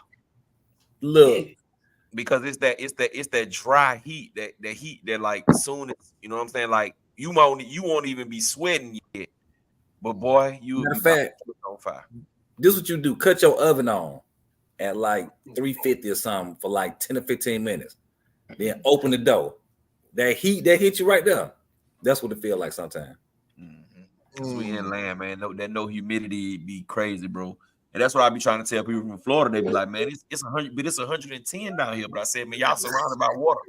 Look, because it's that dry heat, that heat that like soon as you know what I'm saying, like you won't even be sweating yet. But boy, you matter of fact, on fire. This is what you do: cut your oven on at like 350 or something for like 10 or 15 minutes. Then open the door. That heat that hit you right there. That's what it feels like sometimes. We inland, man. No humidity be crazy, bro. And that's what I be trying to tell people from Florida. They be like, man, it's 100, but it's 110 down here. But I said, man, y'all surrounded by water.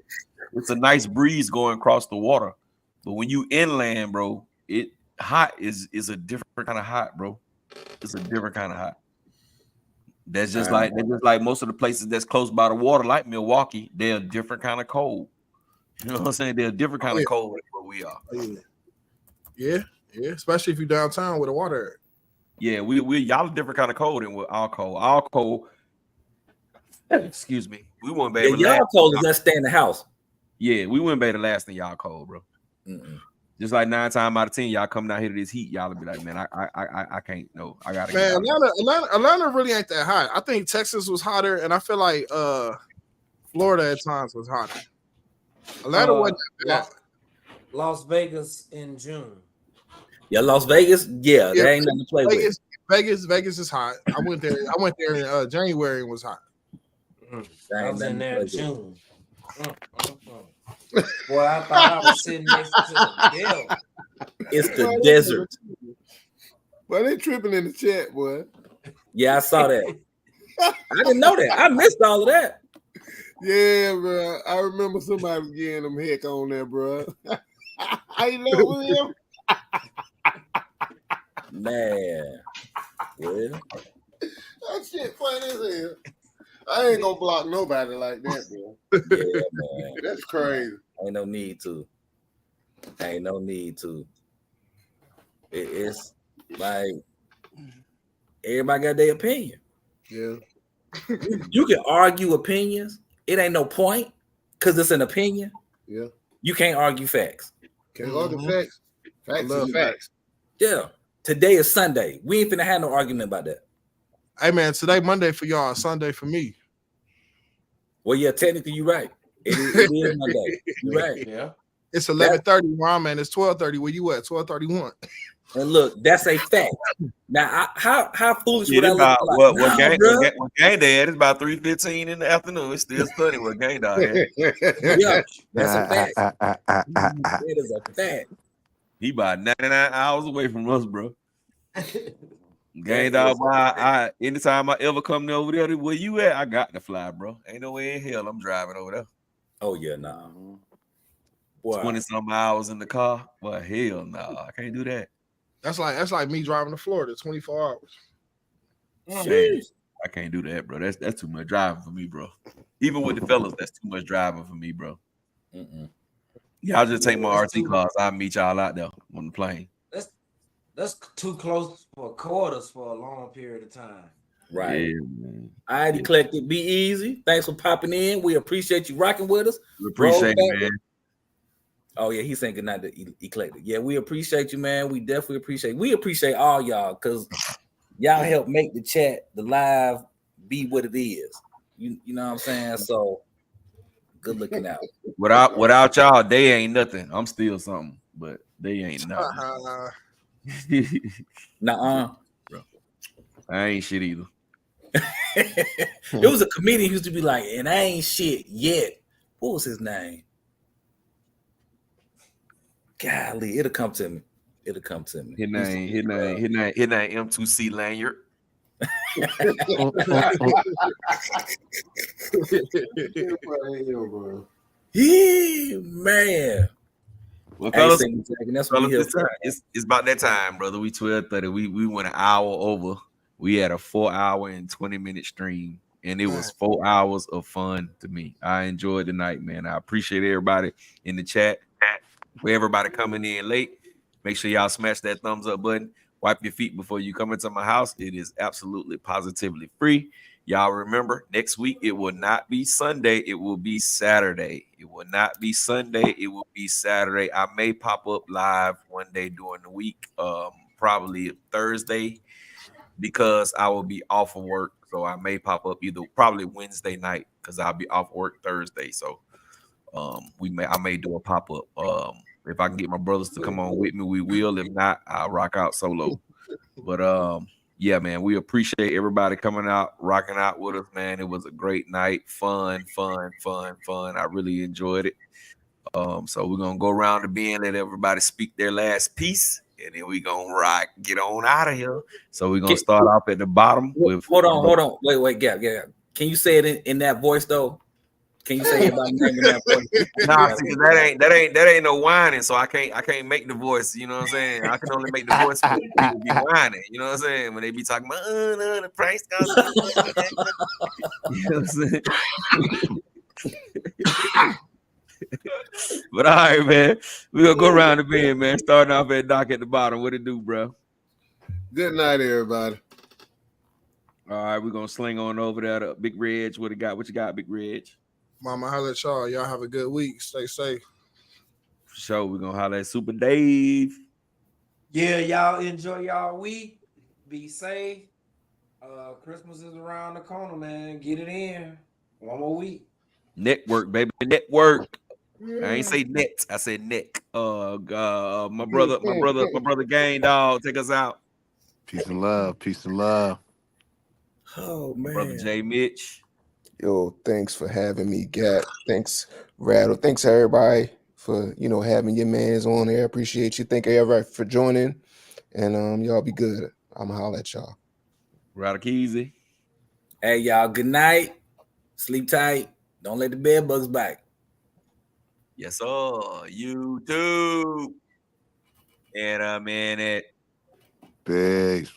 It's a nice breeze going across the water. But when you inland, bro, hot is a different kind of hot, bro. It's a different kind of hot. That's just like most of the places that's close by the water, like Milwaukee, they're a different kind of cold. You know what I'm saying? They're a different kind of cold than what we are. Yeah, especially if you're downtown with the water. Yeah, we y'all a different kind of cold than with our cold. Our cold, excuse me, we wouldn't be able to y'all cold is let's stay in the house. Yeah, we wouldn't be able to last than y'all cold, bro. Just like 9 times out of 10, y'all come down here to this heat, y'all will be like, man, I can't. No, I gotta. Man, Atlanta really ain't that hot. I think Texas was hotter, and I feel like Florida at times was hotter. Atlanta wasn't that bad. Las Vegas in June. Yeah, Las Vegas. Yeah, there ain't nothing to play with. Vegas is hot. I went there in January and was hot. I was in there in June. Boy, I thought I was sitting next to the hill. It's the desert. But they tripping in the chat, boy. Yeah, I saw that. I didn't know that. I missed all of that. Yeah, bro. I remember somebody getting them heck on there, bro. How you know William? Man. Well. That shit funny as hell. I ain't gonna block nobody like that, bro. Yeah, man. That's crazy. Ain't no need to. It's like everybody got their opinion. Yeah. You can argue opinions. It ain't no point because it's an opinion. Yeah. You can't argue facts. Can't argue facts. Facts is facts. Yeah. Today is Sunday. We ain't finna have no argument about that. Hey man, today Monday for y'all, Sunday for me. Well, yeah, technically you're right. It is Monday. You're right. Yeah. It's 11:30 where I'm at. It's 12:30. Where you at? 12:31. And look, that's a fact. Now, how foolish would I look like? What game day at? It's about 3:15 in the afternoon. It's still studying what game day at. Yeah, that's a fact. It is a fact. He about 99 hours away from us, bro. Game dog, I anytime I ever come over there, where you at? I got to fly, bro. Ain't no way in hell I'm driving over there. Oh yeah, nah. 20-some hours in the car. Well, hell no, I can't do that. That's like me driving to Florida 24 hours. Man, I can't do that, bro. That's too much driving for me, bro. Even with the fellas, that's too much driving for me, bro. Yeah, I'll just take my RT cars. I'll meet y'all out there on the plane. That's too close for quarters for a long period of time. Right. Yeah, man. All right, Eclectic. Be easy. Thanks for popping in. We appreciate you rocking with us. We appreciate it, man. Oh, yeah, he's saying good night to Eclectic. Yeah, we appreciate you, man. We definitely appreciate all y'all because y'all help make the chat, the live, be what it is. You know what I'm saying? So good looking out. Without y'all, they ain't nothing. I'm still something, but they ain't nothing. Nuh-uh. Bro. I ain't shit either. There was a comedian who used to be like, and I ain't shit yet. What was his name? Golly, it'll come to me. His name M2C Lanyard. Yeah, man. Well, fellas, that's what it's about that time, brother. We 12:30. We went an hour over. We had a 4-hour and 20-minute stream, and it was 4 hours of fun to me. I enjoyed the night, man. I appreciate everybody in the chat. For everybody coming in late, make sure y'all smash that thumbs up button. Wipe your feet before you come into my house. It is absolutely positively free. Y'all remember, next week it will not be Sunday. It will be Saturday. It will not be Sunday. It will be Saturday. I may pop up live one day during the week, probably Thursday, because I will be off of work. So I may pop up probably Wednesday night because I'll be off work Thursday. So I may do a pop up. If I can get my brothers to come on with me, we will. If not, I'll rock out solo. But yeah, man, we appreciate everybody coming out, rocking out with us, man. It was a great night, fun. I really enjoyed it. So we're gonna go around the bend, let everybody speak their last piece, and then we're gonna get on out of here. So we're gonna start off at the bottom with hold on. Wait, Gap. Can you say it in that voice though? Can you say everybody's name in that voice? Nah, that ain't no whining, so I can't make the voice. You know what I'm saying? I can only make the voice when people be whining. You know what I'm saying? When they be talking about the price goes. You know what I'm saying? But all right, man, we gonna go around the bend, man. Starting off at Doc at the bottom. What it do, bro? Good night, everybody. All right, we're gonna sling on over there to Big Reg. What you got, Big Reg? Mama, holla at y'all. Y'all have a good week. Stay safe. For sure, we're gonna holler at Super Dave. Yeah, y'all enjoy y'all week. Be safe. Christmas is around the corner, man. Get it in. One more week. Network, baby. Network. I ain't say net. I said neck. My brother Gang Dog. Take us out. Peace and love. Oh man. Brother J Mitch. Yo, thanks for having me, Gap. Thanks, Rattle. Thanks everybody for having your mans on there. Appreciate you. Thank everybody for joining. And y'all be good. I'ma holler at y'all. Rattle Keezy. Hey y'all, good night. Sleep tight. Don't let the bed bugs bite. Yes, sir. YouTube. And I'm in it. Biggs.